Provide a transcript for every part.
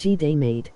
G-Day made.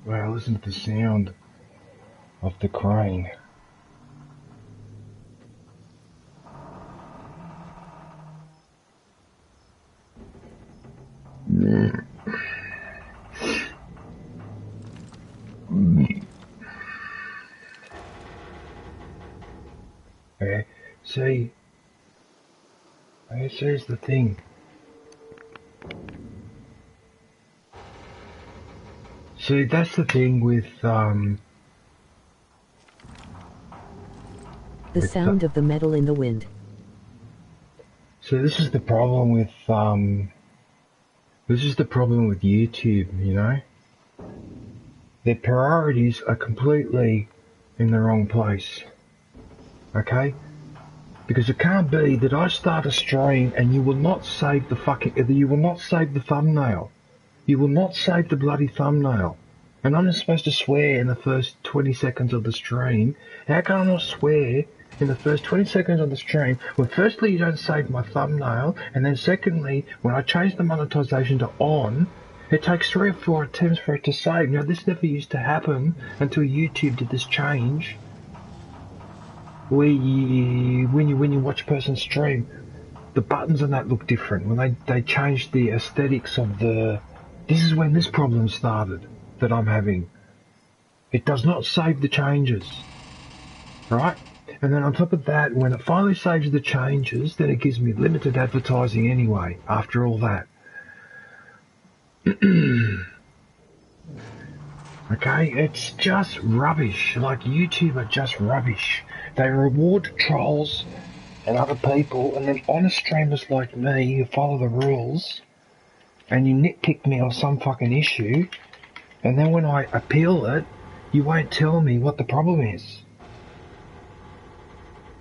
Wow, listen to the sound of the crane. Okay, see, here's the thing. See, that's the thing with The sound of the metal in the wind. So this is the problem with YouTube, you know? Their priorities are completely in the wrong place. Okay? Because it can't be that I start a stream and you will not save the thumbnail. You will not save the bloody thumbnail. And I'm supposed to swear in the first 20 seconds of the stream. How can I not swear in the first 20 seconds of the stream when firstly you don't save my thumbnail, and then secondly, when I change the monetization to on, it takes 3 or 4 attempts for it to save. Now this never used to happen until YouTube did this change. When you watch a person stream, the buttons on that look different. When they changed the aesthetics of the... This is when this problem started that I'm having. It does not save the changes, right? And then on top of that, when it finally saves the changes, then it gives me limited advertising anyway, after all that. Okay, it's just rubbish. Like, YouTube are just rubbish. They reward trolls and other people, and then honest streamers like me who follow the rules, and you nitpick me on some fucking issue, and then when I appeal it, you won't tell me what the problem is.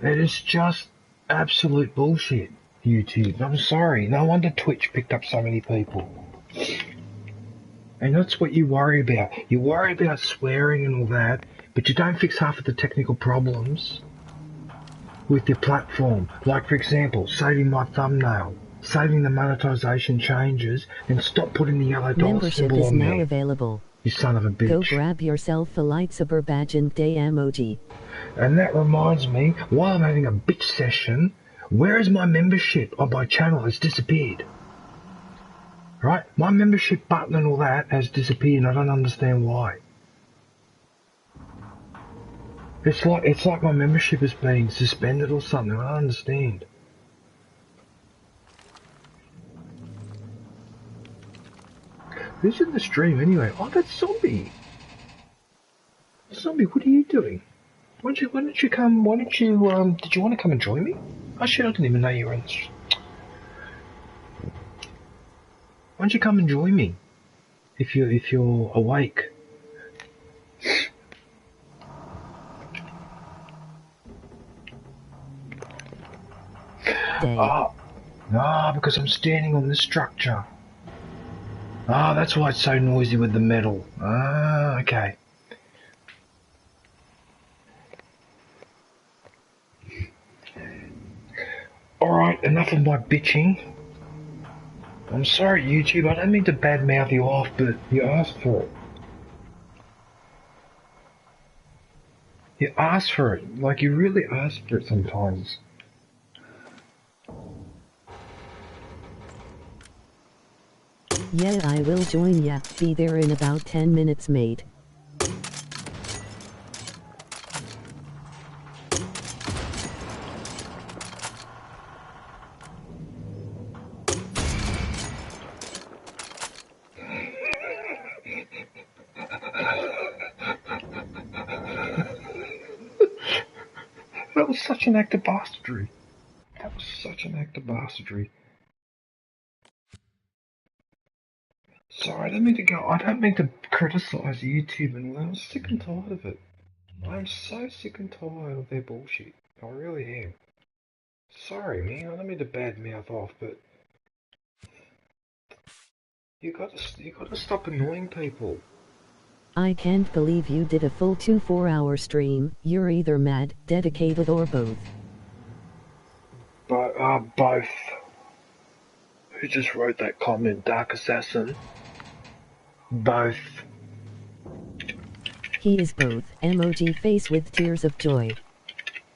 It is just absolute bullshit, YouTube. I'm sorry. No wonder Twitch picked up so many people. And that's what you worry about. You worry about swearing and all that, but you don't fix half of the technical problems with your platform. Like, for example, saving my thumbnail, saving the monetization changes, and stop putting the yellow dollar symbol on there. Membership is now available. You son of a bitch. Go grab yourself a lightsaber badge and day emoji. And that reminds me, while I'm having a bitch session, where is my membership on my channel? It's disappeared. Right? My membership button and all that has disappeared, and I don't understand why. It's like my membership is being suspended or something. I don't understand. Who's in the stream anyway? Oh, that's Zombie. Zombie, what are you doing? Why don't you come? Did you want to come and join me? Oh shit, I didn't even know you were in this. Why don't you come and join me? If you're awake. day. Because I'm standing on this structure. That's why it's so noisy with the metal. Okay. Alright, enough of my bitching. I'm sorry, YouTube, I don't mean to badmouth you off, but you asked for it. You asked for it. Like, you really asked for it sometimes. Yeah, I will join ya. Be there in about 10 minutes, mate. That was such an act of bastardry. That was such an act of bastardry. Sorry, I don't mean to go. I don't mean to criticise YouTube, and I'm sick and tired of it. I'm so sick and tired of their bullshit. I really am. Sorry, man. I don't mean to badmouth off, but you gotta stop annoying people. I can't believe you did a full 4-hour stream. You're either mad, dedicated, or both. Both. Who just wrote that comment? Dark Assassin? Both. He is both. Emoji face with tears of joy.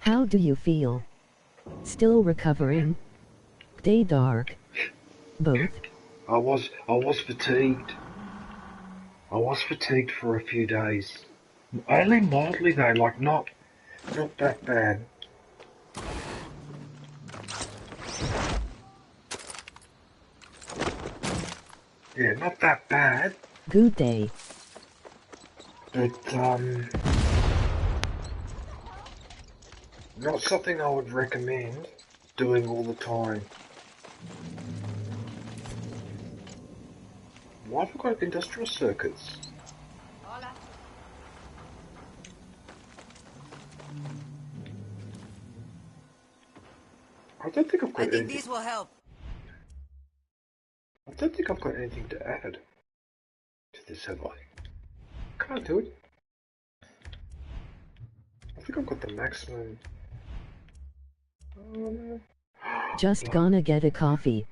How do you feel? Still recovering? Day dark? Both? I was fatigued. I was fatigued for a few days. Only mildly though, like not that bad. Yeah, not that bad. Good day. But, not something I would recommend doing all the time. Why have I got industrial circuits? I don't think I've got anything. I think this will help. I don't think I've got anything to add to this, have I? Can't do it. I think I've got the maximum. Oh no. Just gonna get a coffee.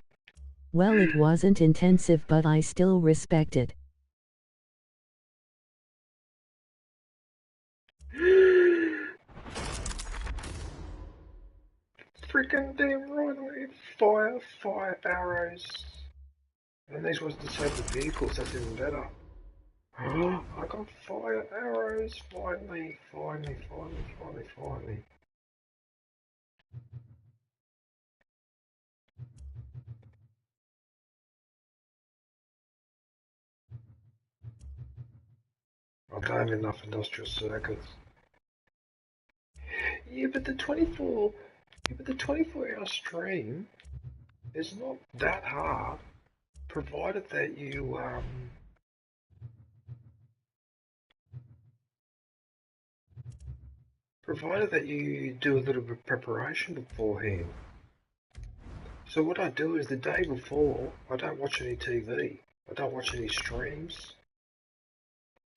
Well, it wasn't intensive, but I still respect it. Freaking damn right, fire arrows. And these ones disabled vehicles, that's even better. I got fire arrows, finally. I don't have enough industrial circuits. Yeah, but the 24-hour stream is not that hard, provided that you do a little bit of preparation beforehand. So what I do is the day before, I don't watch any TV, I don't watch any streams.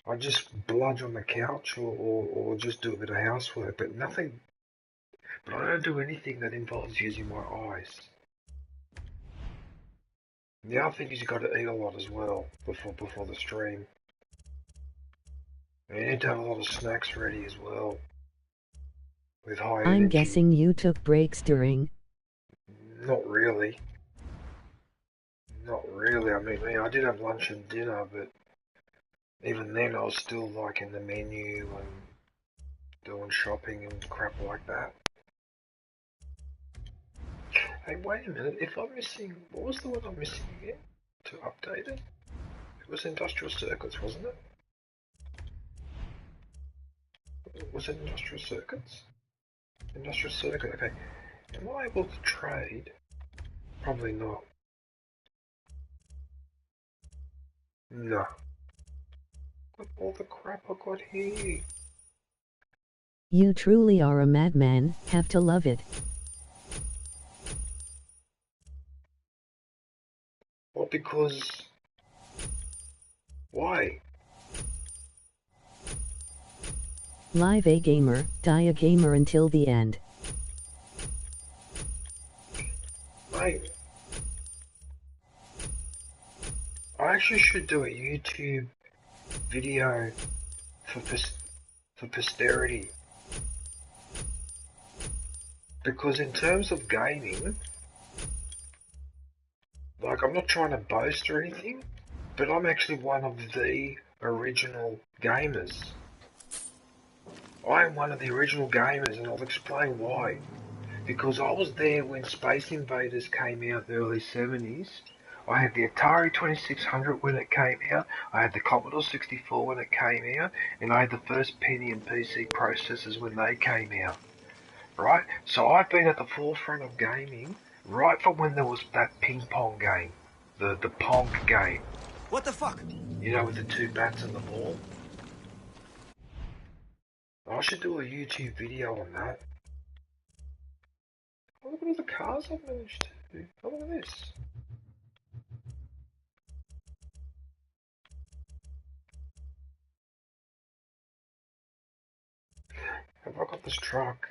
I just bludge on the couch or just do a bit of housework, but nothing. But I don't do anything that involves using my eyes. The other thing is you got to eat a lot as well before the stream. And you need to have a lot of snacks ready as well. With high energy. I'm guessing you took breaks during. Not really. Not really. I mean, I did have lunch and dinner, but even then I was still like in the menu and doing shopping and crap like that. Hey, wait a minute, if I'm missing, what was the one I'm missing again to update it? It was industrial circuits, wasn't it? Was it industrial circuits? Industrial circuit, okay. Am I able to trade? Probably not. No. Look at all the crap I got here. You truly are a madman, have to love it. because... Why? Live a gamer, die a gamer until the end. Mate, I actually should do a YouTube video for posterity. Because in terms of gaming, like, I'm not trying to boast or anything, but I'm actually one of the original gamers. I am one of the original gamers, and I'll explain why. Because I was there when Space Invaders came out in the early 70s. I had the Atari 2600 when it came out, I had the Commodore 64 when it came out, and I had the first Pentium PC processors when they came out. Right? So I've been at the forefront of gaming right from when there was that ping pong game. The Pong game. What the fuck? You know, with the two bats and the ball? I should do a YouTube video on that. Oh, look at all the cars I've managed to do. Oh, look at this. Have I got this truck?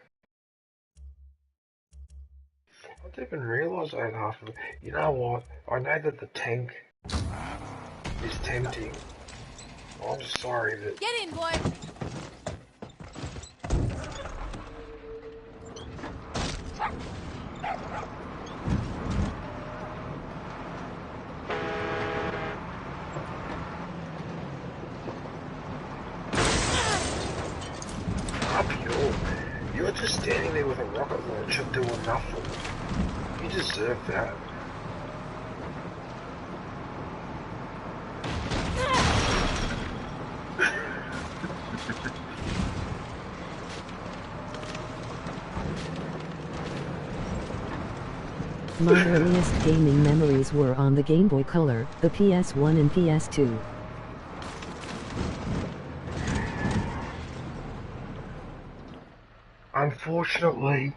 I didn't even realise I had half of it. You know what? I know that the tank is tempting. I'm just sorry that... Get in, boy! You're just standing there with a rocket launcher doing nothing. You deserve that. My earliest gaming memories were on the Game Boy Color, the PS1 and PS2. Unfortunately,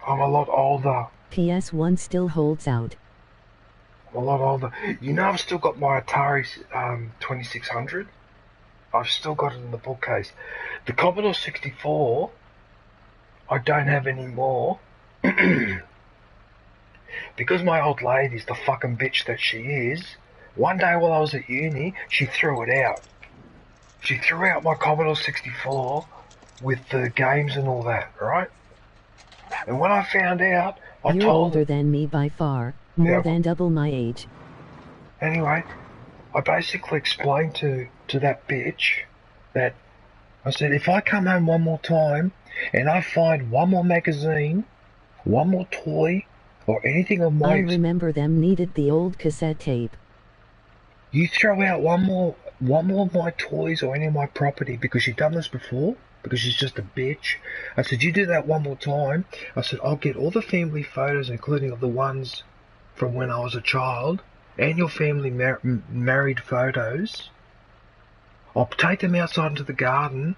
I'm a lot older. PS1 still holds out. I'm a lot older. You know, I've still got my Atari 2600. I've still got it in the bookcase. The Commodore 64, I don't have anymore. Because my old lady's the fucking bitch that she is, one day while I was at uni, she threw it out. She threw out my Commodore 64 with the games and all that, right? And when I found out, I You're told older her, than me by far, more than double my age. Anyway, I basically explained to that bitch that I said, if I come home one more time and I find one more magazine, one more toy, or anything of I mine, remember them needed the old cassette tape. you throw out one more of my toys or any of my property because you've done this before, because she's just a bitch. I said, you do that one more time. I said, I'll get all the family photos, including of the ones from when I was a child, and your family married photos. I'll take them outside into the garden,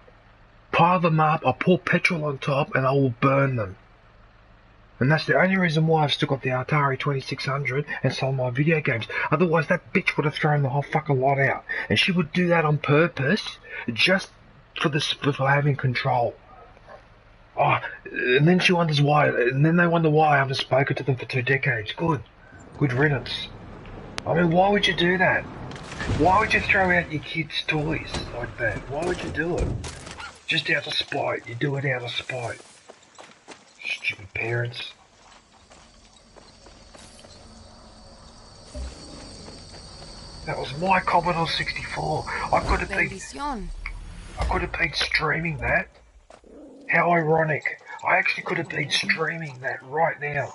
pile them up, I'll pour petrol on top, and I will burn them. And that's the only reason why I've still got the Atari 2600 and some of my video games. Otherwise, that bitch would have thrown the whole fucking lot out. And she would do that on purpose, just for having control. Oh, and then she wonders why, and then they wonder why I haven't spoken to them for 2 decades. Good riddance. I mean, why would you do that? Why would you throw out your kids' toys like that? Why would you do it? Just out of spite. You do it out of spite. Stupid parents. That was my Commodore 64. I could have been streaming that. How ironic. I actually could have been streaming that right now.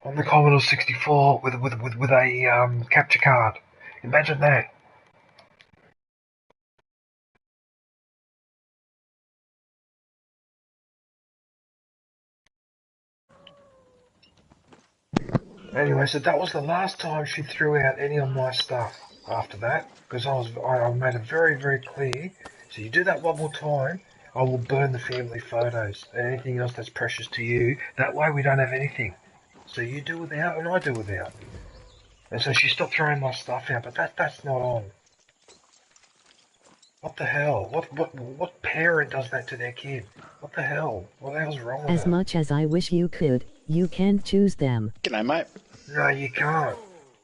On the Commodore 64 with a capture card. Imagine that. Anyway, so that was the last time she threw out any of my stuff after that, because I made it very, very clear. So you do that one more time, I will burn the family photos and anything else that's precious to you. That way we don't have anything. So you do without and I do without. And so she stopped throwing my stuff out, but that's not on. What the hell? What parent does that to their kid? What the hell? What the hell's wrong with As that? much as I wish you could, you can't choose them. G'day, mate. No, you can't.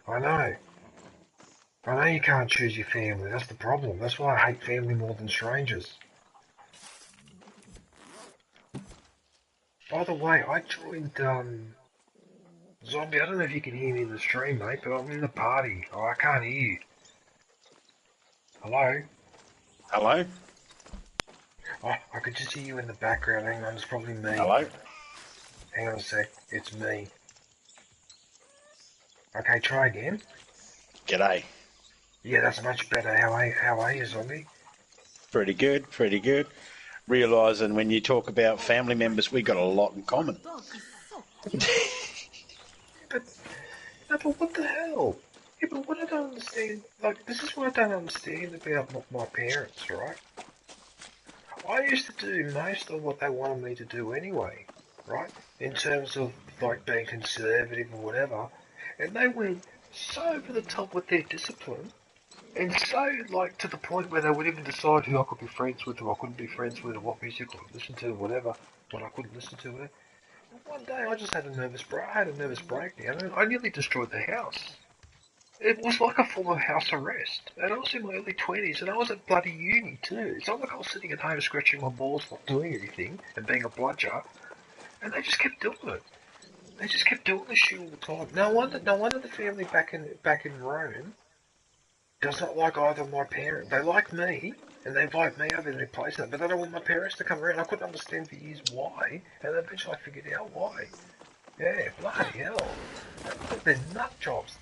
I know. I know you can't choose your family. That's the problem. That's why I hate family more than strangers. By the way, I joined, Zombie. I don't know if you can hear me in the stream, mate, but I'm in the party. Oh, I can't hear you. Hello? Hello? Oh, I could just hear you in the background. Hang on, it's probably me. Hello? Hang on a sec. It's me. Okay, try again. G'day. Yeah, that's much better. How are you, Zombie? Pretty good, pretty good. Realising when you talk about family members, we got a lot in common. But what the hell? Yeah, but what I don't understand, like, this is what I don't understand about my parents, right? I used to do most of what they wanted me to do anyway, right? In terms of, like, being conservative or whatever. And they went so over the top with their discipline, and so, like, to the point where they would even decide who I could be friends with, who I couldn't be friends with, or what music I could listen to, whatever, what I couldn't listen to, whatever. One day I just had a nervous breakdown, and I nearly destroyed the house. It was like a form of house arrest, and I was in my early 20s, and I was at bloody uni too. It's not like I was sitting at home scratching my balls, not doing anything, and being a bludger, and they just kept doing it. They just kept doing this shit all the time. No wonder the family back in Rome does not like either of my parents. They like me, and they invite me over to their place, but they don't want my parents to come around. I couldn't understand for years why, and eventually I figured out why. Yeah, bloody hell. They're nut jobs.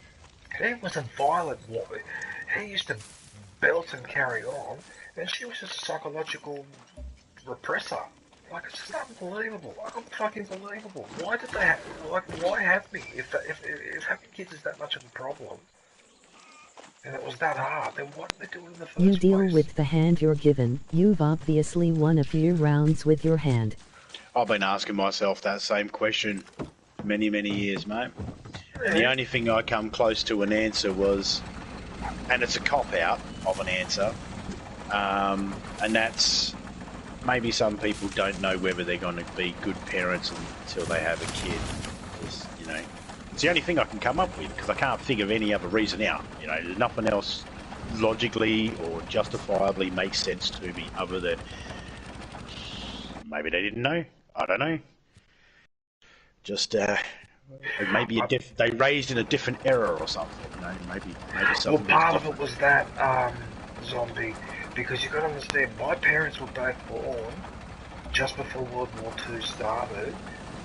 He was a violent woman. He used to belt and carry on, and she was just a psychological repressor. Like, it's just unbelievable. Like, fucking believable. Why did they have, why have me? If having kids is that much of a problem, and it was that hard, then what did they do in the first place? You deal with the hand you're given. You've obviously won a few rounds with your hand. I've been asking myself that same question many, many years, mate. And the only thing I come close to an answer was, and it's a cop-out of an answer, and that's maybe some people don't know whether they're going to be good parents until they have a kid. Just, you know, it's the only thing I can come up with, because I can't think of any other reason out. You know, there's nothing else logically or justifiably makes sense to me other than maybe they didn't know. I don't know. Just maybe they raised in a different era or something. You know, maybe something. Well, part of it was that Zombie, because you got to understand, my parents were both born just before World War II started,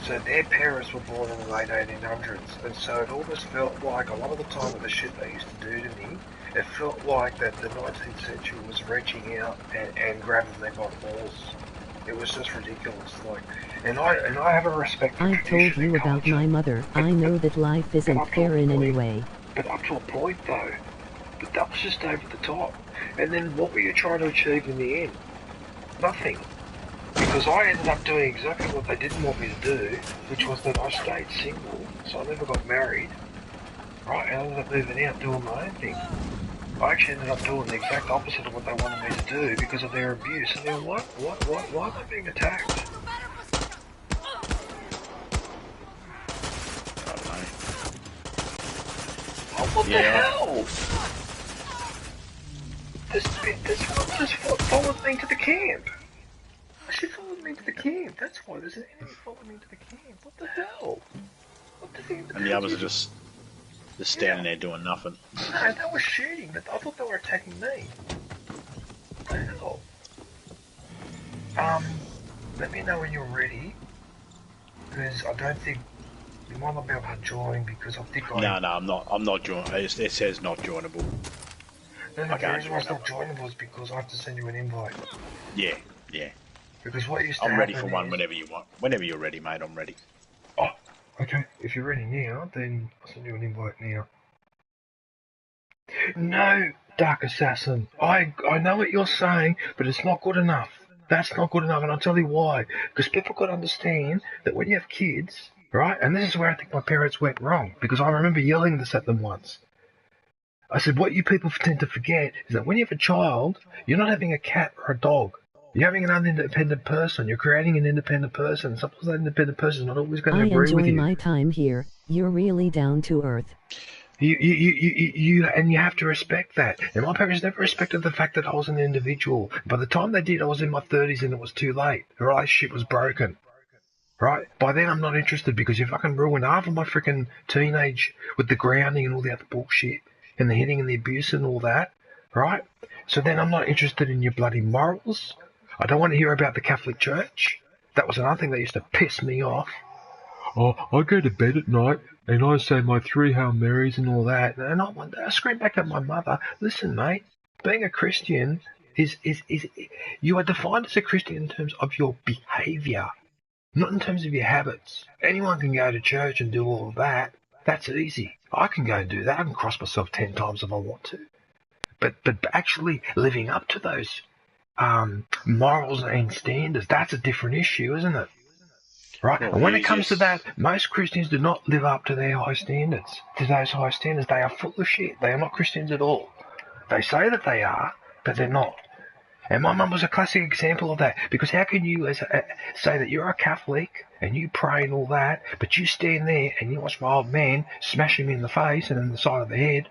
so their parents were born in the late 1800s, and so it almost felt like a lot of the time with the shit they used to do to me, it felt like that the 19th century was reaching out and grabbing them by the balls. It was just ridiculous, like, and I have a respect for I've told you about my mother. I know that life isn't fair in any way. But up to a point, though. But that was just over the top. And then what were you trying to achieve in the end? Nothing. Because I ended up doing exactly what they didn't want me to do, which was that I stayed single, so I never got married. Right, and I ended up moving out doing my own thing. I actually ended up doing the exact opposite of what they wanted me to do because of their abuse. And then why am I being attacked? I don't know. Oh, what the hell? This one just followed me to the camp. She followed me to the camp. That's why there's an enemy following me to the camp. What the hell? What the hell? And the others are just standing there doing nothing. No, they were shooting, but I thought they were attacking me. What the hell? Let me know when you're ready, because I don't think you might not be able to join because I think No, I'm not join. It says not joinable. No, the reason why it's not joinable is because I have to send you an invite. Yeah. Because what used to I'm ready happen for one is... whenever you want. Whenever you're ready, mate, I'm ready. Oh, okay. If you're ready now, then I'll send you an invite now. No, Dark Assassin. I know what you're saying, but it's not good enough. That's not good enough, and I'll tell you why. Because people got to understand that when you have kids, right? And this is where I think my parents went wrong, because I remember yelling this at them once. I said, what you people tend to forget is that when you have a child, you're not having a cat or a dog. You're having an independent person. You're creating an independent person. Sometimes that independent person is not always going to agree with you. I enjoy my time here. You're really down to earth. And you have to respect that. And my parents never respected the fact that I was an individual. By the time they did, I was in my 30s and it was too late. The relationship was broken. Right? By then, I'm not interested because you fucking ruined half of my freaking teenage with the grounding and all the other bullshit and the hitting and the abuse and all that. Right? So then I'm not interested in your bloody morals. I don't want to hear about the Catholic Church. That was another thing that used to piss me off. Oh, I go to bed at night and I say my 3 Hail Marys and all that. And I scream back at my mother, listen, mate, being a Christian is you are defined as a Christian in terms of your behaviour, not in terms of your habits. Anyone can go to church and do all of that. That's easy. I can go and do that. I can cross myself 10 times if I want to. But actually living up to those morals and standards, that's a different issue, isn't it? Right? Well, and when it comes to that, most Christians do not live up to their high standards. To those high standards, they are full of shit. They are not Christians at all. They say that they are, but they're not. And my mum was a classic example of that. Because how can you say that you're a Catholic and you pray and all that, but you stand there and you watch my old man smash him in the face and in the side of the head,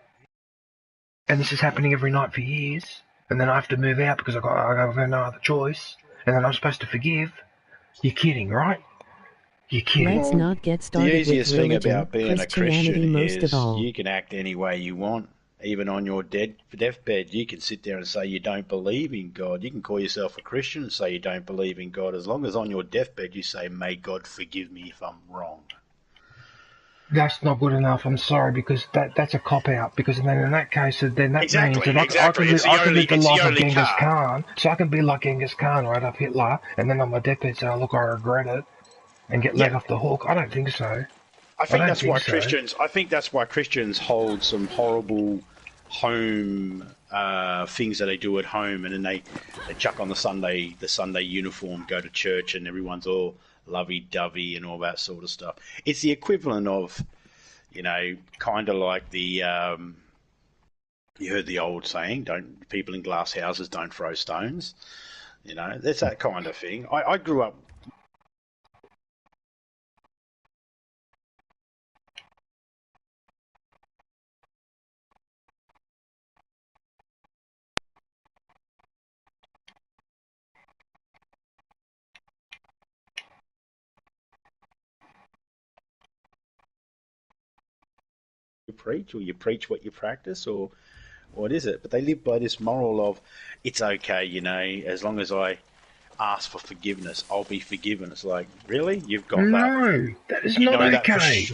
and this is happening every night for years, and then I have to move out because I've got no other choice, and then I'm supposed to forgive? You're kidding, right? You're kidding. Let's not get started the easiest with religion, thing about being a Christian most is of all. you can act any way you want. Even on your deathbed, you can sit there and say you don't believe in God. You can call yourself a Christian and say you don't believe in God, as long as on your deathbed you say, may God forgive me if I'm wrong. That's not good enough. I'm sorry, because that's a cop out. Because then in that case, then that means that I can live the life of Genghis Khan. So I can be like Genghis Khan, right up Hitler, and then on my deathbed say, oh, look, I regret it, and get let off the hook. I don't think so. I think that's why Christians hold some horrible home things that they do at home, and then they chuck on the Sunday uniform, go to church, and everyone's all lovey-dovey and all that sort of stuff. It's the equivalent of, kind of like the you heard the old saying, people in glass houses don't throw stones. That's that kind of thing. I grew up. You preach, or you preach what you practice, or what is it? But they live by this moral of, it's okay, as long as I ask for forgiveness, I'll be forgiven. It's like, really? You've got that? No, that is not okay.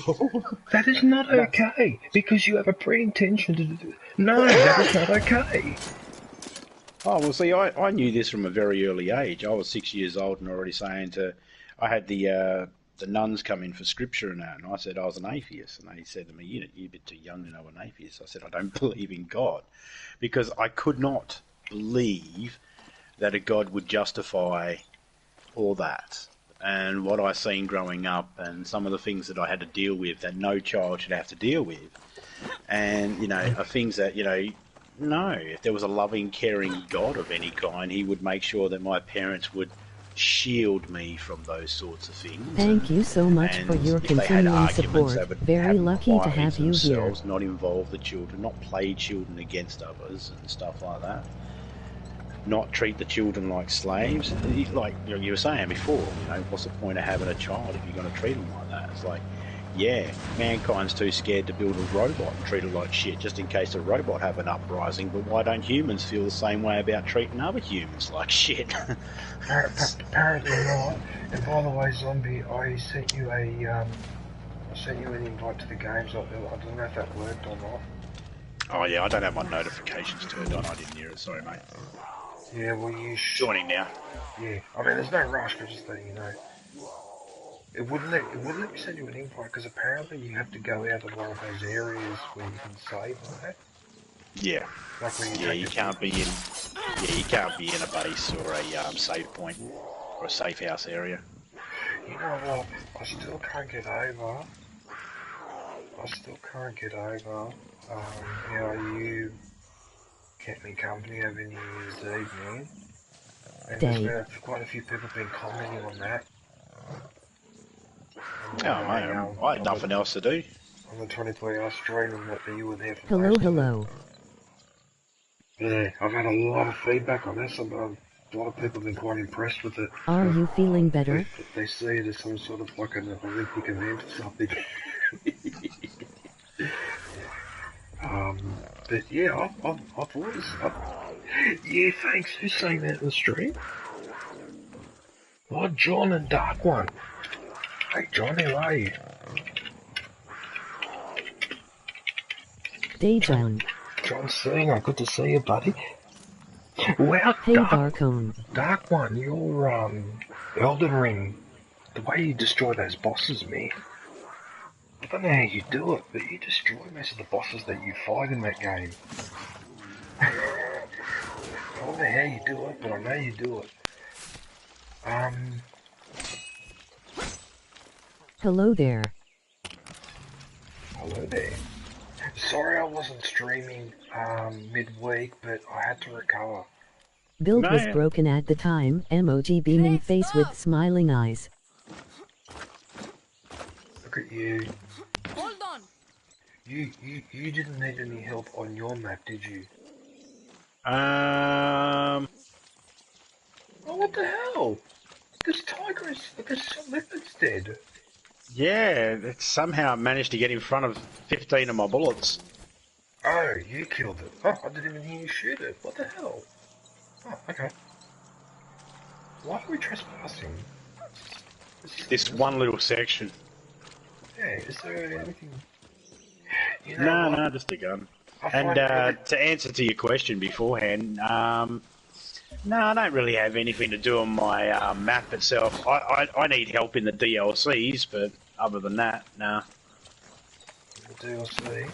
That is not okay, because you have a pre-intention to do. No, that is not okay. Oh, well, see, I knew this from a very early age. I was 6 years old and already saying I had the nuns come in for scripture and that, and I said I was an atheist, and they said to me, you're a bit too young to know an atheist. I said, I don't believe in God, because I could not believe that a God would justify all that, and what I seen growing up, and some of the things that I had to deal with that no child should have to deal with, and are things that no, if there was a loving, caring God of any kind, he would make sure that my parents would shield me from those sorts of things. Thank you so much for your continuing support. Very lucky to have you here. Not involve the children, not play children against others and stuff like that. Not treat the children like slaves. Like you were saying before, what's the point of having a child if you're going to treat them like that? It's like, yeah, mankind's too scared to build a robot and treat it like shit just in case a robot have an uprising, but why don't humans feel the same way about treating other humans like shit? Apparently not. And by the way, Zombie, I sent you an invite to the games. I don't know if that worked or not. Oh yeah, I don't have my notifications turned on. I didn't hear it. Sorry, mate. Yeah, well, you joining now. Yeah, I mean, there's no rush, but just letting you know. It wouldn't let me send you an invite because apparently you have to go out of one of those areas where you can save on that. Yeah. Like when you can't be in. Yeah, you can't be in a base or a save point or a safe house area. You know what? I still can't get over how you kept me company over New Year's Eve, man. And there's been quite a few people been commenting on that. Oh, mate, I had nothing else to do. On the 24-hour stream and that you were there for Hello, most hello. of it. Yeah, I've had a lot of feedback on this. A lot of people have been quite impressed with it. Are you feeling better? They see it as some sort of like an Olympic event or something. But yeah, I've always... yeah, thanks. Who's saying that in the stream? Oh, John and Dark One. Hey, John, how are you? Dejan. John Singh, good to see you, buddy. Well, Hey, Darkone. Dark One, your Elden Ring, the way you destroy those bosses, man. I don't know how you do it, but you destroy most of the bosses that you fight in that game. I don't know how you do it, but I know you do it. Hello there. Hello there. Sorry I wasn't streaming midweek, but I had to recover. Build was broken at the time, emoji beaming face with smiling eyes. Look at you. Hold on. You didn't need any help on your map, did you? Um. Oh, what the hell? This leopard's dead. Yeah, it somehow managed to get in front of 15 of my bullets. Oh, you killed it. Oh, I didn't even hear you shoot it. What the hell? Oh, okay. Why are we trespassing? This one little section. Yeah, is there anything... You know No, just a gun. And to answer to your question beforehand, no, I don't really have anything to do on my map itself. I need help in the DLCs, but other than that, no. The DLC?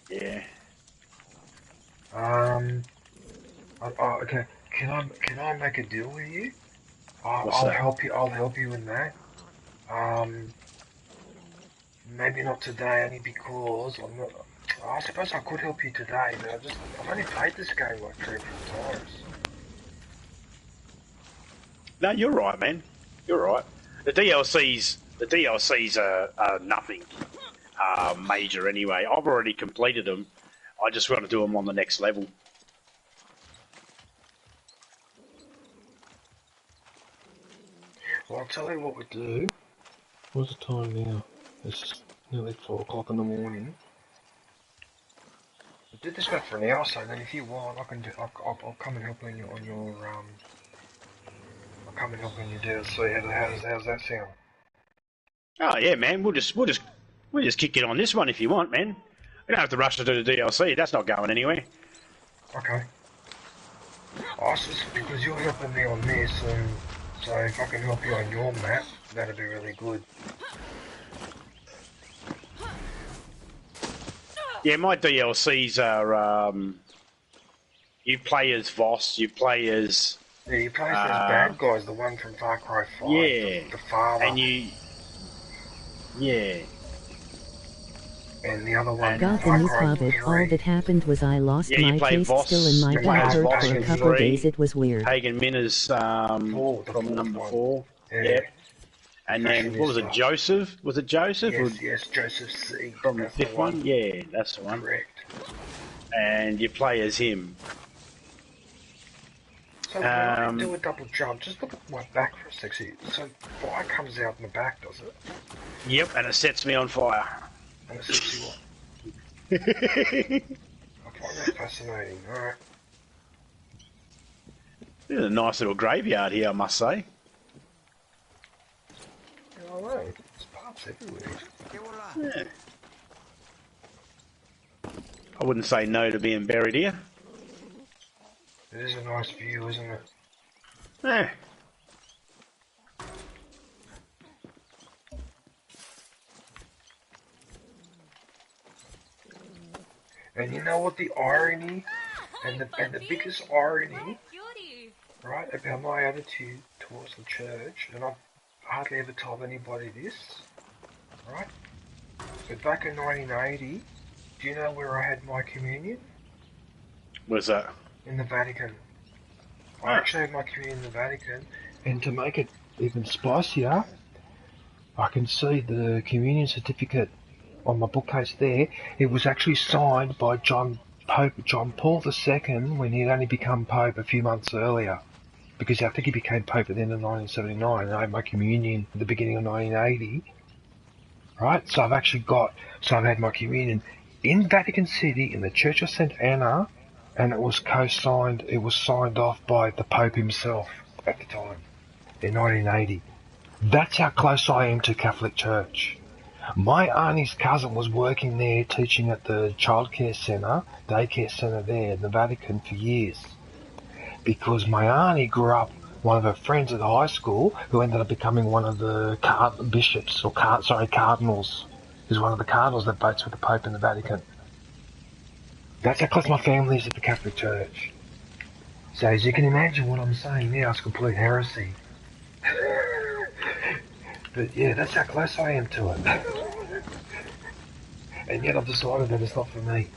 Yeah. Okay. Can I make a deal with you? I'll help you. I'll help you in that. Maybe not today, only because I'm not. I suppose I could help you today, but I've only played this game like 3 or 4 times. No, you're right, man. You're right. The DLCs are nothing major anyway. I've already completed them. I just want to do them on the next level. Well, I'll tell you what we do. What's the time now? It's nearly 4 o'clock in the morning. I did this back for an hour, so then if you want, I'll come and help you on your I'll come and help you on your DLC. How's that sound? Oh yeah, man. We'll just kick it on this one if you want, man. We don't have to rush to do the DLC. That's not going anywhere. Okay. Oh, it's just because you're helping me on this, so if I can help you on your map, that'd be really good. Yeah, my DLCs are you play as Voss, you play as... Yeah, you play as those bad guys, the one from FARCRY 5, yeah, the father. And you... Yeah. And the other one, Got the new Hobbit. All that happened was I lost my taste Voss, still in my head hurt for a couple days. It was weird. Pagan Minas from number 4. Yeah. Yep. And then, what was it, Joseph? Was it Joseph? Yes, Joseph C. From the 5th one? Yeah, that's the one. Correct. And you play as him. So when I do a double jump, just look at my back for a sec. So fire comes out in the back, does it? Yep, and it sets me on fire. And it sets you on. I find that fascinating. Alright. There's a nice little graveyard here, I must say. Yeah, I know. There's parts everywhere. Yeah. I wouldn't say no to being buried here. It is a nice view, isn't it? Yeah. And you know what the irony, and the biggest irony, right, about my attitude towards the church, and hardly ever told anybody this, right? But back in 1980, do you know where I had my communion? Where's that? In the Vatican. I actually had my communion in the Vatican, and to make it even spicier, I can see the communion certificate on my bookcase there. It was actually signed by Pope John Paul II when he had only become Pope a few months earlier. Because I think he became Pope at the end of 1979, and I had my communion at the beginning of 1980. Right? So I've had my communion in Vatican City, in the Church of St. Anna, and it was signed off by the Pope himself at the time, in 1980. That's how close I am to Catholic Church. My auntie's cousin was working there teaching at the childcare centre, daycare centre there in the Vatican for years. Because my auntie grew up, one of her friends at high school, who ended up becoming one of the cardinals. He's one of the cardinals that votes with the Pope in the Vatican. That's how close my family is to the Catholic Church. So as you can imagine what I'm saying now is complete heresy. But yeah, that's how close I am to it. And yet I've decided that it's not for me.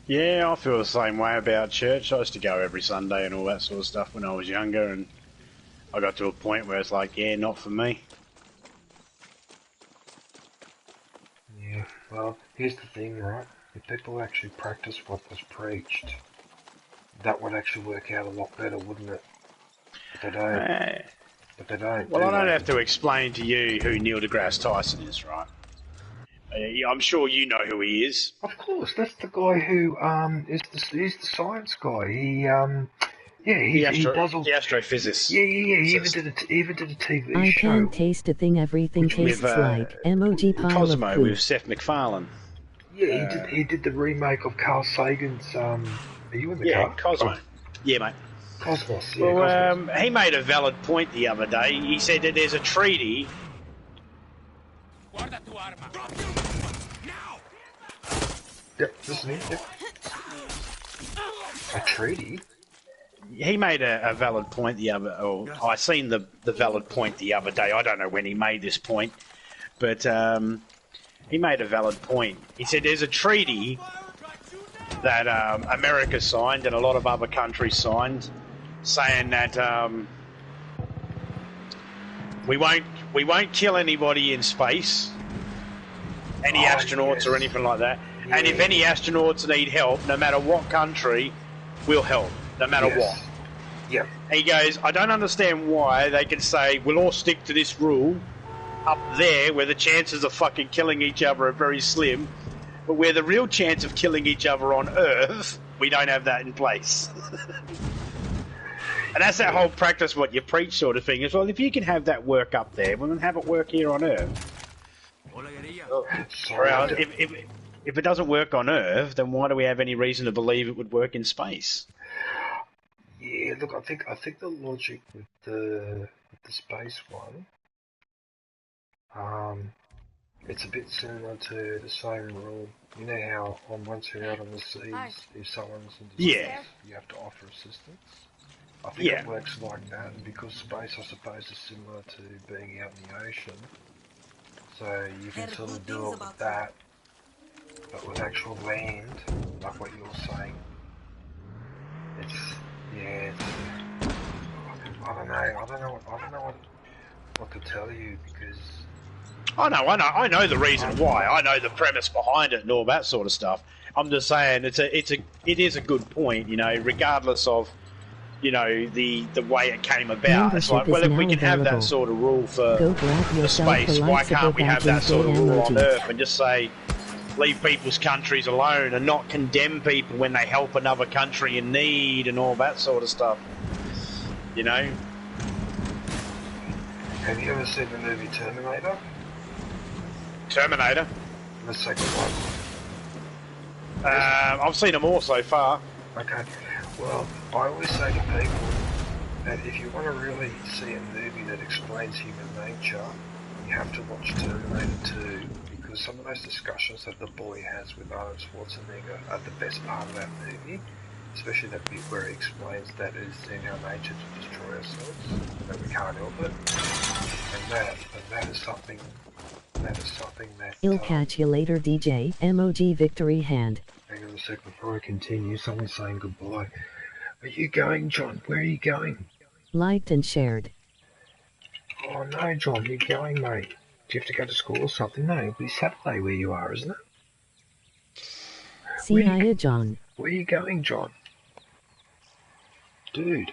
Yeah, I feel the same way about church. I used to go every Sunday and all that sort of stuff when I was younger, and I got to a point where it's like, yeah, not for me. Yeah, well, here's the thing, right? If people actually practice what was preached, that would actually work out a lot better, wouldn't it? But they don't. But they don't. Well, I don't have to explain to you who Neil deGrasse Tyson is, right? I'm sure you know who he is. Of course, that's the guy who he's the science guy. He puzzled the astrophysicist. Yeah. He even did a TV I show. can't taste a thing. Everything tastes like emoji pile Cosmo of poop. with Seth MacFarlane. Yeah, he did the remake of Carl Sagan's. Are you in the car? Yeah, Cosmo. Oh. Yeah, mate. Cosmos. Yeah, Well, Cosmos. he made a valid point the other day. He said that there's a treaty. Yep, listening. Yep. A treaty. He made a valid point I seen the valid point the other day. I don't know when he made this point, but he made a valid point. He said there's a treaty that America signed and a lot of other countries signed, saying that we won't kill anybody in space, any astronauts or anything like that. Yeah. And if any astronauts need help, no matter what country, we'll help, no matter what. Yeah. And he goes, I don't understand why they can say we'll all stick to this rule up there where the chances of fucking killing each other are very slim, but where the real chance of killing each other on Earth, we don't have that in place. And that's that whole practice what you preach sort of thing. As well, if you can have that work up there, we'll then have it work here on Earth. If it doesn't work on Earth, then why do we have any reason to believe it would work in space? Yeah, look, I think the logic with the space one, it's a bit similar to the same rule. You know how once you're out on the seas, if someone's in distress, you have to offer assistance. I think it works like that, and because space, I suppose, is similar to being out in the ocean, so you can sort of do it with that. But with actual land, like what you're saying, I don't know what to tell you, because I know the reason why. I know the premise behind it and all that sort of stuff. I'm just saying it is a good point, you know, regardless of, you know, the way it came about. It's like, well, if we can have that sort of rule for space, why can't we have that sort of rule on Earth and just say, leave people's countries alone and not condemn people when they help another country in need and all that sort of stuff, you know? Have you ever seen the movie Terminator? Terminator? The second one. I've seen them all so far. Okay. Well, I always say to people that if you want to really see a movie that explains human nature, you have to watch Terminator 2, because some of those discussions that the boy has with Arnold Schwarzenegger are the best part of that movie. especially that bit where it explains that it's in our nature to destroy ourselves, that we can't help it, and that is something that. I'll catch you later, DJ. MOG victory hand. Hang on a sec before I continue. Someone's saying goodbye. Are you going, John? Where are you going? Liked and shared. Oh no, John, you're going, mate. Do you have to go to school or something? No, it'll be Saturday where you are, isn't it? See ya, John. Where are you going, John? Dude.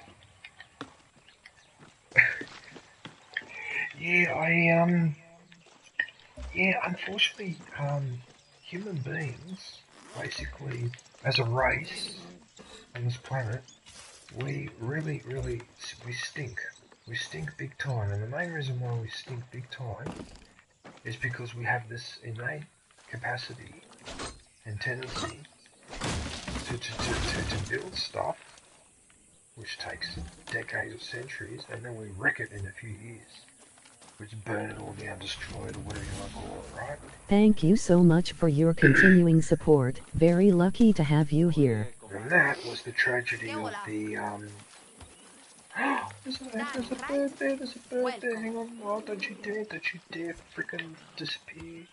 Yeah, unfortunately, human beings, basically, as a race on this planet, we really, we stink. We stink big time, and the main reason why we stink big time is because we have this innate capacity and tendency to build stuff, which takes decades or centuries, and then we wreck it in a few years. We just burn it all down, destroy it, or whatever you want to call it, right? Thank you so much for your continuing support. Very lucky to have you here. And that was the tragedy of the, there's a bird there, hang on, oh, don't you dare frickin' disappear.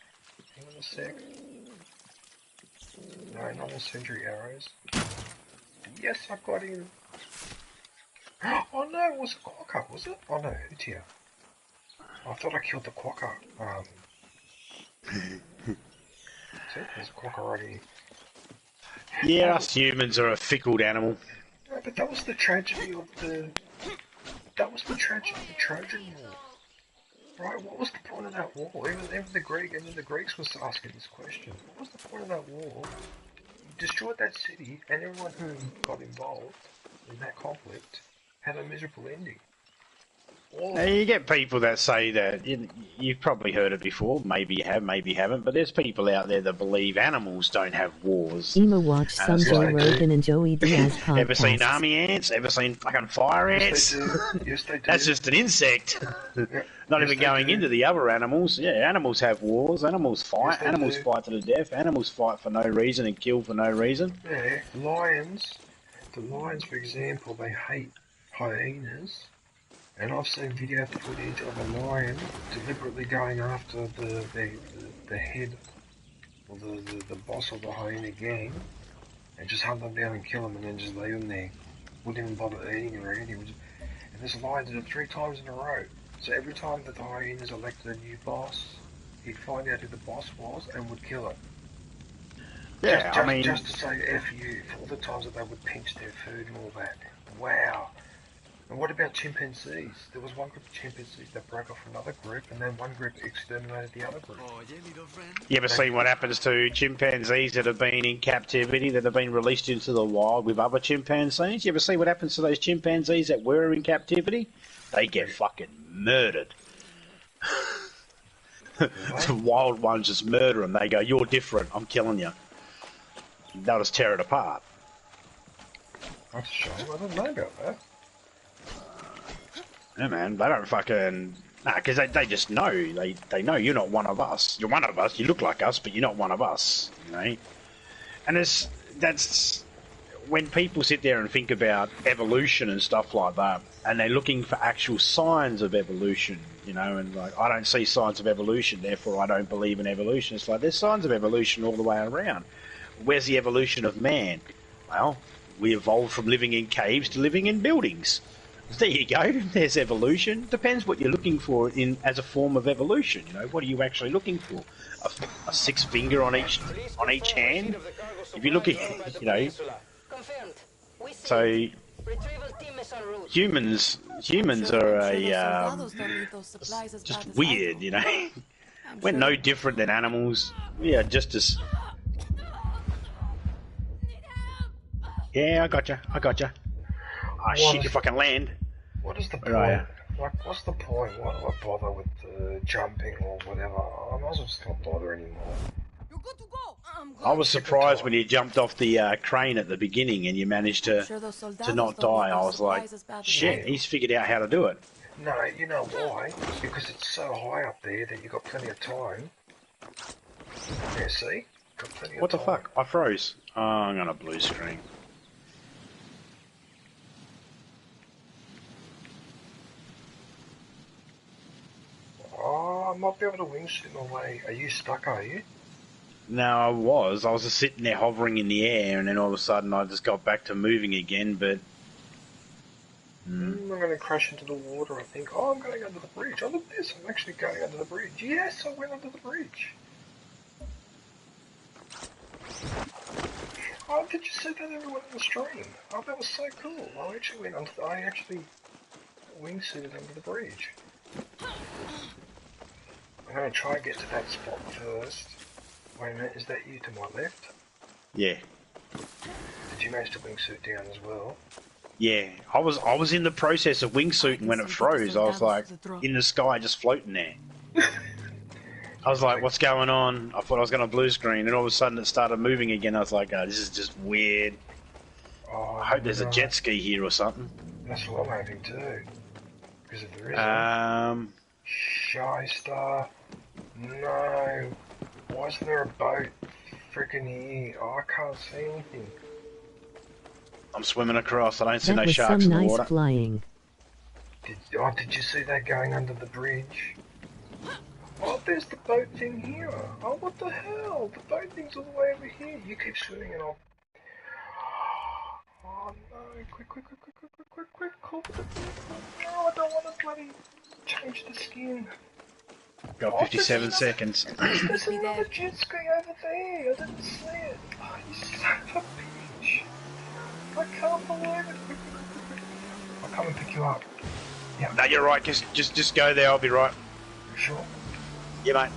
Hang on a sec. No, not the century arrows. Yes, I got him. Oh no, it was a quokka, was it? Oh no, who's here? I thought I killed the quokka. See, there's a quokka right here. Yeah, us humans are a fickled animal. No, but that was the tragedy of the... That was the tragedy of the Trojan War. Right, what was the point of that war? Even the Greeks was asking this question. What was the point of that war? You destroyed that city, and everyone who got involved in that conflict had a miserable ending. Now, you get people that say that, you've probably heard it before, maybe you have, maybe you haven't, but there's people out there that believe animals don't have wars. Ema watched some Joe Rogan and Joey Diaz podcasts. Ever seen army ants? Ever seen fucking fire ants? Yes, they do. That's just an insect. Yeah. Not Yes, even going into the other animals. Yeah, animals have wars, animals fight, Yes, animals fight to the death, animals fight for no reason and kill for no reason. Yeah, lions, for example, they hate hyenas. And I've seen video footage of a lion deliberately going after the head, or the boss of the hyena gang, and just hunt them down and kill them, and then just leave them there. Wouldn't even bother eating or anything. And this lion did it 3 times in a row. So every time that the hyenas elected a new boss, he'd find out who the boss was and would kill it. Yeah, just to say F you for all the times that they would pinch their food and all that. Wow. And what about chimpanzees? There was one group of chimpanzees that broke off another group, and then one group exterminated the other group. You ever seen what happens to chimpanzees that have been in captivity, that have been released into the wild with other chimpanzees? You ever see what happens to those chimpanzees that were in captivity? They get fucking murdered. The wild ones just murder them. They go, "You're different, I'm killing you." They'll just tear it apart. That's a shame, I didn't know about that. Yeah, man, they don't fucking... Nah, because they just know. They know you're not one of us. You're one of us, you look like us, but you're not one of us, you know? And that's... When people sit there and think about evolution and stuff like that, and they're looking for actual signs of evolution, you know, and like, I don't see signs of evolution, therefore I don't believe in evolution. It's like, there's signs of evolution all the way around. Where's the evolution of man? Well, we evolved from living in caves to living in buildings. There you go. There's evolution. Depends what you're looking for in as a form of evolution. You know, what are you actually looking for? A 6 finger on each hand. If you're looking, you know. So humans are just weird. You know, we're no different than animals. We are just as. Yeah, I gotcha. Oh shit, you fucking land. What is the point? Like, what's the point? Why do I bother with jumping or whatever? I might as well just not bother anymore. You're good to go. I was surprised when you jumped off the crane at the beginning and you managed to not die. I was like, shit, he's figured out how to do it. No, you know why? Because it's so high up there that you've got plenty of time. Yeah, see? Got plenty of What the time. fuck? I froze. Oh, I'm gonna blue screen. might be able to wingsuit my way. Are you stuck, are you? No, I was just sitting there hovering in the air, and then all of a sudden I just got back to moving again, but... I'm going to crash into the water, I think. Oh, I'm going under the bridge. Oh, look at this. I'm actually going under the bridge. Yes, I went under the bridge. Oh, did you see that, everyone in the stream? Oh, that was so cool. I actually went under I actually wingsuited under the bridge. I'm going to try and get to that spot first. Wait a minute, is that you to my left? Yeah. Did you manage to wingsuit down as well? Yeah, I was in the process of wingsuiting when it froze. I was like in the sky, just floating there. I was like, "What's going on?" I thought I was going to blue screen, and all of a sudden it started moving again. I was like, "Oh, this is just weird." Oh, I hope there's a jet ski here or something. That's what I'm hoping too. Because if there isn't, Shyster. No. Why isn't there a boat freaking here? Oh, I can't see anything. I'm swimming across. I don't see no was sharks some in the nice water. flying. Did you see that going under the bridge? Oh, there's the boat thing here. Oh, what the hell? The boat thing's all the way over here. You keep swimming and I'll... Oh no, quick, call the... No, I don't want to bloody change the skin. Got 57 seconds. There's another jet ski over there. I didn't see it. Oh, you son of a bitch. I can't believe it. I'll come and pick you up. Yeah. No, you're right. Just go there. I'll be right. You sure? Yeah, mate.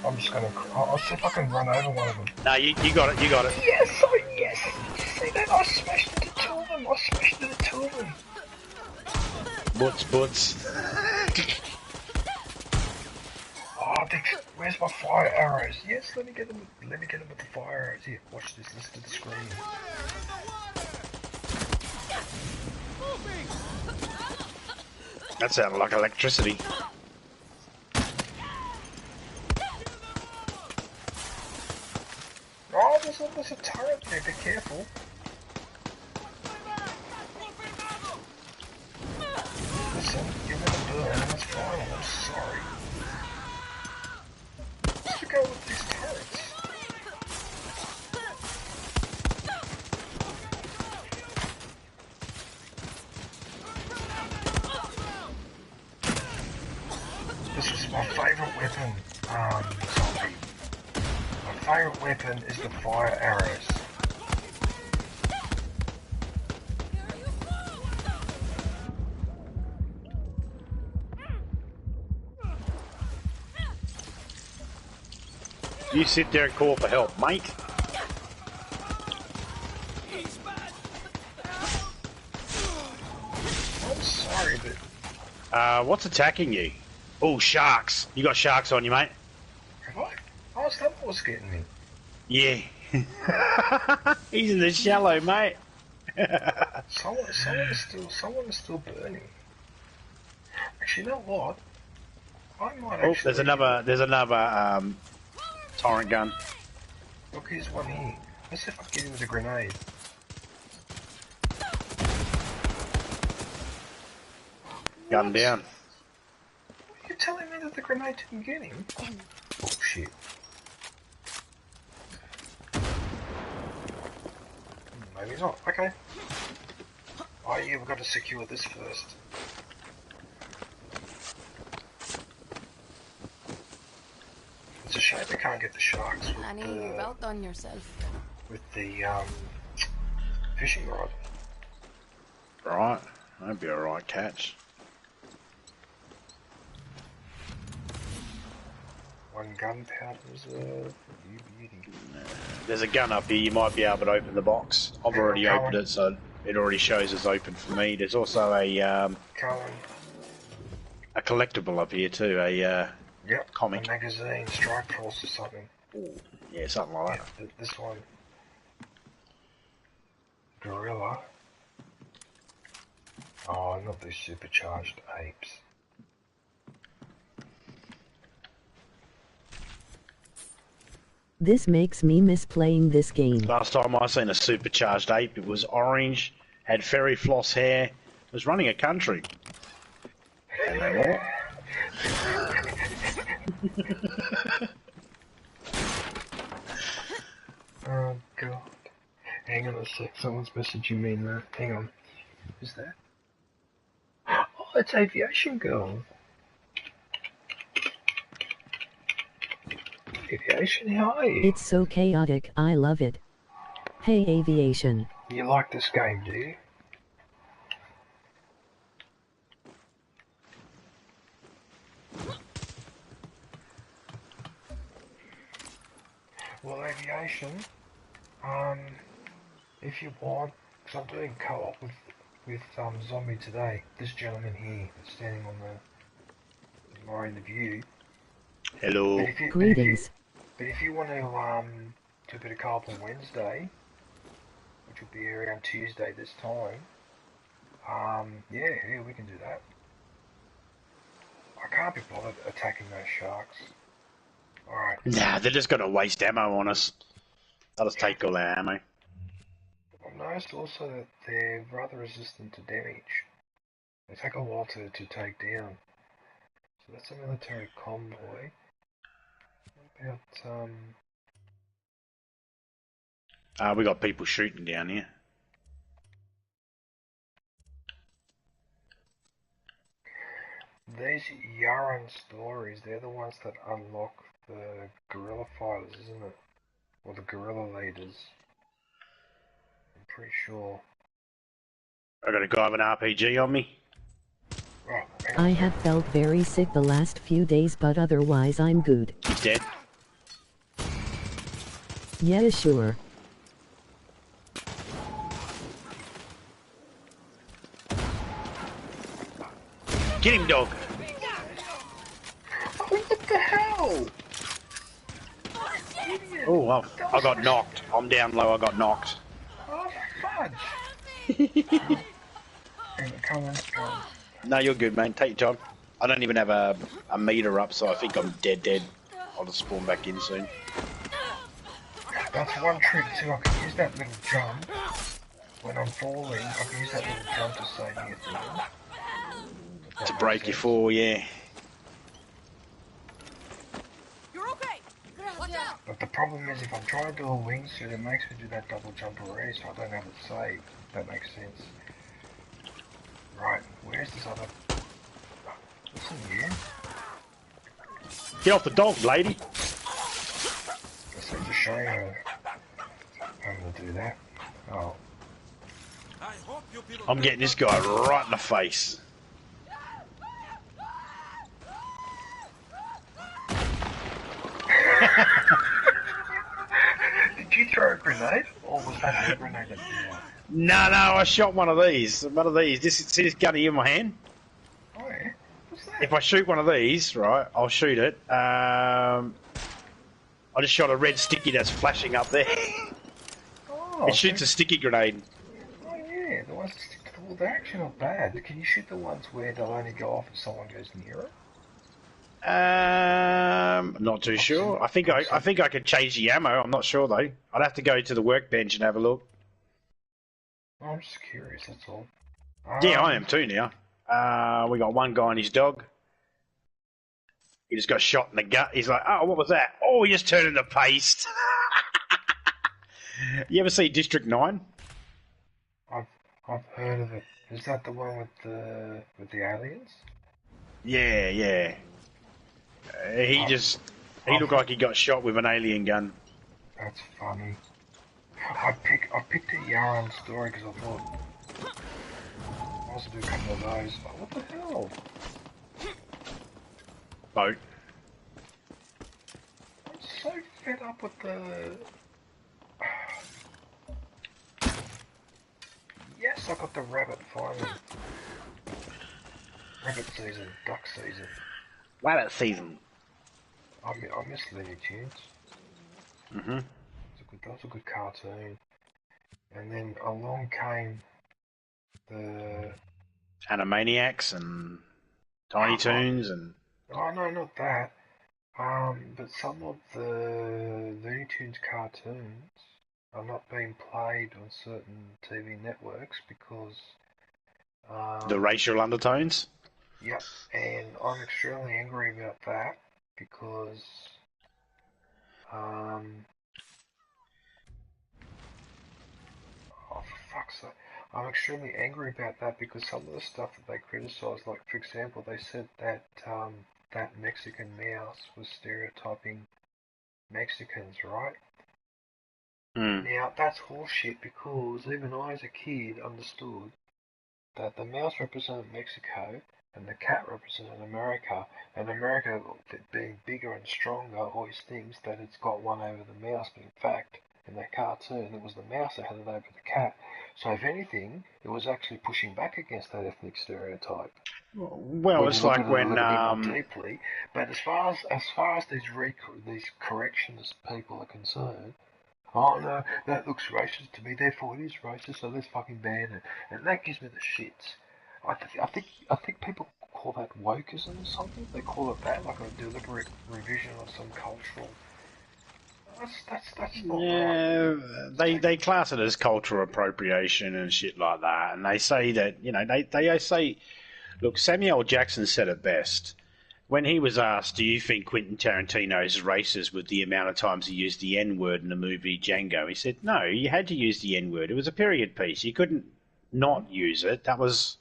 I'm just gonna... I'll see if I can run over one of them. No, you got it. You got it. Yes, yes. Did you see that? I smashed into two of them. Butts. Oh, where's my fire arrows? Yes, let me get them with the fire arrows. Here, watch this. Listen to the scream. That sounded like electricity. Oh, there's a turret there. Be careful. Listen, you're gonna burn. That's fine. I'm sorry. Where'd you go with these turrets? This is my favourite weapon, zombie. My favourite weapon is the fire arrows. You sit there and call for help, mate. I'm sorry, but... What's attacking you? Oh, sharks. You got sharks on you, mate. Have I? Oh, is that what's getting me? Yeah. He's in the shallow, mate. Someone is still burning. Actually, you know what? I might Oh, actually... there's another torrent gun. Look, here's one here. Let's see if I can get him with a grenade. Gun down. Are you telling me that the grenade didn't get him? Oh, shit. Maybe not. Okay. Oh, yeah, we've got to secure this first. It's a shame we can't get the sharks with Annie, you've outdone yourself. with the fishing rod. Right. That'd be a right catch. One gunpowder reserve. You beauty. There's a gun up here. You might be able to open the box. I've already opened it, so it already shows it's open for me. There's also a collectible up here too. Yep, comic. a magazine, Strike Force or something. Ooh, yeah, something like that. Yeah, this one. Gorilla. Oh, not these supercharged apes. This makes me miss playing this game. Last time I seen a supercharged ape, it was orange, had fairy floss hair, was running a country. And no more. Oh god. Hang on a sec, someone's messaging me now. Hang on. Who's that? Oh, it's Aviation Girl. Aviation, how are you? It's so chaotic, I love it. Hey Aviation. You like this game, do you? Well, Aviation, if you want, because I'm doing co-op with Zombie today, this gentleman here that's standing on the more in the view. Hello. Greetings. But if you want to do a bit of co-op on Wednesday, which will be around Tuesday this time, yeah, we can do that. I can't be bothered attacking those sharks. Alright. Nah, they're just gonna waste ammo on us. I'll just take all our ammo. I've noticed also that they're rather resistant to damage. They take a while to take down. So that's a military convoy. What about, We got people shooting down here. these Yaran stories, they're the ones that unlock the guerrilla fighters, isn't it? Or the guerrilla leaders. I'm pretty sure. I got a guy with an RPG on me. Oh, I have felt very sick the last few days, but otherwise I'm good. He's dead. Yeah, sure. Get him, dog. Oh, what the hell? Oh, well, I got knocked. I'm down low, I got knocked. Oh, fudge. Come on, come on. No, you're good, man. Take your time. I don't even have a meter up, so I think I'm dead. I'll just spawn back in soon. That's one trick too, I can use that little jump. When I'm falling, I can use that little jump to save me at the end. To break your fall, yeah. You're okay. Watch out. But the problem is if I'm trying to do a wingsuit, it makes me do that double jump already, so I don't have it saved. That makes sense. Right, where's this other... Listen here. Get off the dog, lady. Guess I'm just showing her how to do that. Oh. I'm getting this guy right in the face. Did you throw a grenade? Or was that a grenade that you want? No, I shot one of these. See this gun here in my hand? Oh yeah? What's that? If I shoot one of these, right, I'll shoot it. I just shot a red sticky that's flashing up there. Oh, It shoots a sticky grenade. Oh yeah, the ones that stick to the wall, they're actually not bad. Can you shoot the ones where they'll only go off if someone goes near it? Not too sure. I think I could change the ammo. I'm not sure though. I'd have to go to the workbench and have a look. Oh, I'm just curious, that's all. Yeah, I am too now. We got one guy and his dog. He just got shot in the gut. He's like, oh, what was that? Oh, he just turned into paste. You ever see District 9? I've heard of it. Is that the one with the aliens? Yeah. He looked like he got shot with an alien gun. That's funny. I picked a Yaran story because I thought I also do a couple of those. But what the hell? Boat. I'm so fed up with the... Yes, I got the rabbit finally. Rabbit season, duck season. Rabbit season. I miss Looney Tunes. That was a good cartoon. And then along came the... Animaniacs and Tiny Toons and... Oh no, not that. But some of the Looney Tunes cartoons are not being played on certain TV networks because... the racial undertones? Yep, and I'm extremely angry about that because oh, for fuck's sake. I'm extremely angry about that because some of the stuff that they criticised, like for example, they said that that Mexican mouse was stereotyping Mexicans, right? Now that's horseshit because even I as a kid understood that the mouse represented Mexico and the cat represented America, and America being bigger and stronger always thinks that it's got one over the mouse, but in fact in that cartoon it was the mouse that had it over the cat. So if anything, it was actually pushing back against that ethnic stereotype. Well, it's like when deeply, but as far as these correctionist people are concerned, oh no, that looks racist to me, therefore it is racist, so let's fucking ban it. And that gives me the shits. I think people call that wokeism or something. They call it that, like a deliberate revision of some cultural. That's not right. They class it as cultural appropriation and shit like that, and they say that, you know, they say, look, Samuel L. Jackson said it best. When he was asked, do you think Quentin Tarantino is racist with the amount of times he used the N-word in the movie Django? He said, no, you had to use the N-word. It was a period piece. You couldn't not use it. That was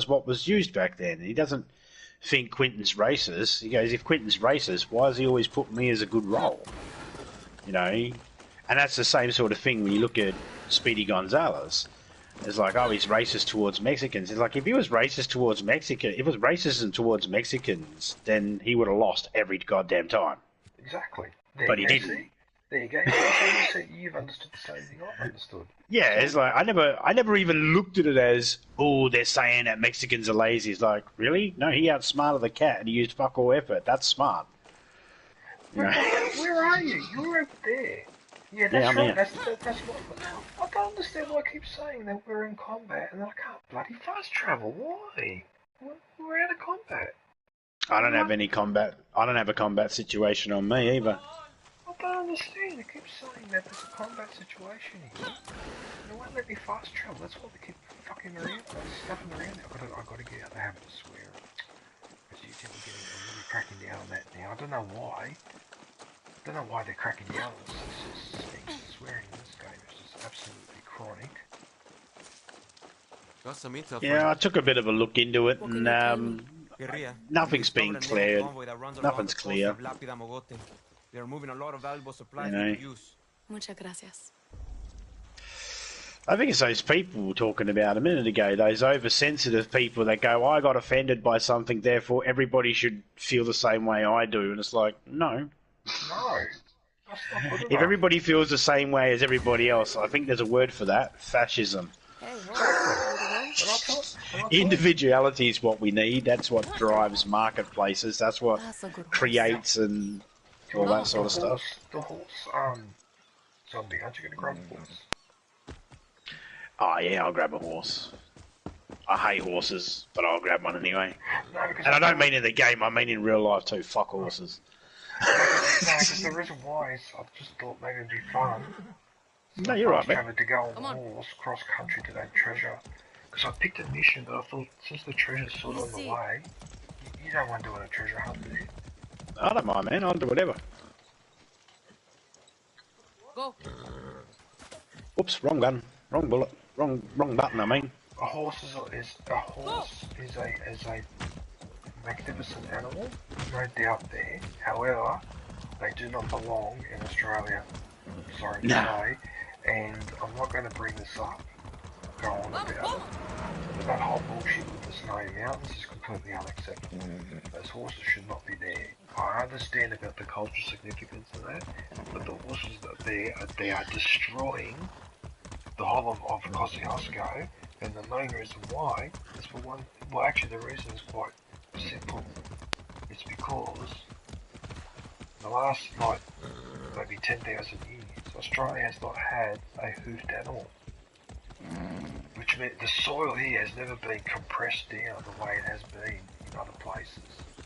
what was used back then. He doesn't think Quentin's racist. He goes, if Quentin's racist, why does he always put me as a good role? You know, and that's the same sort of thing when you look at Speedy Gonzalez. It's like, oh, he's racist towards Mexicans. It's like, if he was racist towards Mexicans, if it was racism towards Mexicans, then he would have lost every goddamn time. Exactly. But he didn't. See? There you go. You've understood the same thing I've understood. Yeah, it's like, I never even looked at it as, oh, they're saying that Mexicans are lazy. It's like, really? No, he outsmarted the cat and he used fuck all effort. That's smart. Where are you? You're over there. Yeah, that's right. That's what. I don't understand why I keep saying that we're in combat and I can't bloody fast travel. Why? We're out of combat. I don't have any combat. I don't have a combat situation on me either. I don't understand. They keep saying that there's a combat situation here. They won't let me fast travel. That's why they keep fucking around, stuffing around. I've got to get out of the habit of swearing. Because YouTube are really cracking down on that now. I don't know why. I don't know why they're cracking down on swearing in this game. It's just absolutely chronic. Yeah, I took a bit of a look into it, and nothing's been cleared. Nothing's clear. They are moving a lot of valuable supplies to use. Muchas gracias. I think it's those people talking about a minute ago, those oversensitive people that go, I got offended by something, therefore everybody should feel the same way I do. And it's like, no. No. That's not good enough. If everybody feels the same way as everybody else, I think there's a word for that, fascism. Individuality is what we need. That's what drives marketplaces. That's what creates and all that sort of stuff. The horse, zombie, aren't you going to grab a horse? Oh yeah, I'll grab a horse. I hate horses, but I'll grab one anyway. No, and I don't mean in the game, I mean in real life too. Fuck horses. No, because the reason why is I just thought maybe it'd be fun. No, you're right, man. To go on a horse cross country to that treasure. Because I picked a mission, but I thought since the treasure's sort of on the way, you don't want to do a treasure hunt, do you? I don't mind, man. I'll do whatever. Go. Oops, wrong gun, wrong bullet, wrong button. I mean. A horse is a magnificent animal, no doubt there. However, they do not belong in Australia. Sorry to say, and I'm not going to bring this up. Go on about it. But that whole bullshit with the snowy mountains is completely unacceptable. Those horses should not be there. I understand about the cultural significance of that, but the horses that they are destroying the whole of Kosciuszko, and the main reason why is for one. Well, actually, the reason is quite simple. It's because the last maybe 10,000 years, Australia has not had a hoofed animal. Which means the soil here has never been compressed down the way it has been in other places.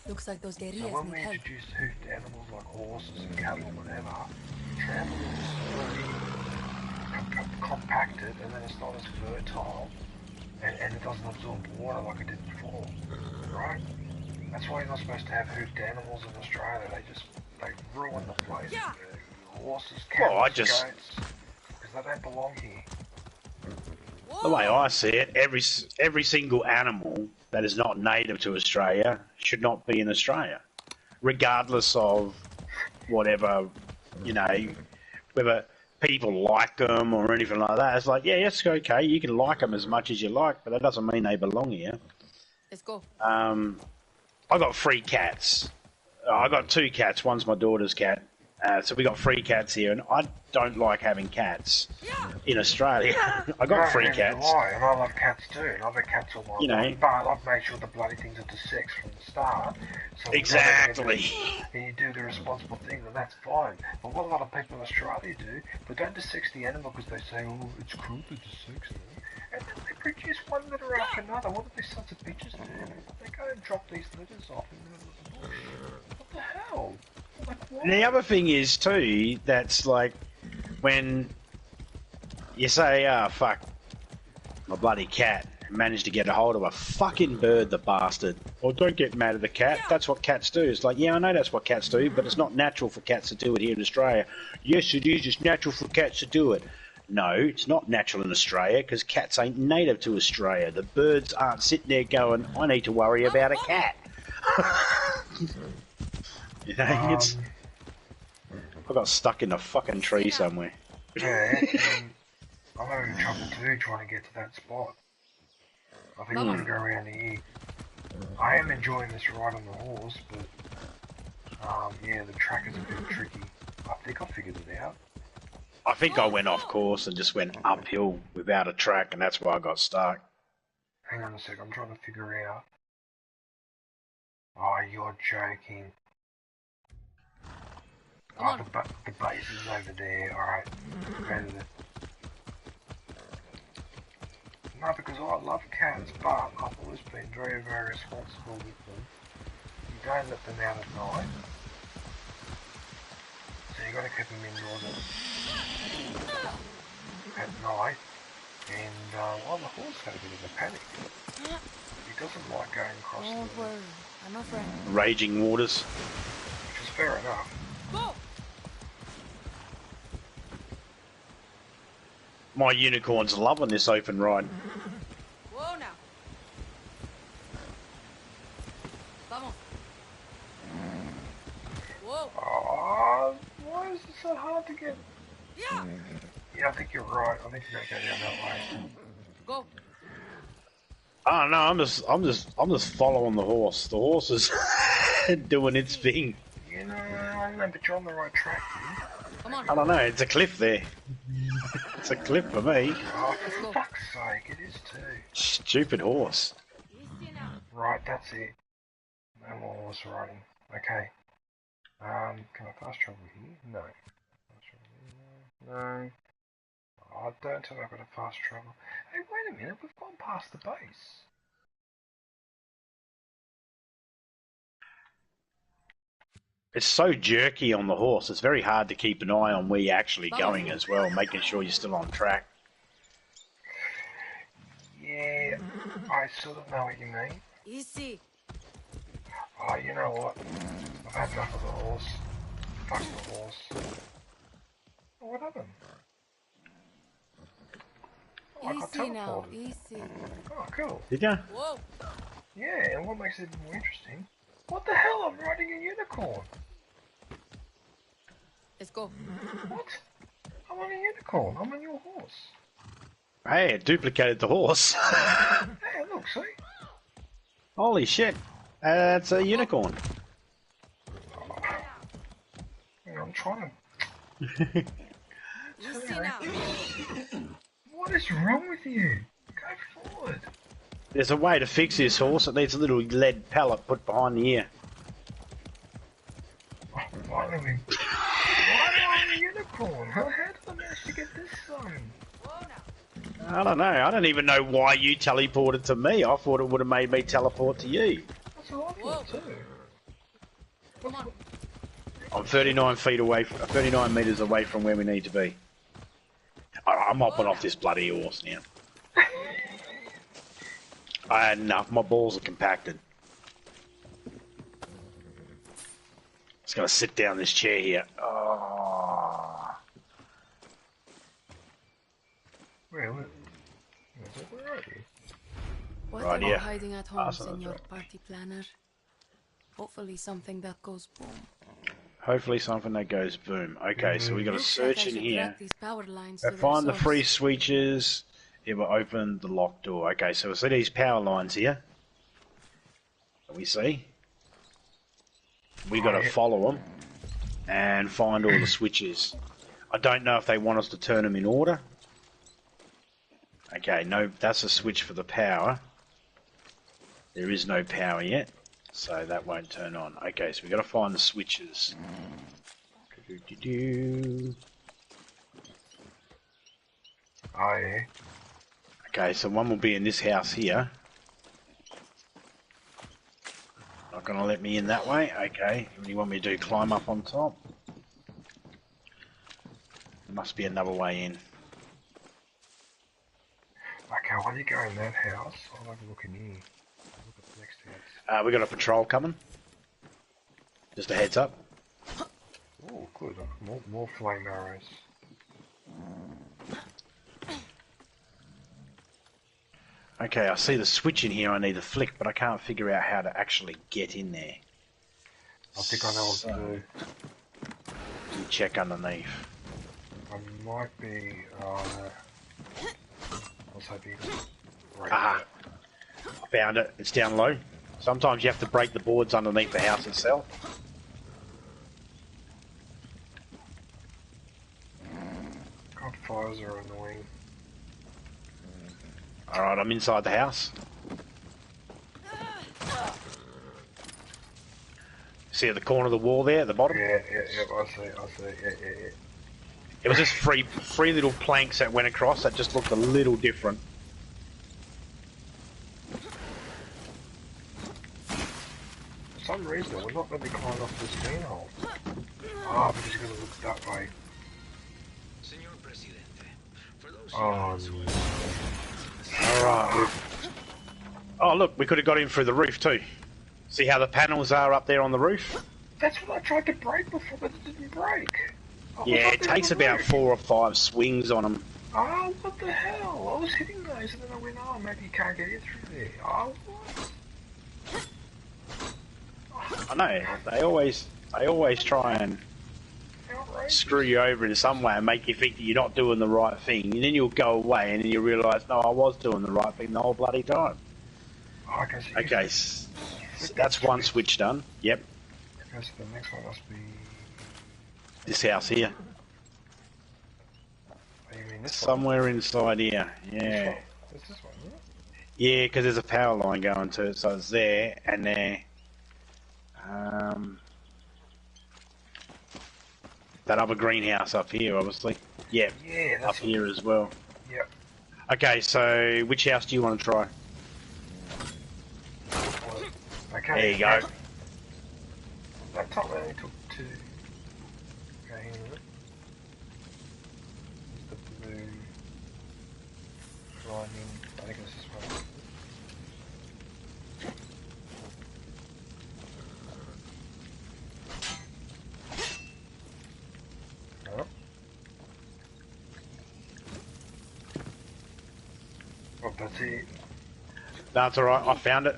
Looks like those guerrillas So when we introduce hoofed animals like horses and cattle or whatever, travel is compacted and then it's not as fertile and it doesn't absorb water like it did before, right? That's why you're not supposed to have hoofed animals in Australia. They ruin the place. Yeah. Horses, Well, I camels, just- goats, because they don't belong here. The way I see it, every single animal that is not native to Australia should not be in Australia, regardless of whatever, you know, whether people like them or anything like that. It's like, yeah, it's okay. You can like them as much as you like, but that doesn't mean they belong here. Let's go. I got 3 cats. I got 2 cats. One's my daughter's cat. So we got 3 cats here, and I don't like having cats in Australia. I got 3 cats. Why? And I love cats too. And I've had cats all my life. But I've made sure the bloody things are desexed from the start. So Exactly. And you do the responsible thing, then that's fine. But what a lot of people in Australia do, they don't desex the animal because they say, oh, it's cruel to desex them. And then they produce one litter after another. What do these sons of bitches do? They go and drop these litters off in the middle of the bush. What the hell? And the other thing is too, that's like when you say, "Ah, fuck, my bloody cat managed to get a hold of a fucking bird, the bastard." Or don't get mad at the cat. That's what cats do. It's like, yeah, I know that's what cats do, but it's not natural for cats to do it here in Australia. Yes, it is. It's natural for cats to do it. No, it's not natural in Australia because cats ain't native to Australia. The birds aren't sitting there going, "I need to worry about a cat." You know, I got stuck in a fucking tree somewhere. Yeah, I'm having trouble too trying to get to that spot. I think we're going to go around here. I am enjoying this ride on the horse, but yeah, the track is a bit tricky. I think I figured it out. I think I went off course and just went uphill without a track, and that's why I got stuck. Hang on a sec, I'm trying to figure out. Oh, you're joking. Oh, the base is over there. Alright. No, because I love cats, but I've always been very, very responsible with them. You don't let them out at night. So you got to keep them indoors at night. And well, the horse had a bit of a panic. He doesn't like going across Don't worry, I'm a friend. Raging waters. which is fair enough. Go! My unicorn's loving this open ride. Whoa now. Vamos. Whoa. Oh, why is it so hard to get? Yeah. Yeah, I think you're right. I think you gotta go down that way. Go. Oh no, I'm just following the horse. The horse is doing its thing. You know, I know, but you're on the right track, dude. Come on. I don't know, it's a cliff there. It's a cliff for me. Oh, for fuck's sake, it is too. Stupid horse. Easy now. Right, that's it. No more horse riding. Okay. Can I fast travel here? No. Fast travel here? No. Oh, don't tell me I've got to fast travel. Hey, wait a minute, we've gone past the base. It's so jerky on the horse. It's very hard to keep an eye on where you're actually going as well, making sure you're still on track. Yeah, I sort of know what you mean. Easy. Oh, you know what? I've had enough of the horse. Fuck the horse. Oh, what happened? Oh, I got Easy now. teleported. Easy. Oh, cool. Did ya? Whoa. Yeah, and what makes it more interesting? What the hell? I'm riding a unicorn. Let's go. What? I'm on a unicorn. I'm on your horse. Hey, it duplicated the horse. Hey, look, see? Holy shit. That's a unicorn. Yeah, I'm trying Easy now. to... What is wrong with you? Go forward. There's a way to fix this horse. It needs a little lead pellet put behind the ear. Oh, finally. Why am I on a unicorn? How did I manage to get this son? Whoa now. I don't know. I don't even know why you teleported to me. I thought it would have made me teleport to you. That's what I thought too. Come on. I'm 39 feet away, 39 meters away from where we need to be. I'm hopping off this bloody horse now. I had enough. My balls are compacted. gotta sit down this chair here. Oh. Where are you? What Right are you here. hiding at home, Awesome, that's Senor right. Party Planner? Hopefully something that goes boom. Hopefully something that goes boom. Okay, so we got to Looks like search I in should here. track these power lines to their Find the source. free switches. It will open the locked door. Okay, so we see these power lines here. We see. We got to follow them and find all the switches. I don't know if they want us to turn them in order. Okay, no, that's a switch for the power. There is no power yet, so that won't turn on. Okay, so we got to find the switches. Oh, yeah. Okay, so one will be in this house here. Not gonna let me in that way. Okay, what do you want me to do? Climb up on top? There must be another way in. Okay, while you go in that house, I'll have a look in here. Look at the next house. We got a patrol coming. Just a heads up. Oh, good. More flame arrows. Okay, I see the switch in here I need to flick, but I can't figure out how to actually get in there. I think I know what to do. You check underneath. I might be, I was hoping... Right Ah, I found it. It's down low. Sometimes you have to break the boards underneath the house itself. God, fires are annoying. Alright, I'm inside the house. See at the corner of the wall there, at the bottom? Yeah, I see, yeah. It was just three little planks that went across that just looked a little different. For some reason, we're not going to be climbing off this manhole. Ah, because you're going to look that way. Oh, no. Alright. Oh look, we could have got in through the roof too. See how the panels are up there on the roof? That's what I tried to break before, but it didn't break. Yeah, it takes about 4 or 5 swings on them. Oh, what the hell? I was hitting those and then I went, oh, maybe you can't get in through there. Oh, what? I know, they always try and screw you over in some way and make you think that you're not doing the right thing. And then you'll go away and then you realise, no, I was doing the right thing the whole bloody time. Oh, Okay, so that's one switch done. Yep. Okay, so the next one must be... This house here. Oh, you mean this Somewhere inside here. one? Yeah. It's this one, isn't it? Yeah, because there's a power line going to it, so it's there and there. That other greenhouse up here, obviously. Yep. Yeah, Up here as well. Yep. Okay, so which house do you want to try? Okay. There you go. That top only took 2. Okay, hang on a minute. There's the blue grinding. I think it's this one. Oh. Oh, that's it. That's alright, I found it.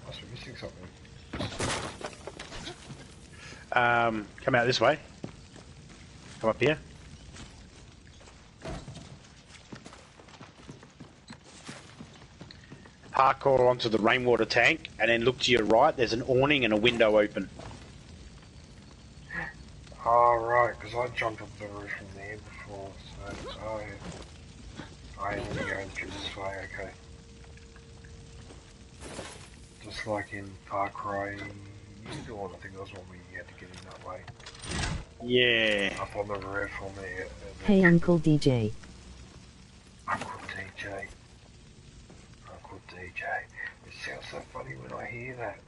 Must be missing something. Come out this way. Come up here. Parkour onto the rainwater tank, and then look to your right, there's an awning and a window open. Oh, right, because I jumped up the roof from there before, so... Oh, yeah. I am going through this way, okay. Just like in FARCRY6, I think that was when we had to get in that way. Yeah. Up on the roof on there. Hey Uncle DJ. Uncle DJ. Uncle DJ. It sounds so funny when I hear that.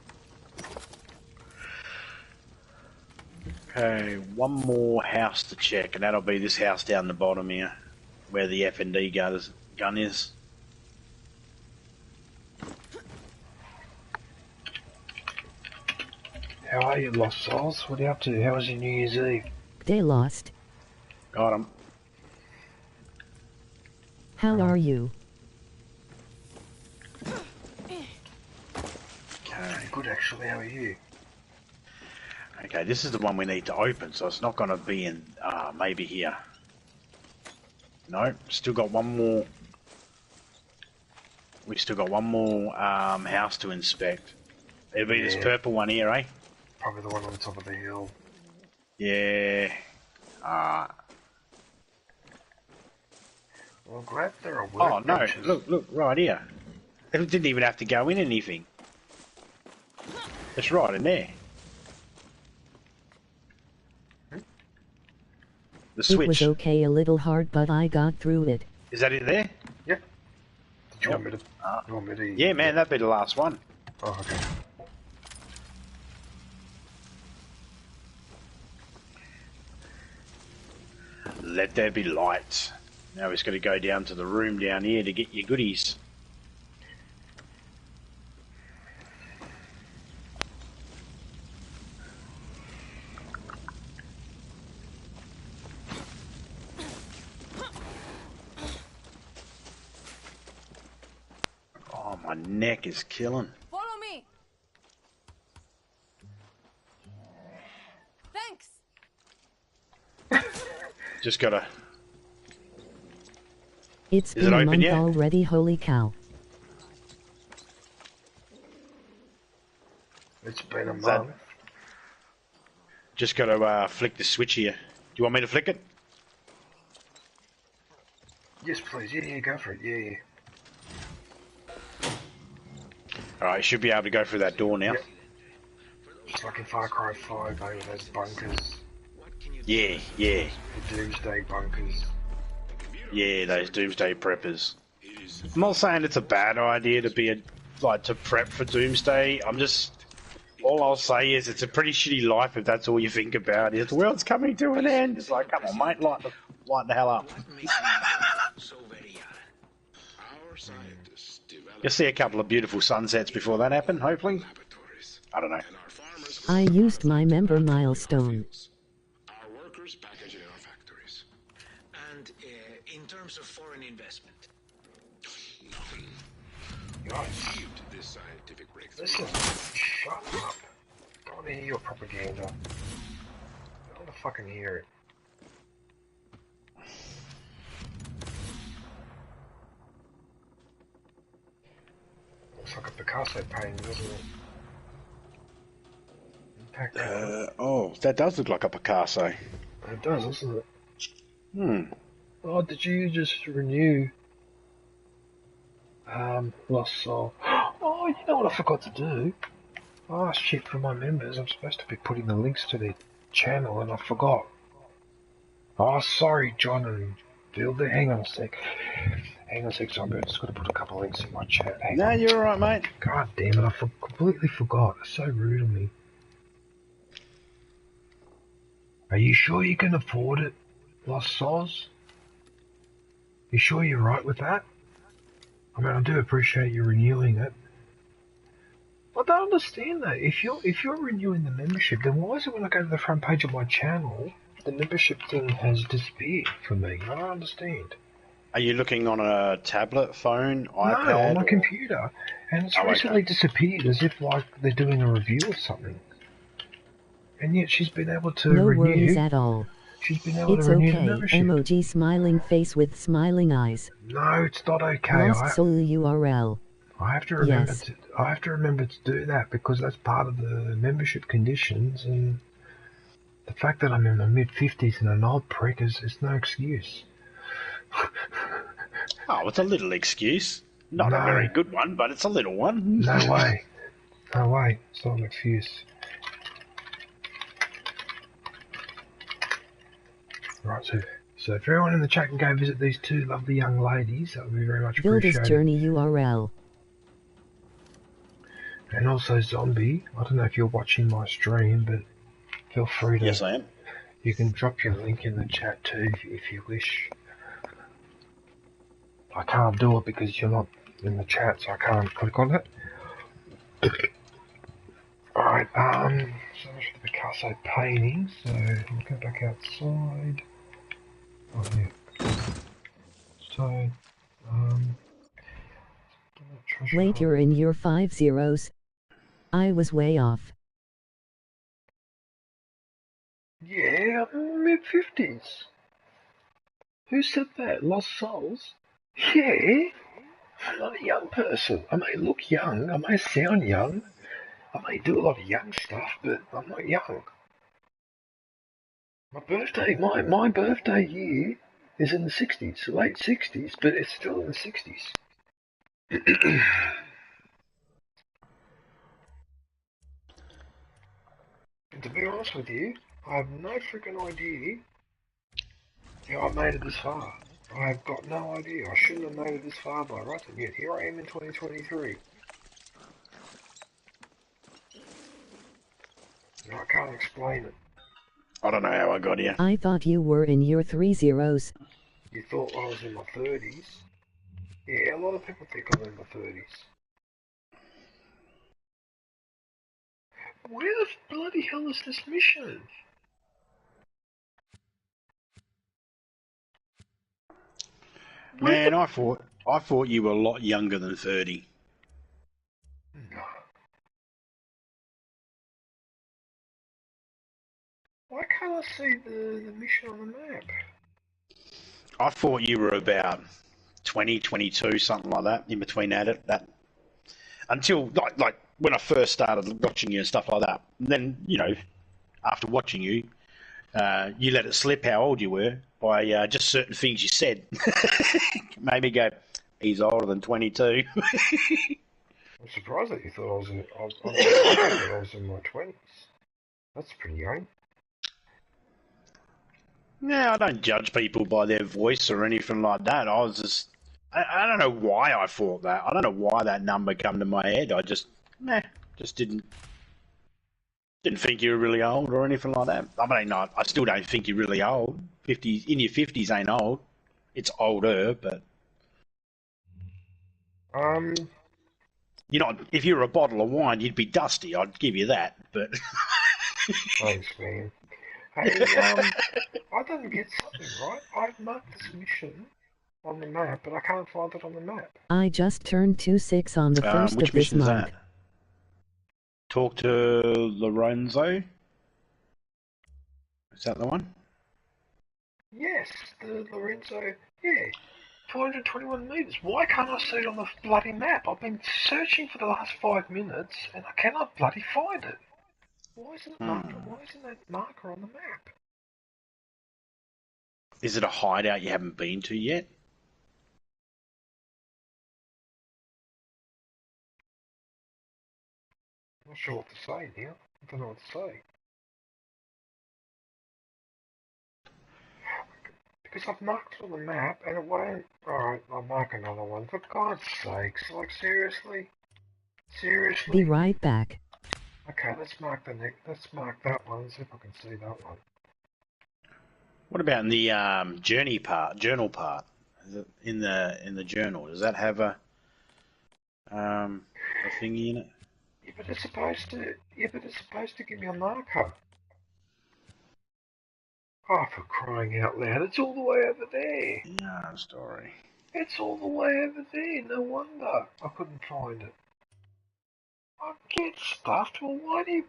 Okay, one more house to check, and that'll be this house down the bottom here, where the F&D gun is. How are you, Lost Souls? What are you up to? How was your New Year's Eve? Day lost. Got him. How are you? Okay, good actually. How are you? Okay, this is the one we need to open, so it's not going to be in, maybe here. No, still got one more. We've still got one more house to inspect. It'll be this purple one here, eh? Probably the one on the top of the hill. Yeah. Well, glad there are Oh no! workbenches. Look, right here. It didn't even have to go in anything. It's right in there. The switch. It was okay, a little hard, but I got through it. Is that it there? Yep. Did you want me to? You want me to? Yeah, man, that'd be the last one. Oh, okay. Let there be light. Now we're just going to go down to the room down here to get your goodies. Oh, my neck is killing. Follow me. Thanks. Just gotta... It's Is been it a open month yet? already, holy cow. It's been a that- month. Just gotta flick the switch here. Do you want me to flick it? Yes, please. Yeah, go for it. Yeah. Alright, you should be able to go through that door now. Yep. Just like in Far Cry 5, with those bunkers. Yeah. The Doomsday bunkers. Yeah, those doomsday preppers. I'm not saying it's a bad idea to be to prep for doomsday. All I'll say is it's a pretty shitty life if that's all you think about. Is the world's coming to an end. It's like, come on, mate, light the hell up. You'll see a couple of beautiful sunsets before that happen, hopefully. I don't know. I used my member milestone. Our workers package in our factories. And in terms of foreign investment, nothing. Nice. Achieved this scientific breakthrough. Listen, shut up. I don't want to hear your propaganda. I don't want to fucking hear it. Looks like a Picasso painting, doesn't it? Impact Oh, that does look like a Picasso. It does, doesn't it? Hmm. Oh, did you just renew Lost Soul? Oh, you know what I forgot to do? Oh shit, for my members, I'm supposed to be putting the links to their channel and I forgot. Oh, sorry, John and Bill. Hang on a sec. So I'm just going to put a couple of links in my chat. Hang No, on. you're alright, mate. God damn it, I completely forgot. It's so rude of me. Are you sure you can afford it, Lost Souls? You sure you're right with that? I mean, I do appreciate you renewing it. I don't understand that. If you're renewing the membership, then why is it when I go to the front page of my channel, the membership thing has disappeared for me? I don't understand. Are you looking on a tablet, phone, iPad? No, on my or- computer. And it's Oh, recently okay. disappeared as if like they're doing a review or something. And yet she's been able to No renew. worries at all. She's been able It's to renew the okay. membership. Emoji smiling face with smiling eyes. No, it's not okay. Lost Soul URL. I have to remember Yes. I have to remember to do that because that's part of the membership conditions, and the fact that I'm in my mid-50s and an old prick is no excuse. Oh, it's a little excuse. Not a No. very good one, but it's a little one. No way. No way. It's not an excuse. Right, so if everyone in the chat can go visit these two lovely young ladies, that would be very much Builder's appreciated. Journey URL. And also Zombie, I don't know if you're watching my stream, but feel free to... Yes, I am. You can drop your link in the chat too if you wish. I can't do it because you're not in the chat, so I can't click on it. Alright, also painting, so I'll go back outside. Oh yeah. So, Wait, you're in your 50s. I was way off. Yeah, I'm mid-50s. Who said that? Lost Souls? Yeah, I'm not a young person. I may look young, I may sound young, I may do a lot of young stuff, but I'm not young. My birthday year is in the 60s, late 60s, but it's still in the 60s. And to be honest with you, I have no freaking idea how I made it this far. I have got no idea. I shouldn't have made it this far by right, and yet here I am in 2023. And I can't explain it. I don't know how I got here. I thought you were in your 30s. You thought I was in my 30s? Yeah, a lot of people think I'm in my 30s. Where the bloody hell is this mission? Man, I thought you were a lot younger than 30. No. Why can't I see the mission on the map? I thought you were about 20, 22, something like that, in between that. Until, like when I first started watching you and stuff like that. And then, you know, after watching you, you let it slip how old you were by just certain things you said. Made me go, he's older than 22. I'm surprised that you thought I was in. I'm surprised that I was in my 20s. That's pretty young. No, I don't judge people by their voice or anything like that. I don't know why I thought that. I don't know why that number came to my head. I just didn't think you were really old or anything like that. I mean, I still don't think you're really old. In your 50s ain't old. It's older, but you're not. If you were a bottle of wine, you'd be dusty. I'd give you that. But thanks, man. Hey, I didn't get something right. I've marked this mission on the map, but I can't find it on the map. I just turned 26 on the 1st which of this mission is month. that? Talk to Lorenzo. Is that the one? Yes, the Lorenzo. Yeah, 421 meters. Why can't I see it on the bloody map? I've been searching for the last 5 minutes, and I cannot bloody find it. Why isn't it marked? Why isn't that marker on the map? Is it a hideout you haven't been to yet? I'm not sure what to say now. I don't know what to say. Because I've marked it on the map and it won't. Alright, I'll mark another one. For God's sakes, like seriously? Seriously? Be right back. Okay, let's mark that one, see if I can see that one. What about in the journal part? Is it in the journal? Does that have a thingy in it? Yeah, but it's supposed to give me a marker. Oh, for crying out loud, it's all the way over there. Yeah, story. It's all the way over there, no wonder I couldn't find it. I get stuffed. Well, why do you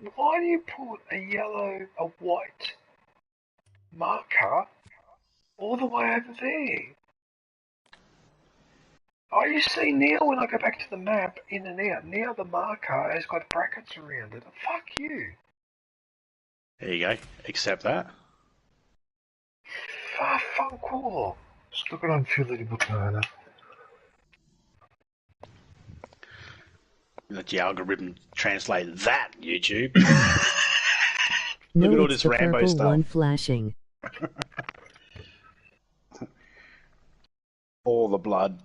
put a white marker all the way over there? Oh, you see now when I go back to the map, in and out, now the marker has got brackets around it. Fuck you. There you go. Accept that. Fanculo. Just look at on Philly Butana. Let the algorithm translate that, YouTube. No, Look at all it's this the Rambo purple stuff. one flashing. All the blood.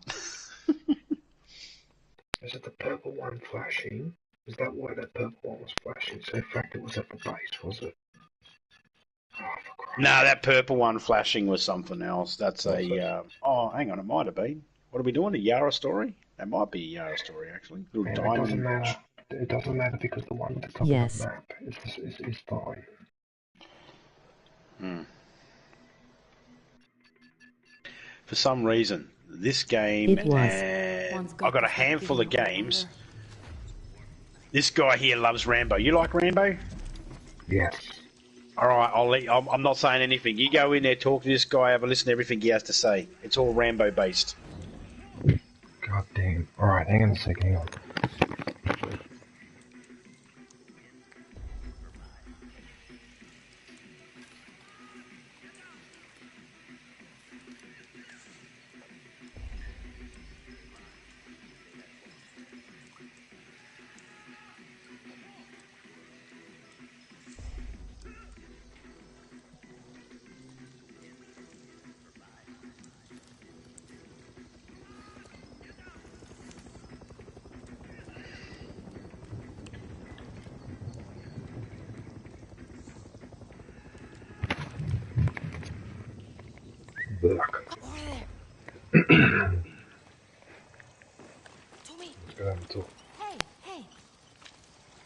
Is it the purple one flashing? Is that why that purple one was flashing? So in fact it was at the base, was it? No, that purple one flashing was something else. That's a... oh, hang on, it might have been. What are we doing, a Yara story? That might be a Yara story, actually. Little It diamond. doesn't matter. It doesn't matter because the one at the top of the map is fine. For some reason, this game It was. and I've got a handful of games. This guy here loves Rambo. You like Rambo? Yes. All right, I'm not saying anything. You go in there, talk to this guy, have a listen to everything he has to say. It's all Rambo based. God damn. Alright, hang on a second, hang on.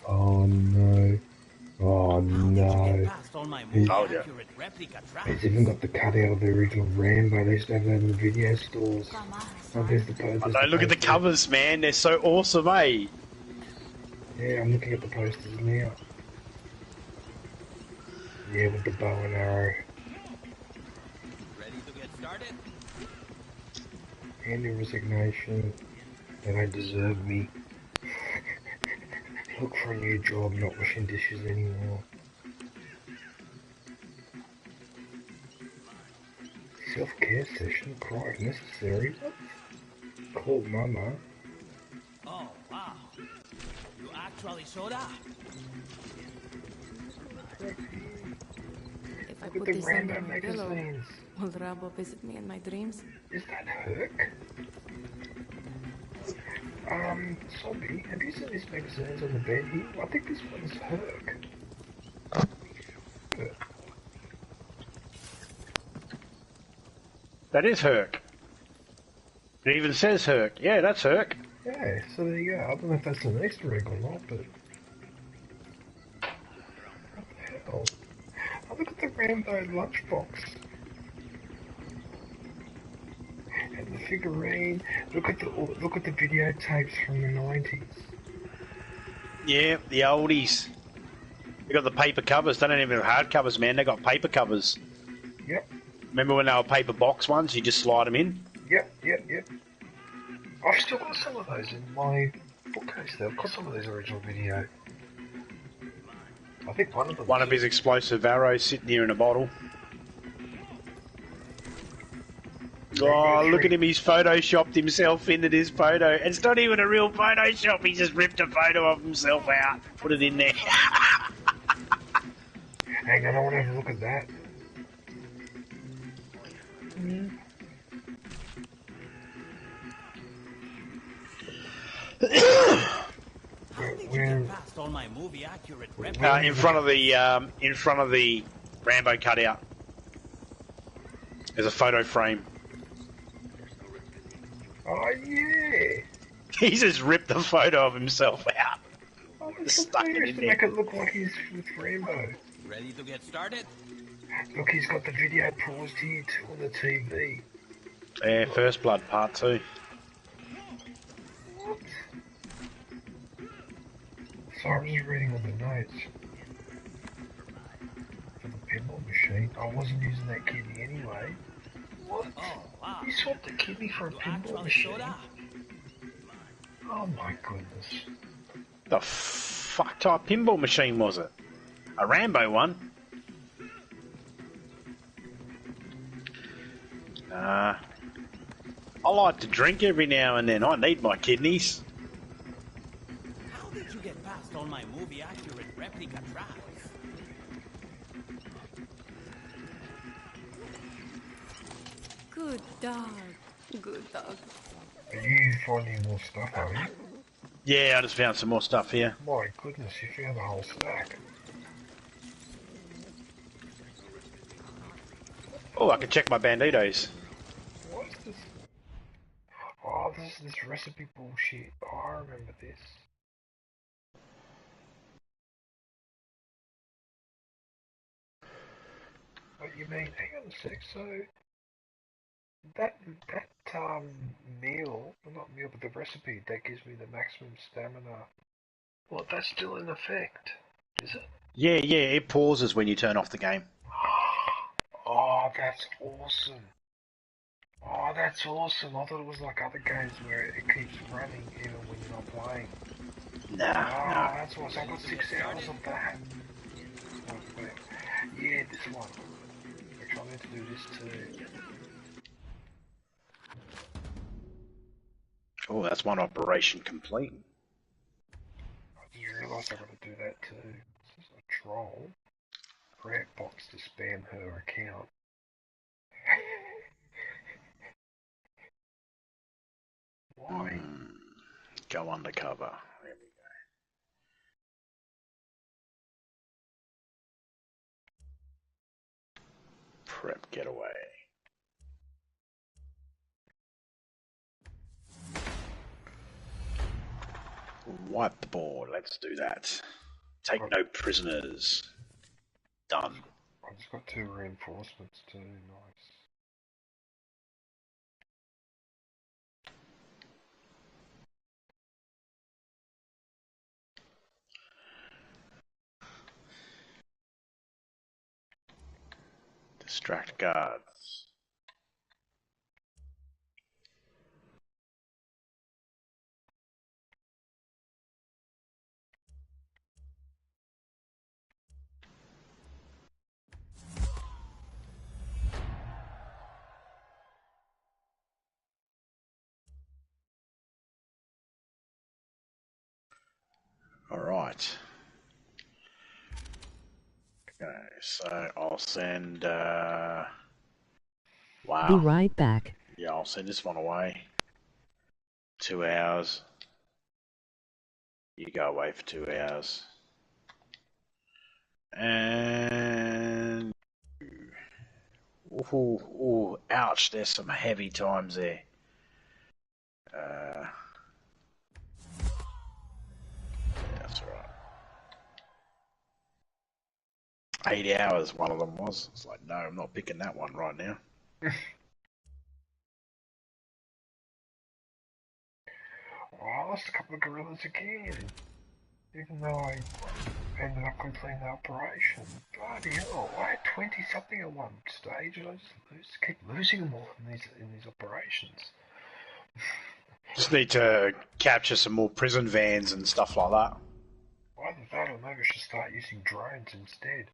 Oh no. Oh no. He's even got the cutout of the original Rambo. They used to have that in the video stores. Oh, there's the posters. I know, look at the covers, man. They're so awesome, eh? Yeah, I'm looking at the posters now. Yeah, with the bow and arrow. Ready to get started? Hand in resignation. They don't deserve me. Look for a new job, not washing dishes anymore. Self-care session, cry if necessary. What? Call mama. Oh, wow. You actually showed up. If I Look put at the this Rambo under my pillow, magazines. will Rambo visit me in my dreams? Is that Herc? Zombie, have you seen these magazines on the bed here? I think this one is Herc. That is Herc. It even says Herc. Yeah, that's Herc. Yeah, so there you go. I don't know if that's an Easter egg or not, but... What the hell? Oh, look at the Rambo lunchbox. And the figurine. Look at the videotapes from the 90s. Yeah, the oldies. They got the paper covers. They don't even have hard covers, man. They got paper covers. Yep. Remember when they were paper box ones? You just slide them in. Yep. I've still got some of those in my bookcase there. I've got some of those original video. I think one of them... One of his explosive arrows sitting here in a bottle. Oh, look at him. He's photoshopped himself into this photo. It's not even a real Photoshop. He just ripped a photo of himself out. Put it in there. Hang on, I want to have a look at that. In front of the Rambo cutout. There's a photo frame. Oh yeah! He just ripped the photo of himself out. Oh, it's stuck it in to make it look like he's with Rambo. Ready to get started? Look, he's got the video paused here too on the TV. Yeah, First Blood Part 2. What? Sorry, I'm just reading all the notes. For the pinball machine. I wasn't using that kidney anyway. What? Oh, wow. You swapped the kidney for a pinball machine? Oh my goodness. The fuck type pinball machine was it? A Rambo one? I like to drink every now and then. I need my kidneys. How did you get past all my movie-accurate replica traps? Good dog. Good dog. Are you finding more stuff, are you? Yeah, I just found some more stuff here. My goodness, you found a whole stack. Oh, I can check my banditos. What is this? Oh, this is this recipe bullshit. Oh, I remember this. What you mean? Hang on a sec. So that meal, well, not meal, but the recipe that gives me the maximum stamina. Well, that's still in effect, is it? Yeah, it pauses when you turn off the game. Oh, that's awesome. Oh, that's awesome. I thought it was like other games where it keeps running even when you're not playing. Nah, Oh, that's awesome. I've got 6 hours of that. Yeah, this one. Actually, I need to do this too. Oh, that's one operation complete. I just realised I've got to do that too. This is a troll. Grant box to spam her account. Why? Go undercover. There we go. Prep getaway. Wipe the board. Let's do that. Take no prisoners. Done. I just got 2 reinforcements too. Nice. Distract guards. All right. Okay, so I'll send. Wow. Be right back. Yeah, I'll send this one away. 2 hours. You go away for 2 hours. And ooh, ouch! There's some heavy times there. Yeah, that's all right. 8 hours, one of them was. It's like, no, I'm not picking that one right now. Oh, I lost a couple of gorillas again. Even though I ended up completing the operation. Bloody hell, I had 20 something at one stage and I just keep losing them all in these operations. Just need to capture some more prison vans and stuff like that. Either that or maybe I should start using drones instead.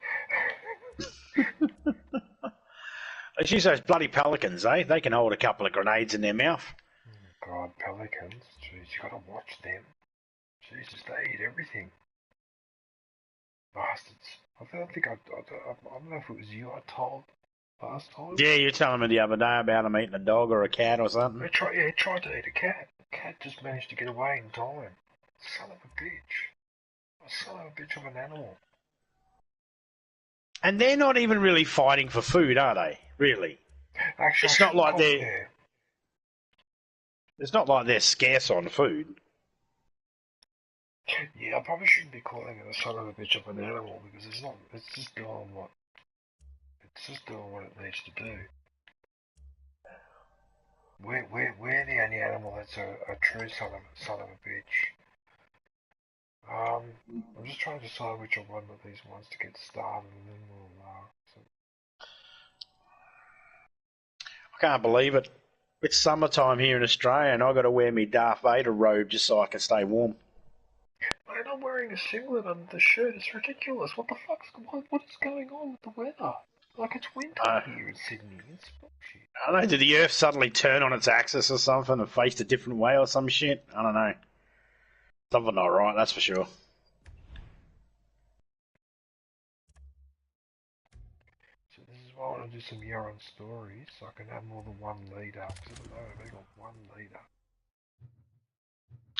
Let's use those bloody pelicans, eh? They can hold a couple of grenades in their mouth. Oh God, pelicans. Jeez, you gotta watch them. Jesus, they eat everything. Bastards. I don't know if it was you I told last time. Yeah, you were telling me the other day about them eating a dog or a cat or something. He tried to eat a cat. The cat just managed to get away in time. Son of a bitch. A son of a bitch of an animal. And they're not even really fighting for food, are they? Really? Actually, it's not like they're. It's not like they're scarce on food. Yeah, I probably shouldn't be calling it a son of a bitch of an animal because it's not. It's just doing what. It's just doing what it needs to do. We're the only animal that's a true son of a bitch. I'm just trying to decide which one of these wants to get started, and then we'll. I can't believe it. It's summertime here in Australia, and I've got to wear my Darth Vader robe just so I can stay warm. Man, I'm wearing a singlet under the shirt. It's ridiculous. What the fuck's what is going on with the weather? Like it's winter here in Sydney. It's bullshit. I don't know. Did the Earth suddenly turn on its axis or something and faced a different way or some shit? I don't know. Something not right, that's for sure. So this is why I want to do some Yaron stories so I can have more than 1 litre. Because at the moment I've only got 1 litre.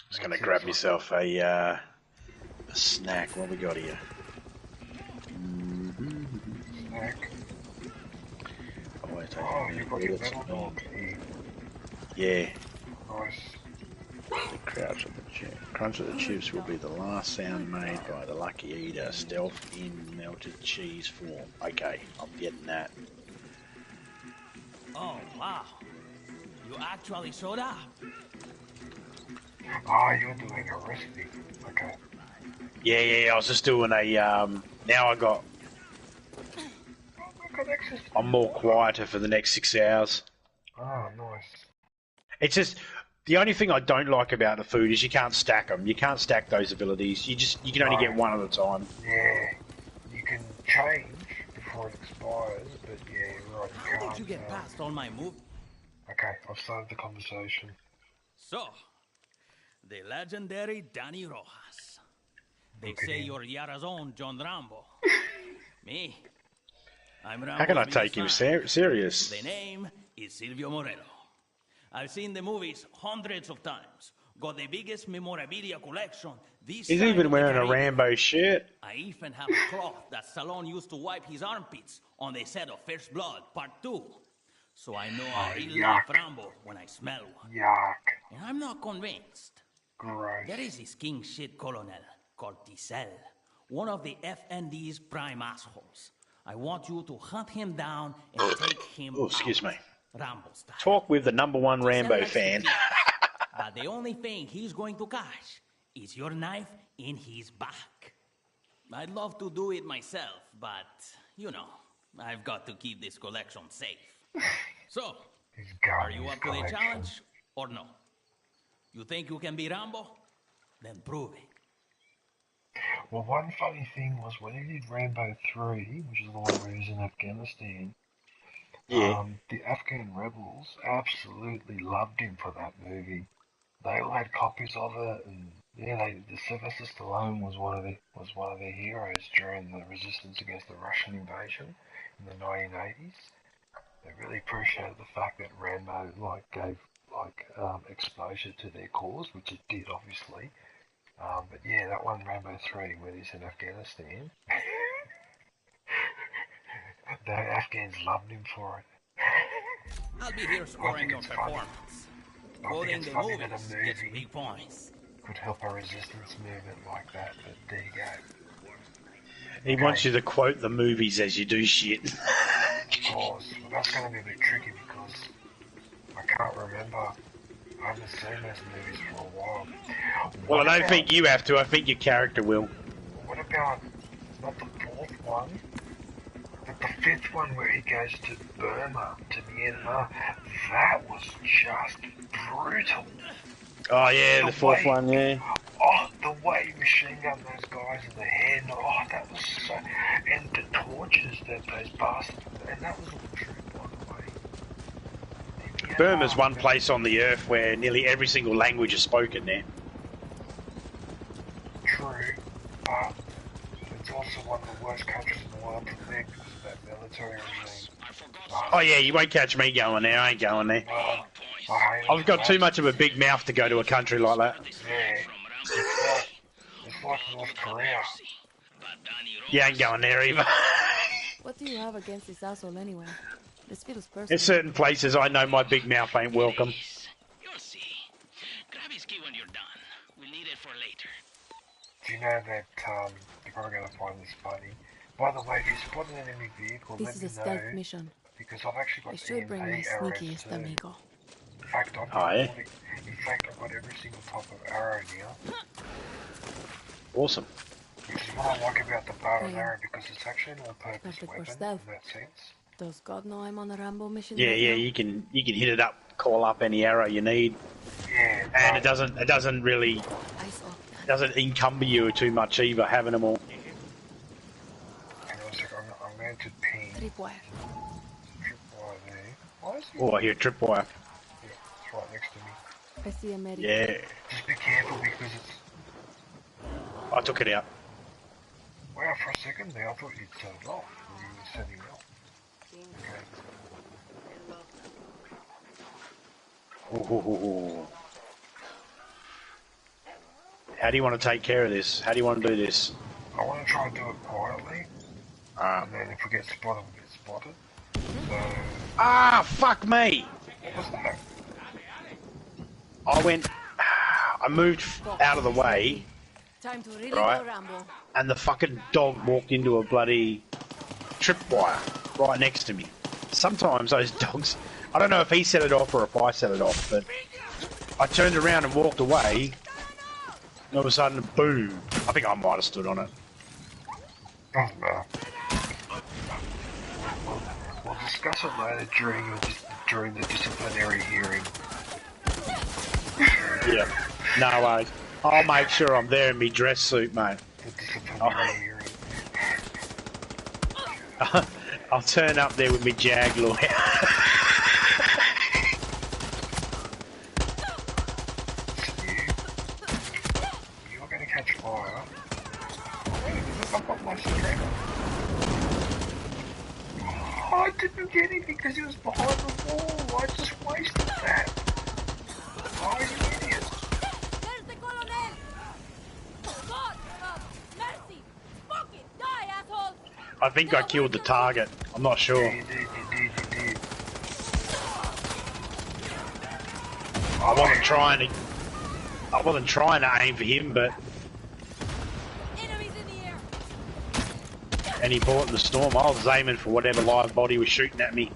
Just gonna grab myself a snack. What we got here? Snack. Oh, you've got your metal dog here. Yeah. Nice. The crunch of the chips will be the last sound made by the lucky eater. Stealth in melted cheese form. Okay, I'm getting that. Oh, wow. You actually showed up. Oh, you're doing a recipe. Okay. Yeah, I was just doing a, now I got, I'm more quieter for the next 6 hours. Oh, nice. It's just, the only thing I don't like about the food is you can't stack them. You can't stack those abilities. You can only get one at a time. Yeah. You can change before it expires, but yeah, you're right. You How can't. did you get past all my moves? Okay, I've started the conversation. So, the legendary Danny Rojas. They say you're Yara's own John Rambo. Me, I'm Rambo. How can I take him serious? The name is Silvio Moreno. I've seen the movies hundreds of times. Got the biggest memorabilia collection. He's even wearing a Rambo shirt. I even have a cloth that Stallone used to wipe his armpits on the set of First Blood Part 2. So I know I really like Rambo when I smell one. Yuck. And I'm not convinced. Gross. There is this king shit colonel called Tisel, one of the FND's prime assholes. I want you to hunt him down and take him Oh, excuse me. Rambo style. Talk with the #1 Rambo fan. But the only thing he's going to catch is your knife in his back. I'd love to do it myself, but, you know, I've got to keep this collection safe. So, are you up to the challenge or no? You think you can be Rambo? Then prove it. Well, one funny thing was when he did Rambo 3, which is the one where he was in Afghanistan, the Afghan rebels absolutely loved him for that movie. They all had copies of it, and yeah, the Sylvester Stallone was one of their heroes during the resistance against the Russian invasion in the 1980s. They really appreciated the fact that Rambo gave exposure to their cause, which it did, obviously. But yeah, that one Rambo 3 where he's in Afghanistan, the Afghans loved him for it. I'll be here scoring your performance. Quoting the movies gets big points. Could help a resistance movement like that, but there you go. He wants you to quote the movies as you do shit. Of course, but that's going to be a bit tricky because I can't remember. I haven't seen those movies for a while. Well, I don't think you have to. I think your character will. What about, not the 4th one, but the 5th one where he goes to Burma, to Myanmar? That was just brutal. Oh, yeah, the 4th one, yeah. Oh, the way he machine gunned those guys in the head, oh, that was so... And the tortures that those bastards... And that was all true, by the way. Burma's one place on the earth where nearly every single language is spoken there. True, but it's also one of the worst countries in the world to live because of that military regime. Oh yeah, you won't catch me going there. I ain't going there. I've got too much of a big mouth to go to a country like that. Yeah, it's like North Korea. You ain't going there either. What do you have against this asshole anyway? This feels personal. There's certain places I know my big mouth ain't welcome. You'll see. Grab his key when you're done. We'll need it for later. Do you know that you're probably going to find this funny? By the way, if you spot an enemy vehicle, This let is me a stealth know, mission. because I've actually I got should bring my EMP arrows sneakiest too. amigo. In fact, I've got every single type of arrow now. Awesome. Which is what I like about the bow and arrow, because it's actually an all-purpose Perfect for weapon in stealth. that sense. Does God know I'm on a Rambo mission? Yeah, right yeah, now? you can hit it up, call up any arrow you need, Yeah, and it doesn't really Eyes off. doesn't encumber you too much either having them all. and also I'm going to ping Tripwire. tripwire there. Why is it? Oh, I hear a tripwire. Yeah, it's right next to me. I see a medic. Yeah, Just be careful because it's... I took it out. Wow, for a second there, I thought you'd turned it off when you were setting it up. Okay. Ooh. How do you want to take care of this? How do you want to do this? I want to try and do it quietly, and then if we get spotted, we get spotted. So... Ah, fuck me! What was that? I I moved out of the way, Time to really right? go Rambo. And the fucking dog walked into a bloody tripwire right next to me. Sometimes those dogs, I don't know if he set it off or if I set it off, but I turned around and walked away, and all of a sudden, boom. I think I might have stood on it. Doesn't matter. We'll discuss it later during the disciplinary hearing. Yeah, no worries. I'll make sure I'm there in my dress suit, mate. The disciplinary hearing. I'll turn up there with my jag lawyer. You're going to catch fire. Wait, I've got my strength. Oh, I didn't get it because he was behind the wall. I just wasted that. Oh, you idiot. There's the colonel! God, mercy! Fucking die, asshole! I think I killed the target. I'm not sure. You did. I wasn't trying to aim for him, but Enemies in the air! any bullet in the storm, I was aiming for whatever live body was shooting at me.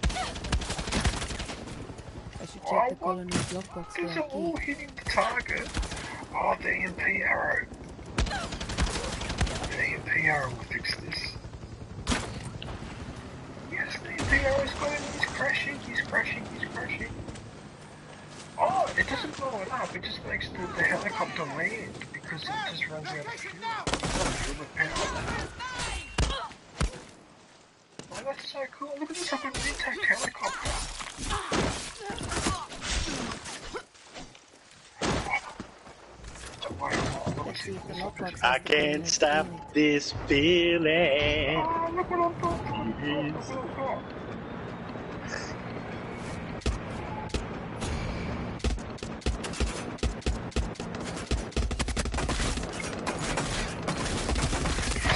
I should check the colonel's lockbox for These a are all key. hitting the target. Oh, the EMP arrow. The EMP arrow will fix this. Yes, the EMP arrow's got him. He's crashing. Oh, it doesn't blow it up. It just makes the helicopter land because it just runs out of fuel. Oh, that's so cool. Look at this. I've got an intact helicopter. Let's see if the lockbox has I the can't colonel's stop key. this feeling. Oh, look what I've got.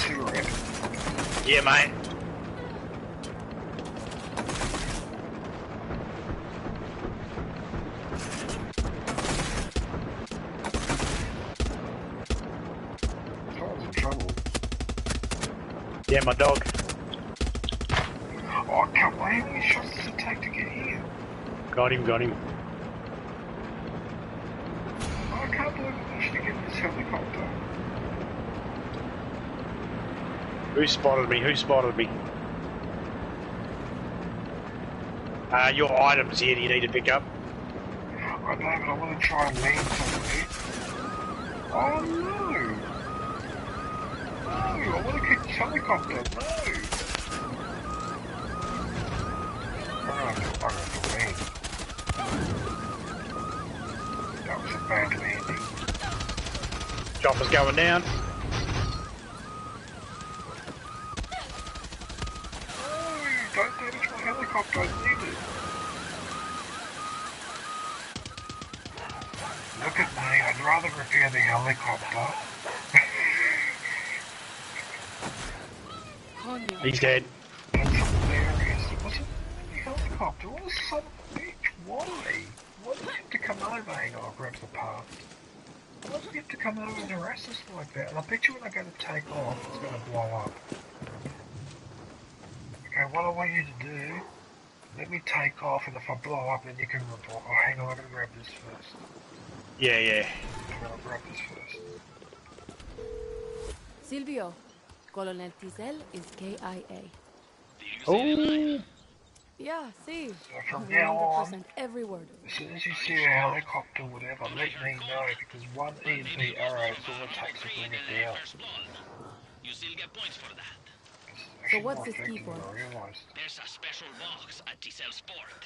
Cigarette. Yeah, mate. Someone's in trouble. Yeah, my dog. Oh, come on. How many shots does it take to get here? Got him. Oh, I can't believe we managed to get this helicopter. Who spotted me? Your items here, do you need to pick up? I know, but I want to try and land somewhere. Oh, no. No, I want to keep this helicopter. No. I'm going to land. That was a bad landing. Chopper's going down. Don't damage my helicopter, I need it. Look at me, I'd rather repair the helicopter. He's dead. That's hilarious. It wasn't the helicopter, what a son of a bitch. Why? Why did you have to come over? Hang on, I'll grab the part. Why did you have to come over and harass us like that? And I bet you when I go to take off, it's going to blow up. Okay, what I want you to do, let me take off, and if I blow up, then you can report. Oh, hang on, I'm going to grab this first. Yeah. I'm going to grab this first. Silvio, Colonel Tizel is KIA. Oh. Yeah, see. So from now on, 100% every word. as soon as you see a helicopter, whatever, let me know, because one EMP arrow is all it takes to bring it down. You still get points for that. It's actually what's more this key effective for? than I realised. There's a special box at Tizel Sport.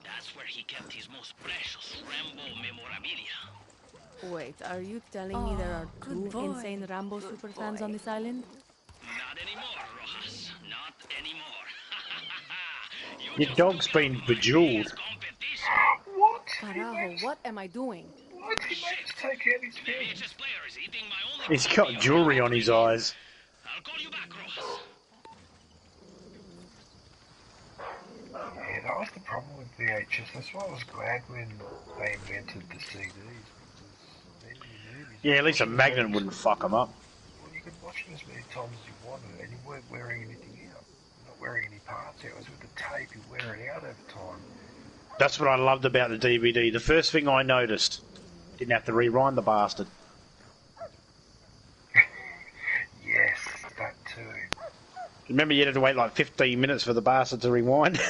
That's where he kept his most precious Rambo memorabilia. Wait, are you telling me there are two insane Rambo superfans on this island? Not anymore, Rojas. Not anymore. Your dog's been bejeweled. What? Carajo, what am I doing? What? He made us take out his films. VHS player is eating my only... He's got jewelry on his eyes. I'll call you back, Rojas. Yeah, that was the problem with VHS. That's why I was glad when they invented the CDs. Because then you Yeah, at least a magnet wouldn't fuck them up. Well, you could watch them as many times as you wanted, and you weren't wearing anything out. You're not wearing any parts out. It was with the tape, you wear it out over time. That's what I loved about the DVD. The first thing I noticed, didn't have to rewind the bastard. Yes, that too. Remember you had to wait like 15 minutes for the bastard to rewind? Yep,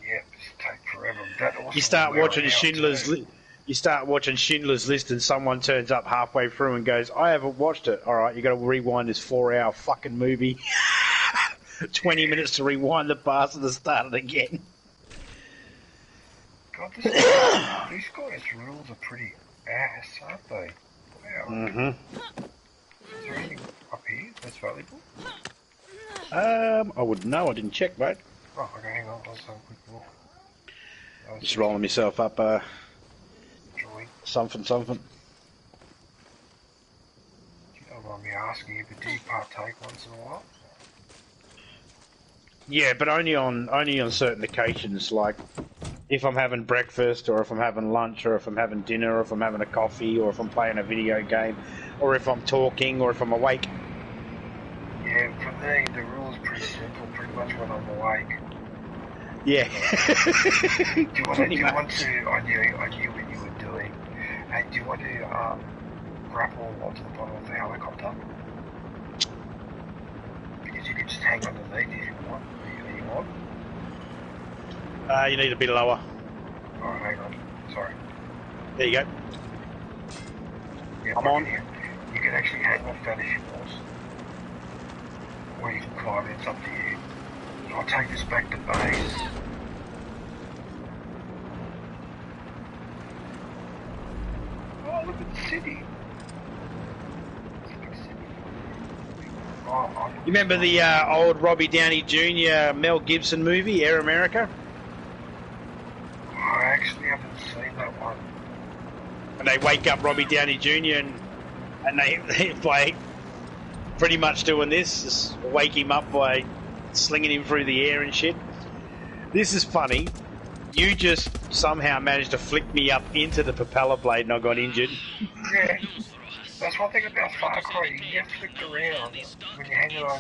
it take forever. That also You start watching Schindler's List. You start watching Schindler's List and someone turns up halfway through and goes, I haven't watched it. Alright, you got to rewind this 4-hour fucking movie. 20 minutes to rewind the bastard to start it again. God, these guys' rules are pretty ass, aren't they? Wow. Mm-hmm. Is there anything up here that's valuable? I wouldn't know. I didn't check, mate. Oh, okay, hang on. Let's have a quick look. Just rolling myself up, something. You don't mind me asking you, but do you partake once in a while? Yeah, but only on certain occasions, like if I'm having breakfast, or if I'm having lunch, or if I'm having dinner, or if I'm having a coffee, or if I'm playing a video game, or if I'm talking, or if I'm awake. Yeah, for me, the rule's pretty simple, pretty much when I'm awake. Yeah. Do you want to, I knew what you were doing. Hey, do you want to grapple onto the bottom of the helicopter? Because you can just hang underneath if you want. Are you on? You need a bit lower. Oh, hang on. Sorry. There you go. Yeah, I'm on. Here. You can actually hang off that if you want. Or you can climb it, it's up to you. I'll take this back to base. Oh, look at the city. Oh, You remember the old Robbie Downey Jr. Mel Gibson movie, Air America? I actually haven't seen that one. And they wake up Robbie Downey Jr. and they play pretty much doing this, just wake him up by slinging him through the air and shit. This is funny. You just somehow managed to flick me up into the propeller blade and I got injured. Yeah. That's one thing about Farcry, you get flicked around when you're hanging over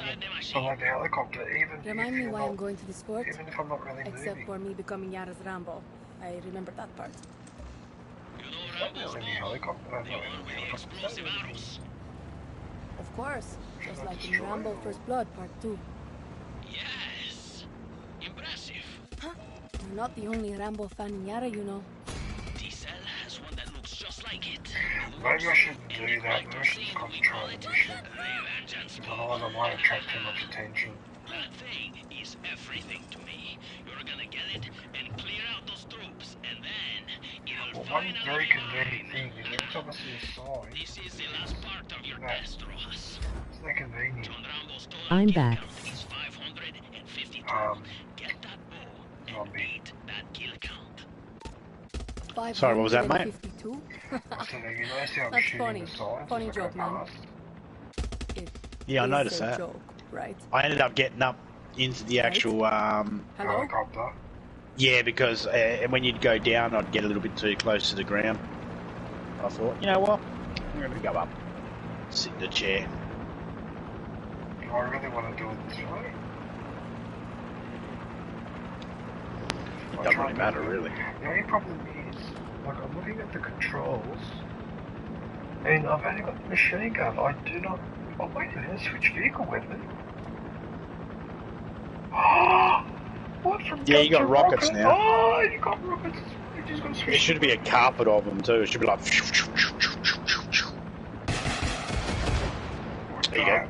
below the helicopter, even Remind me why I'm going to the sport? even if I'm not really Except moving. for me becoming Yara's Rambo. I remember that part. Is that really a helicopter? Not really a helicopter. Is that really Of course. Just like in Rambo First Blood Part 2. Yes. Impressive. Huh? You're not the only Rambo fan in Yara, you know. T-Cell has one that looks just like it. Maybe I shouldn't do that. Maybe I should just concentrate on the mission. Otherwise I might attract too much attention. That thing is everything to me. You're gonna get it and clear out those troops, and then it'll Well, one finally very happen. convenient thing is every time I see a sign, This is the last part of your that. test, Rojas. It's that convenient. John Rambo's total I'm kill back. count is 552. Get that bow and Zombie. beat that kill count. Sorry, what was that, mate? 552? So you notice how I'm That's shooting funny. the signs Funny as I go joke, man. past? It Yeah, I is noticed a that. joke, right? I ended up getting up into the actual, Hello? Helicopter. yeah, because when you'd go down, I'd get a little bit too close to the ground. I thought, you know what, I'm going to go up, sit in the chair. Do I really want to do it this way? It doesn't really matter, really. The only problem is, like, I'm looking at the controls, and I've only got the machine gun. I do not. Oh, wait a minute, switch vehicle weapon. What from Yeah, you gun got to rockets rocket? now. Oh, you got rockets. You just got to switch. There should be a carpet of them too. It should be like. There you go.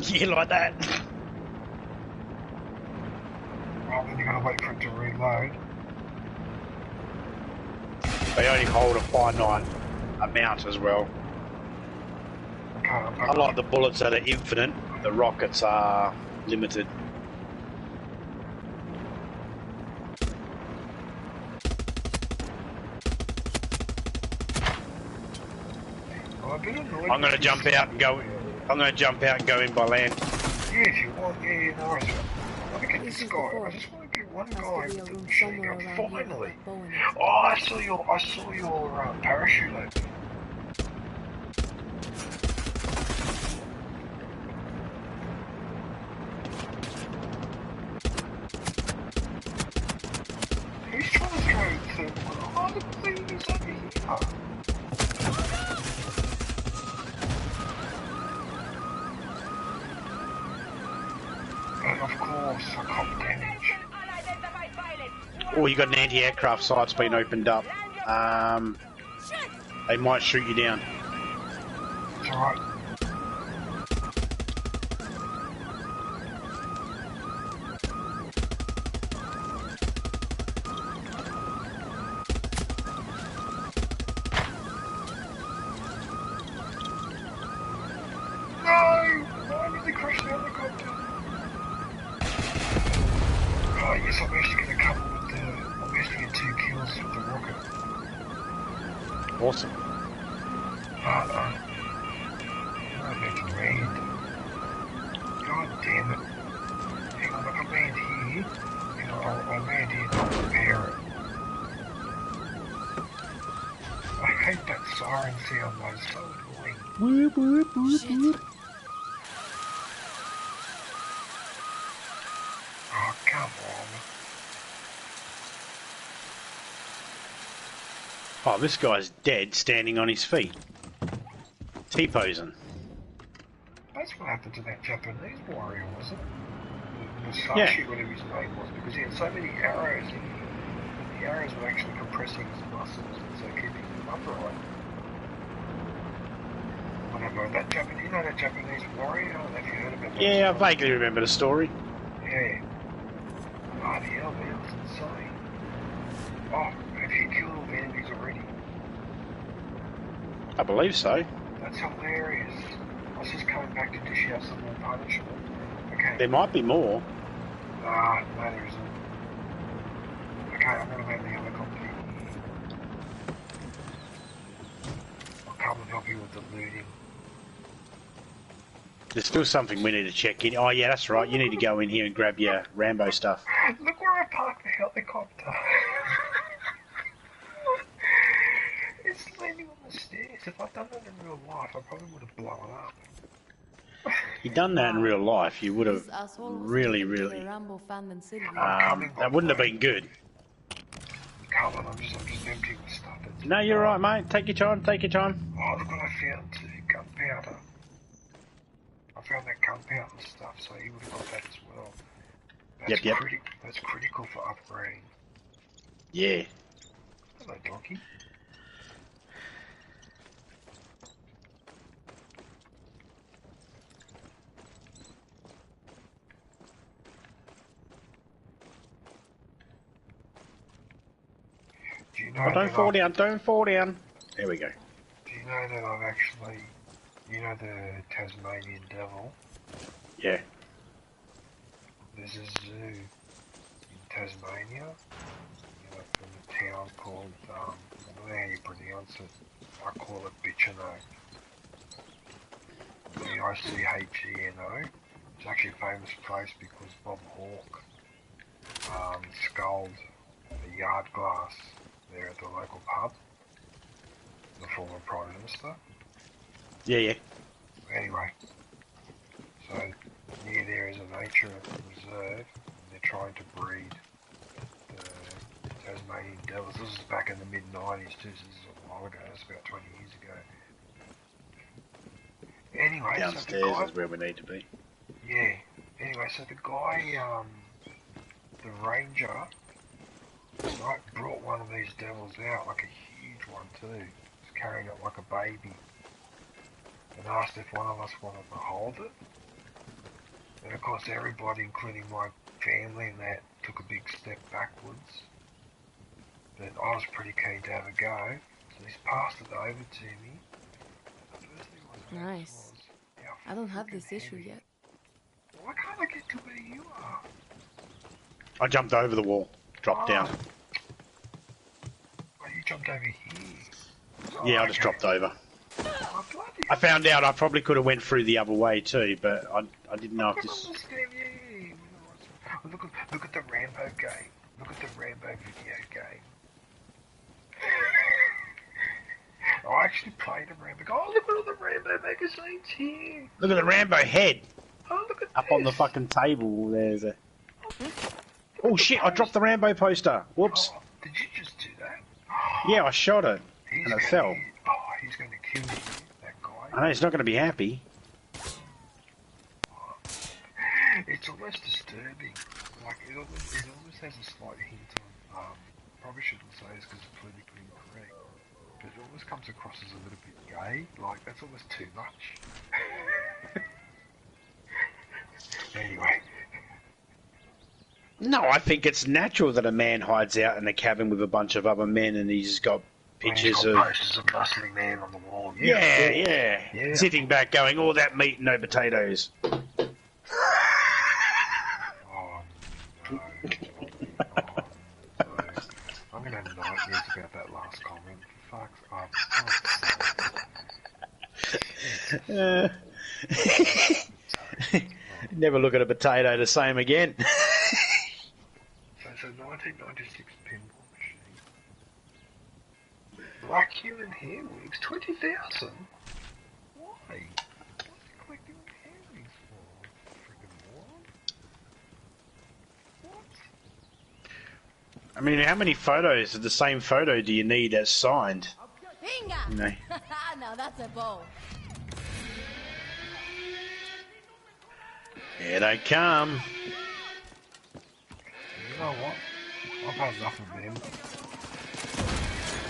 Yeah, like that. Well, then you gotta wait for it to reload. They only hold a finite amount as well. Okay, I'm back. Unlike the bullets that are infinite, the rockets are limited. Well, I've been annoyed I'm going to with jump this. out and go. I'm going to jump out and go in by land. Yeah, if you want, yeah, no worries. Let me get This this is guy. the I just want to get one Must guy be a with the room machine somewhere gun. around here with Finally. a bow in it. Oh, I saw your parachute open. suck up damage. Oh, you got an anti-aircraft site's been opened up. They might shoot you down. It's alright. Awesome. I meant to land. God damn it. Hang on, if I land here, I'll land here and I'll repair it. I hate that siren sound though, it's so annoying. Whoop, whoop, whoop, whoop. Oh, come on. Oh, this guy's dead, standing on his feet. T-posing. That's what happened to that Japanese warrior, wasn't it? Musashi, whatever his name was, because he had so many arrows in him. The arrows were actually compressing his muscles, and so keeping him upright. Whatever, that Japanese, you know that Japanese warrior? I don't know if you heard about that. Yeah, I vaguely remember the story. Yeah. Bloody hell, man, it's insane. Oh, have you killed all the enemies already? I believe so. That's hilarious. I was just coming back to dish out some more punishment. Okay. There might be more. No, there isn't. Okay, I'm gonna land the helicopter. I'll come and help you with the looting. There's still something we need to check in. Oh yeah, that's right. You need to go in here and grab your Rambo stuff. Look where I parked the helicopter. It's landing on the stairs. If I'd done that in real life, I probably would have blown up. If you'd done that in real life, you would have really, that wouldn't have been good. Come on, I'm just emptying the stuff. No, you're right, mate. Take your time, take your time. Oh, look what I found too. Gunpowder. I found that gunpowder and stuff, so you would have got that as well. That's Yep. That's critical for upgrading. Yeah. Hello, donkey. Do you know Oh, don't fall down, don't fall down. There we go. Do you know that I've actually, you know the Tasmanian devil? Yeah. There's a zoo in Tasmania, in a town called, I don't know how you pronounce it, I call it Bicheno. Bicheno. It's actually a famous place because Bob Hawke sculled a yard glass there at the local pub, the former Prime Minister. Yeah, yeah. Anyway, so near there is a nature reserve, and they're trying to breed the Tasmanian devils. This is back in the mid-90s too, so this is a while ago, it's about 20 years ago. Anyway, downstairs so the guy, is where we need to be. Yeah, anyway, so the guy, the ranger, right, brought one of these devils out, like a huge one too. He's carrying it like a baby. And asked if one of us wanted to hold it. And of course everybody, including my family and that, took a big step backwards. But I was pretty keen to have a go. So he's passed it over to me. The first thing I was Nice. I don't have this issue yet. Why can't I get to where you are? I jumped over the wall, dropped down. Oh, you jumped over here. Oh, Yeah, I just dropped over. Oh, bloody I found out I probably could have went through the other way too, but I didn't know if this... Look at the Rambo game. Look at the Rambo video game. I actually played a Rambo. Oh, look at all the Rambo magazines here. Look at the Rambo head. Oh, look at Up on the fucking table, there's a... Oh shit, I dropped the Rambo poster. Whoops. Oh, did you just do that? Yeah, I shot it, and it fell. Oh, he's going to kill you, that guy. I know he's not going to be happy. It's almost disturbing. like, it almost has a slight hint of, probably shouldn't say this because it's politically incorrect, but it almost comes across as a little bit gay, like, that's almost too much. Anyway. No, I think it's natural that a man hides out in a cabin with a bunch of other men and he's got pictures of... posters of a muscling man on the wall. Yeah. Sitting back going, all that meat, no potatoes. Oh, no. I'm going to have nightmares about that last comment. Never look at a potato the same again. So it's a 1996 pinball machine. Black human hair wigs, 20,000? Why? What's he collecting hair wigs for? Freaking moron. What? I mean, how many photos of the same photo do you need as signed? Bingo! No. Now that's a bow. Here they come. You know what? I've had enough of them.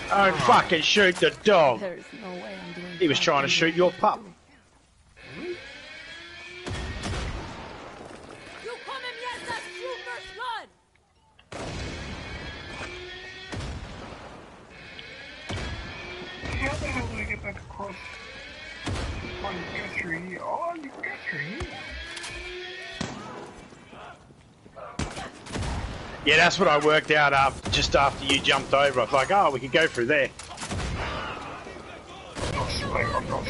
Don't fucking shoot the dog. There's no way I'm doing He was trying to shoot your pup. You come and yes, that's true first blood. How the hell did I get back across? Oh, you can go through here. Oh, you can go through here. Yeah, that's what I worked out just after you jumped over. I was like, oh, we could go through there. I've got smoke. I've got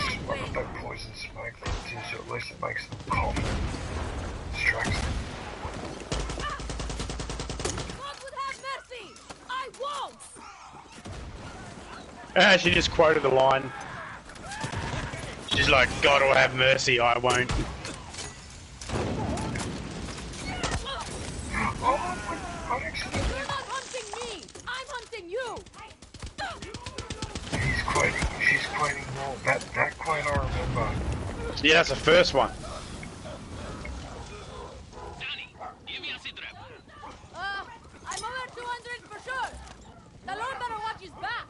that poison smoke from it, so at least it makes them cough. Distracts them. God would have mercy. I won't. She just quoted the line. She's like, God will have mercy, I won't. You're not hunting me. I'm hunting you. She's quoting more. That quote I remember. Yeah, that's the first one. I'm over 200 for sure. The Lord better watch his back.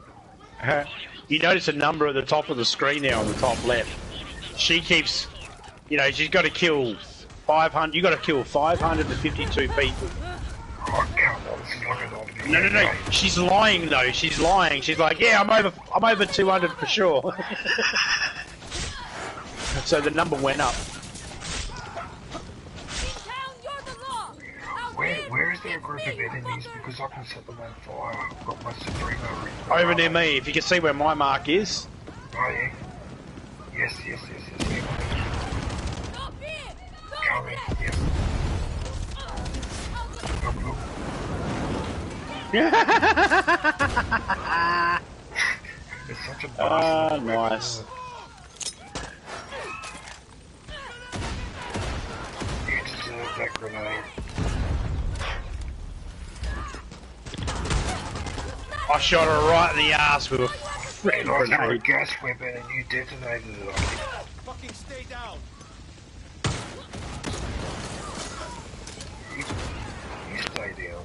You notice a number at the top of the screen there on the top left. She keeps, she's got to kill 500. You got to kill 552 people. Oh, come on, this is like an old video No. game. She's lying though. She's lying. She's like, yeah, I'm over 200 for sure. So the number went up. Where is there a group of enemies? Because I can set them on fire. I've got my Supremo ring. Over near me. If you can see where my mark is. Oh yeah. Yes. Coming. Yes. Look. It's such a bastard. Nice. You deserve that grenade. I shot her right in the ass with a freaking And I threw a grenade. gas weapon and you detonated it. Fucking stay down. You stay down.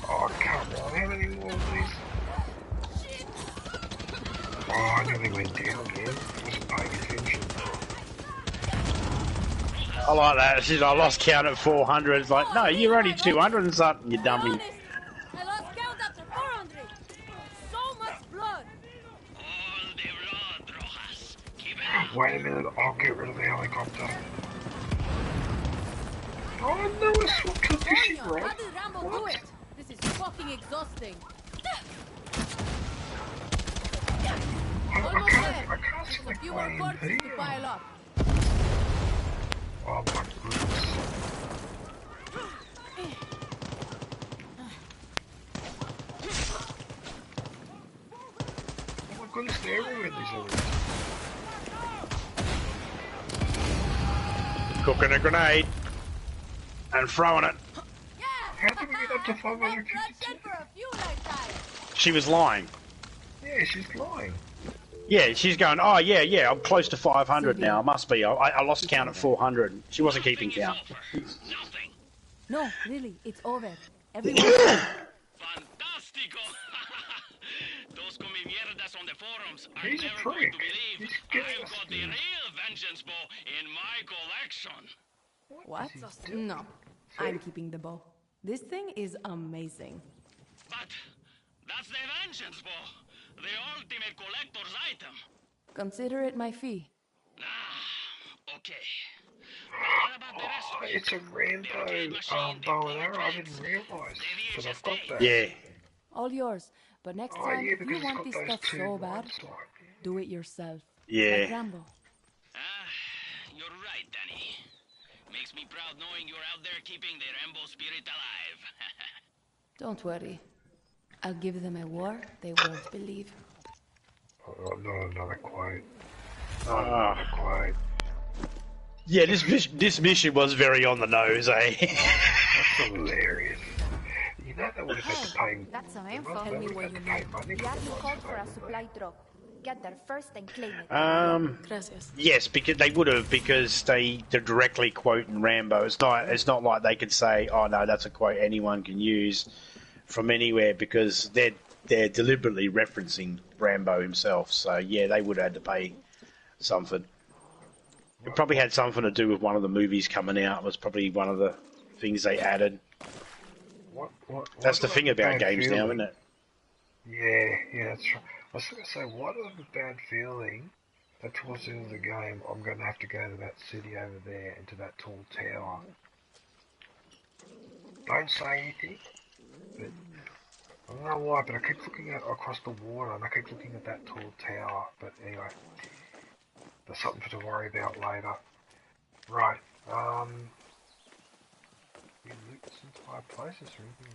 Oh, come on. How many more of these? Oh, I nearly went down, man. I wasn't paying attention. I like that. She's like, I lost count at 400. It's like, no, you're only 200 and something, you dummy. I lost count after 400. So much blood. Wait a minute, I'll get rid of the helicopter. Oh no, I swapped to a fishing How rod. did Rambo do it? This is fucking exhausting. I can't Just a select few my more corpses MP. to pile up. Oh my goodness. Oh my goodness, they're everywhere in these areas. Cooking a grenade. And throwing it. Yeah. How did we get up to 552? Bloodshed for a few lifetimes. She was lying. Yeah, she's lying. Yeah, she's going, oh, yeah, yeah, I'm close to 500 Sylvia. now. I must be. I lost count at 400. She wasn't keeping Nothing is count. over. Nothing. No, really, it's over. Everyone's safe. Fantástico. Those come mierdas on the forums are He's a never going prick. to believe He's I've got the disgusting. real vengeance bow in my collection. What? is he doing? No, I'm keeping the bow. This thing is amazing. But that's the vengeance bow. The ultimate collector's item. Consider it my fee. Ah, okay. What about the rest of it? It's a Rambo bow and arrow. I didn't realise that I've got that. Yeah. All yours. But next Oh time, yeah, if because you it's want got this those stuff two so bad, ones like. do it yourself. Yeah. Like Rambo. Ah, you're right, Danny. Makes me proud knowing you're out there keeping the Rambo spirit alive. Don't worry. I'll give them a war they won't believe. Oh, not another quote. Ah. Another quote. Yeah, this mission was very on the nose, eh? That's hilarious. You know they would have had to pay. That's some They info. would Tell me have what had you to pay need. money The for admin the called ones, for a wouldn't supply drop. Get there first and claim it. Gracias. Yes, because they would have, because they're directly quoting Rambo. It's not like they could say, oh no, that's a quote anyone can use from anywhere, because they're deliberately referencing Rambo himself. So yeah, they would have had to pay something. It probably had something to do with one of the movies coming out. Was probably one of the things they added. That's the thing about games now, isn't it? Yeah, that's right. I was going to say, what is the bad feeling that towards the end of the game, I'm going to have to go to that city over there, into that tall tower. Don't say anything, but I don't know why, but I keep looking at across the water, and I keep looking at that tall tower, but anyway, there's something to worry about later. Right, you loot this entire place, is there anything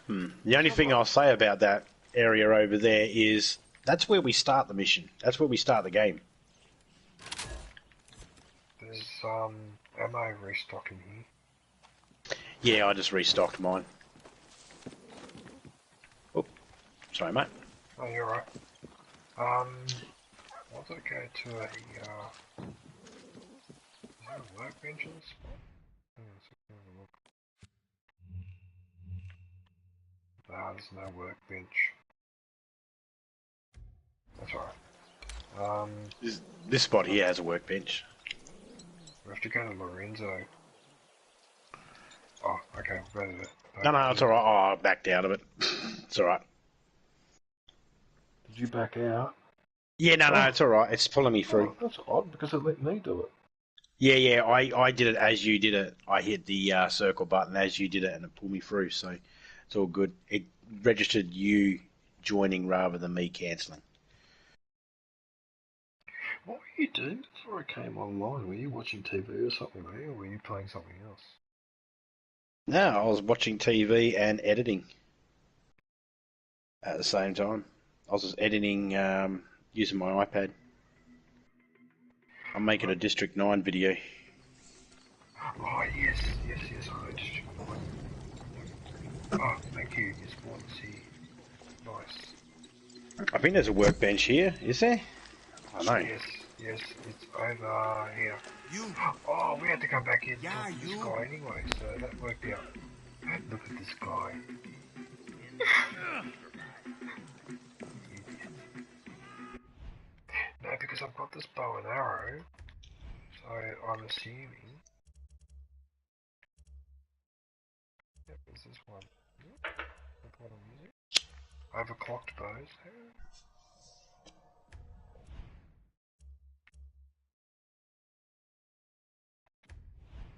missing? The only thing I'll say about that area over there is that's where we start the mission. That's where we start the game. There's ammo restocking here. Yeah, I just restocked mine. Oh, sorry, mate. Oh, you're right. Once I go to a, is there a workbench in this spot? Let's have a look. Nah, there's no workbench. That's alright. This spot here has a workbench. We have to go to Lorenzo. Oh, okay, we'll go to the... No, it's alright. Oh, I backed out of it. It's alright. Did you back out? Yeah, no, it's alright. It's pulling me through. Oh, that's odd, because it let me do it. Yeah, I did it as you did it. I hit the circle button as you did it, and it pulled me through, so it's all good. It registered you joining rather than me cancelling. What were you doing before I came online? Were you watching TV or something, or were you playing something else? No, I was watching TV and editing at the same time. I was just editing using my iPad. I'm making a District 9 video. Oh, yes, I District 9. Oh, thank you, yes, once here. Nice. I think there's a workbench here, is there? I don't know. Yes, it's over here. Oh, we had to come back in to talk to this guy anyway, so that worked out. Look at this guy. No, because I've got this bow and arrow, so I'm assuming... Yep, is this one? Yep, that's what I'm using. Overclocked bows.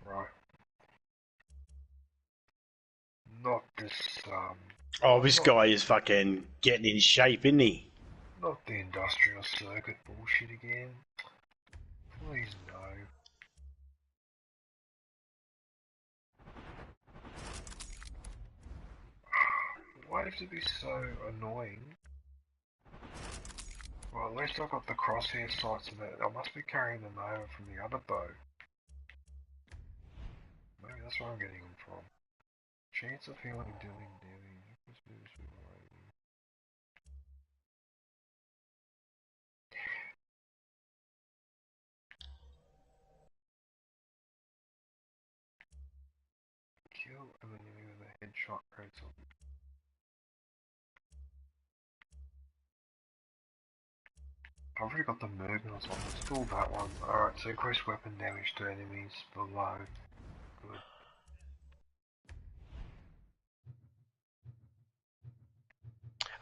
Right. Not this, Oh, this guy is fucking getting in shape, isn't he? not the industrial circuit bullshit again. Please no. Why does it be so annoying? Well, at least I got the crosshair sights and that. I must be carrying them over from the other bow. Maybe that's where I'm getting them from. Chance of healing, dealing. Kill an enemy with a headshot console. I've already got the Mergnos on, let's do that one. Alright, so increase weapon damage to enemies below. Good.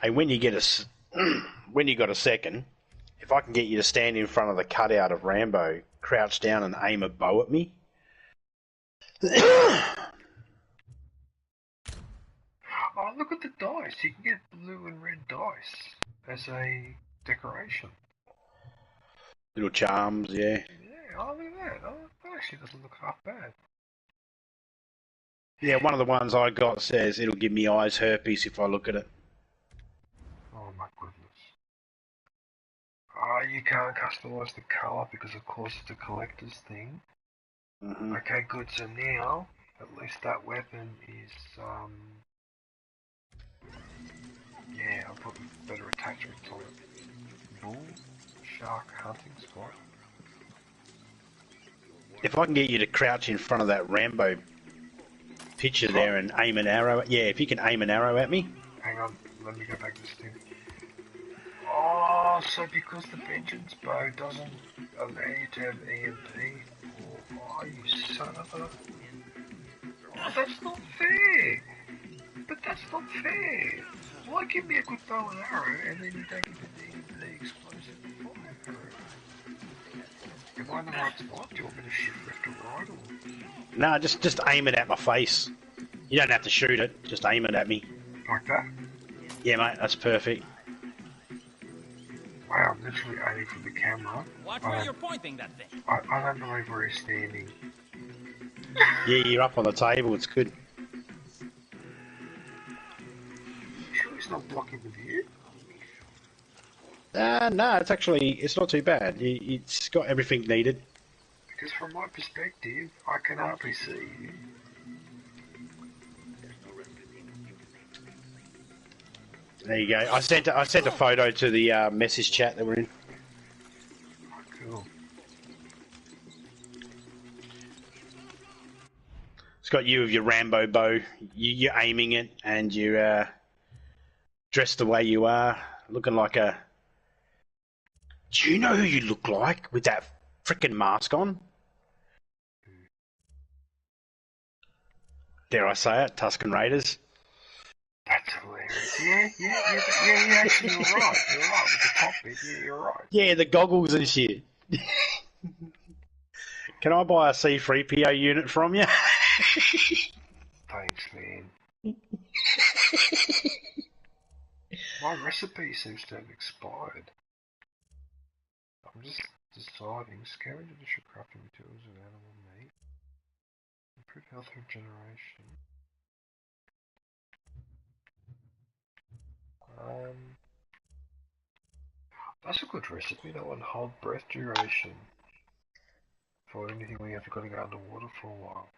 Hey, when you get when you got a second, if I can get you to stand in front of the cutout of Rambo, crouch down and aim a bow at me. Oh, look at the dice. You can get blue and red dice as a decoration. Little charms, yeah. Yeah, oh, look at that. Oh, that actually doesn't look half bad. Yeah, one of the ones I got says it'll give me eyes herpes if I look at it. Oh my goodness. Ah, you can't customize the colour because of course it's a collector's thing. Mm-hmm. Okay, good. So now, at least that weapon is, yeah, I'll put better attachments on it. Bull, shark hunting spot. If I can get you to crouch in front of that Rambo picture there and aim an arrow, yeah, if you can aim an arrow at me. Hang on, let me go back to this thing. Oh, so because the vengeance bow doesn't allow you to have EMP, oh, you son of a... Oh, that's not fair! But that's not fair! Why give me a good bow and arrow and then you don't give me the explosive fire arrow? Am I in the right spot? Do you want me to shift left or right? Or... No, just aim it at my face. You don't have to shoot it, just aim it at me. Like that? Yeah, mate, that's perfect. Wow, I'm literally aiming for the camera. Watch where you're pointing that thing. I don't believe where he's standing. Yeah, you're up on the table, it's good. Sure he's not blocking the view? No, it's not too bad. It's got everything needed. Because from my perspective, I can hardly see you. There you go. I sent a photo to the message chat that we're in. Oh, cool. It's got you with your Rambo bow. You're aiming it, and you're dressed the way you are, looking like a... Do you know who you look like with that frickin' mask on? Dare I say it? Tusken Raiders. That's hilarious. Yeah, actually, you're right. You're right with the top bit. Yeah, you're right. Yeah, the goggles and shit. Can I buy a C-3PO unit from you? Thanks, man. My recipe seems to have expired. I'm just deciding. Scavenge additional crafting materials of animal meat. Improve health regeneration. That's a good recipe, that one. Hold breath duration. For anything where you have to go underwater for a while.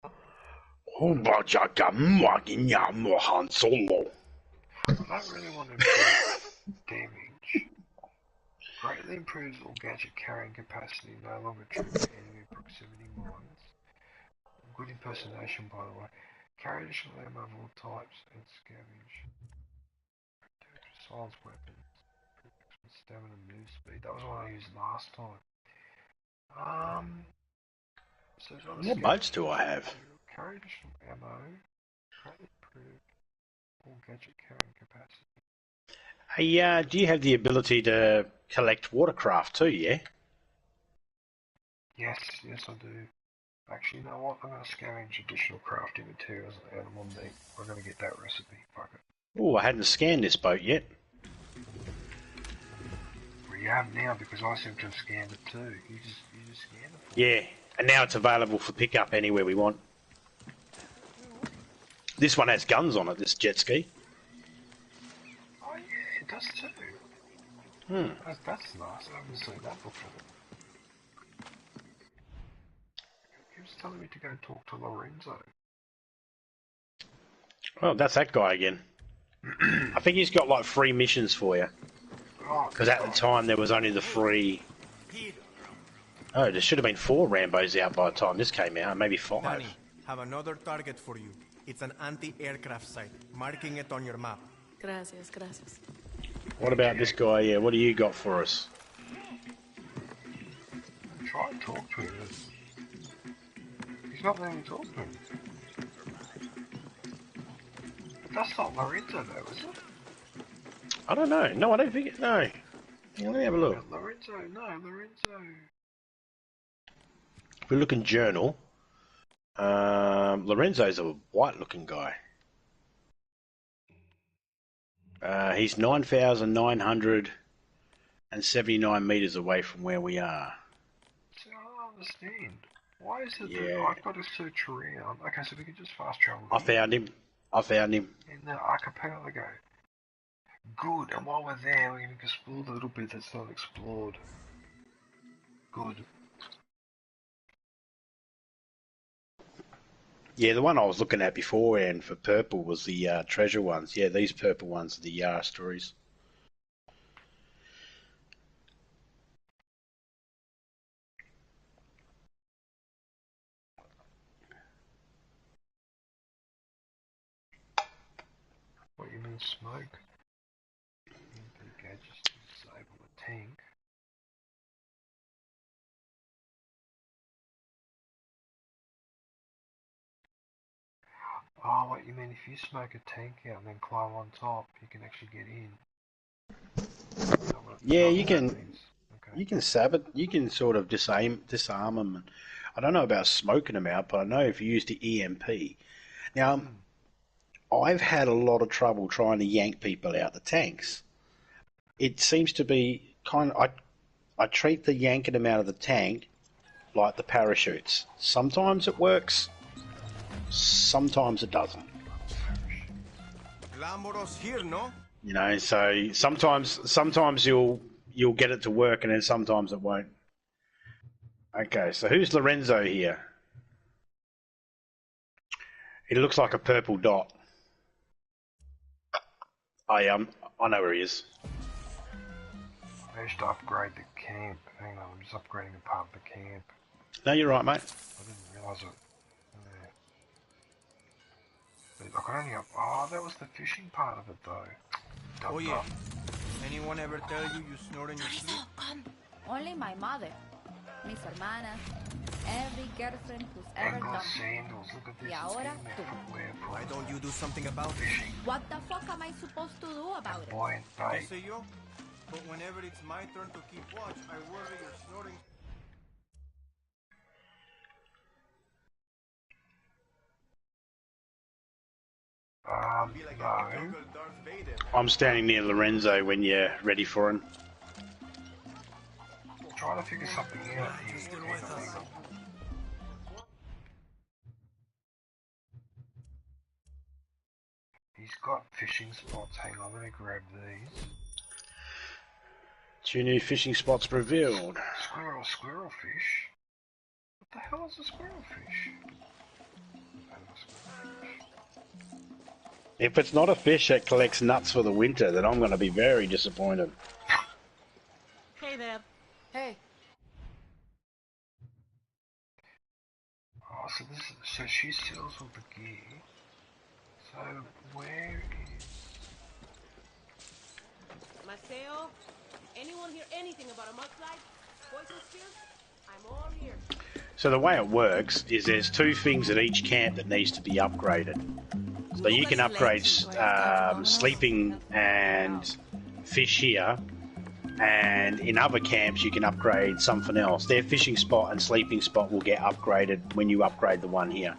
I don't really want to improve damage. Greatly improves all gadget carrying capacity, no longer trigger enemy proximity mines. Good impersonation, by the way. Carry additional ammo of all types and scavenge. Silence weapons. Stamina move speed. That was what I used last time. So what modes do I have? Carry additional ammo. Greatly improve all gadget carrying capacity. Hey, do you have the ability to collect watercraft too, yeah? Yes, I do. Actually, you know what? I'm going to scavenge additional crafting materials and animal meat. I'm going to get that recipe. Fuck it. Oh, I hadn't scanned this boat yet. Well, you have now because I seem to have scanned it too. You just scanned it. Yeah, and now it's available for pickup anywhere we want. This one has guns on it, this jet ski. Oh yeah, it does too. That's nice. I haven't seen that before. He was telling me to go and talk to Lorenzo. Well, that's that guy again. I think he's got like 3 missions for you. Because at the time there was only the 3... Oh, there should have been 4 Rambos out by the time this came out, maybe 5. Have another target for you. It's an anti-aircraft site. Marking it on your map. Gracias, gracias. What about this guy here? What do you got for us? Try and talk to him. He's not letting me talk to him. But that's not Lorenzo though, is it? I don't know. No, I don't think it. No. Hang on, let me have a look. Lorenzo, no, Lorenzo. If we look in journal, Lorenzo's a white-looking guy. He's 9,979 meters away from where we are. See, I don't understand. Why is it that Yeah. I've got to search around? Okay, so we can just fast travel. I found him. In the archipelago. Good, and while we're there, we're going to explore the little bit that's not explored. Good. Yeah, the one I was looking at before and for purple was the treasure ones. Yeah, these purple ones are the Yara stories. What you mean smoke? The gadgets to disable the tank. Oh, what you mean if you smoke a tank out and then climb on top, you can actually get in? Yeah, you can. Okay. You can you can sort of disarm them. I don't know about smoking them out, but I know if you use the EMP. Now, I've had a lot of trouble trying to yank people out the tanks. It seems to be kind of... I treat the yanking them out of the tank like the parachutes. Sometimes it works, sometimes it doesn't. Glamorous here, no? You know, so sometimes you'll get it to work, and then sometimes it won't. Okay, so who's Lorenzo here? He looks like a purple dot. I know where he is. I used to upgrade the camp. Hang on, I'm just upgrading a part of the camp. No, you're right, mate. I didn't realise it. Yeah. I could only oh, that was the fishing part of it though. Oh yeah. Anyone ever tell you you snore in your sleep? Only my mother, mis hermanas, every girlfriend who's ever Ankle done. sandals, look at this. Y ahora tú. Why don't you do something about it? What the fuck am I supposed to do about it? Buoyant No bait. sé yo, but whenever it's my turn to keep watch, I worry you're snoring. Be like No. Jungle Darth Vader. I'm standing near Lorenzo when you're ready for him. I'm trying to figure something out here. He's got fishing spots. Hang on, let me grab these. 2 new fishing spots revealed. Squirrel fish? What the hell is a squirrel fish? If it's not a fish that collects nuts for the winter, then I'm going to be very disappointed. Hey there. Hey, Oh, so she sells all the gear. So where is... Maceo, anyone hear anything about a mudslide? Poison spear? I'm all ears. So the way it works is there's 2 things at each camp that needs to be upgraded. So you can upgrade sleeping and fish here, and in other camps you can upgrade something else. Their fishing spot and sleeping spot will get upgraded when you upgrade the one here.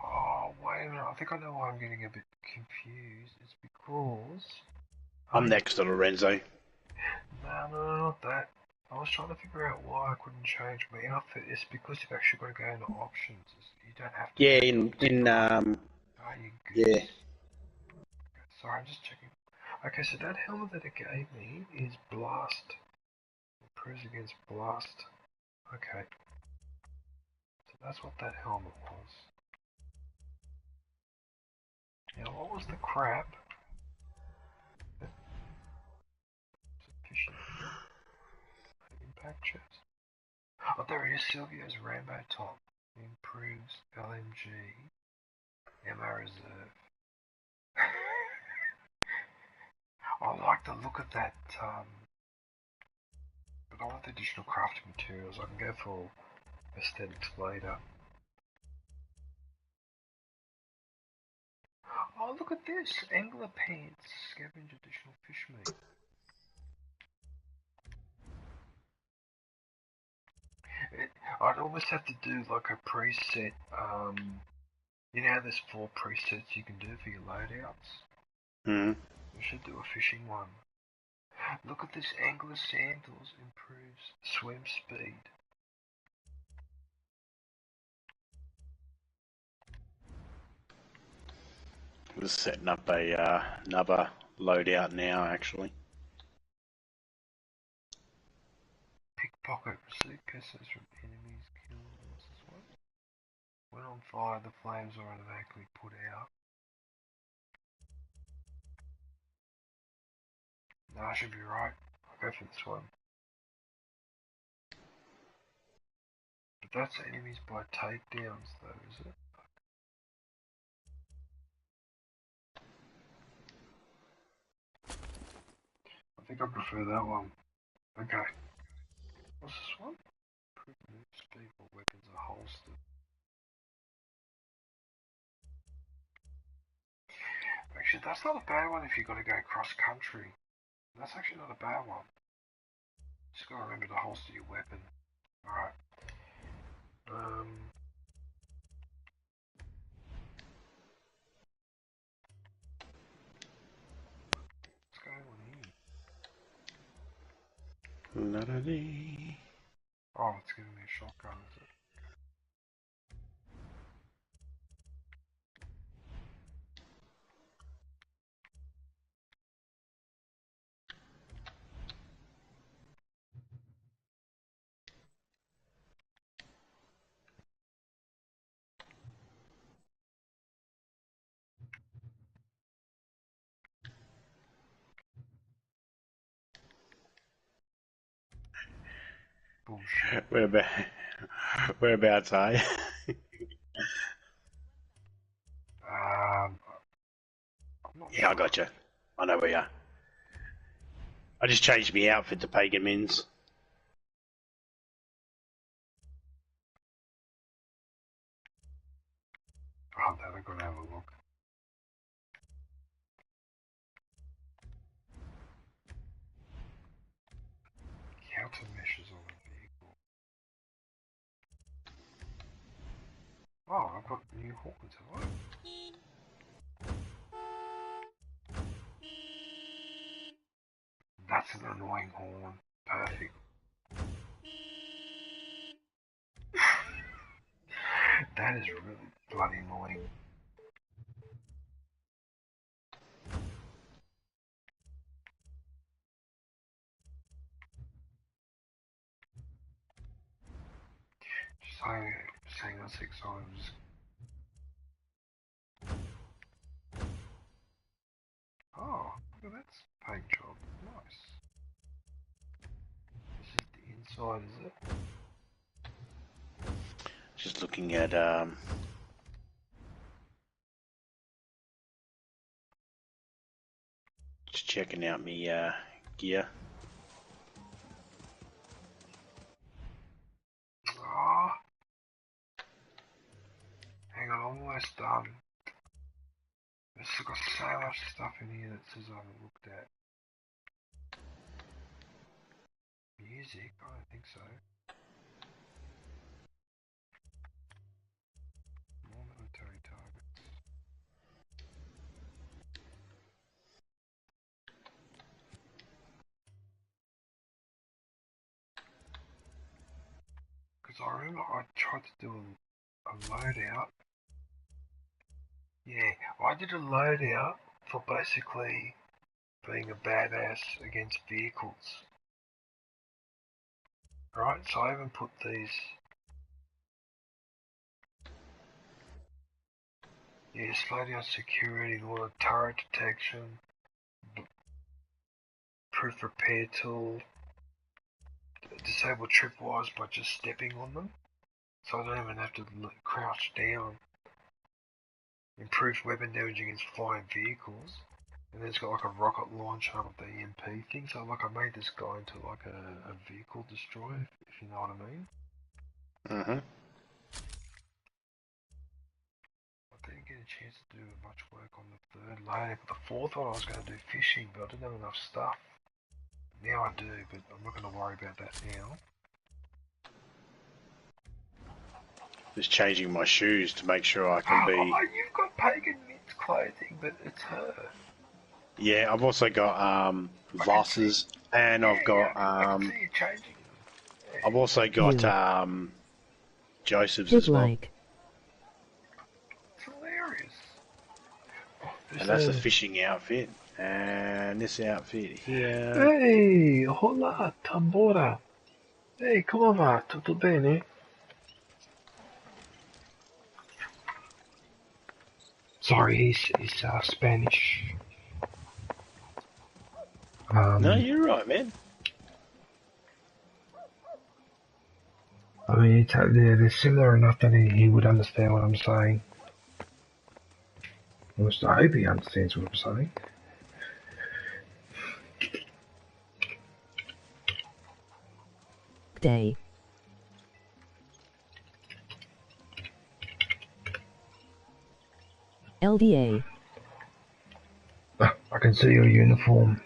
Oh, wait a minute. I think I know why I'm getting a bit confused. It's because... I'm next to Lorenzo. No, not that. I was trying to figure out why I couldn't change my outfit. It's because you've actually got to go into options. You don't have to... Yeah, yeah. Sorry, I'm just checking. Okay, so that helmet that it gave me is Blast. Improves against Blast. Okay. So that's what that helmet was. Now, what was the crap? Sufficient. Impact chest. Oh, there it is, Silvio's Rambo top. Improves LMG, MR reserve. I like the look of that, but I want the additional crafting materials. I can go for aesthetics later. Oh, look at this! Angler pants, scavenge additional fish meat. I'd almost have to do like a preset, you know how there's 4 presets you can do for your loadouts? Hmm. We should do a fishing one. Look at this, angler sandals improves swim speed. We're setting up a another loadout now, actually. Pickpocket suitcases from enemies killed. What's this one? When on fire, the flames are automatically put out. No, I should be right. I'll go for this one. But that's enemies by takedowns though, is it? I think I prefer that one. Okay. What's this one? Move speed while weapons are holstered. Actually, that's not a bad one if you've got to go cross country. That's actually not a bad one. Just gotta remember to holster your weapon. Alright. What's going on here? La-da-dee. Oh, it's giving me a shotgun, is it? Bullshit. Whereabouts are you? I'm not Yeah, I got you. I know where you are. I just changed my outfit to Pagan Min's. Oh, then I'm gonna have a look. Counter meshes on the vehicle. Oh, I've got new horns, have I? That's an annoying horn. Perfect. That is really bloody annoying. Just saying that 6 times. Oh, look at that paint job. Nice. This is the inside, is it? Just looking at just checking out me gear. Oh. Hang on, I'm almost done. There's got so much stuff in here that says I haven't looked at. Music? I don't think so. More military targets. Because I remember I tried to do a loadout. Yeah, I did a loadout for basically being a badass against vehicles. Right, so I haven't put these. Yeah, slow down security, auto turret detection, proof repair tool, disable tripwires by just stepping on them, so I don't even have to crouch down. Improved weapon damage against flying vehicles, and then it's got like a rocket launcher with the EMP thing. So like I made this guy into like a vehicle destroyer, if you know what I mean. I didn't get a chance to do much work on the third layer, but the fourth one I was going to do fishing, but I didn't have enough stuff. Now I do, but I'm not going to worry about that now. Just changing my shoes to make sure I can be... Oh, you've got pagan Mitt's clothing, but it's her. Yeah, I've also got Voss's, and I've got... I've also got Joseph's as well. It's hilarious. And that's the fishing outfit. And this outfit here... Hey, hola, tambora. Hey, come va? Tutto bene? Sorry, he's Spanish. No, you're right, man. I mean, they're similar enough that he would understand what I'm saying. I hope he understands what I'm saying. Day. LDA. I can see your uniform.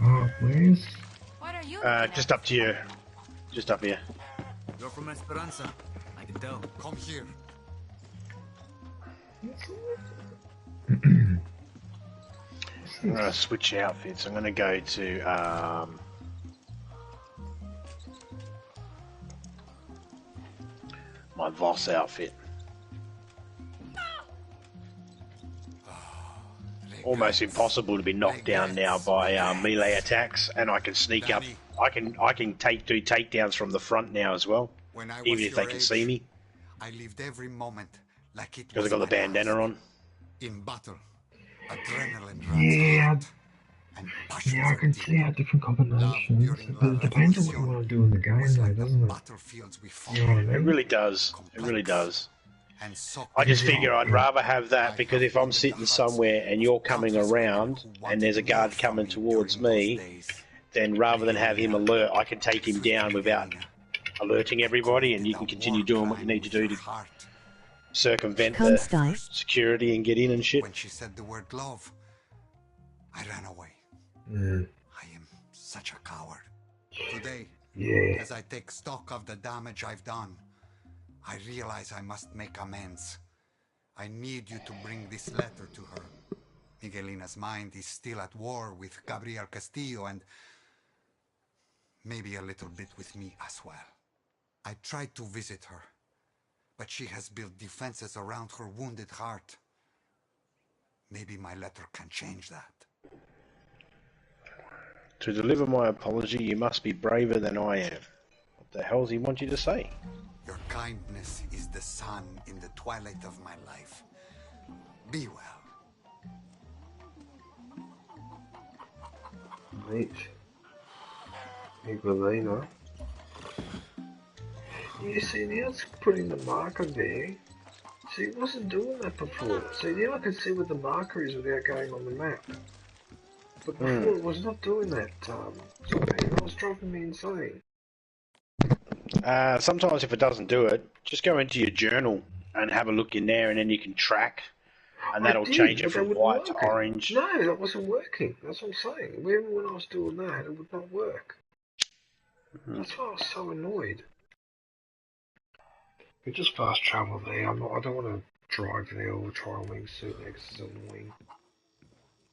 Oh, where's? What are you? Just up to you. Just up here. You're from Esperanza. I can tell. Come here. I'm going to switch outfits. I'm going to go to my Voss outfit. Almost impossible to be knocked down now by melee attacks, and I can sneak up. I can do takedowns from the front now as well, even if they can see me. I lived every moment like it because I got the bandana on. In battle, adrenaline runs yeah, I can see how different combinations, but it depends on what you want to do in the game, though, doesn't it? You know what I mean? It really does. It really does. I just figure I'd rather have that, because if I'm sitting somewhere and you're coming around and there's a guard coming towards me, then rather than have him alert, I can take him down without alerting everybody, and you can continue doing what you need to do to circumvent the security and get in and shit. When she said the word love, I ran away. I am such a coward. Today, as I take stock of the damage I've done, I realize I must make amends. I need you to bring this letter to her. Miguelina's mind is still at war with Gabriel Castillo and maybe a little bit with me as well. I tried to visit her, but she has built defenses around her wounded heart. Maybe my letter can change that. To deliver my apology, you must be braver than I am. What the hell does he want you to say? Your kindness is the sun in the twilight of my life. Be well. Right. Miguelina. You see, now it's putting the marker there. See, it wasn't doing that before. See, now I can see where the marker is without going on the map. But before it was not doing that, it was driving me insane. Sometimes if it doesn't do it, just go into your journal and have a look in there, and then you can track, and that'll change it from white to orange. No, that wasn't working. That's what I'm saying. Even when I was doing that, it would not work. That's why I was so annoyed. We just fast travel there. I don't want to drive there or try a wingsuit there because it's annoying.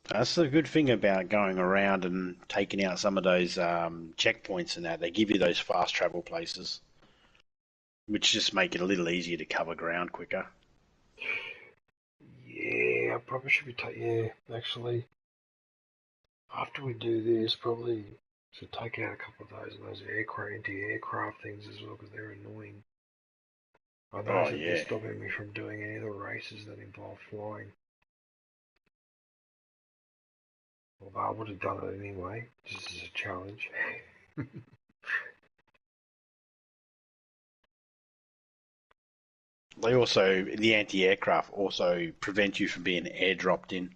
That's the good thing about going around and taking out some of those checkpoints and that. They give you those fast travel places, which just make it a little easier to cover ground quicker. Yeah, I probably should be actually, after we do this, probably should take out a couple of those anti-aircraft things as well, because they're annoying. I know they're stopping me from doing any of the races that involve flying. Although I would have done it anyway, just as a challenge. They also, the anti-aircraft also prevent you from being airdropped in.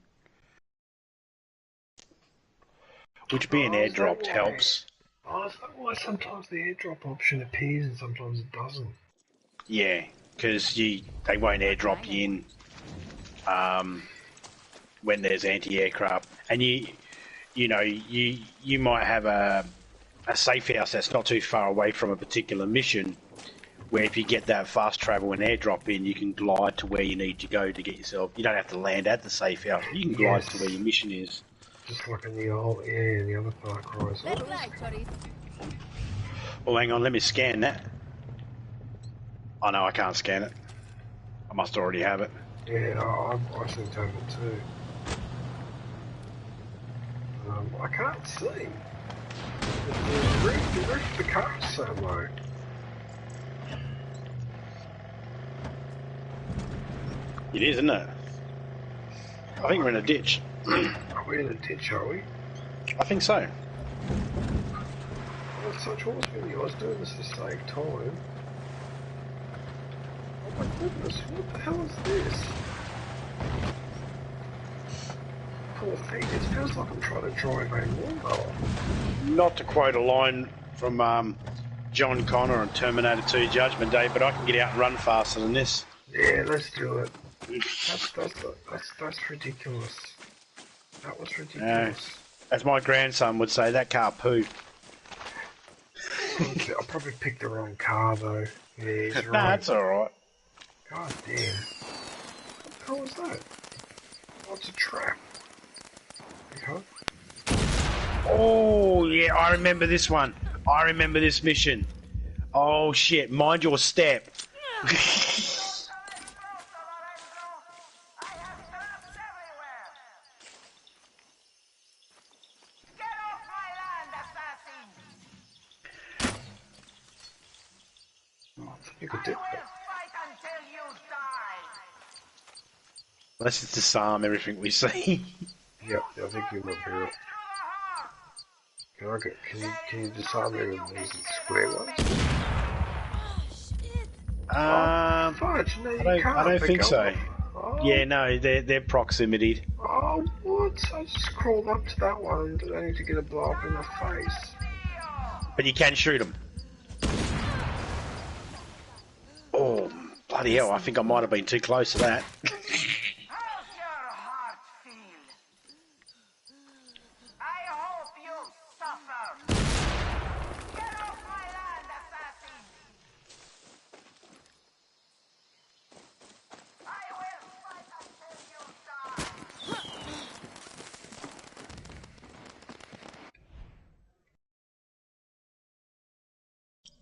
Which being airdropped helps. Oh, is that why sometimes the airdrop option appears and sometimes it doesn't? Yeah, because they won't airdrop you in when there's anti-aircraft. And you might have a safe house that's not too far away from a particular mission, where if you get that fast travel and airdrop in, you can glide to where you need to go to get yourself. You don't have to land at the safe house. You can glide to where your mission is. Just like in the old, in the other FARCRY. Well, hang on, let me scan that. Oh no, I can't scan it. I must already have it. Yeah, I seem to have it too. I can't see. The roof of the car is so low. It is, isn't it? I think we're in a ditch. Are we in a ditch, are we? I think so. Well, it's such horse video. I was doing this to save time. Oh my goodness, what the hell is this? Poor thing, it feels like I'm trying to drive a lawnmower. Not to quote a line from John Connor on Terminator 2 Judgment Day, but I can get out and run faster than this. Yeah, let's do it. That's ridiculous. That was ridiculous. As my grandson would say, that car poo. I probably picked the wrong car though. Yeah, he's right. Nah, that's alright. God damn. What the hell was that? Oh, it's a trap. Okay. Oh, yeah, I remember this one. I remember this mission. Oh, shit, mind your step. You could do that. Let's just disarm everything we see. Yep, I think you might be right. Can you disarm me with these square ones? Fudge, no, you can't. I don't think so. Oh. Yeah, no, they're proximity. Oh, what? I just crawled up to that one and I need to get a blow up in the face. But you can shoot them. Oh, bloody hell, I think I might have been too close to that.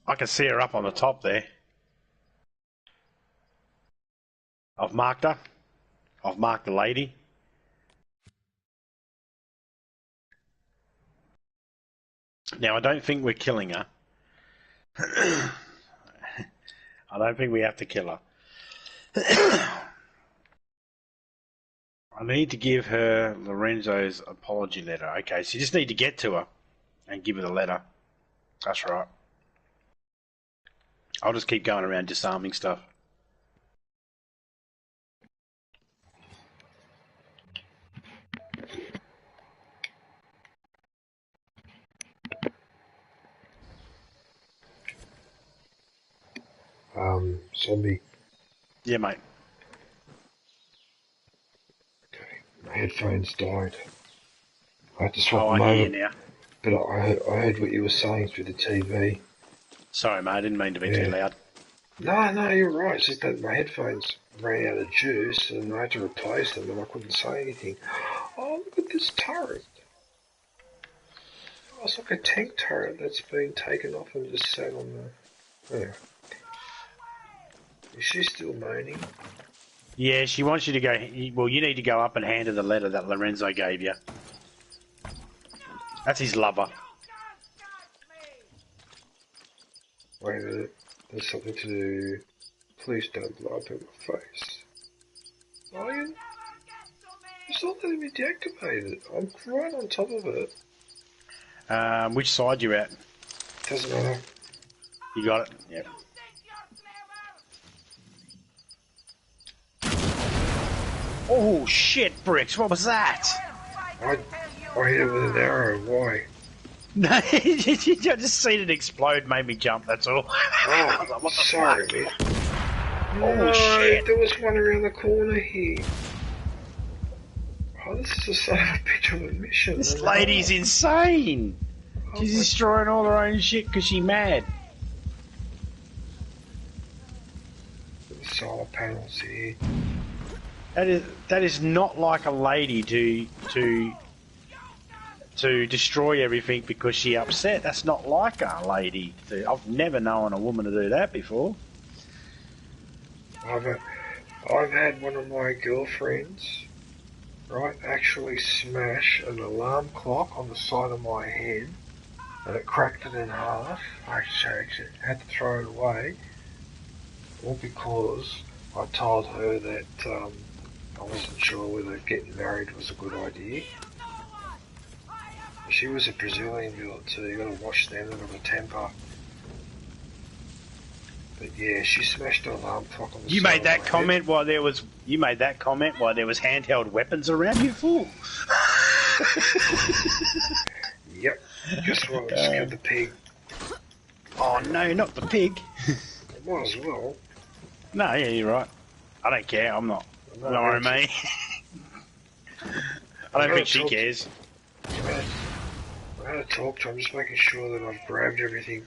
I can see her up on the top there. I've marked her. I've marked the lady. Now, I don't think we're killing her. I don't think we have to kill her. I need to give her Lorenzo's apology letter. Okay, so you just need to get to her and give her the letter. That's right. I'll just keep going around disarming stuff. Zombie. Yeah, mate. Okay, my headphones died. I had to swap them I over. hear you now. But I heard what you were saying through the TV. Sorry, mate, I didn't mean to be too loud. No, you're right. It's just that my headphones ran out of juice and I had to replace them and I couldn't say anything. Oh, look at this turret. Oh, it's like a tank turret that's been taken off and just sat on the... Yeah. Is she still moaning? Yeah, she wants you to go... Well, you need to go up and hand her the letter that Lorenzo gave you. That's his lover. Wait a minute. There's something to do. Please don't blow up in my face. Lion? It's not letting me deactivate it. I'm right on top of it. Which side you at? Doesn't matter. You got it? Yep. Oh shit, Bricks, what was that? I hit it with an arrow, why? No, I just seen it explode, made me jump, that's all. Oh, like, what the sorry, fuck? man. Oh No, shit. there was one around the corner here. Oh, this is a son of a bitch of a mission. This lady's insane. She's destroying all her own shit because she's mad. The solar panels here. That is not like a lady to destroy everything because she's upset. That's not like a lady. I've never known a woman to do that before. I've had one of my girlfriends, right, actually smash an alarm clock on the side of my head, and it cracked it in half. I actually had to throw it away, all because I told her that I wasn't sure whether getting married was a good idea. She was a Brazilian girl too, you gotta watch them, they've got a temper. But yeah, she smashed an alarm clock on the You side made that of my comment head. while there was handheld weapons around, you fool. Yep. Guess what? I just killed the pig. Oh no, not the pig. It might as well. No, yeah, you're right. I don't care. I'm not. Don't worry, mate. I don't think she cares. I had to talk to her. I'm just making sure that I've grabbed everything.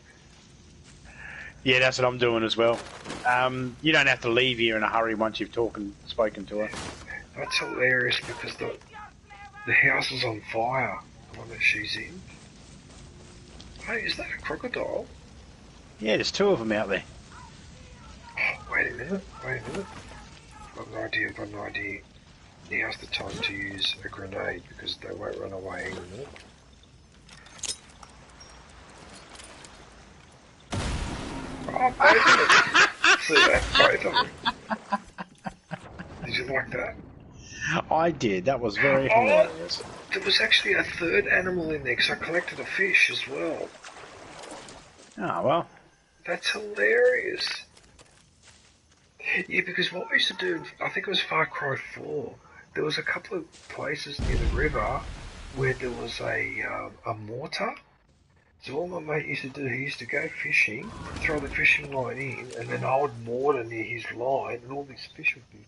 Yeah, that's what I'm doing as well. You don't have to leave here in a hurry once you've spoken to her. That's hilarious because the house is on fire, the one that she's in. Hey, is that a crocodile? Yeah, there's two of them out there. Oh, wait a minute. Got an idea. Now's the time to use a grenade because they won't run away in a minute. Oh, both of them. See that? Both of them. Did you like that? I did. That was very hilarious. There was actually a third animal in there because I collected a fish as well. Oh, well. That's hilarious. Yeah, because what we used to do, I think it was Far Cry 4, there was a couple of places near the river where there was a mortar. So all my mate used to do, he used to go fishing, throw the fishing line in, and then I would mortar near his line, and all these fish would be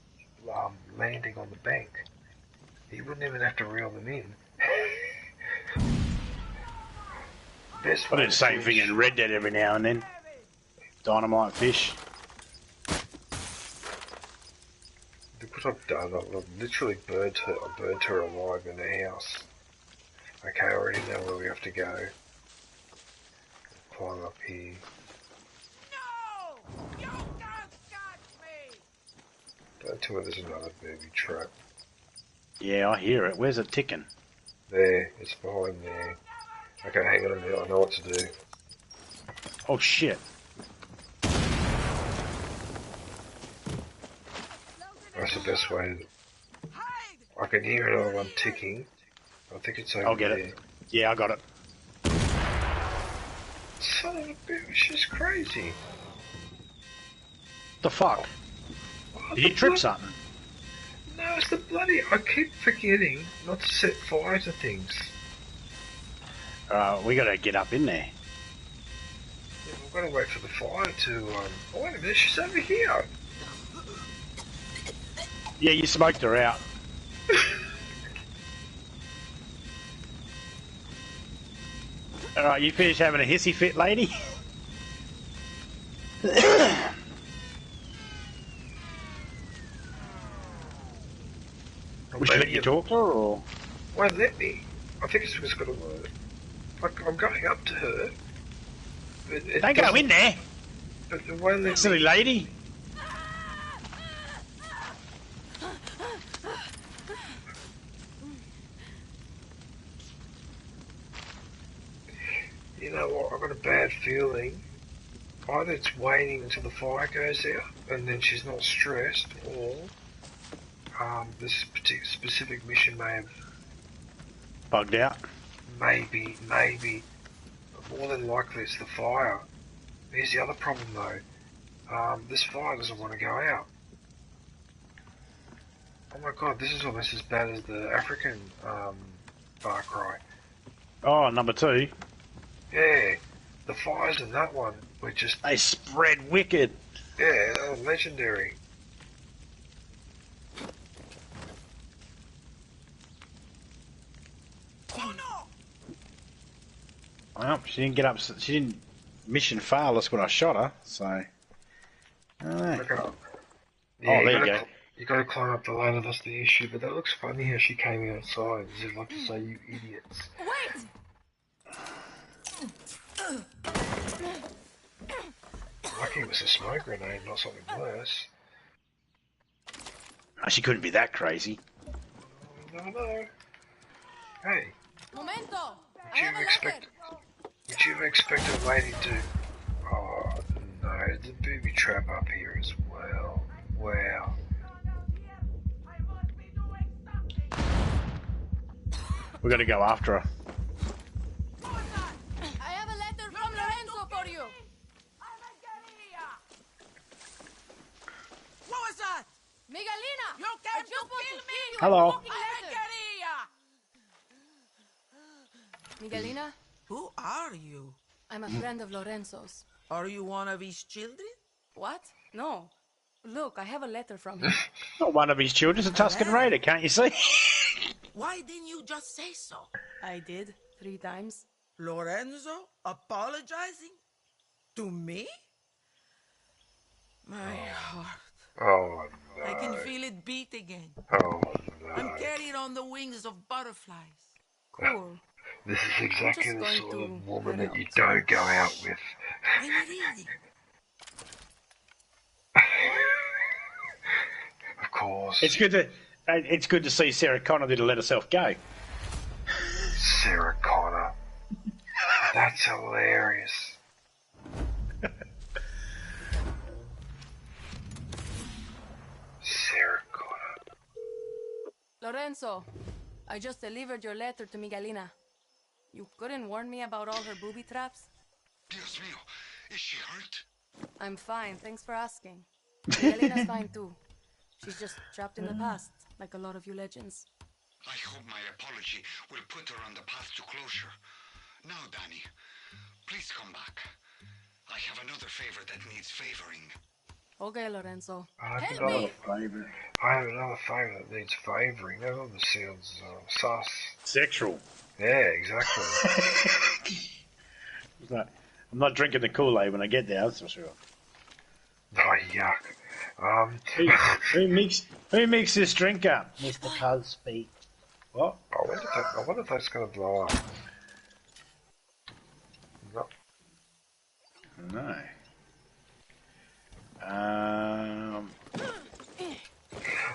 landing on the bank. He wouldn't even have to reel them in. I do the same thing in Red Dead every now and then. Dynamite fish. What I've done, I've literally burnt her alive in the house. Okay, I already know where we have to go. Climb up here. No! You can't catch me! Don't tell me there's another booby trap. Yeah, I hear it. Where's it ticking? There, it's behind there. Okay, hang on a minute, I know what to do. Oh shit. That's the best way to... I can hear another one ticking. I think it's over there. I'll get it. Yeah, I got it. Son of a bitch, she's crazy. The fuck? Did you trip something? No, it's the bloody... I keep forgetting not to set fire to things. We gotta get up in there. Yeah, we've got to wait for the fire to... Oh, wait a minute, she's over here. Yeah, you smoked her out. Alright, you finished having a hissy fit, lady? We should let you talk to her, or...? Won't let me. I think it's because I've got to... Like, I'm going up to her. It Don't go in there! But it won't let Silly me. lady! You know what, I've got a bad feeling. Either it's waiting until the fire goes out and then she's not stressed, or this specific mission may have bugged out. Maybe. But more than likely it's the fire. Here's the other problem though. This fire doesn't want to go out. Oh my god, this is almost as bad as the African Far Cry. Oh, number 2. Yeah, the fires in that one were just... They spread wicked. Yeah, they were legendary. Oh no! Well, she didn't get up. She didn't mission fail. That's when I shot her. So. I don't know. Yeah, oh, there you go. You gotta climb up the ladder, that's the issue, but that looks funny how she came outside, as if like to say, you idiots. Wait! Lucky it was a smoke grenade, not something worse. Oh, she couldn't be that crazy. No. Hey. Momento! Would you have expected a lady to... Oh, no, the booby trap up here as well. Wow. We're gonna go after her. I have a letter from Lorenzo for you. What was that? Miguelina! You can't I just want kill to me! see you. Hello. Fucking letter. Miguelina? Who are you? I'm a friend of Lorenzo's. Are you one of his children? What? No. Look, I have a letter from him. Not one of his children. It's a Tuscan Raider. Can't you see? Why didn't you just say so? I did, 3 times. Lorenzo apologizing? To me? My heart. Oh, no. I can feel it beat again. Oh, no. I'm carried on the wings of butterflies. Cool. This is exactly I'm the just sort going of to woman head that you out. don't go out with. I'm reading. Of course. It's good to see Sarah Connor didn't let herself go. Sarah Connor. That's hilarious. Sarah Connor. Lorenzo, I just delivered your letter to Miguelina. You couldn't warn me about all her booby traps? Dios mío, is she hurt? I'm fine, thanks for asking. Miguelina's fine too. She's just trapped in the past, like a lot of you legends. I hope my apology will put her on the path to closure. Now, Danny, please come back. I have another favor that needs favoring. Okay, Lorenzo. I have Help another me! favor. I have another favor that needs favoring. That almost sounds sus. Sexual. Yeah, exactly. I'm not drinking the Kool-Aid when I get there, that's for sure. Oh, yuck. Who mixed this drink up? Mr. Cosby. What? I wonder if that's going to blow up. No. No.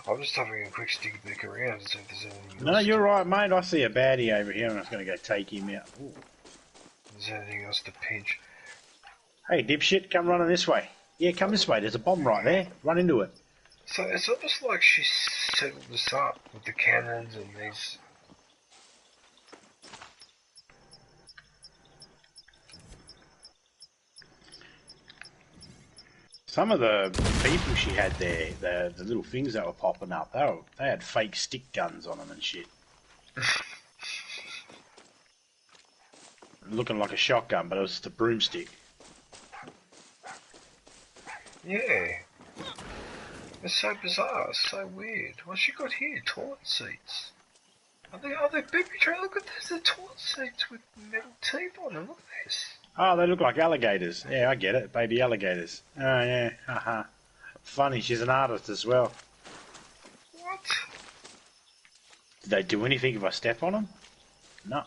I'm just having a quick sticky pick around to see if there's anything No, else. you're right, mate. I see a baddie over here and I was going to go take him out. Ooh. There's anything else to pinch. Hey, dipshit, come running this way. Yeah, come this way. There's a bomb right there. Run into it. So it's almost like she settled this up with the cannons and these... Some of the people she had there, the little things that were popping up, they had fake stick guns on them and shit. Looking like a shotgun, but it was just a broomstick. Yeah. It's so bizarre, it's so weird. What's she got here? Toilet seats. Are they baby tray? Look at this, the toilet seats with metal teeth on them. Look at this. Oh, they look like alligators. Yeah, I get it. Baby alligators. Oh, yeah. Haha. Funny, she's an artist as well. What? Did they do anything if I step on them? No.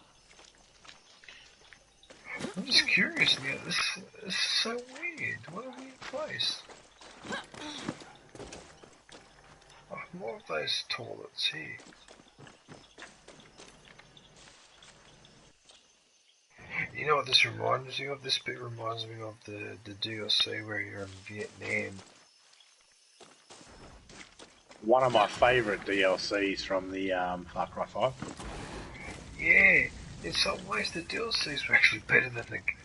I'm just curious now. This is so weird. What a weird place. Oh, more of those toilets here. You know what this reminds me of? This bit reminds me of the DLC where you're in Vietnam. one of my favourite DLCs from the Far Cry 5. Yeah, in some ways the DLCs were actually better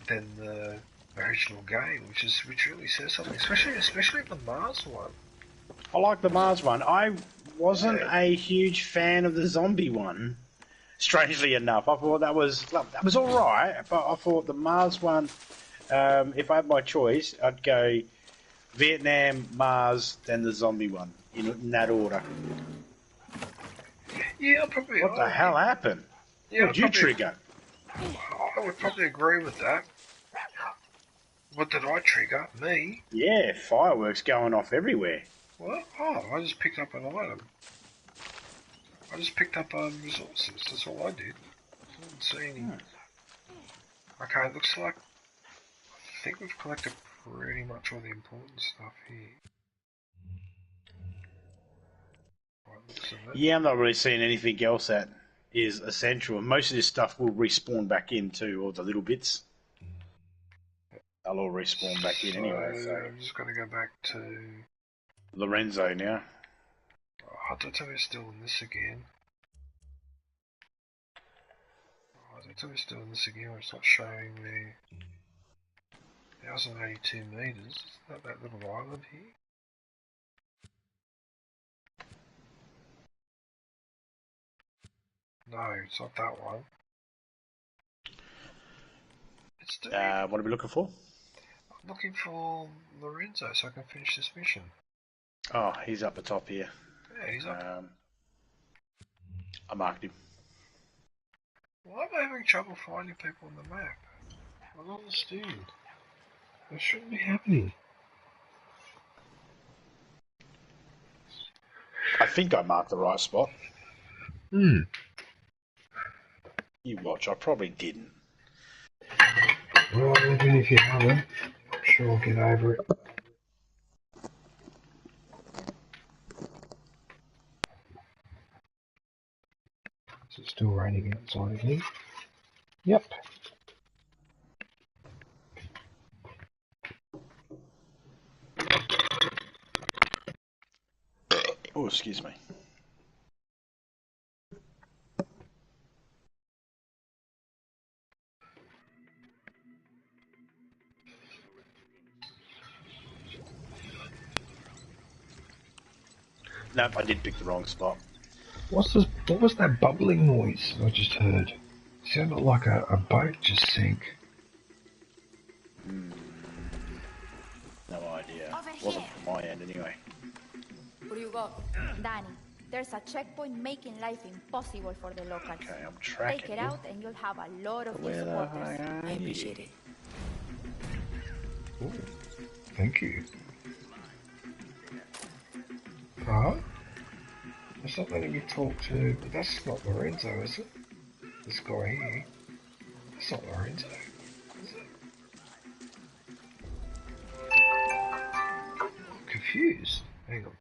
than the original game, which really says something, especially the Mars one. I like the Mars one. I wasn't a huge fan of the zombie one. Strangely enough, I thought that was all right, but I thought the Mars one, if I had my choice, I'd go Vietnam, Mars, then the zombie one in that order. Yeah, probably. What the hell happened? Yeah, What'd you trigger? I would probably agree with that. What did I trigger? Me? Yeah, fireworks going off everywhere. What? Oh, I just picked up an item. I just picked up resources. That's all I did. I didn't see any. Okay, it looks like I think we've collected pretty much all the important stuff here. Yeah, I'm not really seeing anything else that is essential. Most of this stuff will respawn back in too, all the little bits. They'll all respawn back in anyway. So I'm just going to go back to Lorenzo now. Oh, don't tell me it's still in this again. Oh, don't tell me it's still in this again. It's not showing me 1,082 meters. Is that little island here? No, it's not that one. It's what are we looking for? I'm looking for Lorenzo so I can finish this mission. Oh, he's up the top here. Yeah, he's up. I marked him. Why am I having trouble finding people on the map? I don't understand. That shouldn't be happening. I think I marked the right spot. Hmm. You watch, I probably didn't. Well, even if you haven't, I'm sure I'll get over it. Is it still raining outside of me? Yep. Oh, excuse me. Nope, I did pick the wrong spot. What's this? What was that bubbling noise I just heard? It sounded like a boat just sank. No idea. Wasn't from my end anyway. What do you got? Danny, there's a checkpoint making life impossible for the locals. Okay, I'm tracking. Take it out and you'll have a lot of new Where the supporters. hell I appreciate it. Ooh, thank you. Huh? That's not letting me talk to... But that's not Lorenzo, is it? This guy here. That's not Lorenzo, is it? I'm confused. Hang on.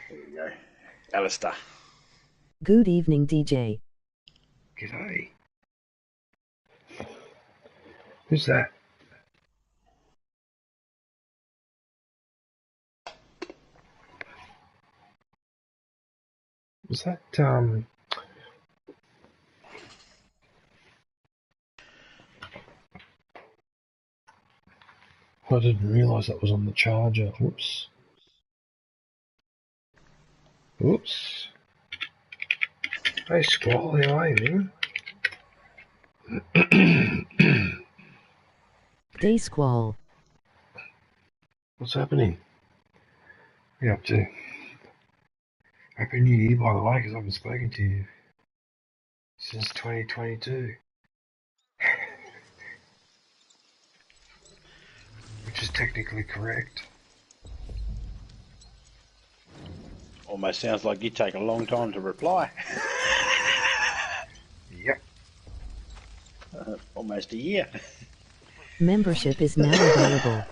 There we go. Alistair. Good evening, DJ. G'day. Who's that? Was that, I didn't realise that was on the charger. Whoops. Whoops. Hey, Squall, how are you, man? Day Squall. What's happening? What are you up to? Happy New Year, by the way, because I haven't spoken to you since 2022. Which is technically correct. Almost sounds like you take a long time to reply. Yep. Almost a year. Membership is now available.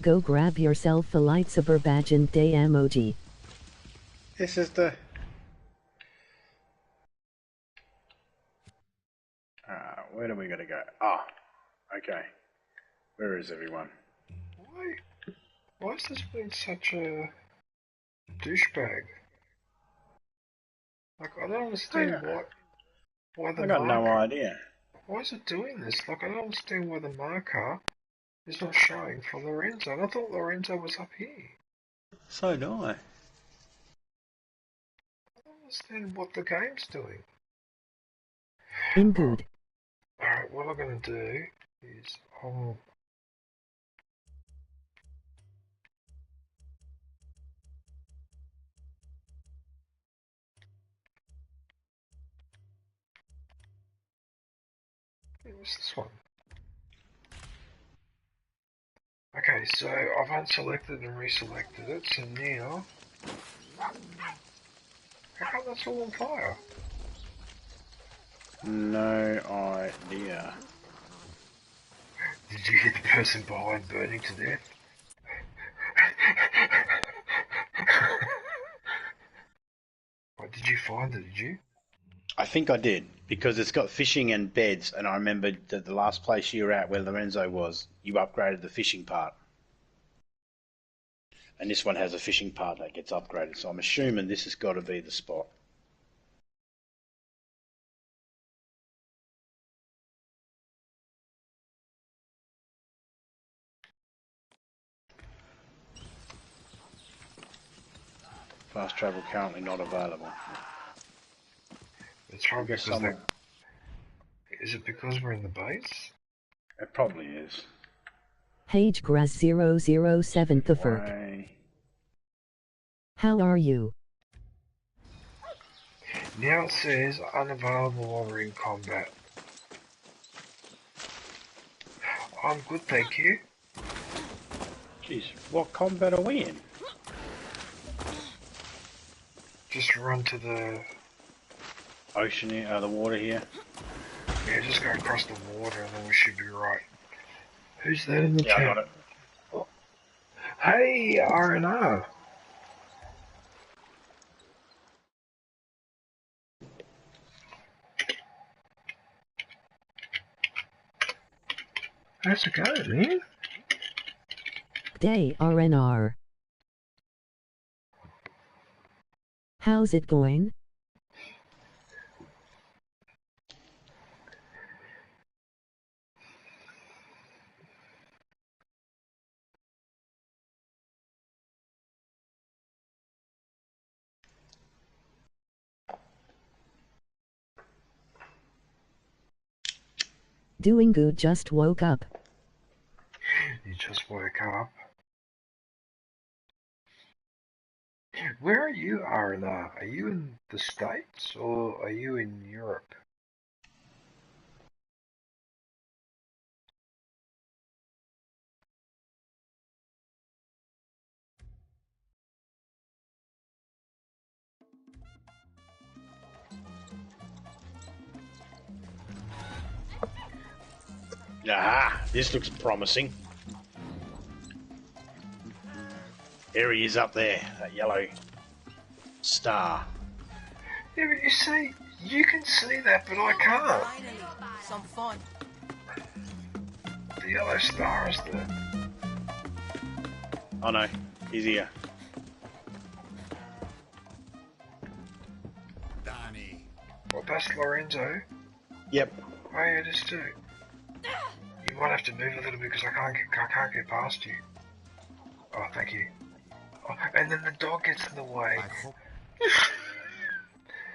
Go grab yourself a lightsaber badge and day emoji. This is the... where do we gotta go? Ah, okay. Where is everyone? Why has this been such a douchebag? Like, I don't understand why the I got no idea. Why is it doing this? Like, I don't understand why the marker is not showing for Lorenzo. And I thought Lorenzo was up here. So do I. I don't understand what the game's doing. In good. Alright, what I'm gonna do is what's this one? Okay, so I've unselected and reselected it, so now... How come that's all on fire? No idea. Did you hit the person behind burning to death? What, did you find it, did you? I think I did, because it's got fishing and beds, and I remembered that the last place you were at, where Lorenzo was, you upgraded the fishing part. And this one has a fishing part that gets upgraded, so I'm assuming this has got to be the spot. Fast travel currently not available. It's probably because is it because we're in the base? It probably is. Page Graz 007 the FARC. How are you? Now it says unavailable while we're in combat. I'm good, thank you. Jeez, what combat are we in? Just run to the ocean here, the water here. Yeah, just go across the water and then we should be right. Who's that in the chat? I got it. Oh. Hey, R&R. How's it going, man? Day RNR. How's it going? Doing good, just woke up. You just woke up? Where are you, R&R? Are you in the States or are you in Europe? Aha, this looks promising. There he is up there, that yellow star. Yeah, but you see, you can see that, but I can't. Finally, some fun. The yellow star is there. Oh no, he's here. Danny. Well, that's Lorenzo. Yep. Oh yeah, it is too. You might have to move a little bit because I can't get past you. Oh, thank you. Oh, and then the dog gets in the way.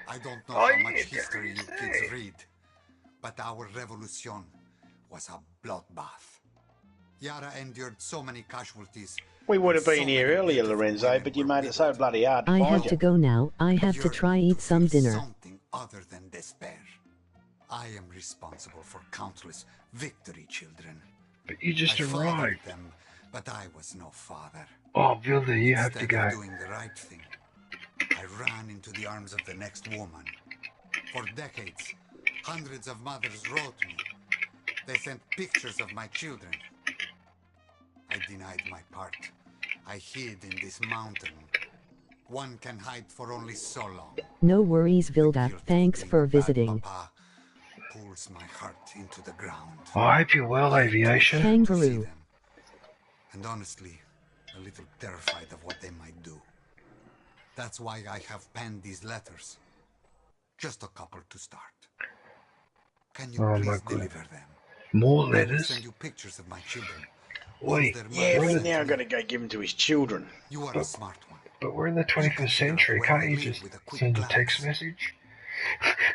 I don't know how much history you kids read, but our revolution was a bloodbath. Yara endured so many casualties. We would have been here earlier, Lorenzo, but you made it so bloody hard to I find have to go now. I have to try eat some dinner. Something other than despair. I am responsible for countless victory children. But you just arrived. Them, but I was no father. Oh, Vilda, you have to go. Instead of doing the right thing, I ran into the arms of the next woman. For decades, hundreds of mothers wrote me. They sent pictures of my children. I denied my part. I hid in this mountain. One can hide for only so long. No worries, Vilda. Thanks for visiting. Papa, pulls my heart into the ground. I hope you're well, Aviation. Kangaroo. And honestly, a little terrified of what they might do. That's why I have penned these letters. Just a couple to start. Can you please deliver them? More I will letters? send you pictures of my children. Wait, yeah, but now I've got to go give them to his children. You are a smart one. But we're in the 21st century. Can't you just send a text message?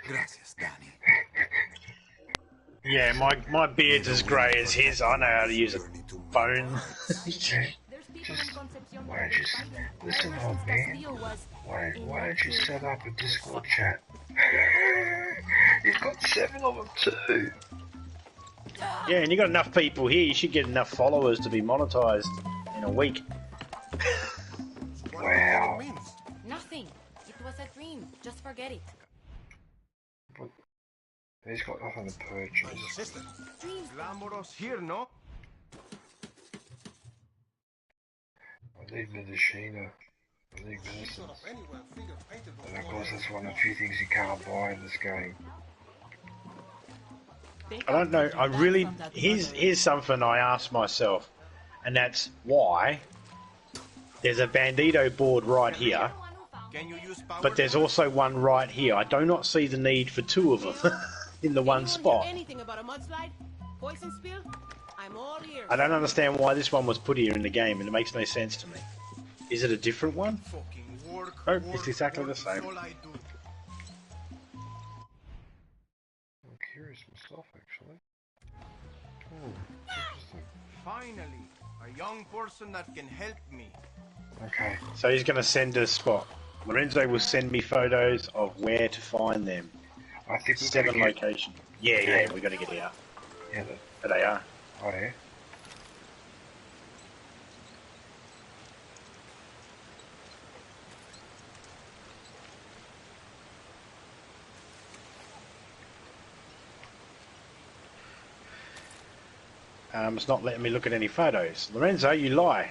Gracias, Danny. Yeah, my beard's as grey as his. I know how to use a phone. Why don't you listen, old man? Why don't you set up a Discord chat? You've got 7 of them too. Yeah, and you got enough people here. You should get enough followers to be monetized in a week. Wow. Nothing. It was a dream. Just forget it. But he's got nothing to purchase. Glamorous here, no? I need Medicina. I need medicines. And of course that's one of the few things you can't buy in this game. I don't know. I really here's something I asked myself, and that's why there's a Bandito board right here, but there's also one right here. I do not see the need for 2 of them in the one spot. Anything about a mudslide? Poison spill? I'm all ears. I don't understand why this one was put here in the game, and it makes no sense to me. Is it a different one? Oh, it's exactly the same. I'm curious myself, actually. Oh, interesting. Finally, a young person that can help me. Okay. So he's going to send us what? Lorenzo will send me photos of where to find them. I think 7 locations. Yeah, we got to get out. Yeah, but they are. Oh yeah. It's not letting me look at any photos. Lorenzo, you lie.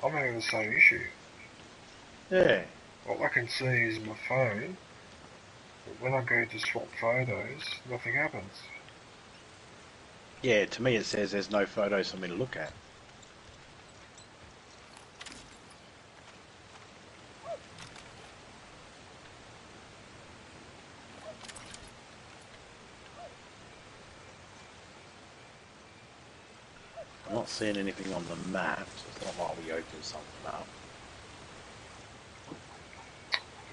I'm having the same issue. Yeah. All I can see is my phone, but when I go to swap photos, nothing happens. Yeah, to me it says there's no photos for me to look at. I'm not seeing anything on the map, so it's not like we open something up.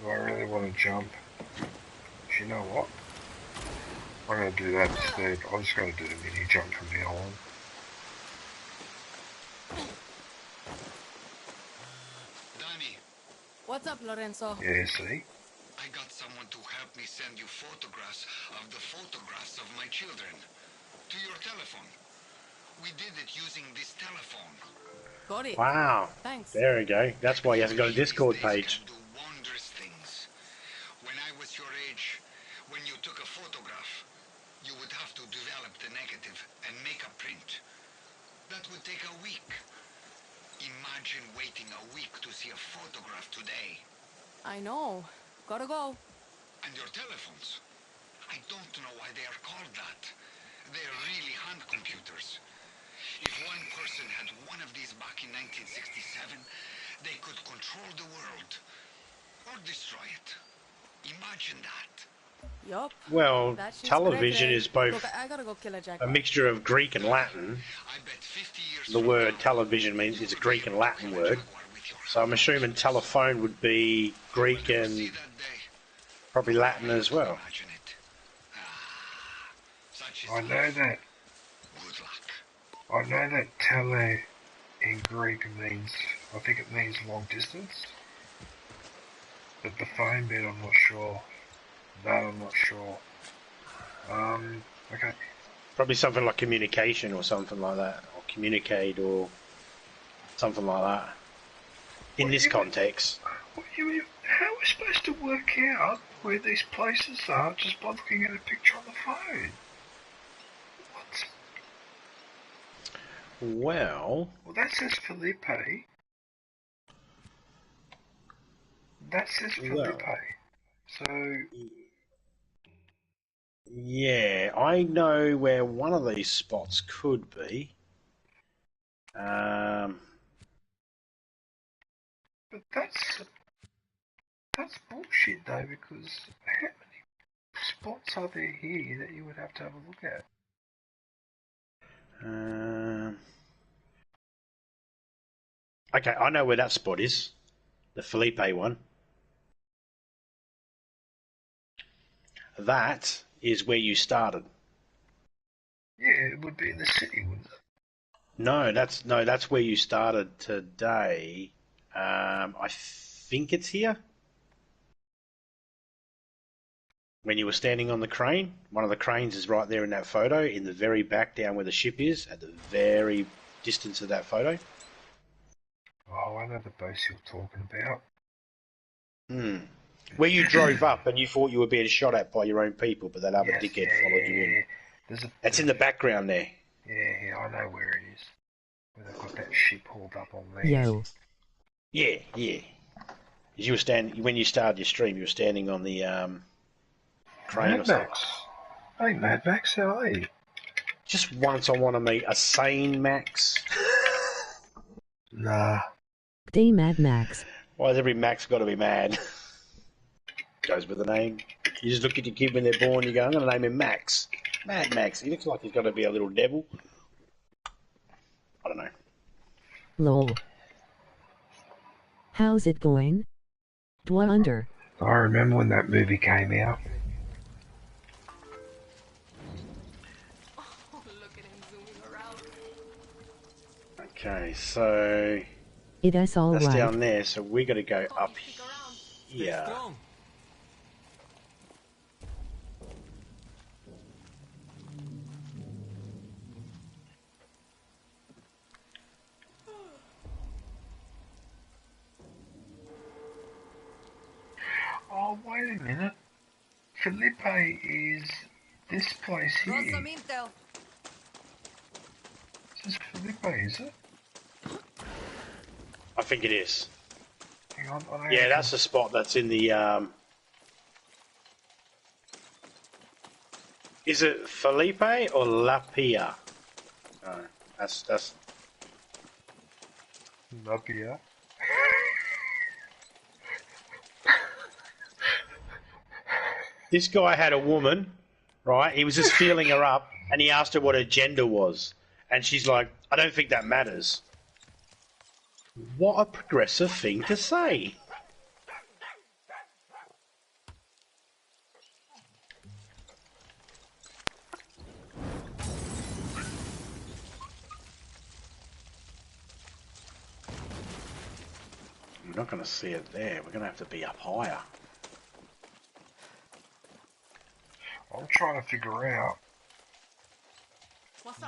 Do I really want to jump? Do you know what? I'm going to do that instead. I'm just going to do the mini jump from now on. Danny. What's up, Lorenzo? Yeah, see? I got someone to help me send you photographs of the photographs of my children to your telephone. We did it using this telephone. Got it. Wow. Thanks. There we go. That's why he hasn't got a Discord page. Do wondrous things. When I was your age, when you took a photograph, you would have to develop the negative and make a print. That would take a week. Imagine waiting a week to see a photograph today. I know. Gotta go. And your telephones. I don't know why they are called that. They're really hand computers. If one person had one of these back in 1967, they could control the world. Or destroy it. Imagine that. Yup. Well, television is both Look, I gotta go kill a a jackpot. mixture of Greek and Latin. The word television means it's a Greek and Latin word. So I'm assuming telephone would be Greek and probably Latin as well. I know that. I know that tele in Greek means, I think it means long distance. But the phone bit, I'm not sure. That I'm not sure. Okay. Probably something like communication or something like that. Or communicate or something like that. In this context. How are we supposed to work out where these places are just by looking at a picture on the phone? Well, that says Felipe. That says Felipe. So Yeah, I know where one of these spots could be. But that's bullshit though, because how many spots are there here that you would have to have a look at? Okay, I know where that spot is. The Felipe one. That is where you started. Yeah, it would be in the city, wouldn't it? No, that's where you started today. I think it's here. When you were standing on the crane, one of the cranes is right there in that photo, in the very back down where the ship is, at the very distance of that photo. Oh, I know the base you're talking about. Where you drove up and you thought you were being shot at by your own people, but that other dickhead followed you in. It's in the background there. Yeah, I know where it is. Where they've got that ship hauled up on there. Yo. Yeah. You were standing when you started your stream. You were standing on the crane or something. Hey, Mad Max, how are you? Just once I want to meet a sane Max. Nah. Day Mad Max. Why has every Max got to be mad? Goes with the name. You just look at your kid when they're born, you go, I'm going to name him Max. Mad Max. He looks like he's got to be a little devil. I don't know. Lol. How's it going? Dwonder. I remember when that movie came out. Oh, look at him zooming around. Okay, so It's all that's right. down there, so we got to go up here. Oh, wait a minute. Felipe is this place here. This is Felipe, is it? I think it is. Hang on, Yeah, that's the spot that's in the... Is it Felipe or La Pia? No, that's... La Pia. This guy had a woman, right? He was just feeling her up, and he asked her what her gender was. And she's like, I don't think that matters. What a progressive thing to say. We're not going to see it there. We're going to have to be up higher. I'm trying to figure out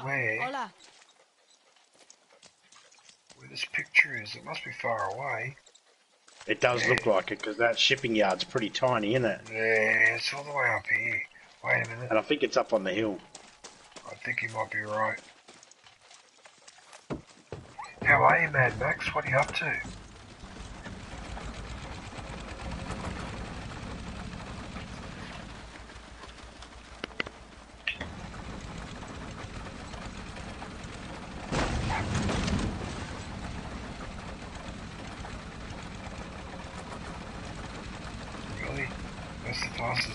where this picture is. It must be far away. It does look like it, because that shipping yard's pretty tiny, isn't it? Yeah, it's all the way up here. Wait a minute. And I think it's up on the hill. I think you might be right. How are you, Mad Max? What are you up to?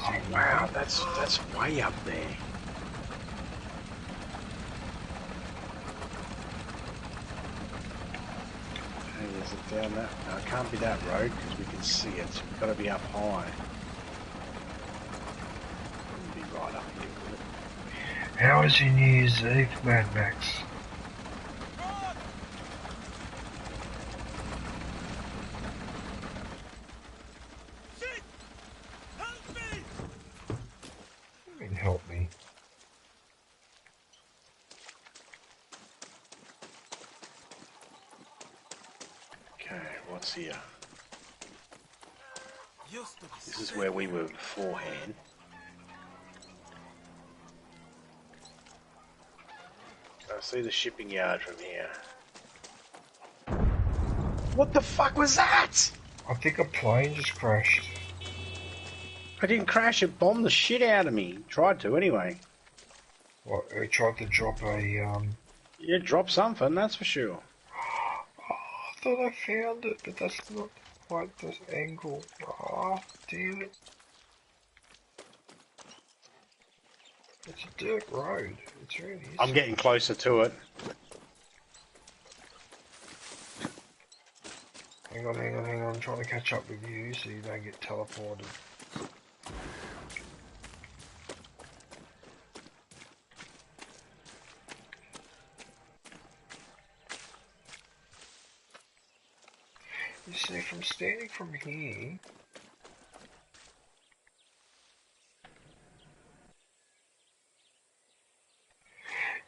Oh wow, that's way up there. Hey, is it down that? No, it can't be that road because we can see it. So we've got to be up high. It'll be right up here with it. How was your New Year's Eve, Mad Max? Help me. Okay, what's here? This is where we were beforehand. I see the shipping yard from here. What the fuck was that? I think a plane just crashed. I didn't crash, it bombed the shit out of me. Tried to, anyway. What, it tried to drop a, Yeah, drop something, that's for sure. Oh, I thought I found it, but that's not quite the angle. Oh, damn it. It's a dirt road. It's really is. I'm getting closer to it. Hang on, hang on, hang on. I'm trying to catch up with you so you don't get teleported. You see, from standing from here...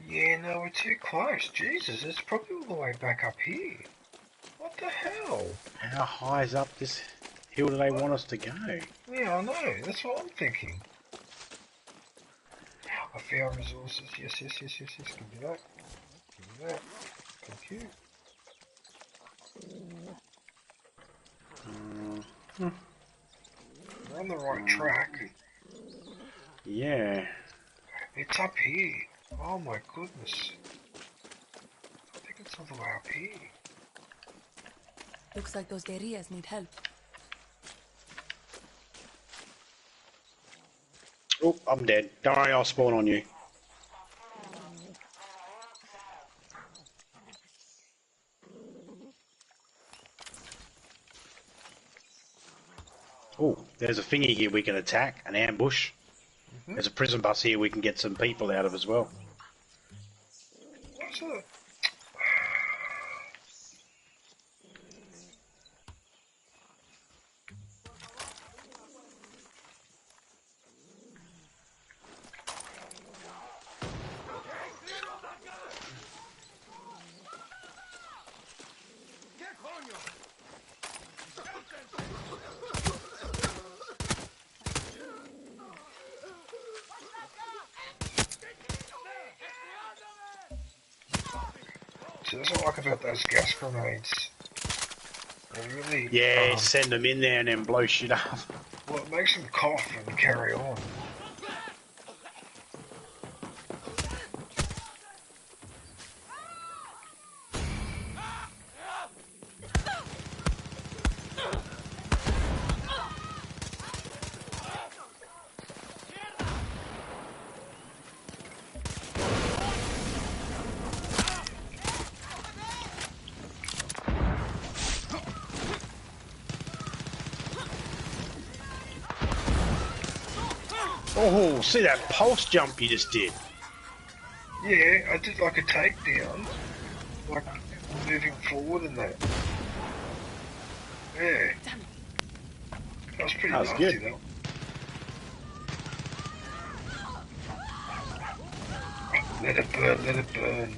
Yeah, no, we're too close. Jesus, it's probably all the way back up here. What the hell? How high is up this hill do they want us to go? Yeah, I know. That's what I'm thinking. I found resources. Yes, yes, yes, yes, yes. Give me that. Give me that. Thank you. We're on the right track. Yeah. It's up here. Oh my goodness. I think it's all the way up here. Looks like those guerrillas need help. Oh, I'm dead. Don't worry, I'll spawn on you. Oh, there's a thingy here we can attack, an ambush. There's a prison bus here we can get some people out of as well. What's that? So that's what I like about those gas grenades. They really... Yeah, send them in there and then blow shit up. Well, it makes them cough and carry on. Oh, see that pulse jump you just did? Yeah, I did like a takedown. Like, moving forward and that. Yeah. That was pretty nasty good. though. Let it burn, let it burn.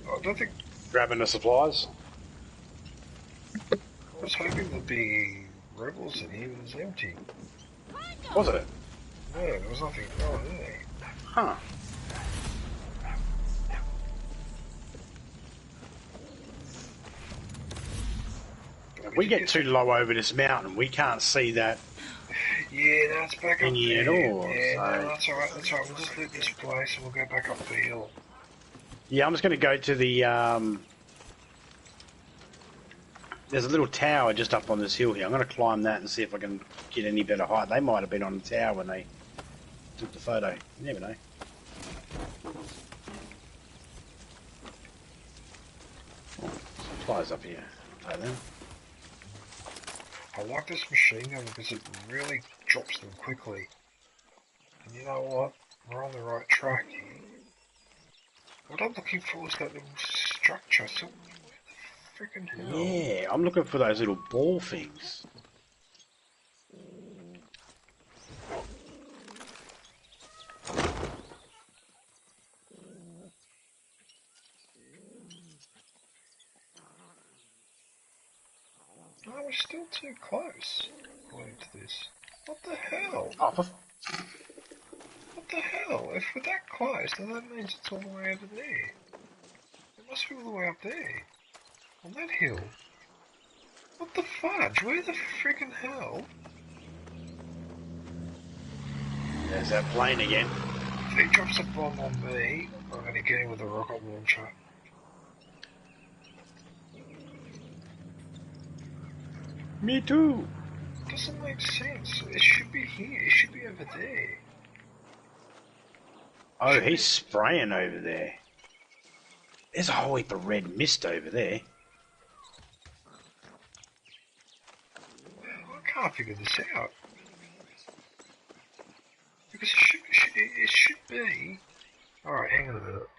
I don't think... Grabbing the supplies. I was hoping there'd be rebels in here, but it was empty. Was it? Yeah, there was nothing going in there. Huh. If we get too low over this mountain, we can't see that Yeah, no, it's back up thingy at there. all. Yeah, So. no, that's alright, that's alright. We'll just leave this place and we'll go back up the hill. Yeah, I'm just going to go to the, there's a little tower just up on this hill here. I'm going to climb that and see if I can get any better height. They might have been on the tower when they took the photo. You never know. Oh, supplies up here. Okay, then. I like this machine gun because it really drops them quickly. And you know what? We're on the right track here. What I'm looking for is that little structure. So, where the freaking hell? Yeah, I'm looking for those little ball things. I still too close, according to this. What the hell? Oh, what the hell? If we're that close, then that means it's all the way over there. It must be all the way up there. On that hill. What the fudge? Where the friggin' hell? There's that plane again. If he drops a bomb on me, I'm gonna get him with a rocket launcher. Me too. Doesn't make sense. It should be here. It should be over there. Oh, he's spraying over there. There's a whole heap of red mist over there. I can't figure this out. Because it should be... Alright, hang on a minute.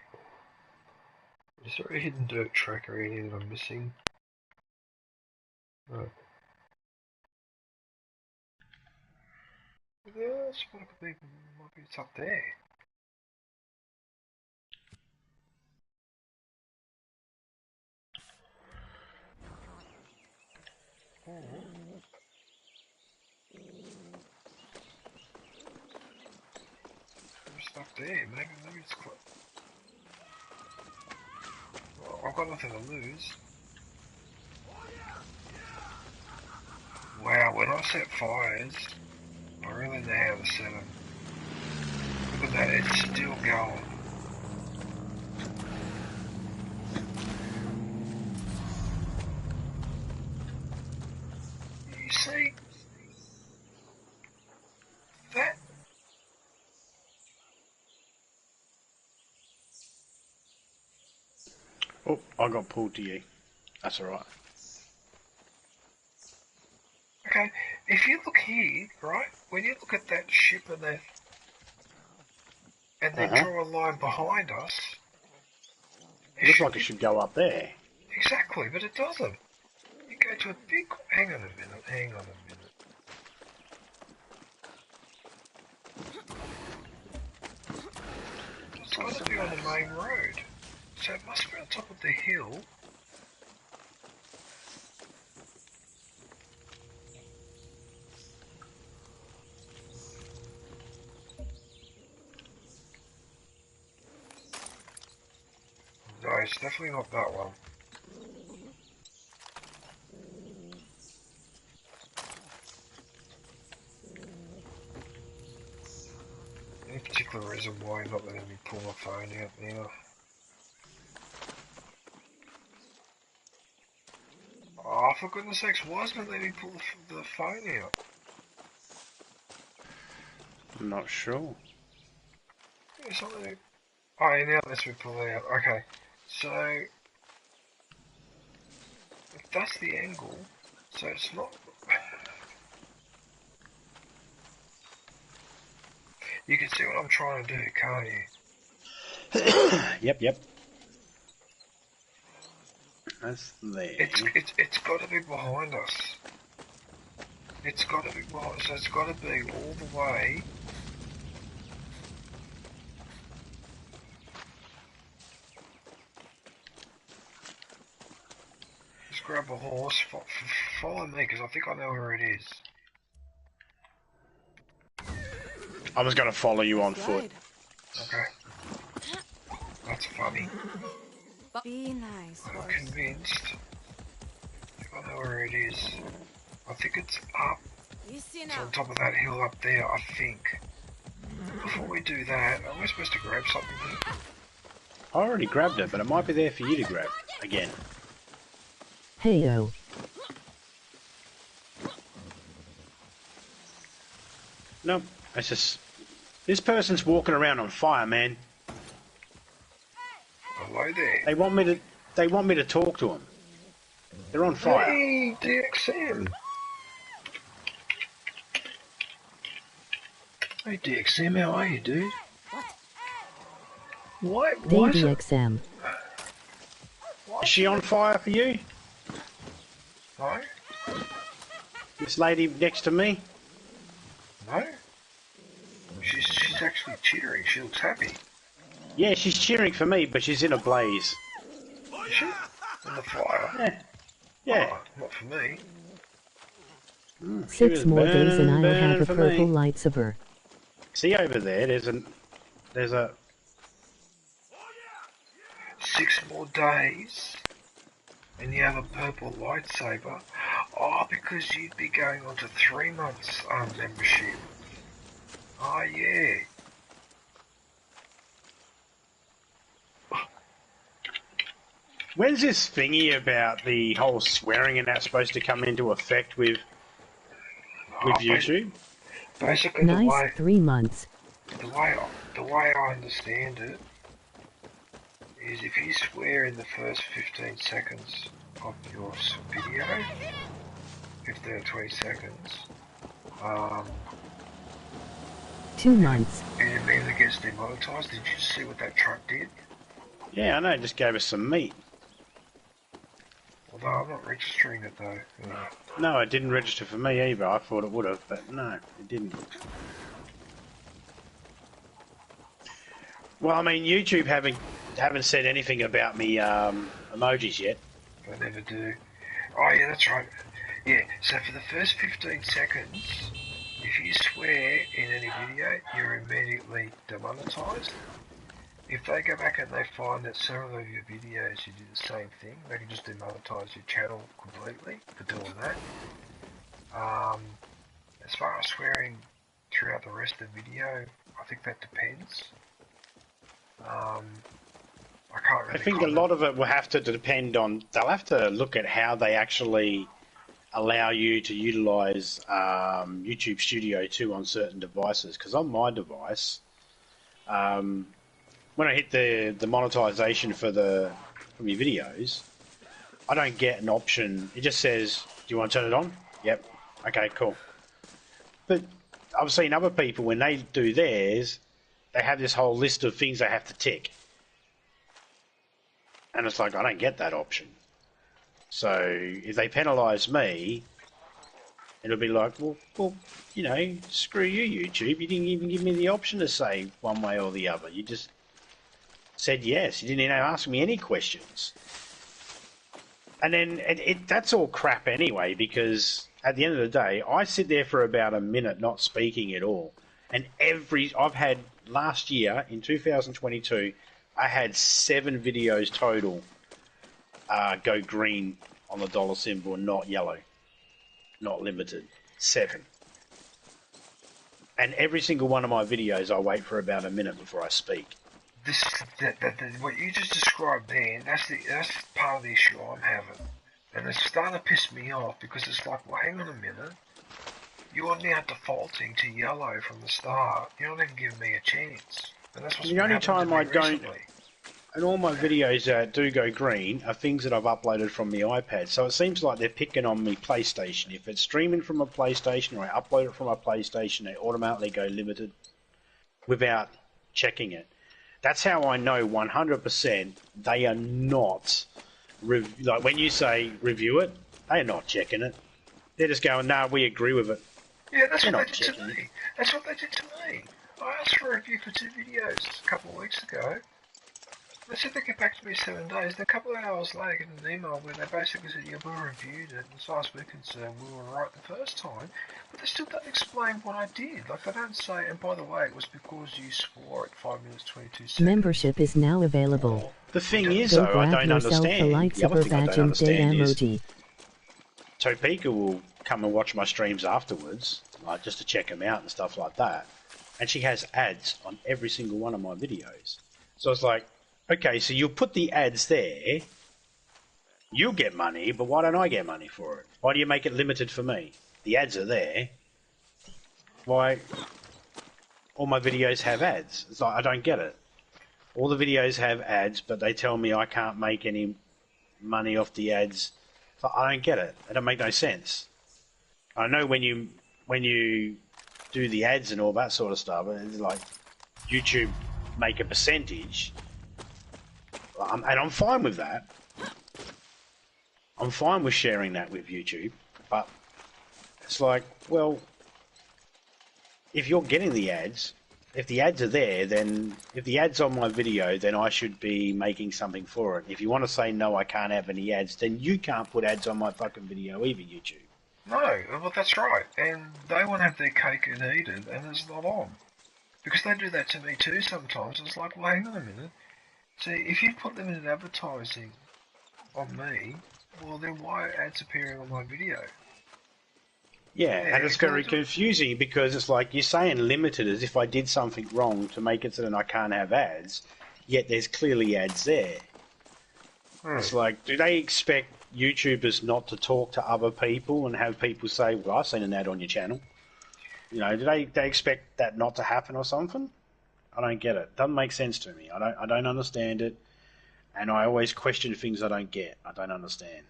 Is there a hidden dirt track or anything that I'm missing? No. Yeah, that's what I could be. Might be it's up there. Oh. There's stuff there. Maybe it's close. Well, I've got nothing to lose. Wow, when I set fires, I really know how to set them. Look at that, it's still going. You see? That... Oh, I got pulled to you. That's alright. Okay, if you look here, right, when you look at that ship and then draw a line behind us... It looks like it should go up there. Exactly, but it doesn't. You go to a big... Hang on a minute. It's got to be on the main road. So it must be on top of the hill. No, it's definitely not that one. Any particular reason why you're not letting me pull my phone out now? Oh, for goodness sakes, why isn't it letting me pull the phone out? I'm not sure. It's not letting... Oh, yeah, now it lets me pull it out. Okay, so... If that's the angle, so it's not... You can see what I'm trying to do, can't you? Yep. That's there. It's got to be behind us. It's got to be behind us, so it's got to be all the way... Just grab a horse, follow me, because I think I know where it is. I was going to follow you on foot. Okay. That's funny. Be nice. I'm convinced. I think I know where it is. I think it's up. It's on top of that hill up there, I think. Before we do that, am I supposed to grab something here? I already grabbed it, but it might be there for you to grab again. Heyo. No, it's just... This person's walking around on fire, man. Hello there. They want me to talk to them. They're on fire. Hey, DXM. Hey, DXM, how are you, dude? What? DXM. Is she on fire for you? No. This lady next to me? No. She's actually cheering. She looks happy. Yeah, she's cheering for me, but she's in a blaze. Is she? In the fire? Yeah. Oh, not for me. 6 more days and I'll have a purple lightsaber. See over there, there's a 6 more days and you have a purple lightsaber. Oh, because you'd be going on to 3 months membership. Oh yeah. When's this thingy about the whole swearing and that supposed to come into effect with YouTube? Basically, nice 3 months. The way I understand it is if you swear in the first 15 seconds of your video, 15 or 20 seconds, 2 months. It immediately gets demonetized. Did you see what that truck did? Yeah, I know, it just gave us some meat. Although I'm not registering it though. No, it didn't register for me either. I thought it would have, but no, it didn't. Well, I mean, YouTube haven't said anything about me emojis yet. They never do. Oh yeah, that's right. Yeah, so for the first 15 seconds, if you swear in any video, you're immediately demonetized. If they go back and they find that several of your videos you did the same thing, they can just demonetize your channel completely for doing that. As far as swearing throughout the rest of the video, I think that depends. I can't really I think a lot of it will have to depend on, they'll have to look at how they actually allow you to utilize YouTube Studio 2 on certain devices, because on my device, when I hit the monetization from your videos, I don't get an option. It just says, do you want to turn it on? Yep. Okay, cool. But I've seen other people, when they do theirs, they have this whole list of things they have to tick. And it's like, I don't get that option. So if they penalise me, it'll be like, well, you know, screw you, YouTube. You didn't even give me the option to say one way or the other. You just said yes. You didn't even ask me any questions. And then that's all crap anyway, because at the end of the day, I sit there for about a minute not speaking at all. And I've had last year, in 2022, I had 7 videos total go green on the dollar symbol, not yellow, not limited. 7. And every single one of my videos, I wait for about a minute before I speak. What you just described there, that's part of the issue I'm having. And it's starting to piss me off, because it's like, well, hang on a minute. You're now defaulting to yellow from the start. You're not even giving me a chance. And that's what's the only time I don't, recently. and all my videos that do go green are things that I've uploaded from the iPad. So it seems like they're picking on me PlayStation. If it's streaming from a PlayStation or I upload it from a PlayStation, they automatically go limited without checking it. That's how I know 100% they are not, like when you say review it, they are not checking it. They're just going, nah, we agree with it. Yeah, that's what they did to me. That's what they did to me. I asked for a review for 2 videos a couple of weeks ago. They said they'd get back to me in 7 days. Then a couple of hours later, I get an email where they basically said, yeah, we reviewed it, and as far as we're concerned, we were right the first time. But they still don't explain what I did. Like, they don't say, and by the way, it was because you swore at 5 minutes 22 seconds. Membership is now available. The thing is, though, I don't understand. The other thing I don't understand is Topeka will come and watch my streams afterwards, like just to check them out and stuff like that. And she has ads on every single one of my videos. So it's like, okay, so you'll put the ads there, you'll get money, but why don't I get money for it? Why do you make it limited for me? The ads are there. Why? All my videos have ads. It's like, I don't get it. All the videos have ads, but they tell me I can't make any money off the ads. So I don't get it. It don't make no sense. I know when you do the ads and all that sort of stuff, it's like YouTube make a percentage. And I'm fine with that. I'm fine with sharing that with YouTube, but it's like, well, if you're getting the ads, if the ads are there, then if the ads on my video, then I should be making something for it. If you want to say, no, I can't have any ads, then you can't put ads on my fucking video either, YouTube. No, well that's right. And they want to have their cake and eat it, and it's not on. Because they do that to me too sometimes. It's like, well, hang on a minute. See, if you put them in advertising on me, well then why are ads appearing on my video? Yeah, and it's very confusing because it's like you're saying limited as if I did something wrong to make it so that I can't have ads, yet there's clearly ads there. It's like, do they expect YouTubers not to talk to other people and have people say, well, I've seen an ad on your channel? You know, do they expect that not to happen or something? I don't get it. Doesn't make sense to me. I don't understand it, and I always question things I don't get. I don't understand.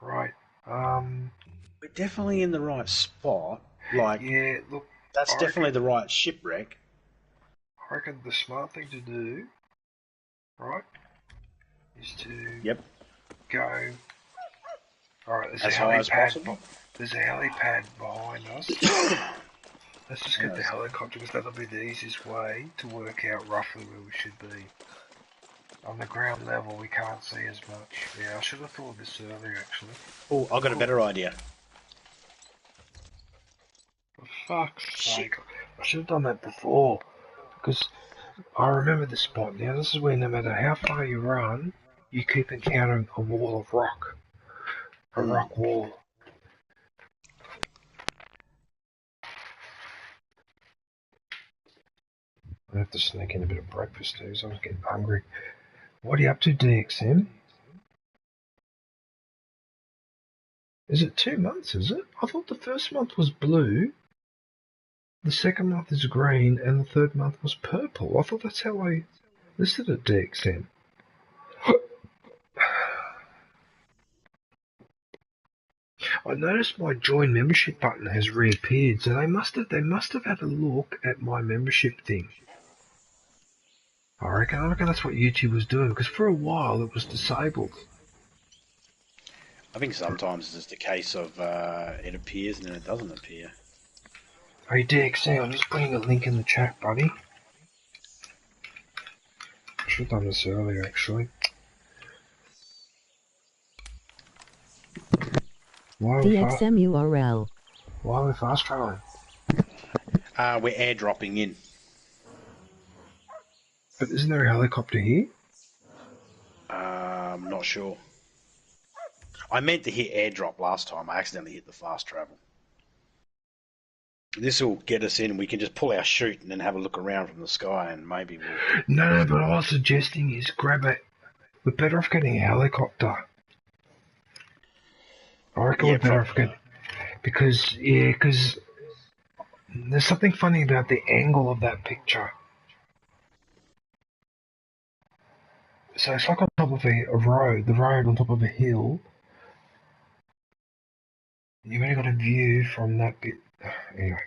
Right. We're definitely in the right spot. Like, yeah, look, that's definitely the right shipwreck. I reckon the smart thing to do, right, is to go. Alright, there's a helipad. There's a helipad behind us. Let's just get the helicopter because that'll be the easiest way to work out roughly where we should be. On the ground level, we can't see as much. Yeah, I should have thought of this earlier, actually. Oh, I've got a better idea. For fuck's sake, I should have done that before. Because I remember the spot now. This is where no matter how far you run, you keep encountering a wall of rock. A rock wall. I have to sneak in a bit of breakfast too, so I'm getting hungry. What are you up to, DXM? Is it 2 months, is it? I thought the first month was blue, the second month is green, and the third month was purple. I thought that's how I listed it, DXM. I noticed my join membership button has reappeared, so they must have had a look at my membership thing. I reckon that's what YouTube was doing, because for a while it was disabled. I think sometimes it's just a case of it appears and then it doesn't appear. Hey DXC, I'm just putting a link in the chat, buddy. I should have done this earlier, actually. DXM URL. Why are we fast traveling? We're airdropping in. But isn't there a helicopter here? I'm not sure. I meant to hit airdrop last time. I accidentally hit the fast travel. This will get us in and we can just pull our chute and then have a look around from the sky and maybe we'll... No, but all I was suggesting is grab it. We're better off getting a helicopter. I reckon we're better off getting... Because there's something funny about the angle of that picture. So it's like on top of a road, the road on top of a hill. And you've only got a view from that bit. Anyway.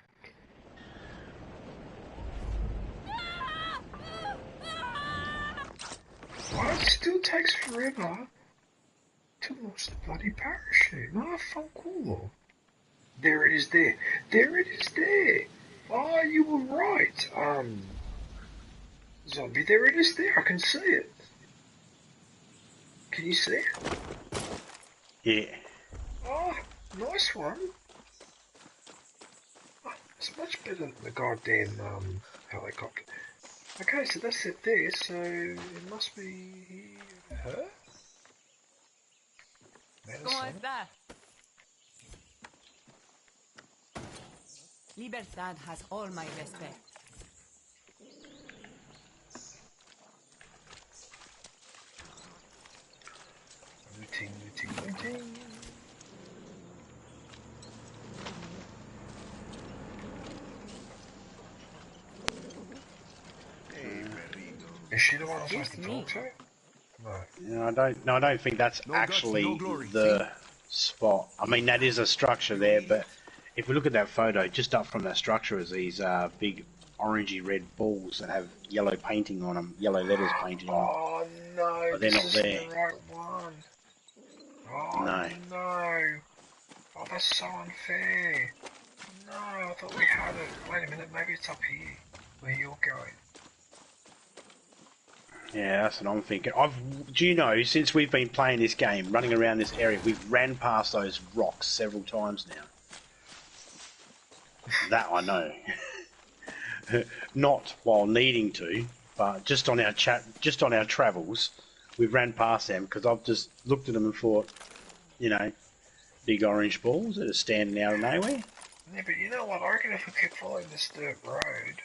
Why it still takes forever to launch the bloody parachute? No, fuck cool. There it is there. There it is there. Oh, you were right. Zombie, there it is there. I can see it. Can you see it? Yeah. Oh, nice one. Oh, it's much better than the goddamn helicopter. Okay, so that's it there, so it must be her? ¿Cómo está? Libertad has all my respect. Looting. Is she the one I'm supposed to talk to? No. I don't think that's actually the spot. I mean, that is a structure there, but if we look at that photo, just up from that structure is these big orangey red balls that have yellow painting on them, yellow letters painted on them. Oh no, but they're not there. The right one. Oh no. Oh, that's so unfair. No, I thought we had it. Wait a minute, maybe it's up here, where you're going. Yeah, that's what I'm thinking. Do you know, since we've been playing this game, running around this area, we've ran past those rocks several times now. That I know. Not while needing to, but just on our travels, we've ran past them because I've just looked at them and thought, you know, big orange balls that are standing out of nowhere. Yeah, but you know what? I reckon if we keep following this dirt road,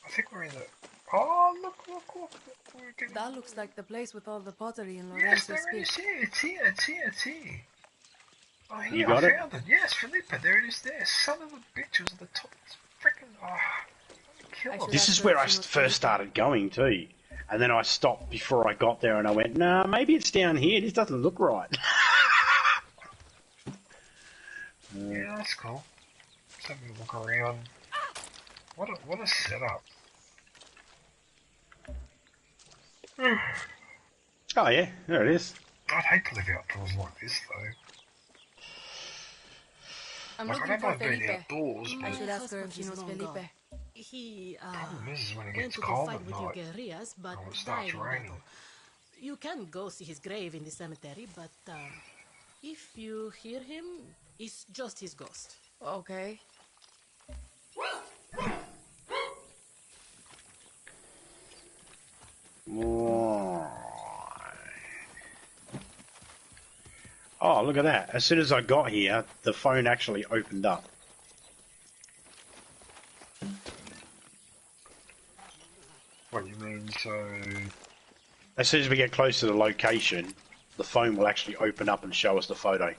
I think we're in the. Oh, look! That looks like the place with all the pottery in Yes, Lorenzo's there it is. speech. It's here. Oh, here, You got I it? found it. Yes, Philippa, there it is there. Son of a bitch, was at the top. It's freaking. Oh, kill him. This is where I first started going too. And then I stopped before I got there and I went, nah, maybe it's down here. This doesn't look right. Yeah, that's cool. Let's have a look around. What a setup. Oh yeah, there it is. I'd hate to live outdoors like this though. I'm Like, I looking don't for mind being Felipe. outdoors, I but should ask her if she knows Felipe. He problem is when it went gets to cold fight at with night, your guerrillas, but when it died starts in raining. battle. You can go see his grave in the cemetery, but if you hear him, it's just his ghost. Okay. Oh, look at that. As soon as I got here, the phone actually opened up. What do you mean, so... As soon as we get close to the location, the phone will actually open up and show us the photo.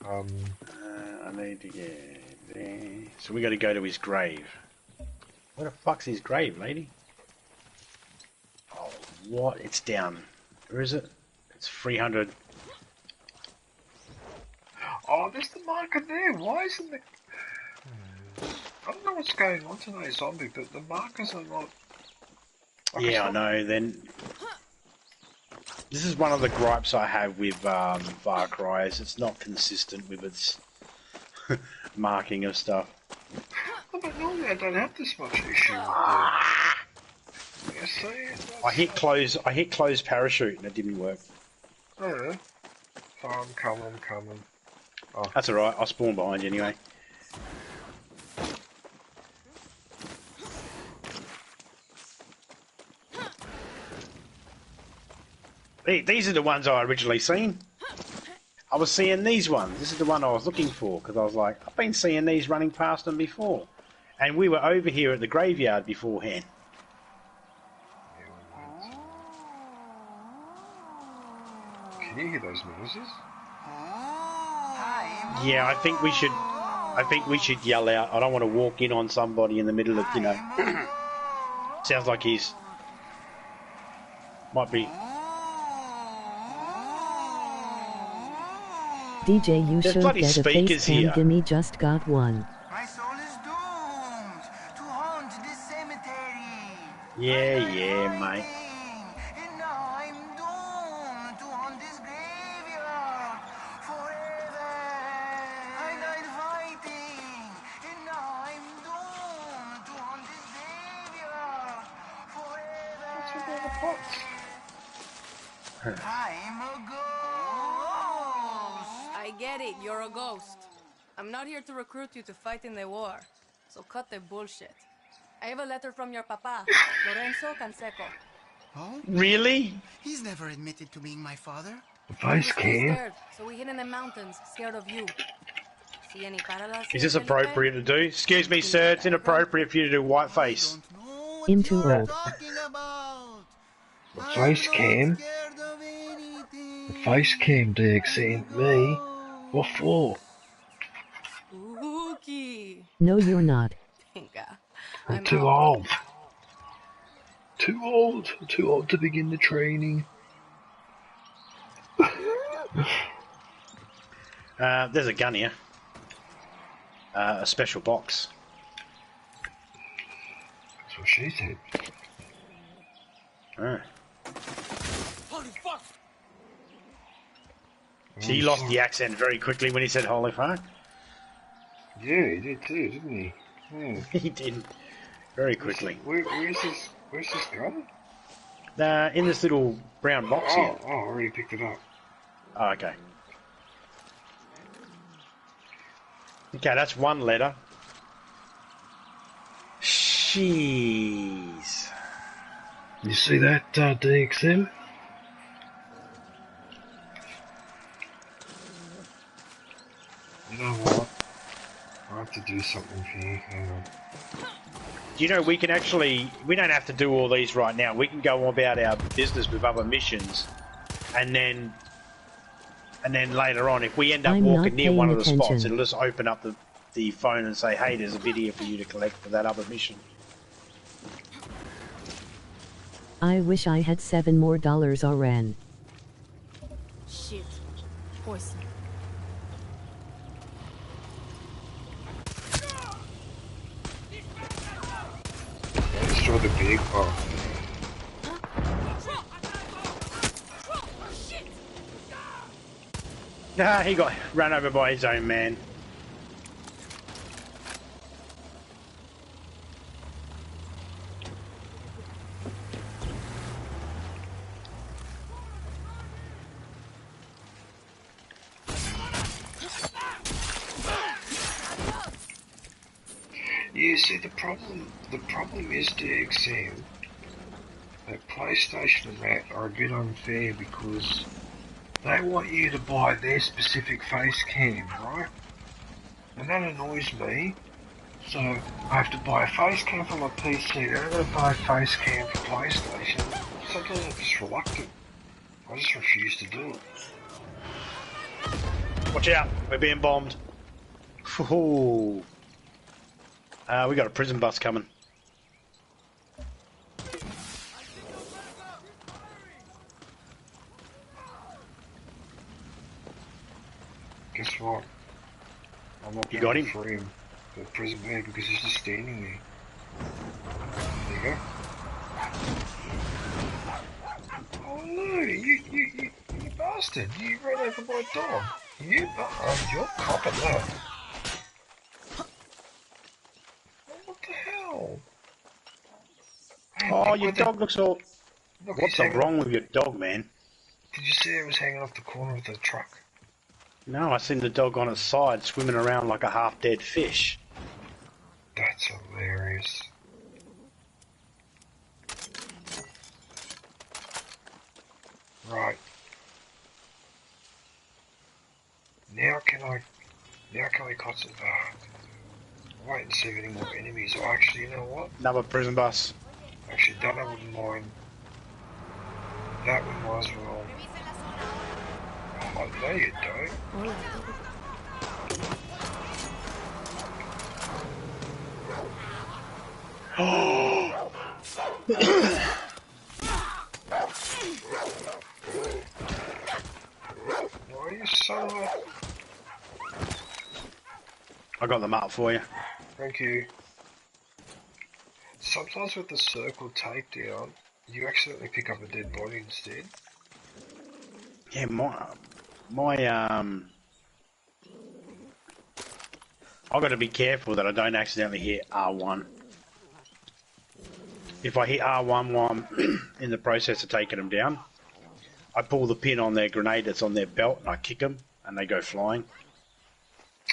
I need to get there. So we got to go to his grave. Where the fuck's his grave, lady? Oh, what? It's down. Where is it? It's 300. Oh, there's the marker there. Why isn't the... I don't know what's going on today, Zombie, but the markers are not... Like, Yeah, I know. Then this is one of the gripes I have with Farcry is it's not consistent with its marking of stuff. Oh, but normally I don't have this much issue with the... Yeah, see? I hit close parachute and it didn't work. Oh, yeah. Oh, I'm coming. Oh. That's alright, I'll spawn behind you anyway. These are the ones I originally seen. I was seeing these ones. This is the one I was looking for because I was like, I've been seeing these running past them before. And we were over here at the graveyard beforehand. Can you hear those noises? Yeah, I think we should yell out. I don't want to walk in on somebody in the middle of, you know. Sounds like he's might be. DJ, you There's should bloody get a speakers face cam. here. Gimme just got one. My soul is doomed to haunt this cemetery. Yeah, mate. And now I'm doomed to haunt this graveyard forever. I died fighting, and now I'm doomed to haunt this graveyard forever. What's with all the pots? I'm a ghost. I get it, you're a ghost. I'm not here to recruit you to fight in the war, so cut the bullshit. I have a letter from your papa, Lorenzo Canseco. Oh? Really? He's never admitted to being my father. Face cam? Scared, so we hid in the mountains, scared of you. See any parallels? Is this appropriate to do? Excuse me, sir. It's inappropriate for you to do whiteface. Into old. The face cam? The face cam DXing me? What for? Spooky. No, you're not. I'm too old. Too old to begin the training. There's a gun here. A special box. That's what she said. Holy fuck! So he lost the accent very quickly when he said holy fuck. Yeah, he did too, didn't he? Yeah. He did. very quickly. Where's this gun? In this little brown box here. Oh, I already picked it up. Oh, okay. Okay, that's one letter. Jeez. You see that, DXM? You know what? I have to do something for you. Hang on. You know, we don't have to do all these right now. We can go about our business with other missions, and then later on, if we end up walking near one of the spots, it'll just open up the phone and say, hey, there's a video for you to collect for that other mission. I wish I had $7 more RN. Shit. Poison. Destroy the big part. Ah, he got run over by his own man. You see, the problem is, DXM, that PlayStation and that are a bit unfair because they want you to buy their specific face cam, right? And that annoys me. So I have to buy a face cam for my PC, then I'm going to buy a face cam for PlayStation. Sometimes I'm just reluctant. I just refuse to do it. Watch out, we're being bombed. Ooh. We got a prison bus coming. Guess what? I'm not going to free him, the prison man, because he's just standing there. There you go. Oh no, you bastard! You ran over my dog. You're copping that. What the hell? Oh, your dog looks all... What's wrong with your dog, man? Did you see it was hanging off the corner of the truck? No, I seen the dog on its side swimming around like a half-dead fish. That's hilarious. Right. Now can we concentrate? Wait and see if any more enemies. Oh, actually, you know what? Another prison bus. Actually, that I wouldn't mind. That one might as well. Oh, no you don't. Why are you so... I got them up for you. Thank you. Sometimes with the circle takedown, you accidentally pick up a dead body instead. Yeah, I've got to be careful that I don't accidentally hit R1. If I hit R1 while I'm in the process of taking them down, I pull the pin on their grenade that's on their belt and I kick them and they go flying.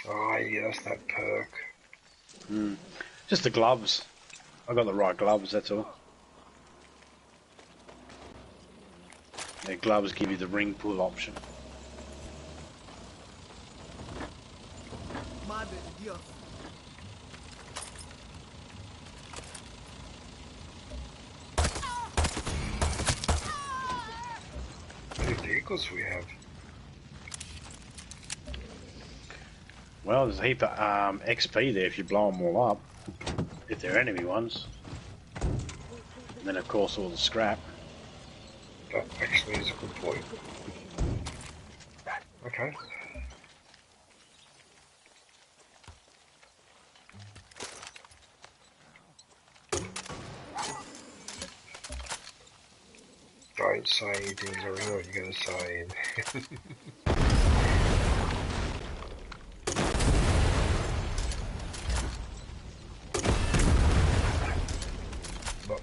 Oh yes, that perk. Just the gloves. I got the right gloves, that's all. The gloves give you the ring pull option. How many vehicles we have? Well, there's a heap of XP there if you blow them all up. If they're enemy ones. And then of course all the scrap. That actually is a good point. Okay. Don't say things I really know what you're going to say.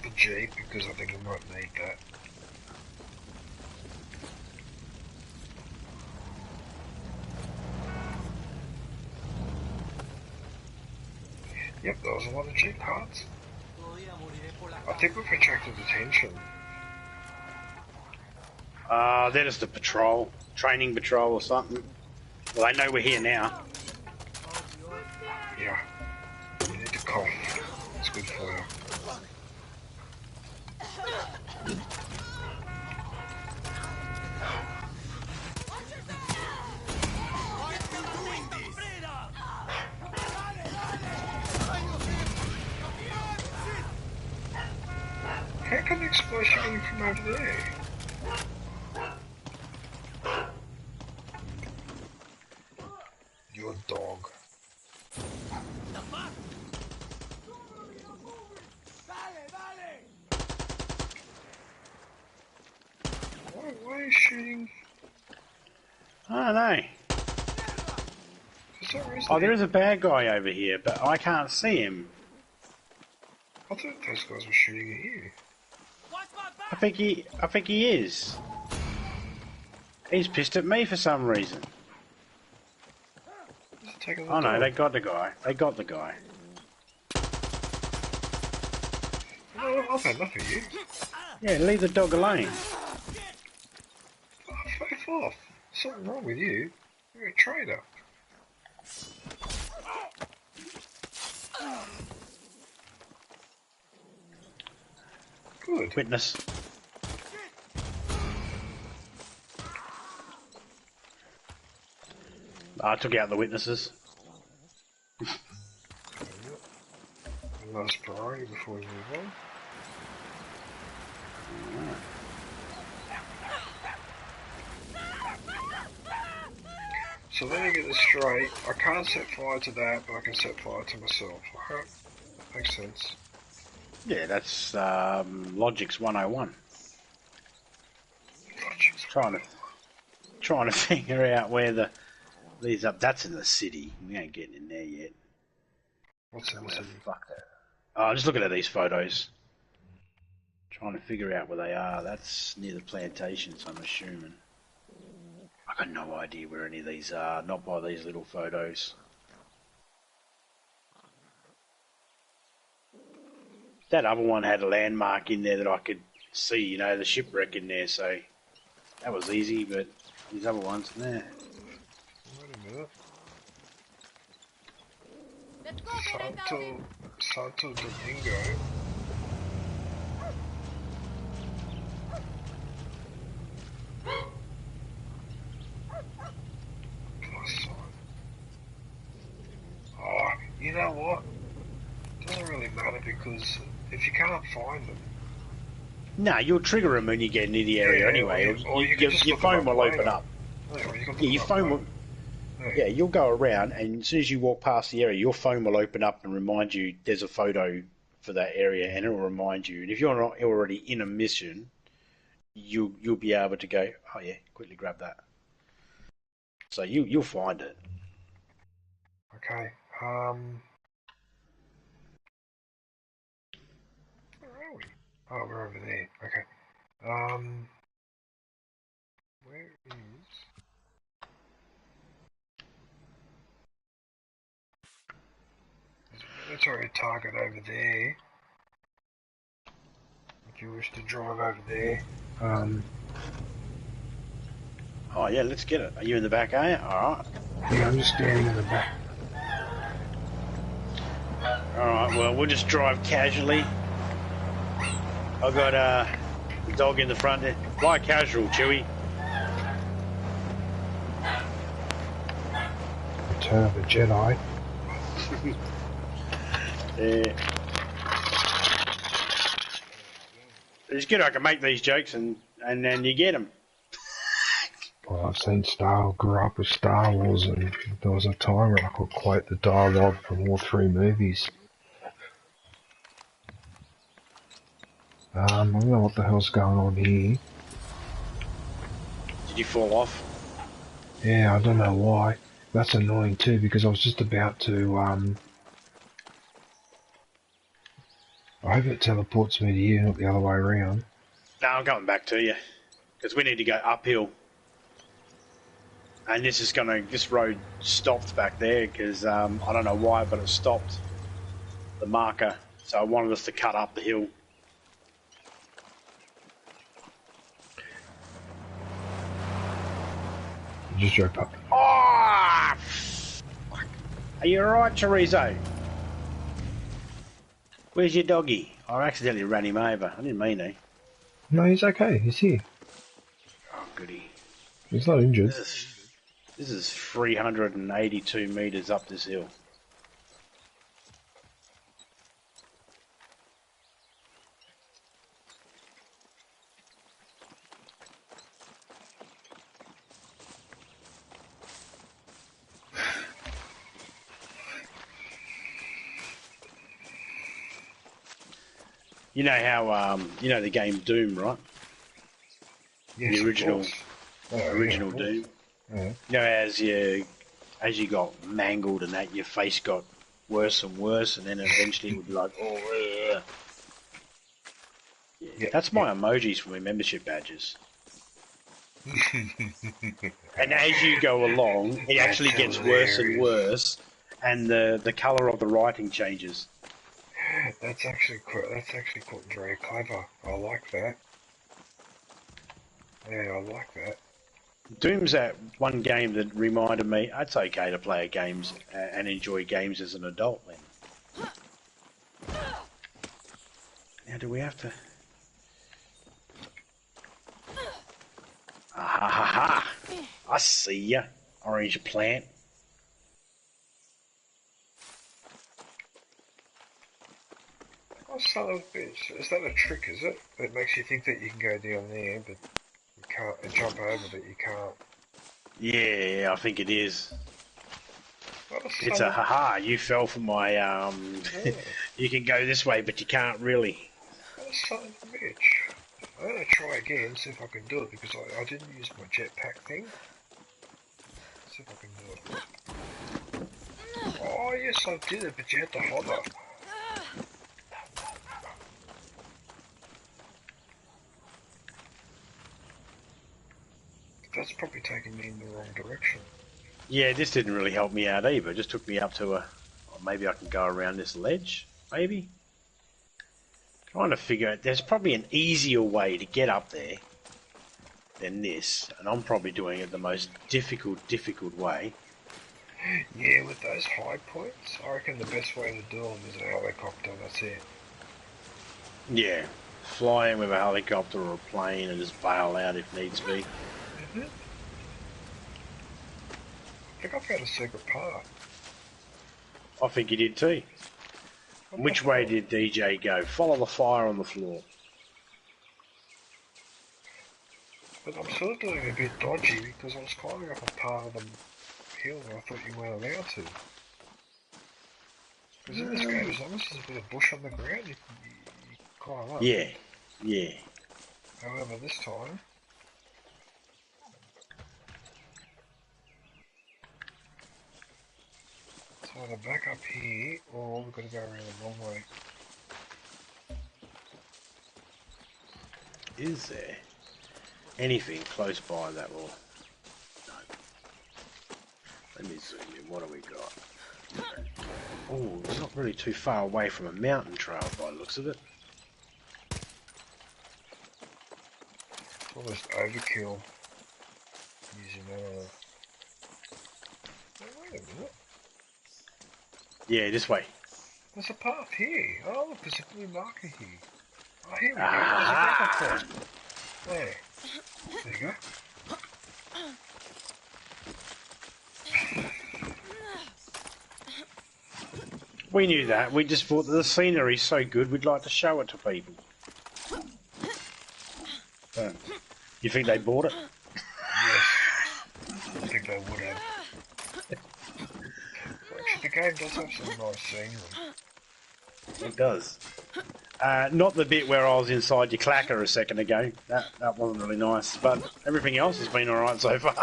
the Jeep because I think I might need that. Yep, there was a lot of Jeep parts. I think we've attracted attention. They're just a patrol, training patrol or something. Well, they know we're here now. Yeah. You need to cough. It's good for you. How come the explosion coming from over there? Your dog. Why are you shooting? I don't know. Oh, there is a bad guy over here, but I can't see him. I thought those guys were shooting at you. I think he is. He's pissed at me for some reason. Oh no, they got the guy. They got the guy. No, I've had enough of you. Yeah, leave the dog alone. Oh, fuck off. Something wrong with you. You're a traitor. Good. Witness. I took out the witnesses. Last priority before we move on. So let me get this straight. I can't set fire to that, but I can set fire to myself. Okay. That makes sense. Yeah, that's Logic's 101. Logic's trying to figure out where these up. That's in the city. We ain't getting in there yet. What's in the city? Fuck that. Oh, just looking at these photos. Trying to figure out where they are. That's near the plantations, I'm assuming. I got no idea where any of these are. Not by these little photos. That other one had a landmark in there that I could see, you know, the shipwreck in there, so that was easy, but these other ones, nah. Wait a minute. Santo Domingo. Oh, you know what? It doesn't really matter because if you can't find them... No, you'll trigger them when you get near the area anyway. Your phone will open up. Yeah, your phone will... Yeah, you'll go around and as soon as you walk past the area, your phone will open up and remind you there's a photo for that area and it will remind you. And if you're not already in a mission, you'll be able to go, oh yeah, quickly grab that. So you'll find it. Okay, where are we? Oh, we're over there. Okay. Where is... There's a military target over there. Would you wish to drive over there? Oh yeah, let's get it. Are you in the back, are you? Alright. Yeah, I'm just standing in the back. Alright, well, we'll just drive casually. I've got a dog in the front there. Fly casual, Chewie. Return of the Jedi. Yeah. It's good I can make these jokes and then you get them. Well, grew up with Star Wars, and there was a time where I could quote the dialogue from all three movies. I don't know what the hell's going on here. Did you fall off? Yeah, I don't know why. That's annoying too, because I was just about to, I hope it teleports me to you, not the other way around. No, I'm coming back to you. Because we need to go uphill. And this road stopped back there because I don't know why, but it stopped the marker. So I wanted us to cut up the hill. You just drove up. Oh, fuck. Are you alright, Chorizo? Where's your doggy? I accidentally ran him over. I didn't mean to. No, he's okay. He's here. Oh, goody. He's not injured. This is 382 metres up this hill. You know how, you know the game Doom, right? Yes, the original, original Doom. Yeah. You know, as you got mangled and that, your face got worse and worse, and then eventually it would be like, oh, yeah. That's my emojis for my membership badges. And as you go along, it actually gets worse and worse, and the colour of the writing changes. That's actually quite very clever. I like that. Yeah, I like that. Doom's that one game that reminded me it's okay to play games and enjoy games as an adult then. Now do we have to... Ah ha ha ha! I see ya, orange plant. Oh, son of a bitch. Is that a trick, is it? That makes you think that you can go down there, but you can't, and jump over, but you can't. Yeah, I think it is. It's son a haha, you fell for my, you can go this way, but you can't really. What a son of a bitch. I'm going to try again, see if I can do it, because I didn't use my jetpack thing. See if I can do it. Oh, yes, I did it, but you had to hover. That's probably taking me in the wrong direction. Yeah, this didn't really help me out either. It just took me up to a... Or maybe I can go around this ledge, maybe? Trying to figure out... There's probably an easier way to get up there than this. And I'm probably doing it the most difficult way. Yeah, with those high points, I reckon the best way to do them is a helicopter, that's it. Yeah, fly in with a helicopter or a plane and just bail out if needs be. I think I found a secret path. I think you did too. Which way did DJ go? Follow the fire on the floor. But I'm sort of doing a bit dodgy because I was climbing up a part of the hill and I thought you weren't allowed to. Because in this game, as long as there's a bit of bush on the ground, you climb up. Yeah, yeah. However, this time... it's either back up here, or we've got to go around the wrong way. Is there anything close by that will... No. Let me zoom in, what do we got? Oh, it's not really too far away from a mountain trail by the looks of it. It's almost overkill using oh, wait a minute. Yeah, this way. There's a path here. Oh, look, there's a blue marker here. Oh, here we go. There's a backup point. There. There you go. We knew that. We just thought that the scenery's so good, we'd like to show it to people. You think they bought it? Yes. I think they would have. Actually, the game does have some nice scenery. It does. Not the bit where I was inside your clacker a second ago. That wasn't really nice, but everything else has been alright so far.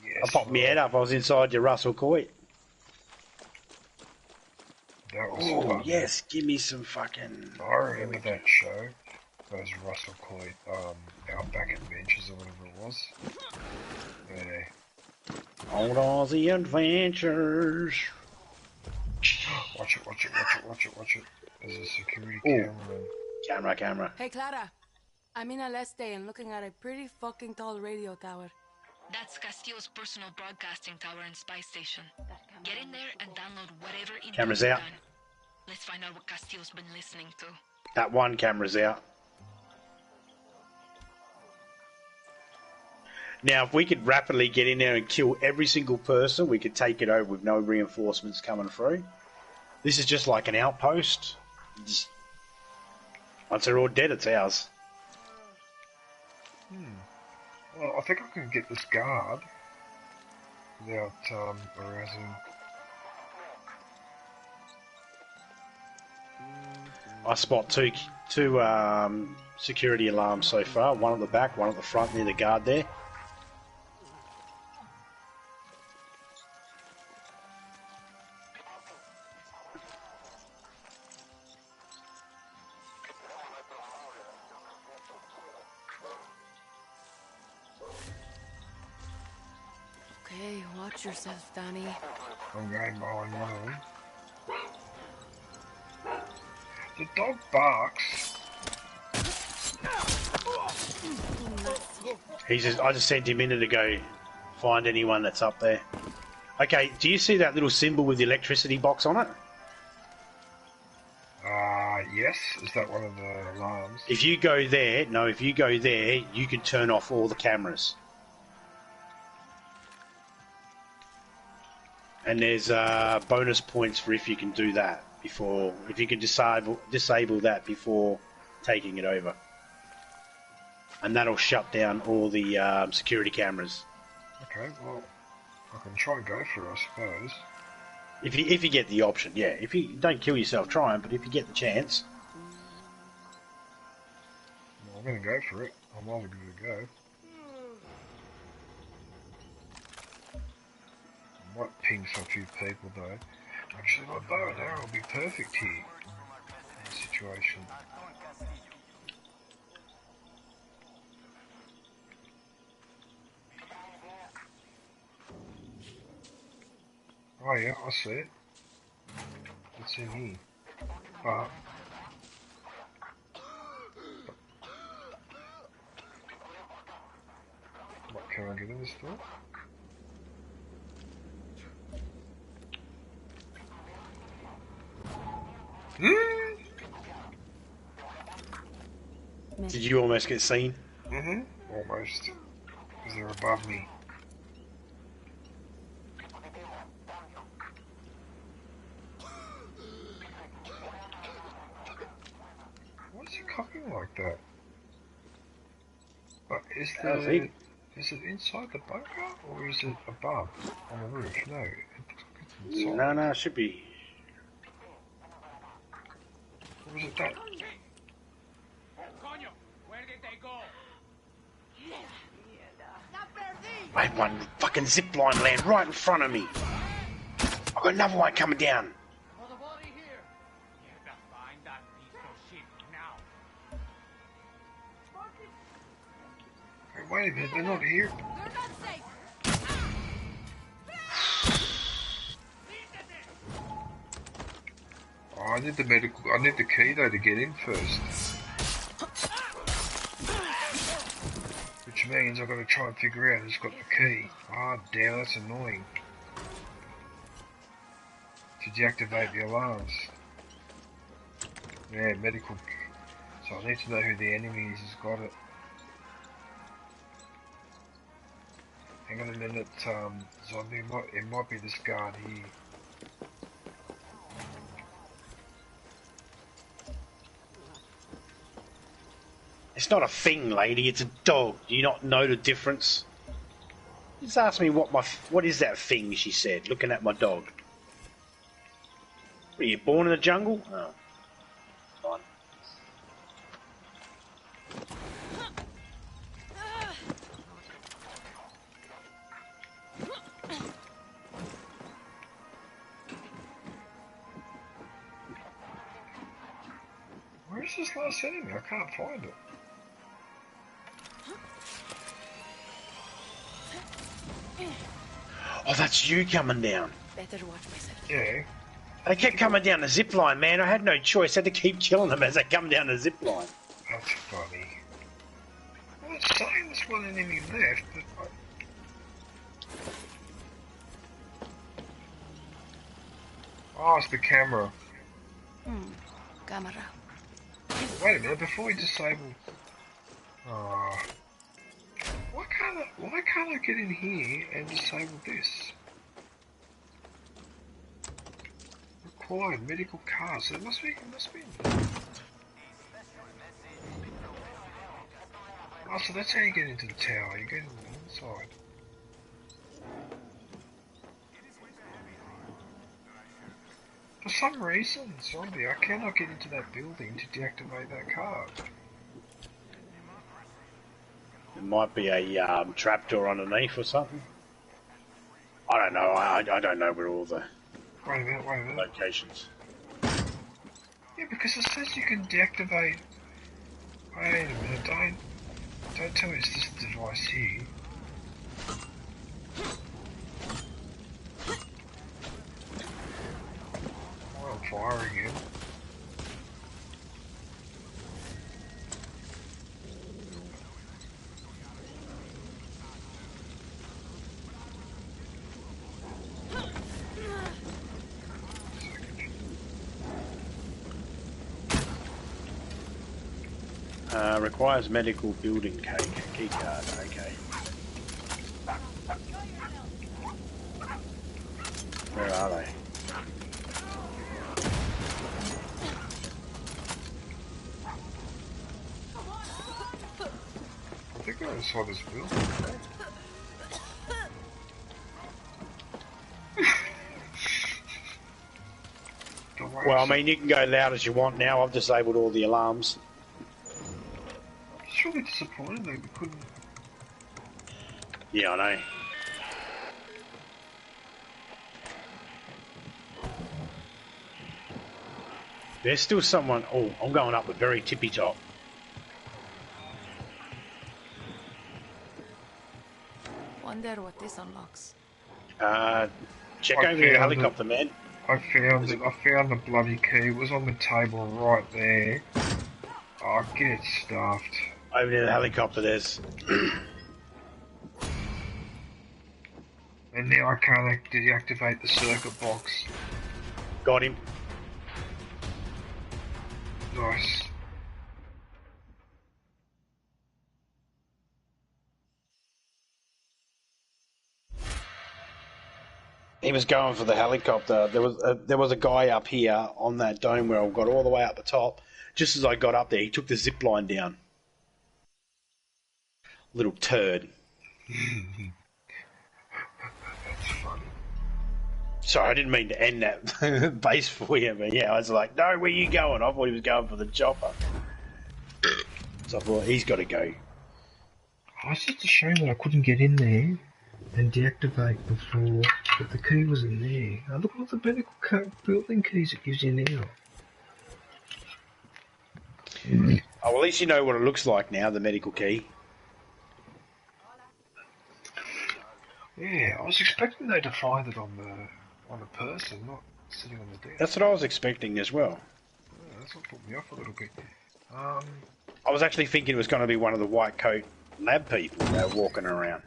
Yes, I popped my head up, I was inside your Russell Coit. That Oh, yes, give me some fucking... I remember that show. Those Russell Coit, Outback Adventures or whatever it was. Yeah. Old Aussie Adventures. Watch it. There's a security camera. Camera. Hey, Clara. I'm in Aleste and looking at a pretty fucking tall radio tower. That's Castillo's personal broadcasting tower and spy station. Get in there and download whatever intel Camera's you out. can. Let's find out what Castillo's been listening to. That one camera's out. Now, if we could rapidly get in there and kill every single person, we could take it over with no reinforcements coming through. This is just like an outpost. Just, once they're all dead, it's ours. Well, I think I can get this guard without arousing. I spot two security alarms so far. One at the back, one at the front near the guard there. Okay, watch yourself, Danny. I'm going behind one of them. The dog barks. I just sent him in to go find anyone that's up there. Okay, do you see that little symbol with the electricity box on it? Yes. Is that one of the alarms? If you go there, you can turn off all the cameras. And there's bonus points for if you can do that before, if you can disable that before taking it over. And that'll shut down all the security cameras. Okay, well, I can try and go for it, I suppose. If you get the option, yeah. If you don't kill yourself trying, but if you get the chance. Well, I'm going to go for it. I'm only going to go. I might ping some few people though. Actually, my bow and arrow will be perfect here in this situation. Oh yeah, I see it. What's in here? What can I get in this door? Did you almost get seen? Almost. Because they're above me. Why is he cocking like that? But is it inside the bunker or is it above on the roof? No, it looks like it's inside. No, it should be. Or is it that? I had one fucking zip line land right in front of me. I've got another one coming down. Hey, wait a minute, they're not here. Oh, I need the key though to get in first. Which means I've got to try and figure out who's got the key. Ah, damn, that's annoying. To deactivate the alarms. Yeah, medical. So I need to know who the enemy is who's got it. Hang on a minute, zombie. It might be this guard here. It's not a thing, lady. It's a dog. Do you not know the difference? Just ask me what is that thing? She said, looking at my dog. Were you born in the jungle? Oh, fine. Where's this last enemy? I can't find it. Oh, that's you coming down. Better watch myself. Yeah. They kept coming down the zip line, man. I had no choice. I had to keep killing them as they come down the zip line. That's funny. Well, it's saying there's one enemy left, but oh, it's the camera. Camera. Wait a minute, before we disable... Oh. Why can't I get in here and disable this? Required medical cards. So it must be. Oh, so that's how you get into the tower. You get in the inside. For some reason, zombie, I cannot get into that building to deactivate that card. It might be a trapdoor underneath or something. I don't know. I don't know where all the Wait a minute. locations. Yeah, because it says you can deactivate. Wait a minute, don't tell me it's this device here. I'm on fire again. Requires medical building key card. Okay. Where are they? I think I saw this building. Well, I mean, you can go loud as you want now. I've disabled all the alarms. It's really disappointing that we couldn't. Yeah, I know. There's still someone. Oh, I'm going up the very tippy top. Wonder what this unlocks. Check over your helicopter, man. I found the bloody key. It was on the table right there. Oh, get stuffed. Over near the helicopter, there's. And now I can't deactivate the circuit box. Got him. Nice. He was going for the helicopter. There was a guy up here on that dome where I got all the way up the top. Just as I got up there, he took the zip line down. Little turd. That's funny. Sorry, I didn't mean to end that base for you, but yeah, I was like, no, where you going? I thought he was going for the chopper. So I thought, he's got to go. Oh, it's just a shame that I couldn't get in there and deactivate before, but the key wasn't there. Oh, look at all the medical building keys it gives you now. Oh, well, at least you know what it looks like now, the medical key. Yeah, I was expecting they to find it on the person, not sitting on the desk. That's what I was expecting as well. Yeah, that's what put me off a little bit. I was actually thinking it was going to be one of the white coat lab people that were walking around.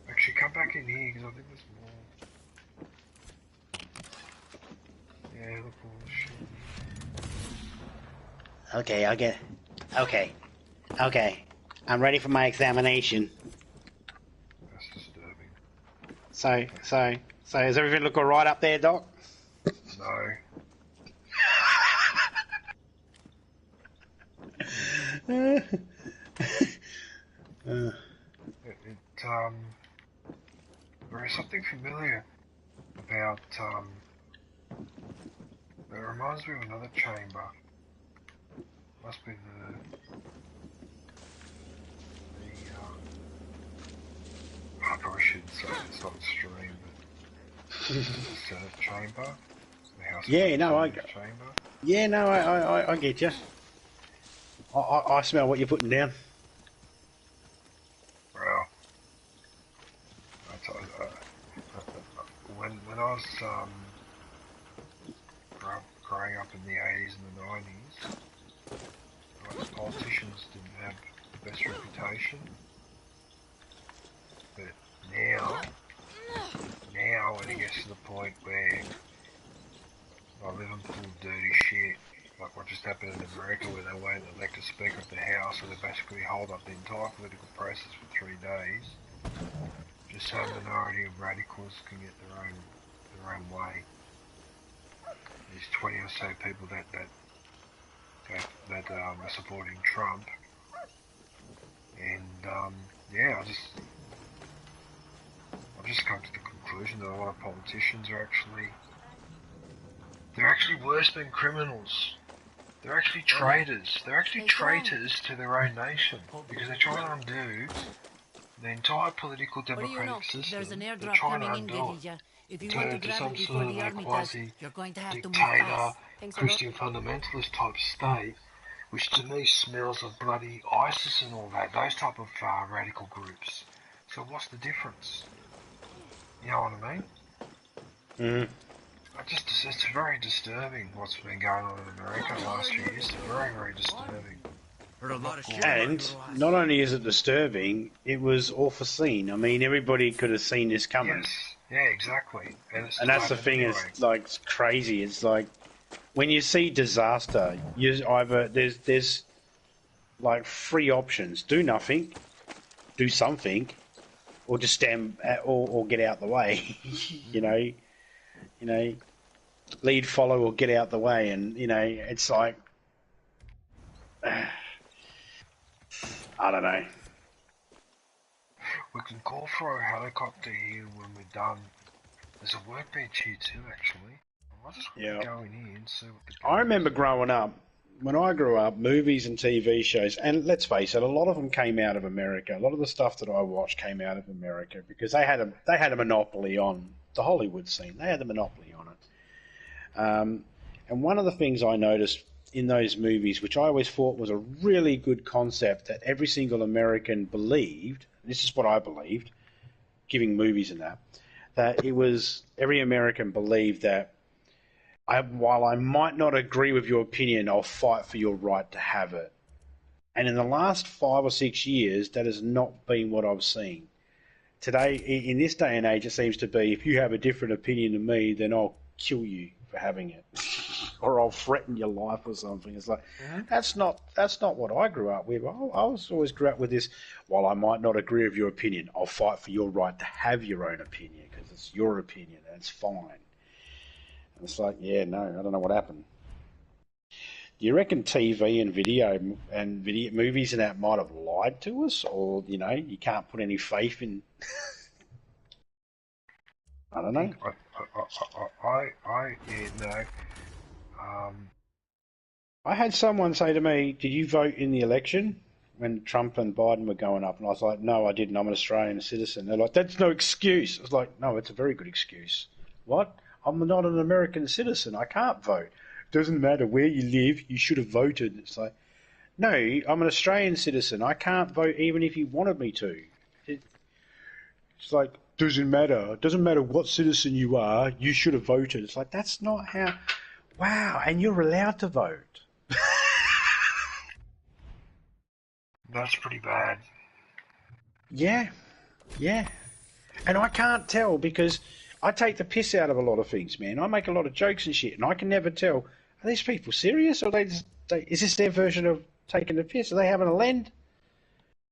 Actually, come back in here because I think there's more. Yeah, look all this shit. Okay, I'll get. Okay. I'm ready for my examination. That's disturbing. So, does everything look alright up there, Doc? No. There is something familiar about, it reminds me of another chamber. Must be I probably shouldn't say it's not stream, but the Senate chamber. The House Yeah, no, I chamber. Yeah, no, I get you. I smell what you're putting down. Well, when I was growing up in the 80s and the 90s, like, politicians didn't have the best reputation. But now when it gets to the point where I live in full dirty shit, like what just happened in America where they won't elect a Speaker of the House, so they basically hold up the entire political process for 3 days, just so a minority of radicals can get their own way. There's 20 or so people that are supporting Trump, and yeah, I've just come to the conclusion that a lot of politicians are they're actually worse than criminals. They're actually traitors. They're actually traitors to their own nation, because they're trying to undo the entire political democratic system. There's an They're airdrop trying to coming in, undo guerrilla. If you it want to to grab some it sort before of the army does, you're going to have to move quasi-dictator, fast. Christian fundamentalist type state, which to me smells of bloody ISIS and all that, those type of radical groups. So what's the difference? You know what I mean? Mm. It's very disturbing what's been going on in America the last few years. It's very, very disturbing. And not only is it disturbing, it was all foreseen. I mean, everybody could have seen this coming. Yes, yeah, exactly. And that's the thing, anyway. it's like, it's crazy. It's like, when you see disaster, there's like 3 options: do nothing, do something, or just stand or get out the way. you know, lead, follow, or get out the way. And it's like, I don't know. We can call for a helicopter here when we're done. There's a workbench here too, actually. I'll just go in here and see what the I remember growing up. When I grew up, movies and TV shows, and let's face it, a lot of them came out of America. A lot of the stuff that I watched came out of America because they had a monopoly on the Hollywood scene. They had a monopoly on it. And one of the things I noticed in those movies, which I always thought was a really good concept that every single American believed, this is what I believed, giving movies and that it was every American believed that while I might not agree with your opinion, I'll fight for your right to have it. And in the last 5 or 6 years, that has not been what I've seen. Today, in this day and age, it seems to be, if you have a different opinion than me, then I'll kill you for having it. Or I'll threaten your life or something. It's like, that's not what I grew up with. I always grew up with this, while I might not agree with your opinion, I'll fight for your right to have your own opinion, because it's your opinion and it's fine. And it's like, yeah, no, I don't know what happened. Do you reckon TV and video movies and that might have lied to us? Or, you can't put any faith in... I don't know. I had someone say to me, did you vote in the election when Trump and Biden were going up? And I was like, no, I didn't. I'm an Australian citizen. They're like, that's no excuse. I was like, no, it's a very good excuse. What? I'm not an American citizen. I can't vote. Doesn't matter where you live, you should have voted. It's like, no, I'm an Australian citizen. I can't vote even if you wanted me to. It's like, doesn't matter. It doesn't matter what citizen you are, you should have voted. It's like, that's not how... Wow, and you're allowed to vote. That's pretty bad. Yeah. And I can't tell because I take the piss out of a lot of things, man. I make a lot of jokes and shit, and I can never tell, are these people serious or is this their version of taking the piss? Are they having a lend?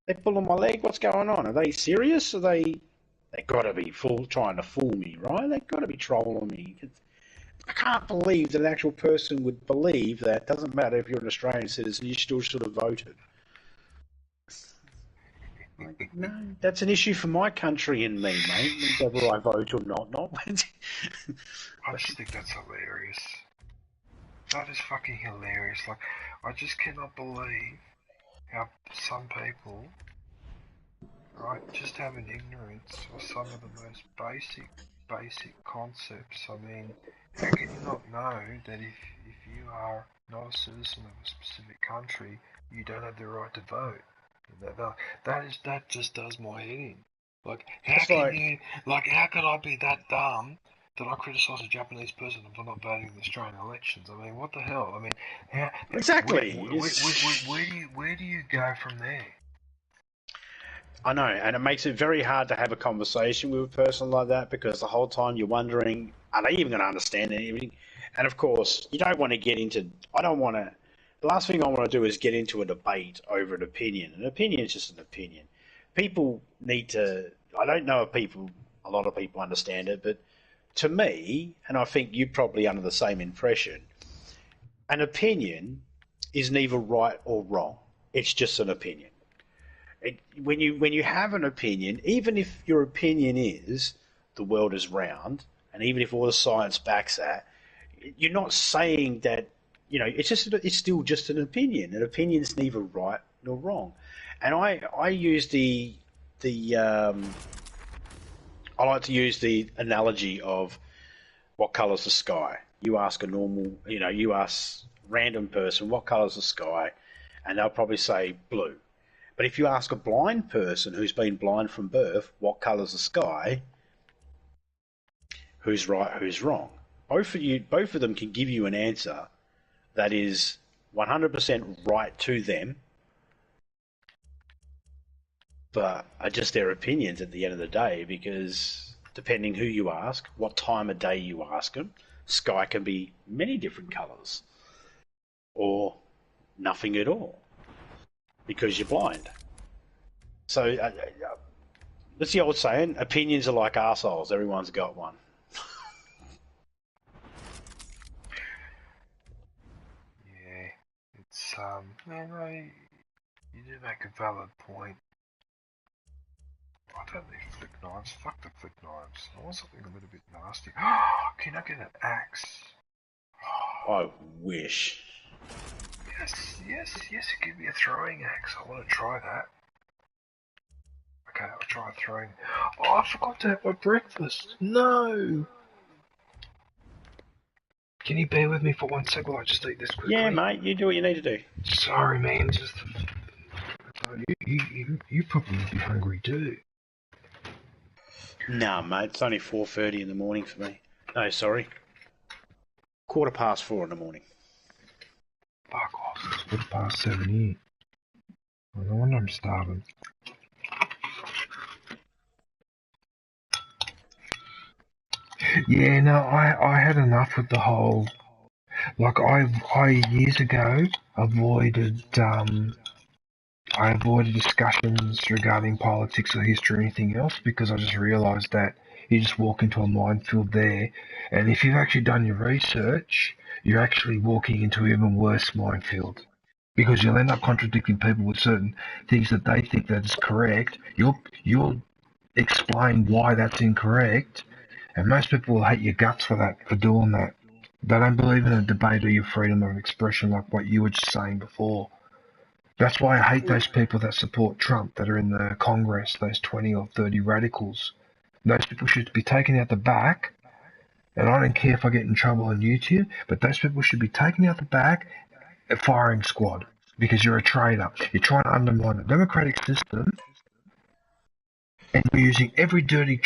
They pulling my leg? What's going on? Are they serious? Are they got to be trying to fool me, right? They got to be trolling me. I can't believe that an actual person would believe that doesn't matter if you're an Australian citizen, you still should have voted. Like, no, that's an issue for my country and me, mate, whether I vote or not. I just think that's hilarious. That is fucking hilarious. Like, I just cannot believe how some people, right, just have an ignorance of some of the most basic concepts. I mean, how can you not know that if you are not a citizen of a specific country, you don't have the right to vote. That just does my head in. Like, how could I be that dumb that I criticise a Japanese person for not voting in the Australian elections? I mean, what the hell? I mean, exactly. Where do you go from there? I know, and it makes it very hard to have a conversation with a person like that because the whole time you're wondering, are they even going to understand anything? And of course, you don't want to get into. The last thing I want to do is get into a debate over an opinion. An opinion is just an opinion. People need to. I don't know if a lot of people understand it, but to me, and I think you're probably under the same impression, an opinion is neither right or wrong. It's just an opinion. When you have an opinion, even if your opinion is the world is round, and even if all the science backs that, you're not saying that. It's still just an opinion. An opinion is neither right nor wrong. And I use I like to use the analogy of what colour's the sky. You ask you ask a random person, what colour's the sky? And they'll probably say blue. But if you ask a blind person who's been blind from birth, what colour's the sky? Who's right, who's wrong? Both of them can give you an answer that is 100% right to them, but are just their opinions at the end of the day, because depending who you ask, what time of day you ask them, sky can be many different colours, or nothing at all, because you're blind. So, that's the old saying, opinions are like arseholes, everyone's got one. Yeah, it's, you do make a valid point. I don't need flick knives. Fuck the flick knives. I want something a little bit nasty. Can I get an axe? I wish. Yes, give me a throwing axe. I want to try that. Okay, I'll try throwing. Oh, I forgot to have my breakfast. No! Can you bear with me for 1 second while I just eat this quickly? Yeah, mate, you do what you need to do. Sorry, man, just... You probably would be hungry too. Nah, mate, it's only 4:30 in the morning for me. No, sorry. 4:15 in the morning. Fuck off, it's 7:15 here. Oh, no wonder I'm starving. Yeah, no, I had enough with the whole... Like, I years ago avoided discussions regarding politics or history or anything else because I just realised that you just walk into a minefield there, and if you've actually done your research, you're actually walking into an even worse minefield because you'll end up contradicting people with certain things that they think that is correct. You'll explain why that's incorrect, and most people will hate your guts for doing that. They don't believe in a debate or your freedom of expression like what you were just saying before. That's why I hate those people that support Trump that are in the Congress, those 20 or 30 radicals. Those people should be taken out the back, and I don't care if I get in trouble on YouTube, but those people should be taken out the back at firing squad because you're a traitor. You're trying to undermine the democratic system, and you're using every dirty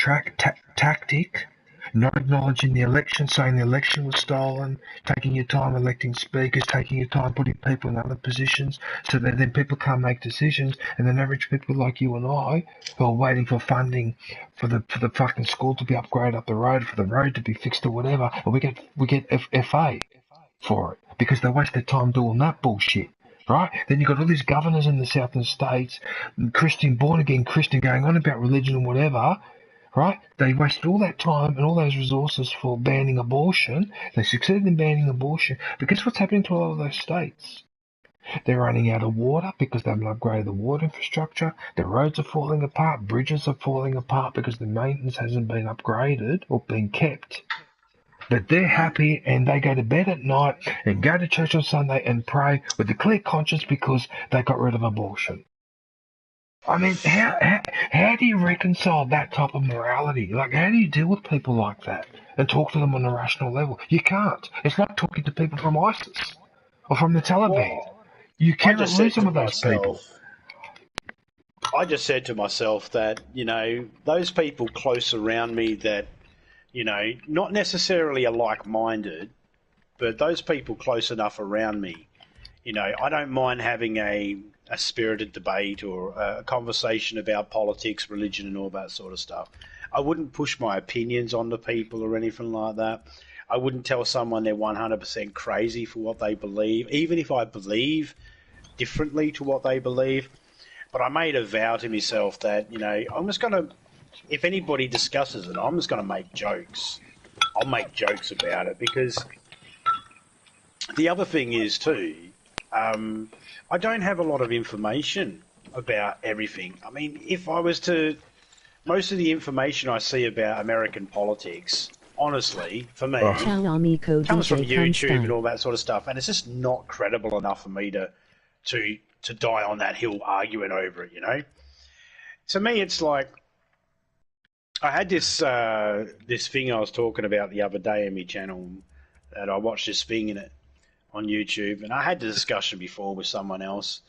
tactic, not acknowledging the election, saying the election was stolen, taking your time electing speakers, taking your time putting people in other positions so that then people can't make decisions, and then average people like you and I who are waiting for funding for the fucking school to be upgraded up the road, for the road to be fixed or whatever, and we get FA for it because they waste their time doing that bullshit. Right? Then you've got all these governors in the southern states, born-again Christian going on about religion and whatever, right? They wasted all that time and all those resources for banning abortion. They succeeded in banning abortion. But guess what's happening to a lot of those states? They're running out of water because they haven't upgraded the water infrastructure. The roads are falling apart. Bridges are falling apart because the maintenance hasn't been upgraded or been kept. But they're happy and they go to bed at night and go to church on Sunday and pray with a clear conscience because they got rid of abortion. I mean, how do you reconcile that type of morality? Like, how do you deal with people like that and talk to them on a rational level? You can't. It's like talking to people from ISIS. or from the television. You cannot lose some of those people. I just said to myself that, you know, those people close around me that, you know, not necessarily are like-minded, but those people close enough around me, you know, I don't mind having a spirited debate or a conversation about politics, religion, and all that sort of stuff. I wouldn't push my opinions on the people or anything like that. I wouldn't tell someone they're 100% crazy for what they believe, even if I believe differently to what they believe. But I made a vow to myself that, you know, I'm just going to, if anybody discusses it, I'm just going to make jokes. I'll make jokes about it, because the other thing is too, I don't have a lot of information about everything. I mean, if I was to, most of the information I see about American politics, honestly, for me, comes from YouTube and all that sort of stuff, and it's just not credible enough for me to die on that hill arguing over it, you know? To me, it's like, I had this thing I was talking about the other day on my channel, that I watched this thing in it on YouTube, and I had the discussion before with someone else,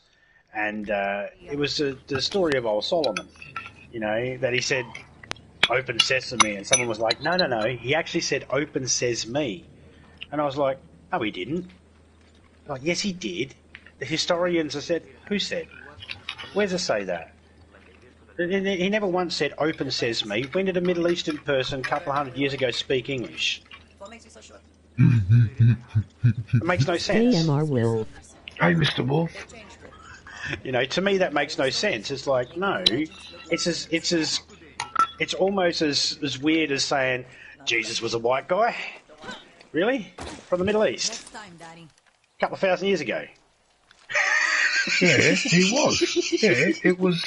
and it was the story of old Solomon, you know, that he said, open sesame, and someone was like, no, he actually said open sesame. And I was like, no, he didn't. Like, yes, he did. The historians have said, who said? Where's it say that? He never once said open sesame. When did a Middle Eastern person a couple of 100 years ago speak English? It makes no sense. AMR Wolf. Hey, Mr. Wolf. You know, to me that makes no sense. It's like, no, it's almost as weird as saying Jesus was a white guy. Really? From the Middle East? A couple of thousand years ago. Yeah, he was. Yeah, it was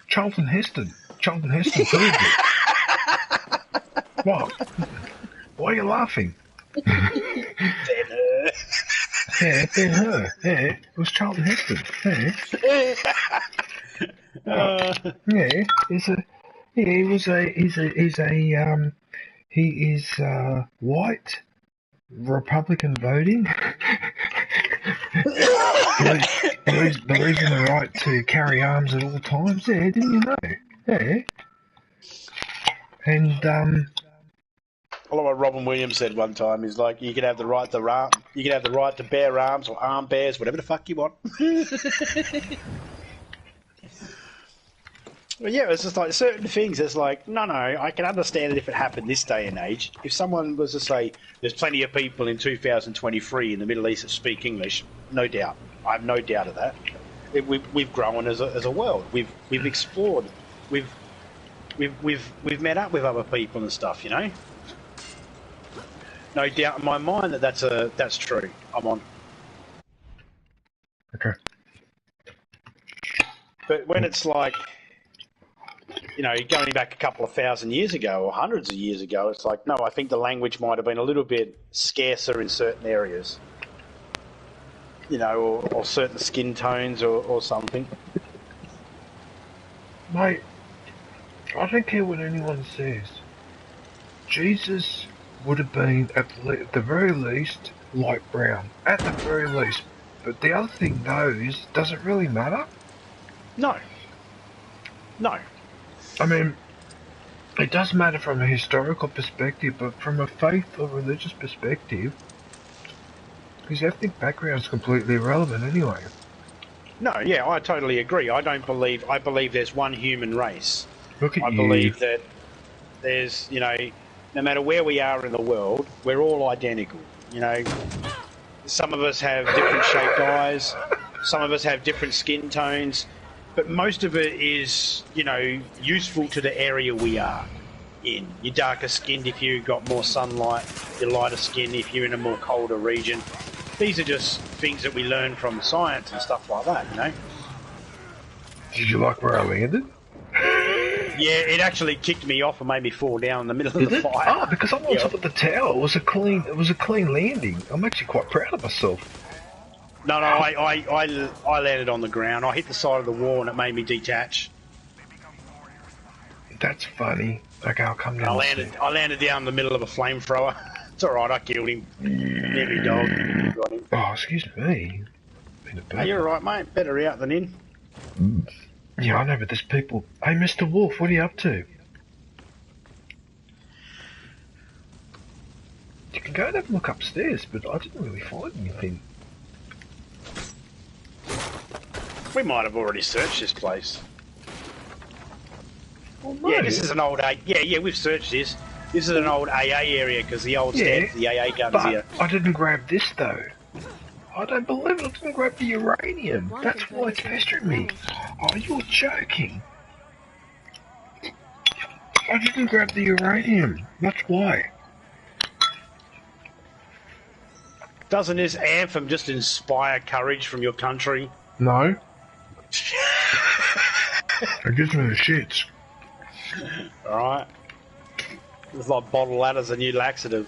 Charlton Heston. Charlton Heston proved it. What? Why are you laughing? Yeah, Ben-Hur. Yeah, it was Charlton Heston. Yeah. He is white, Republican voting. believes in the right to carry arms at all times. Yeah, didn't you know? Yeah. And I love what Robin Williams said one time. He's like, you can have the right to bear arms or arm bears, whatever the fuck you want. Well, yeah, it's just like certain things. It's like, no, I can understand it if it happened this day and age. If someone was to say, there's plenty of people in 2023 in the Middle East that speak English, no doubt. I have no doubt of that. We've grown as a world. We've explored. We've met up with other people and stuff. You know. No doubt in my mind that's true. I'm on. Okay. But when it's like, you know, going back a couple of thousand years ago or hundreds of years ago, it's like, no, I think the language might have been a little bit scarcer in certain areas. You know, or certain skin tones or something. Mate, I don't care what anyone says. Jesus would have been, at the very least, light brown. At the very least. But the other thing, though, is, does it really matter? No. No. I mean, it does matter from a historical perspective, but from a faith or religious perspective, his ethnic background is completely irrelevant anyway. No, yeah, I totally agree. I believe there's one human race. Look at you. I believe that there's, you know, no matter where we are in the world, we're all identical. You know, some of us have different shaped eyes, some of us have different skin tones, but most of it is, you know, useful to the area we are in. You're darker skinned if you've got more sunlight, you're lighter skinned if you're in a more colder region. These are just things that we learn from science and stuff like that, you know. Did you like where I landed? Yeah, it actually kicked me off and made me fall down in the middle of the fire. Oh, because I'm on top of the tower. It was a clean landing. I'm actually quite proud of myself. No, I landed on the ground. I hit the side of the wall and it made me detach. That's funny. Okay, I'll come down. I landed down in the middle of a flamethrower. It's alright, I killed him. Every dog. Got him. Oh, excuse me. Are you alright, mate? Better out than in. Yeah, I know, but there's people... Hey, Mr. Wolf, what are you up to? You can go and have a look upstairs, but I didn't really find anything. We might have already searched this place. Oh, no. Yeah, this is an old A. Yeah, we've searched this. This is an old AA area because the old stands, the AA guns but here. I didn't grab this though. I don't believe it. I didn't grab the uranium. That's why it's pestering me. Oh, you're joking. I didn't grab the uranium. That's why. Doesn't this anthem just inspire courage from your country? No. It gives me the shits. Alright. It's like bottled ladder's a new laxative.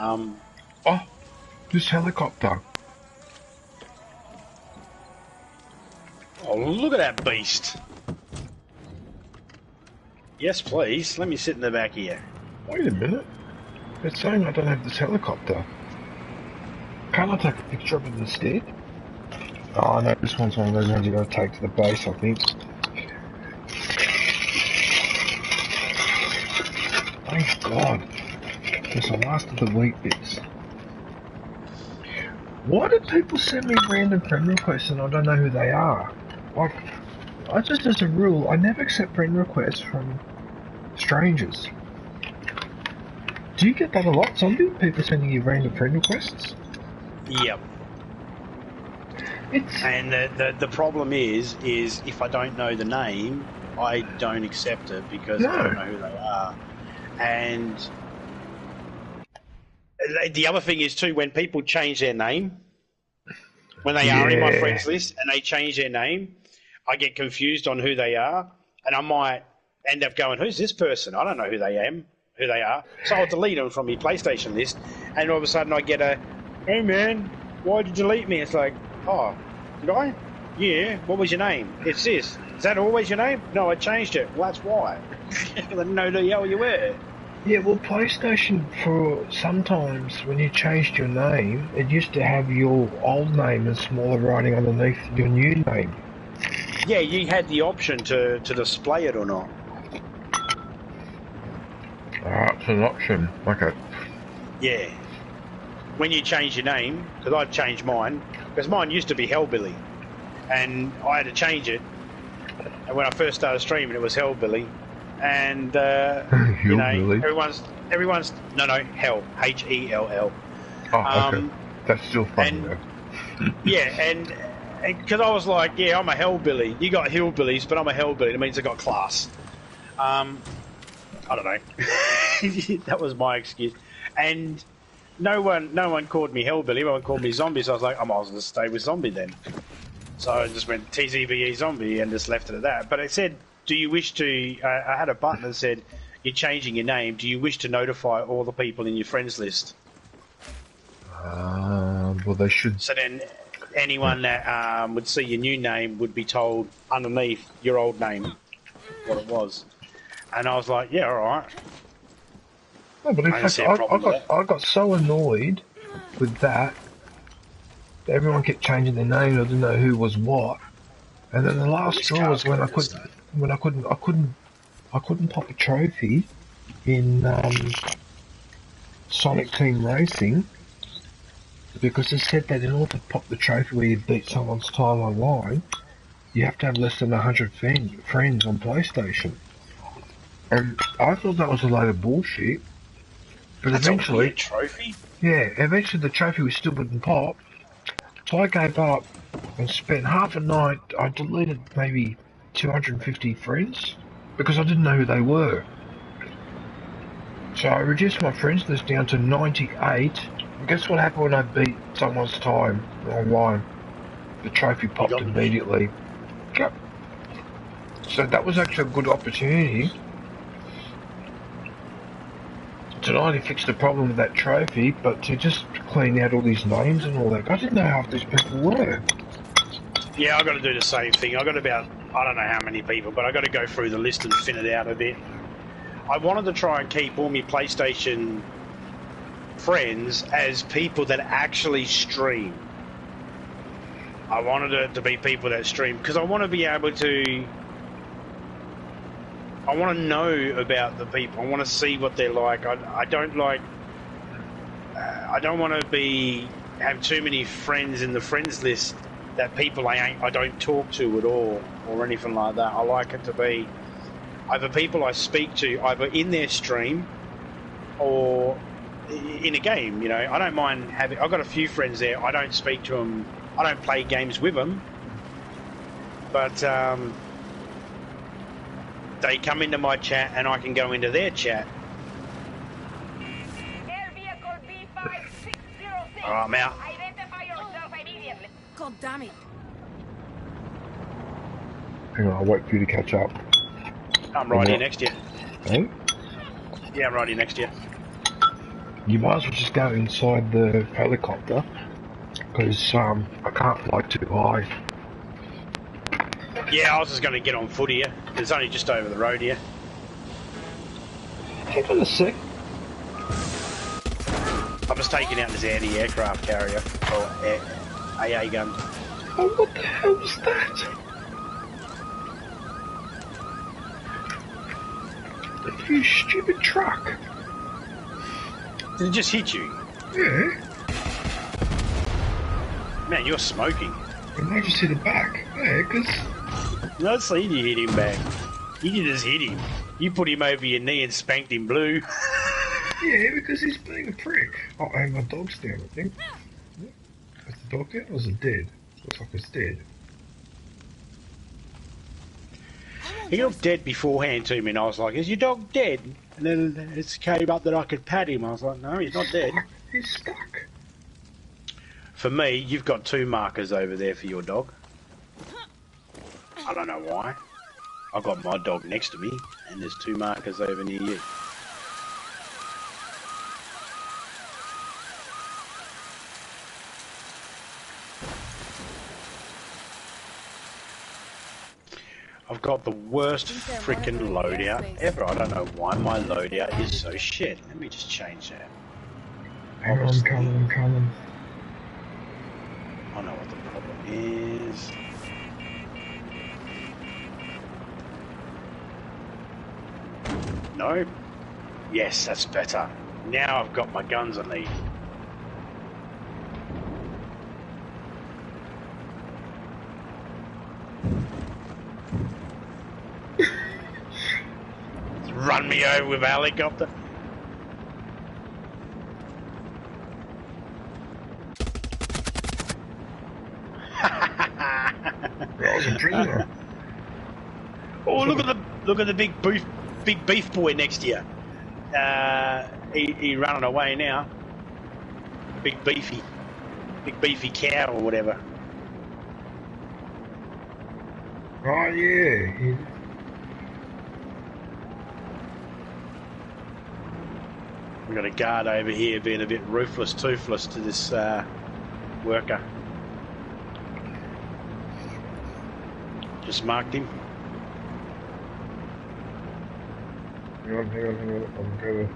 Oh, this helicopter. Oh, look at that beast. Yes, please. Let me sit in the back here. Wait a minute. It's saying I don't have this helicopter. Can't I take a picture of it instead? Oh no, this one's one of those ones you gotta take to the base, I think. Thank God. It's the last of the wheat bits. Why do people send me random friend requests and I don't know who they are? Like, I just, as a rule, I never accept friend requests from strangers. Do you get that a lot, Zombie? People sending you random friend requests? Yep. And the problem is if I don't know the name, I don't accept it because I don't know who they are. And the other thing is too, when people change their name, when they are in my friends list and they change their name, I get confused on who they are, and I might end up going, "Who's this person? I don't know who they are." So I'll delete them from my PlayStation list, and all of a sudden I get a, "Hey man, why'd you delete me?" It's like, "Oh, did I? Yeah. What was your name? It's this. Is that always your name? No, I changed it." Well, that's why. I didn't know who the hell you were. Yeah, well, PlayStation, for sometimes when you changed your name, it used to have your old name in smaller writing underneath your new name. Yeah, you had the option to display it or not. It's an option. Okay. Yeah. When you change your name, because I'd changed mine, because mine used to be Hellbilly, and I had to change it. And when I first started streaming, it was Hellbilly, and you know, everyone's no Hell, Hell. Oh, okay. That's still funny though. Yeah, and because I was like, yeah, I'm a Hellbilly. You got hillbillies, but I'm a Hellbilly. It means I got class. I don't know. That was my excuse, and no one called me Hellbilly. Everyone called me Zombie. So I was like, I might as well just stay with Zombie then. So I just went TZVE Zombie and just left it at that. But it said, do you wish to... I had a button that said, you're changing your name. Do you wish to notify all the people in your friends list? Well, they should... So then anyone that would see your new name would be told underneath your old name what it was. And I was like, yeah, all right. No, but in fact, I got so annoyed with that. Everyone kept changing their name. I didn't know who was what. And then the last straw was when I couldn't pop a trophy in Sonic Team Racing because it said that in order to pop the trophy where you beat someone's time online, you have to have less than 100 friends on PlayStation. And I thought that was a load of bullshit. But That's eventually, a weird trophy. Yeah, eventually the trophy still wouldn't pop. So I gave up and spent half a night. I deleted maybe 250 friends because I didn't know who they were. So I reduced my friends list down to 98. And guess what happened when I beat someone's time online? The trophy popped immediately. Yep. So that was actually a good opportunity to not only fix the problem with that trophy, but to just clean out all these names and all that. I didn't know how these people were. Yeah, I've got to do the same thing. I've got about, I don't know how many people, but I've got to go through the list and thin it out a bit. I wanted to try and keep all my PlayStation friends as people that actually stream. I wanted it to be people that stream because I want to be able to. I want to know about the people. I want to see what they're like. I don't like. I don't want to have too many friends in the friends list that people I don't talk to at all or anything like that. I like it to be either people I speak to either in their stream or in a game. You know, I don't mind having. I've got a few friends there. I don't speak to them. I don't play games with them, but they come into my chat and I can go into their chat. All right, I'm out. God damn it. Hang on, I'll wait for you to catch up. I'm right here next to you. Hey? Yeah, I'm right here next to you. You might as well just go inside the helicopter, because I can't fly too high. Yeah, I was just going to get on foot here. It's only just over the road here. Hang on a sec. I'm just taking out this anti-aircraft carrier, or AA gun. Oh, what the hell was that? You stupid truck. Did it just hit you? Yeah. Man, you're smoking. It might just hit the back. Yeah, because... I'm not saying you hit him back. You can just hit him. You put him over your knee and spanked him blue. Yeah, because he's being a prick. Oh, and my dog's down, I think. Is the dog down or is it dead? Looks like it's dead. He looked dead beforehand to me and I was like, is your dog dead? And then it came up that I could pat him. I was like, no, he's not dead. He's stuck. For me, you've got 2 markers over there for your dog. I don't know why. I've got my dog next to me and there's 2 markers over near you. I've got the worst freaking loadout ever. I don't know why my loadout is so shit. Let me just change that. Hang on, I'm coming. I know what the problem is. No? Yes, that's better. Now I've got my guns I need. Run me over with a helicopter. That was a dreamer. Oh, look at the big beef boy next to you. He running away now. Big beefy cow or whatever. Oh yeah. We've got a guard over here being a bit ruthless, toothless to this worker. Just marked him. Hang on. I'm gonna...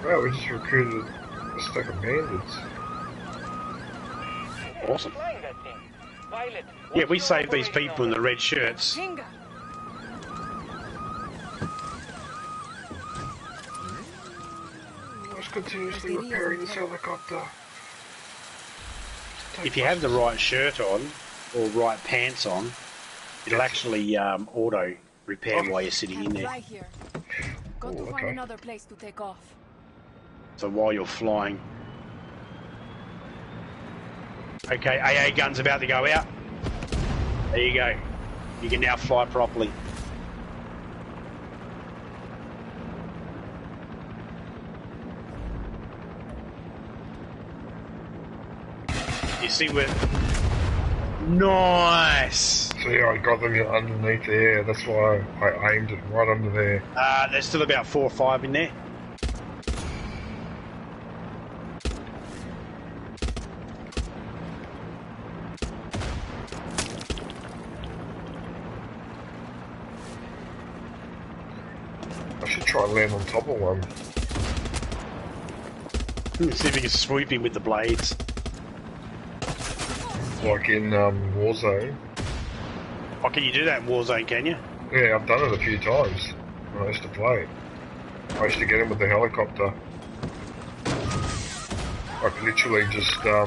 Well, we just recruited a stack of bandits. Awesome. Yeah, we saved these people in the red shirts. Let's continuously repairing this helicopter. If you have the right shirt on, or right pants on, it'll actually auto repair while you're sitting in there. Right here. Got to find another place to take off. So while you're flying. Okay, AA gun's about to go out. There you go. You can now fly properly. You see where... Nice! See, I got them underneath there. That's why I aimed it right under there. There's still about 4 or 5 in there. I should try and land on top of one. See if we can sweep him with the blades. Like in Warzone. Oh, can you do that in Warzone, can you? Yeah, I've done it a few times when I used to play. I used to get him with the helicopter. Like literally just, oh,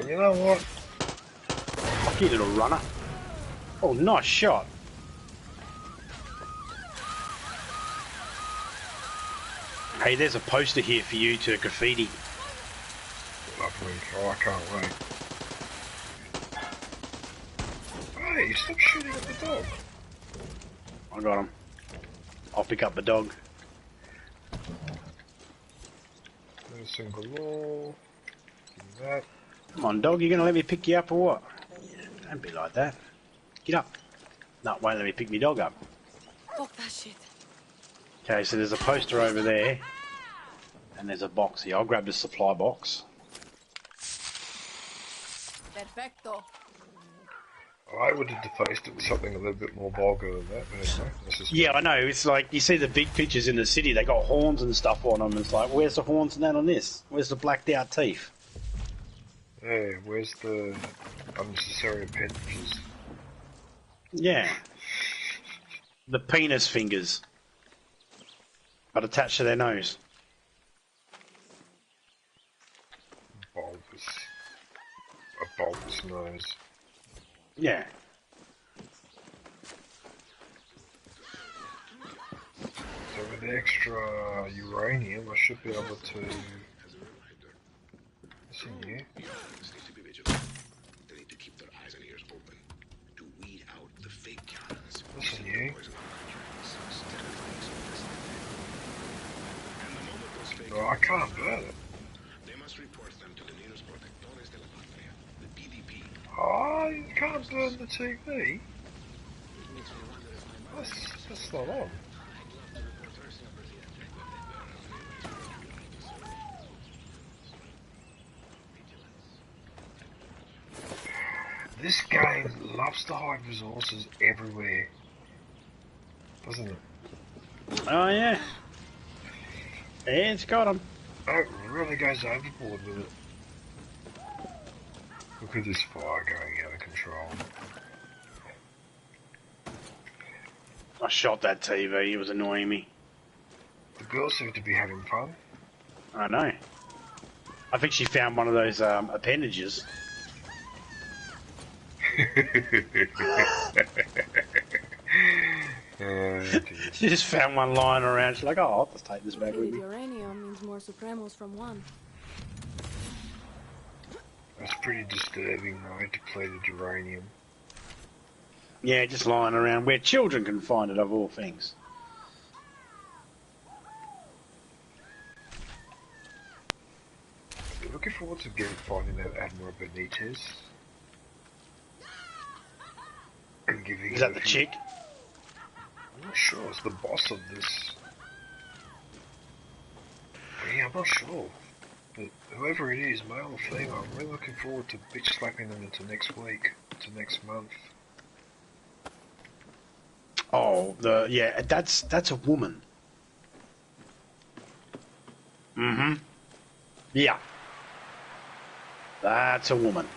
you know what? Lucky little runner. Oh, nice shot. Hey, there's a poster here for you to graffiti. Lovely. Oh, I can't wait. Hey, stop shooting at the dog. I got him. I'll pick up the dog. Medicine galore. Give me that. Come on, dog, you gonna let me pick you up or what? Don't be like that. Get up. No, won't let me pick me dog up. Fuck that shit. Okay, so there's a poster over there. And there's a box here. I'll grab the supply box. Perfecto. I would have defaced it with something a little bit more vulgar than that, but anyway, this is... Yeah, I know. It's like, you see the big pictures in the city, they got horns and stuff on them. It's like, where's the horns and that on this? Where's the blacked out teeth? Yeah, where's the unnecessary appendages? Yeah. The penis fingers. But attached to their nose. Bulbous. A bulbous nose. Yeah. So with the extra uranium, I should be able to... Listen here. Listen here. No, I can't burn it. Oh, you can't burn the TV? That's not on. This game loves to hide resources everywhere, doesn't it? Oh, yeah. Yeah, it's got them. It really goes overboard with it. Look at this fire going out of control. I shot that TV, it was annoying me. The girls seem to be having fun. I know. I think she found one of those appendages. She just found one lying around. She's like, oh, I'll just take this back with me. Uranium means more Supremos from one. That's pretty disturbing, right? Depleted uranium. Yeah, just lying around where children can find it, of all things. You're looking forward to finding that Admiral Benitez. And giving Is that the chick? I'm not sure. It's the boss of this. Yeah, I'm not sure. But whoever it is, male or female, I'm really looking forward to bitch slapping them into next week, to next month. Oh, yeah, that's a woman. Mm-hmm. Yeah. That's a woman.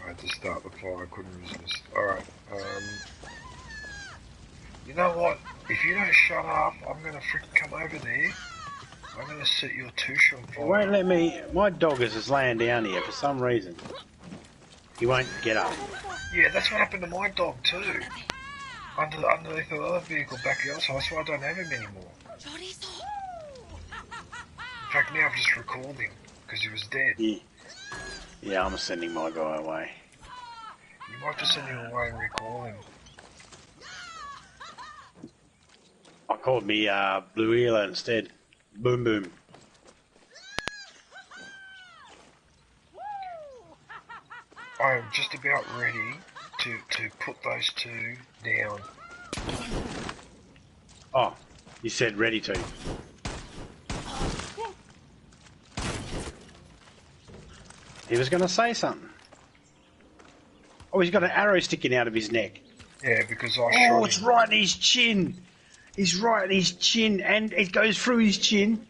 I had to start the fire, I couldn't resist. Alright, you know what? If you don't shut up, I'm gonna freaking come over there. I'm gonna set your tush on fire. It won't let me. My dog is just laying down here for some reason. He won't get up. Yeah, that's what happened to my dog too. Underneath the other vehicle back the other side. That's why I don't have him anymore. In fact, now I've just recalled him because he was dead. Yeah, I'm sending my guy away. You might have to send him away and recall him. I called me Blue Healer instead. Boom, boom. I am just about ready to put those two down. Oh, you said ready to. He was going to say something. Oh, he's got an arrow sticking out of his neck. Yeah, because I Oh, shot it's him. right in his chin. He's right in his chin, and it goes through his chin.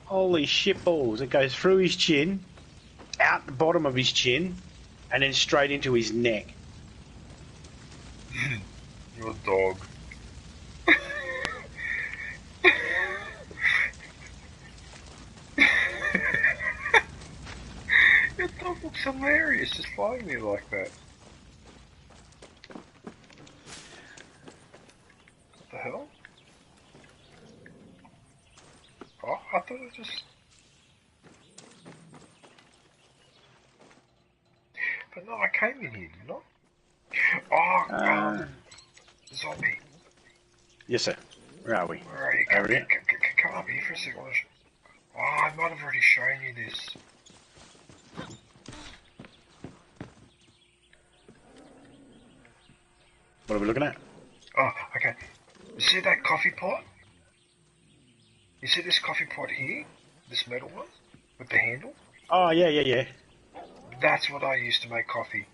Holy shitballs. It goes through his chin, out the bottom of his chin, and then straight into his neck. Your dog. Your dog looks hilarious just following me like that. What the hell? Oh, I thought it just... But no, I came in here, didn't I? Oh, zombie. Yes, sir. Where are we? Where are you? Come up here for a second. Oh, I might have already shown you this. What are we looking at? Oh, okay. You see that coffee pot? You see this coffee pot here? This metal one? With the handle? Oh, yeah. That's what I used to make coffee.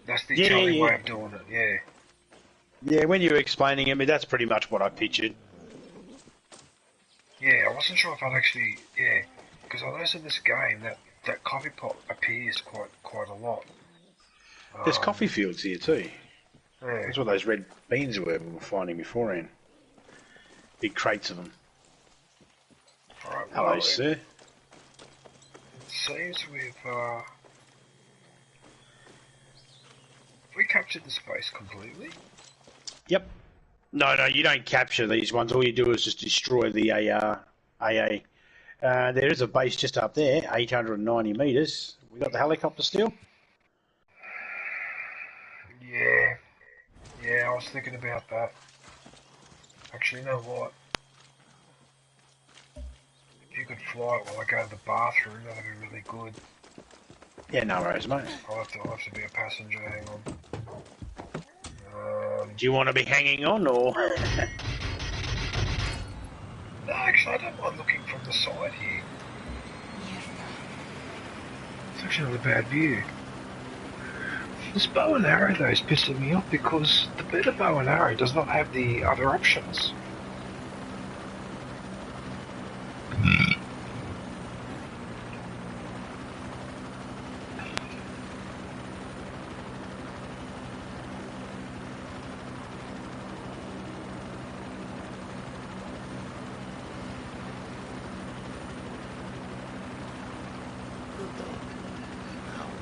That's the Yeah, Italian yeah. way of doing it, yeah. Yeah, when you were explaining it, that's pretty much what I pictured. Yeah, I wasn't sure if I'd actually... Yeah, because I noticed in this game that coffee pot appears quite a lot. There's coffee fields here too. Yeah. That's what those red beans were we were finding beforehand. Big crates of them. Alright, Hello, well, sir. It seems we captured the space completely. Yep. No, you don't capture these ones. All you do is just destroy the AA. There is a base just up there, 890 metres. We got the helicopter still? Yeah, I was thinking about that. Actually, you know what? If you could fly it while I go to the bathroom, that'd be really good. Yeah, no worries, mate. I'll have to be a passenger, hang on. Do you want to be hanging on, or...? No, actually, I don't mind looking from the side here. It's actually not a bad view. This bow and arrow, though, is pissing me off because the better bow and arrow does not have the other options.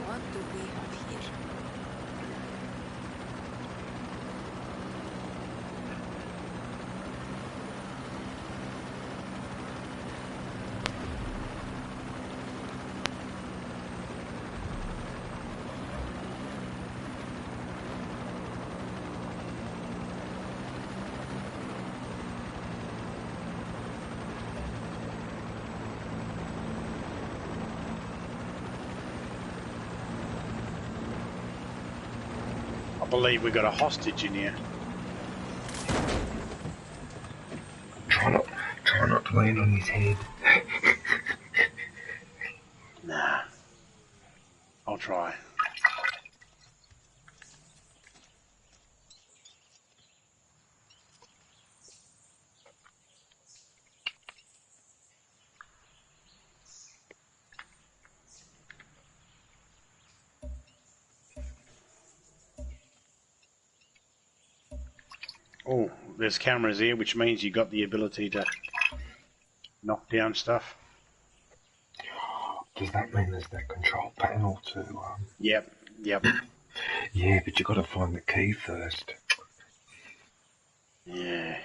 What do we have here? I believe we got a hostage in here. Try not to land on his head. Nah. I'll try. Oh, there's cameras here, which means you got the ability to knock down stuff. Does that mean there's that control panel to... Yep. Yeah, but you got to find the key first. Yeah.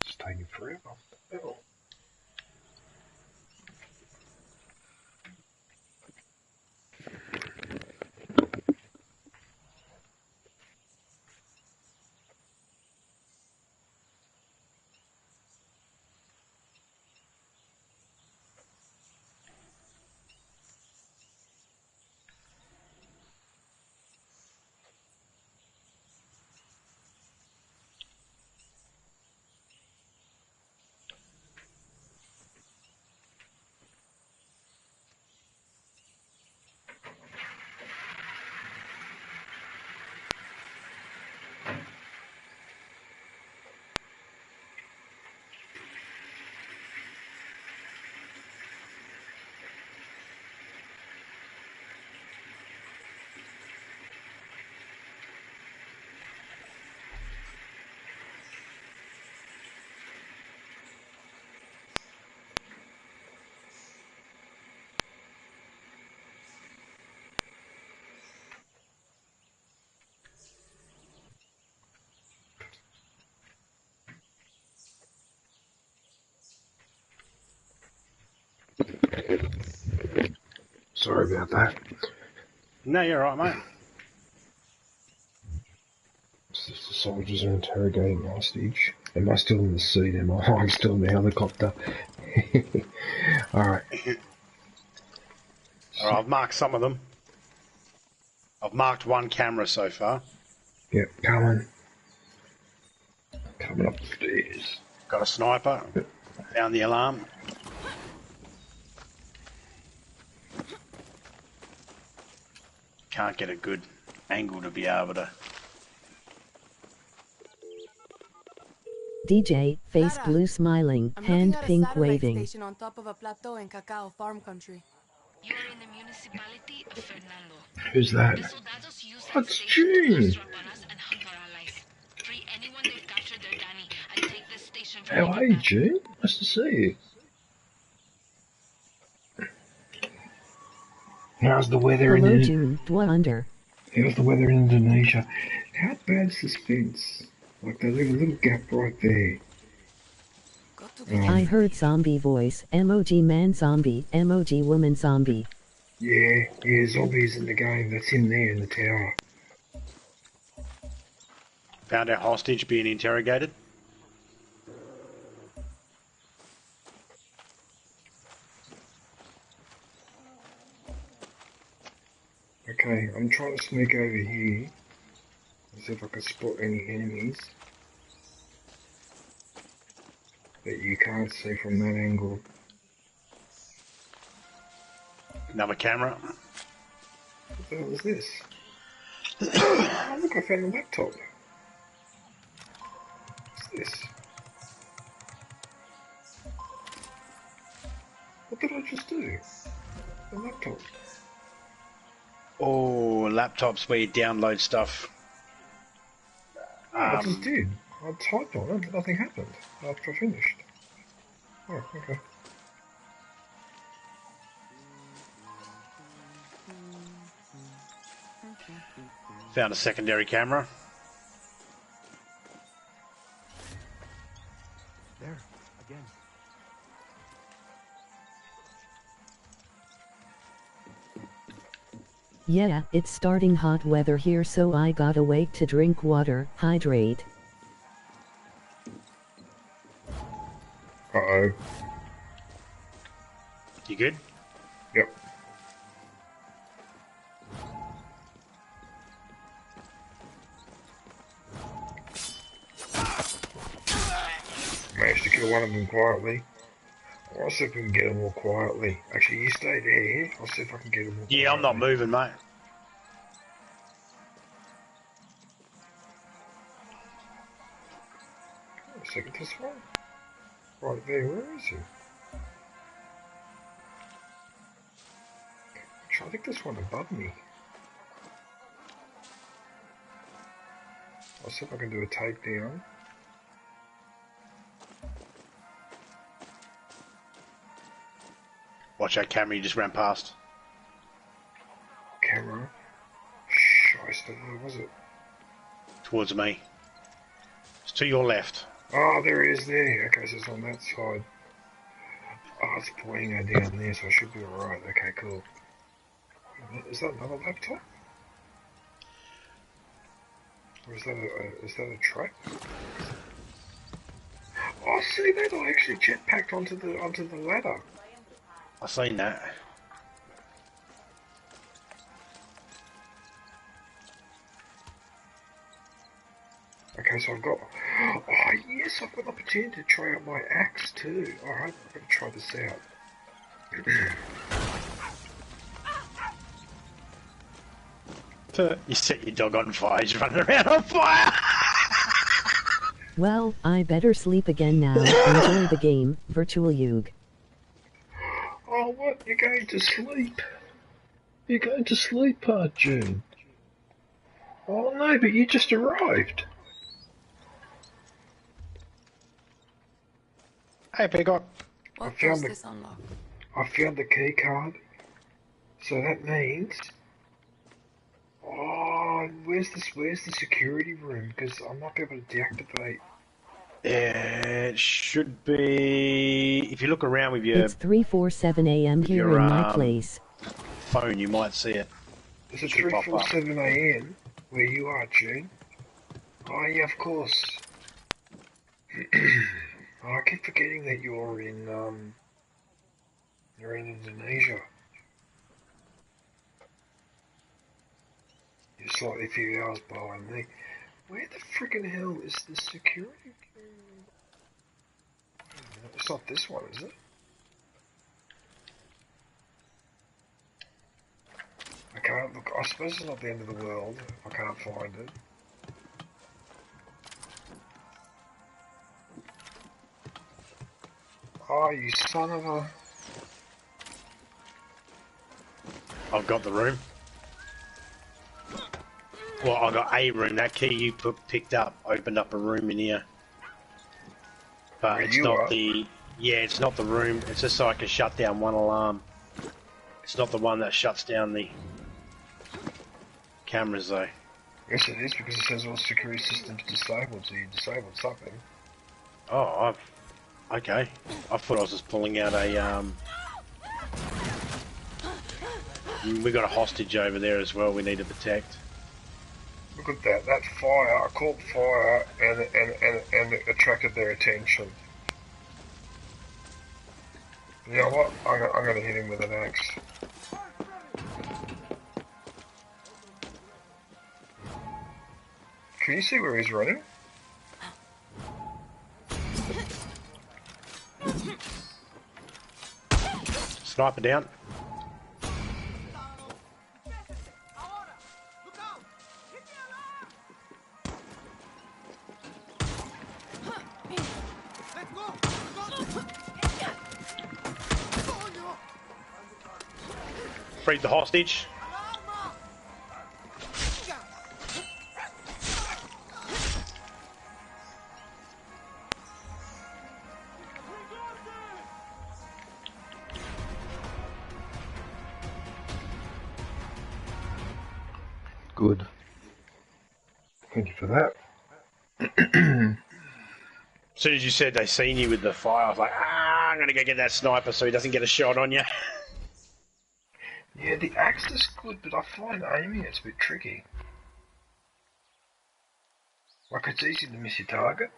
Just taking forever. Hell. Sorry about that. No, you're right, mate. The soldiers are interrogating hostage. Am I still in the seat? Am I? I'm still in the helicopter. Alright. Alright, I've marked some of them. I've marked one camera so far. Yep, coming. Coming up the stairs. Got a sniper. Found the alarm. Can't get a good angle to be able to... DJ, face blue smiling, hand pink waving. Station on top of a plateau in Cacao farm country. You are in the municipality of Fernando. Who's that? That's June. How are you, June? Nice to see you. How's the weather Hello, in June. Under. How's the weather in Indonesia? How bad's this fence? Like they leave a little gap right there. I heard zombie voice. Emoji man zombie. Emoji woman zombie. Yeah, zombies in the game. That's him there in the tower. Found our hostage being interrogated. Okay, I'm trying to sneak over here. See if I can spot any enemies that you can't see from that angle. Another camera. What the hell is this? Oh, look, I found a laptop. What's this? What did I just do? A laptop. Oh, laptops where you download stuff. I just did. I typed on it, nothing happened after I finished. Oh, okay. Found a secondary camera. There, again. Yeah, it's starting hot weather here, so I gotta wait to drink water, hydrate. Uh-oh. You good? Yep. Managed to kill one of them quietly. I'll see if we can get them all quietly. Actually, you stay there. I'll see if I can get them all quietly. Yeah, I'm not moving, mate. A second, this one? Right there, where is he? Actually, I think this one above me. I'll see if I can do a takedown. Watch that camera you just ran past. Camera? Shiesty, where was it? Towards me. It's to your left. Oh, there it is there. Okay, so it's on that side. Oh, it's pointing her down there, so I should be alright. Okay, cool. Is that another laptop? Or is that a truck? Oh, see that? I actually jetpacked onto the ladder. I seen that. Okay, so I've got... Oh, yes, I've got an opportunity to try out my axe, too. Alright, I'm going to try this out. You set your dog on fire, he's running around on fire! Well, I better sleep again now. Enjoy the game, Virtual Yug. Oh, what? You're going to sleep? You're going to sleep, June? Oh, no, but you just arrived. Hey, Peacock. I found the key card. So that means... Oh, where's the security room? Because I might be able to deactivate. It should be... If you look around with your... It's 3:47 a.m. here in my place. Phone, you might see it. Is it 3:47 a.m. where you are, June? Oh, yeah, of course. Oh, I keep forgetting that you're in Indonesia. You're slightly a few hours behind me. Where the freaking hell is the security? It's not this one, is it? Okay, look, I suppose it's not the end of the world if I can't find it. Oh, you son of a... I've got the room. Well, I got a room. That key you picked up opened up a room in here. But it's not the... Yeah, it's not the room. It's just so I can shut down one alarm. It's not the one that shuts down the cameras, though. Yes, it is, because it says all security systems disabled, so you disabled something. Oh, okay. I thought I was just pulling out a, We got a hostage over there as well we need to protect. Look at that, that fire, I caught fire and it attracted their attention. You know what, I'm gonna hit him with an axe. Can you see where he's running? Sniper down. Freed the hostage. Good. Thank you for that. As soon as you said they seen you with the fire, I was like, I'm gonna go get that sniper so he doesn't get a shot on you. Yeah, the axe is good, but I find aiming it's a bit tricky. Like, it's easy to miss your target.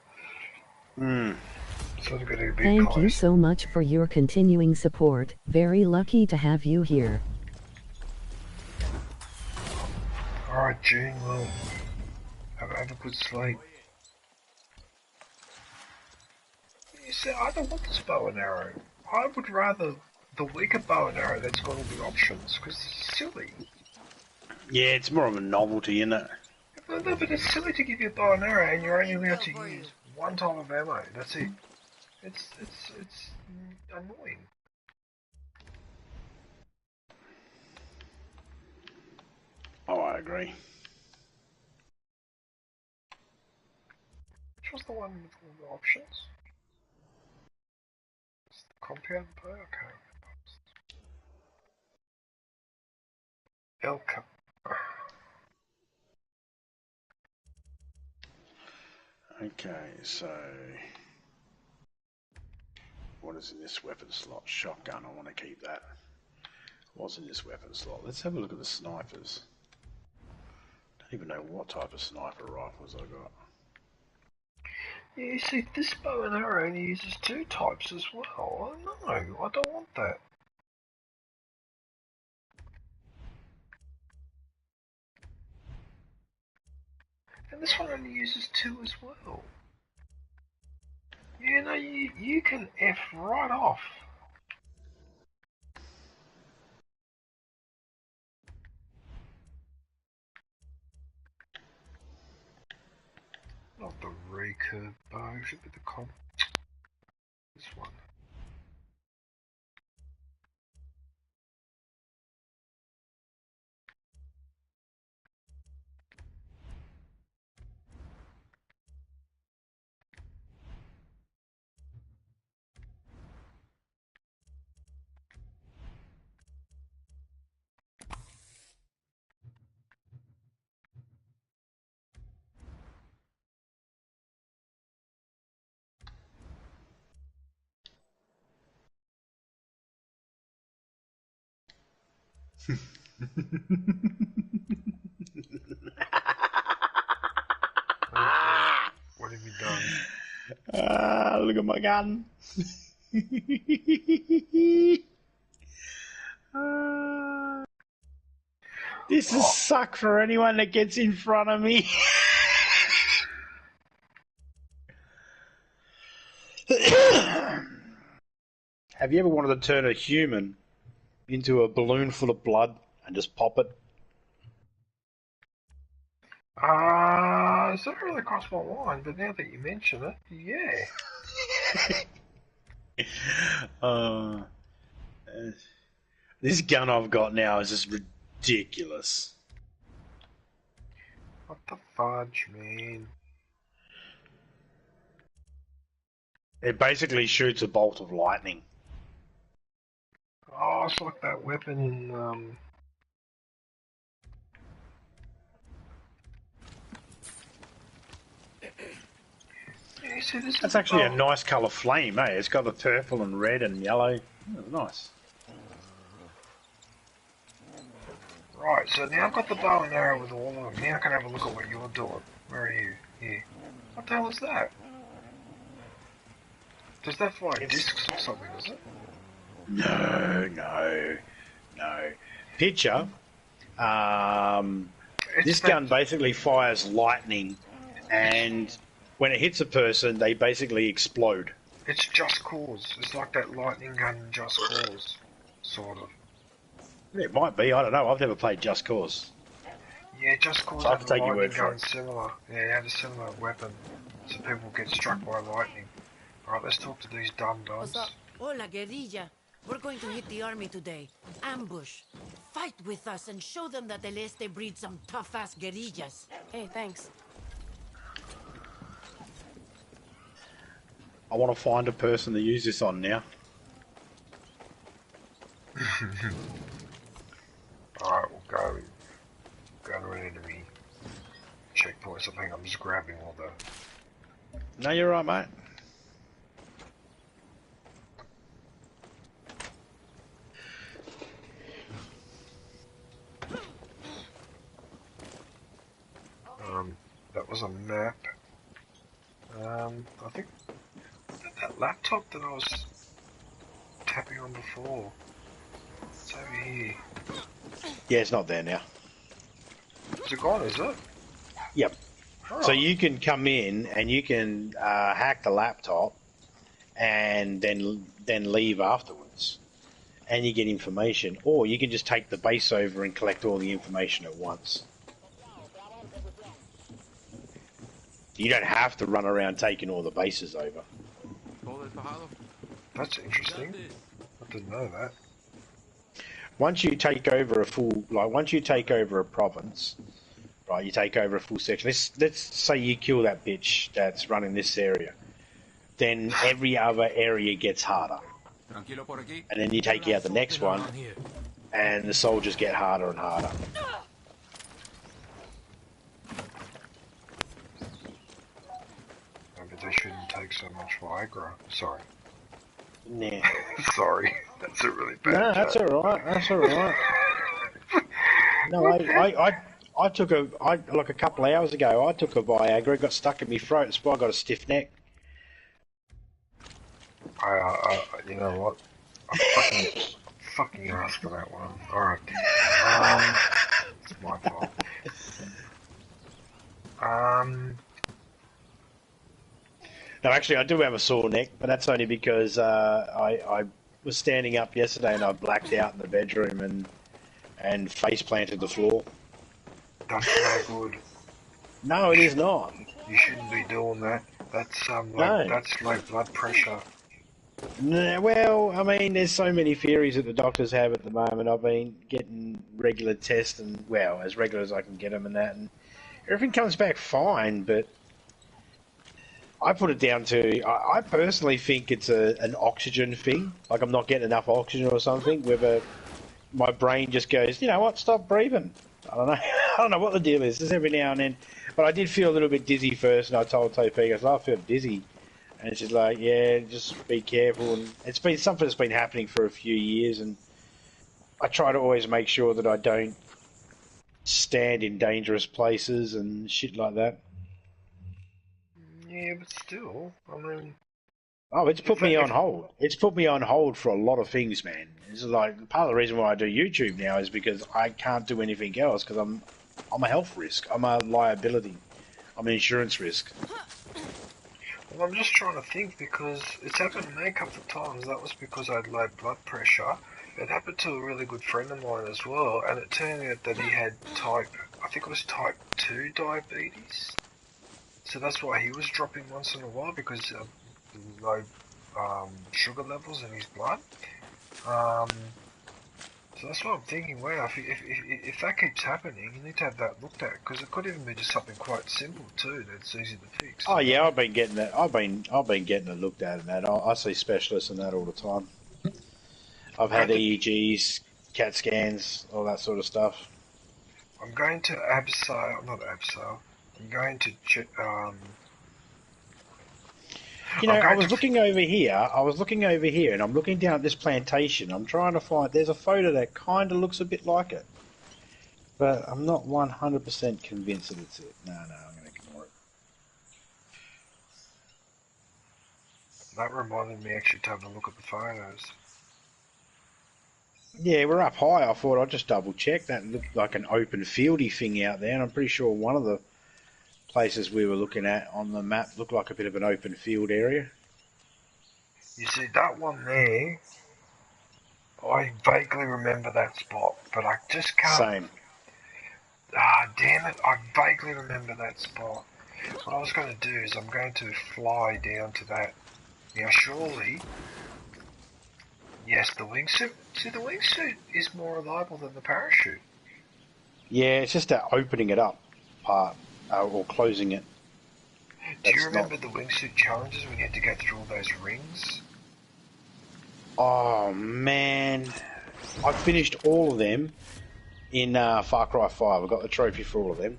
Hmm. So I've got to be Thank close. you so much for your continuing support. Very lucky to have you here. Alright, June, well, have a good sleep. You see, I don't want this bow and arrow. I would rather the weaker bow and arrow that's got all the options, because it's silly. Yeah, it's more of a novelty, isn't it? No, but it's silly to give you a bow and arrow and you're only allowed to use one type of ammo. That's it. It's annoying. Oh, I agree. Which was the one with all the options? It's the compound bow? I can't remember. Okay, so what is in this weapon slot? Shotgun, I want to keep that. What's in this weapon slot? Let's have a look at the snipers. Don't even know what type of sniper rifles I got. Yeah, you see, this bow and arrow only uses 2 types as well. No, I don't want that. And this one only uses 2 as well. Yeah, no, you can F right off. Not the recurve bow, should be the comp. This one. What have you done? Look at my gun. This is suck for anyone that gets in front of me. Have you ever wanted to turn a human into a balloon full of blood and just pop it? It's not really crossed my mind, but now that you mention it, yeah. This gun I've got now is just ridiculous. What the fudge, man? It basically shoots a bolt of lightning. Oh, it's like that weapon in, yeah, see, That's actually a nice colour flame, eh? It's got the purple and red and yellow. Oh, nice. Right, so now I've got the bow and arrow with all of them. Now I can have a look at what you're doing. Where are you? Here. What the hell is that? Does that fire discs or something, does it? No. Picture. This gun basically fires lightning, and when it hits a person, they basically explode. It's Just Cause. It's like that lightning gun in Just Cause, sort of. It might be. I don't know. I've never played Just Cause. Yeah, Just Cause So I had have to a take your lightning word for gun it. similar. Yeah, it had a similar weapon, so people get struck by lightning. Alright, let's talk to these dum-dums. Hola, guerrilla. We're going to hit the army today. Ambush. Fight with us and show them that El Este breeds some tough-ass guerrillas. Hey, thanks. I want to find a person to use this on now. Alright, we'll go to an enemy checkpoint. I think I'm just grabbing all the... No, you're right, mate. That was a map. I think that laptop that I was tapping on before. It's over here. Yeah, it's not there now. Is it gone, is it? Yep. Oh. So you can come in and you can hack the laptop and then leave afterwards, and you get information, or you can just take the base over and collect all the information at once. You don't have to run around taking all the bases over. That's interesting. I didn't know that. Once you take over once you take over a province, right, you take over a full section. Let's say you kill that bitch that's running this area. Then every other area gets harder. And then you take out the next one, and the soldiers get harder and harder. that they shouldn't take so much Viagra. Sorry. Nah. Sorry, that's a really bad No, that's joke. alright, that's alright. No, I took like a couple of hours ago, I took a Viagra, it got stuck in my throat, that's why I got a stiff neck. You know what? I'm fucking your ass for that one. Alright. It's my fault. No, actually, I do have a sore neck, but that's only because I was standing up yesterday and I blacked out in the bedroom and face planted the floor. That's no good. No, it is not. You shouldn't be doing that. That's that's low blood pressure. No, well, I mean, there's so many theories that the doctors have at the moment. I've been getting regular tests, and well, as regular as I can get them, and that, and everything comes back fine. But I put it down to I personally think it's an oxygen thing. Like I'm not getting enough oxygen or something. Whether my brain just goes, you know what, stop breathing. I don't know. I don't know what the deal is. Just every now and then. But I did feel a little bit dizzy first, and I told Topi, I feel dizzy. And she's like, yeah, just be careful. And it's been something that's been happening for a few years, and I try to always make sure that I don't stand in dangerous places and shit like that. Yeah, but still, I mean... Oh, it's put me on hold. It's put me on hold for a lot of things, man. It's like, part of the reason why I do YouTube now is because I can't do anything else, because I'm a health risk. I'm a liability. I'm an insurance risk. Well, I'm just trying to think, because it's happened to me a couple of times. That was because I had low blood pressure. It happened to a really good friend of mine as well, and it turned out that he had I think it was type 2 diabetes. So that's why he was dropping once in a while, because of low sugar levels in his blood. So that's what I'm thinking. Wow, if that keeps happening, you need to have that looked at, because it could even be just something quite simple too that's easy to fix. Oh yeah, I've been getting that. I've been getting it looked at and that. I see specialists in that all the time. I've had EEGs, CAT scans, all that sort of stuff. I'm going to Abseil, not Abseil. I'm going to You know, I was looking over here, and I'm looking down at this plantation. I'm trying to find. There's a photo that kind of looks a bit like it, but I'm not 100% convinced that it's it. No, I'm going to ignore it. That reminded me actually to have a look at the photos. Yeah, we're up high. I thought I'd just double check. That looked like an open fieldy thing out there, and I'm pretty sure one of the places we were looking at on the map looked like a bit of an open field area. You see, that one there, I vaguely remember that spot, but I just can't... Same. Ah, damn it, I vaguely remember that spot. What I was going to do is I'm going to fly down to that. Now, surely... Yes, the wingsuit. See, the wingsuit is more reliable than the parachute. Yeah, it's just that opening it up part, or closing it. Do you remember the wingsuit challenges when you had to go through all those rings? Oh, man. I finished all of them in Far Cry 5. I got the trophy for all of them.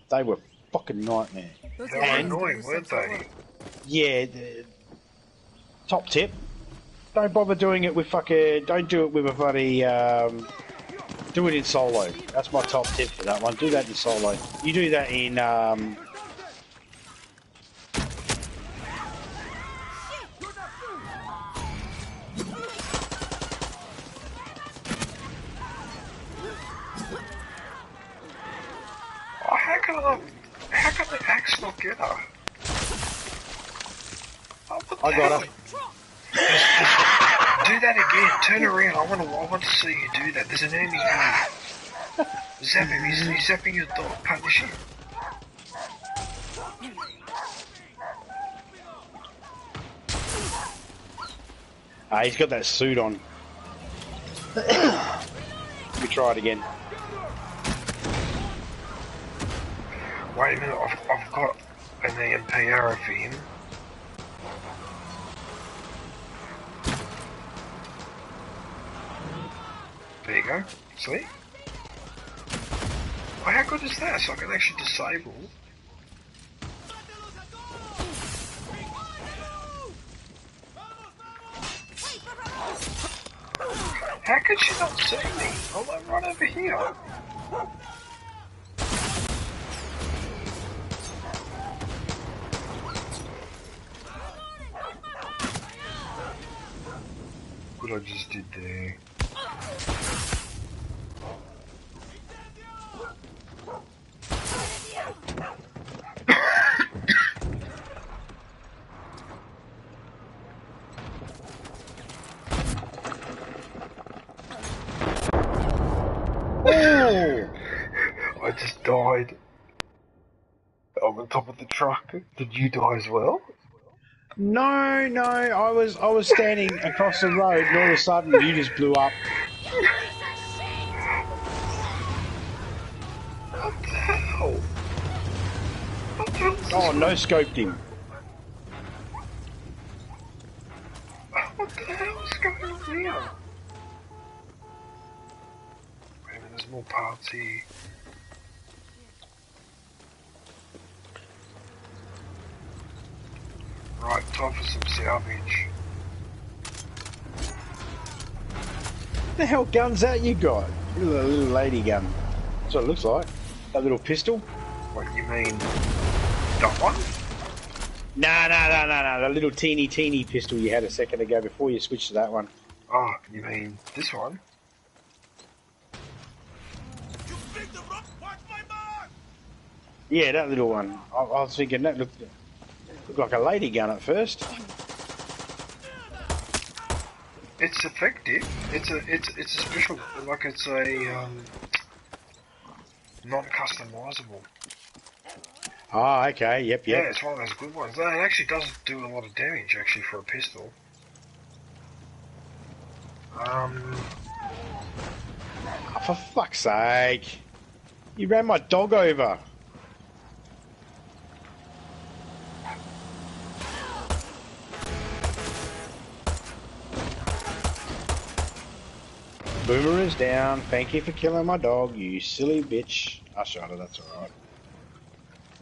They were fucking nightmare. They were annoying, weren't they? Yeah, top tip. Don't bother doing it with don't do it with a bloody, do it in solo. That's my top tip for that one. Do that in solo. You do that in, how can the axe not get her? I got her. Do that again. Turn around. I want to see you do that. There's an enemy here. Zap him. He's zapping your dog. Punish him. He's got that suit on. Let me try it again. Wait a minute. I've got an EMP arrow for him. There you go. See? Well, how good is that? So I can actually disable. How could she not see me? I'm like right over here. What I just did there. Oh! I just died. I'm on top of the truck. Did you die as well? No, I was standing across the road and all of a sudden you just blew up. What the hell? What the hell? Oh, no scoped him. What the hell is going on here? Wait a minute, there's more parts here. Right, time for some salvage. What the hell gun's that you got? Look at the little lady gun. That's what it looks like. That little pistol. What, you mean that one? No. The little teeny pistol you had a second ago before you switched to that one. Oh, you mean this one? Yeah, that little one. I was thinking that looked like a lady gun at first. It's effective. It's a special, like it's a non-customizable. Oh, okay. Yep. Yeah, it's one of those good ones. It actually does do a lot of damage, actually, for a pistol. Oh, for fuck's sake! You ran my dog over. Boomer is down. Thank you for killing my dog, you silly bitch. I shot her, that's alright.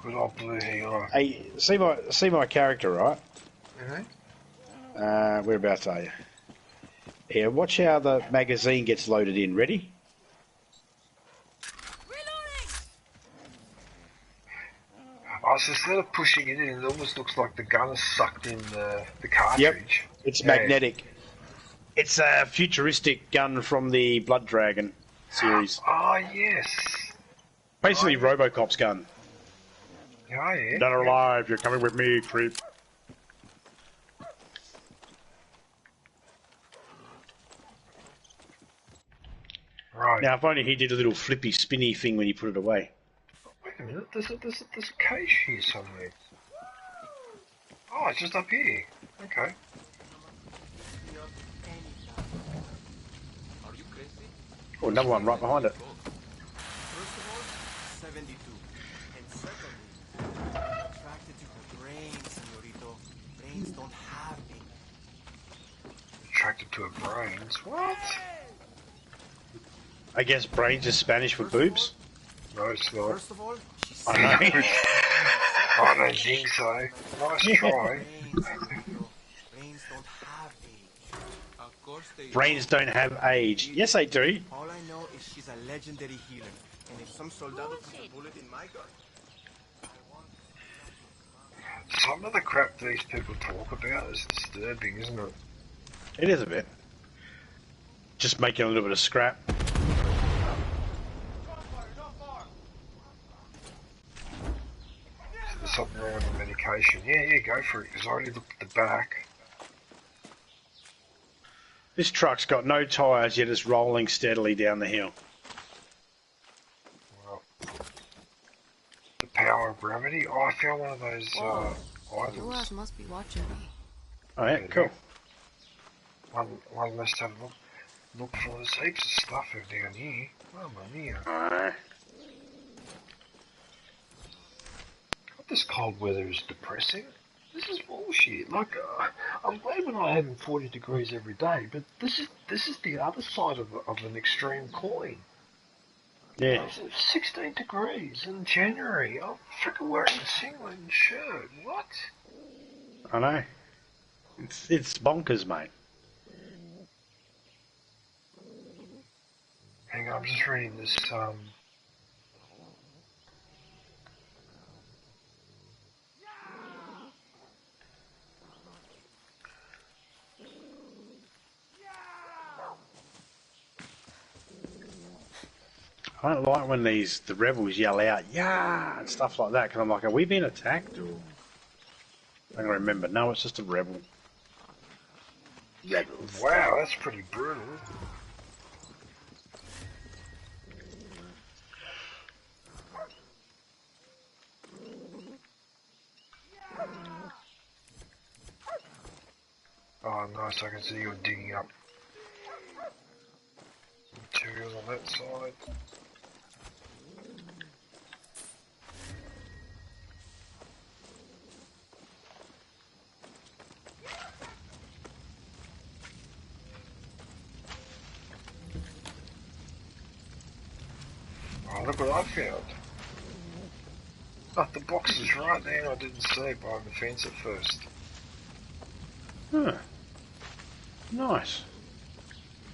Good old blue hero. Hey, see my character, right? Mm-hmm. Whereabouts are you? Yeah, watch how the magazine gets loaded in. Ready? Oh, so instead of pushing it in, it almost looks like the gun has sucked in the cartridge. Yep, it's magnetic. It's a futuristic gun from the Blood Dragon series. Oh, yes. Basically Robocop's gun. Oh, yeah. Dead or alive, you're coming with me, creep. Right. Now, if only he did a little flippy, spinny thing when you put it away. Wait a minute, there's a cage here somewhere. Oh, it's just up here. Okay. Oh, another one right behind it. First of all, 72. And secondly, attracted to her brains, señorito. Brains don't have any. Attracted to her brains? What? I guess brains is Spanish for boobs? No, it's not. First of all, she's I know. I don't think so. Nice try. Brains don't have age. Of course they Brains don't have age. Yes, they do. All I know is she's a legendary healer. And if some soldado puts a bullet in my gun... Some of the crap these people talk about is disturbing, isn't it? It is a bit. Just making a little bit of scrap. There's something wrong with the medication. Yeah, go for it, because I already looked at the back. This truck's got no tyres, yet it's rolling steadily down the hill. Well, the power of gravity? Oh, I found one of those idols. You must be watching me. Oh yeah, cool. One less to have a look for. There's heaps of stuff down here. Mamma mia. This cold weather is depressing. This is bullshit. Like, I'm glad we're not having 40 degrees every day, but this is the other side of an extreme coin. Yeah. It's 16 degrees in January. I'm freaking wearing a singlet and shirt. What? I know. It's bonkers, mate. I'm just reading this, I don't like when the rebels yell out, yeah, and stuff like that, because I'm like, are we being attacked? Or... I don't remember. No, it's just a rebel. Rebels. Wow, that's pretty brutal. Oh, nice, I can see you're digging up materials on that side. Oh, look what I found. Oh, the box is right there, I didn't see it behind the fence at first. Huh. Nice.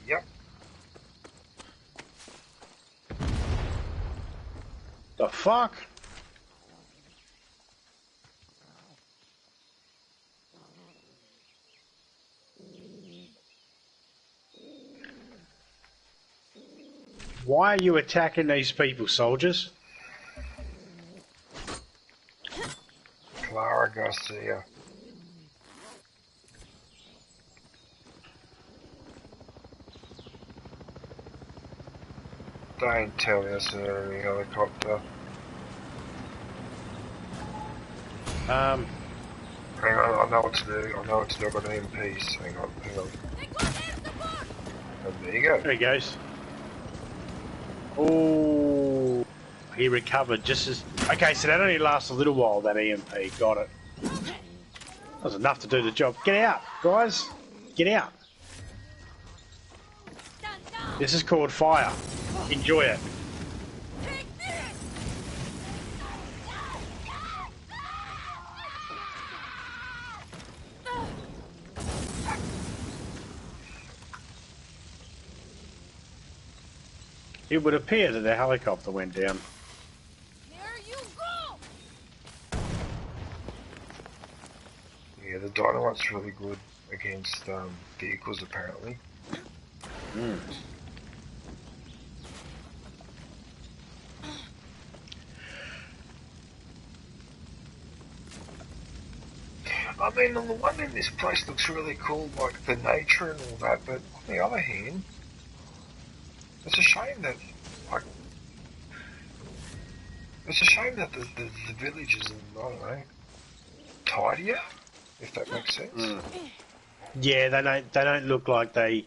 Yep. The fuck? Why are you attacking these people, soldiers? Clara Garcia. Don't tell me it's an enemy helicopter. Hang on, I know what to do. I know what to do. I've got an MPs. Hang on. And there you go. There he goes. Oh, he recovered just as... Okay, so that only lasts a little while, that EMP. Got it. That was enough to do the job. Get out, guys. Get out. This is called fire. Enjoy it. It would appear that the helicopter went down. Here you go. Yeah, the dynamite's really good against vehicles, apparently. Mm. I mean, on the one hand, this place looks really cool, like the nature and all that, but on the other hand, it's a shame that, like, it's a shame that the villages are, I don't know, tidier, if that makes sense. Mm. Yeah, they don't look like they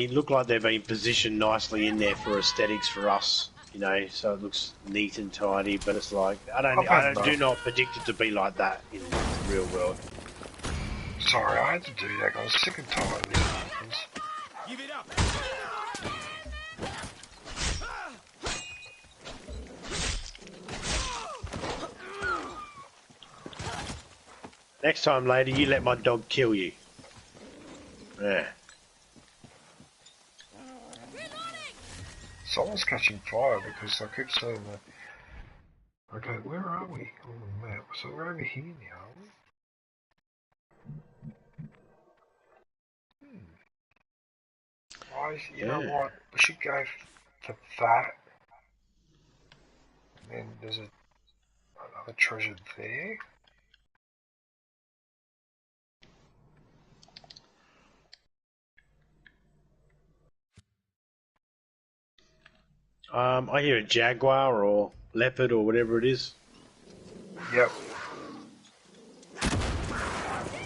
look like they've been positioned nicely in there for aesthetics for us, you know. So it looks neat and tidy, but it's like I do not predict it to be like that in the real world. Sorry, I had to do that. I was sick and tired of these things. Give it up. Next time, lady, you let my dog kill you. Yeah. Someone's catching fire because I keep saying that. Okay, where are we on the map? So we're over here now, are we? Guys, you know what? We should go for that. And then there's another treasure there. I hear a jaguar or leopard or whatever it is. Yep.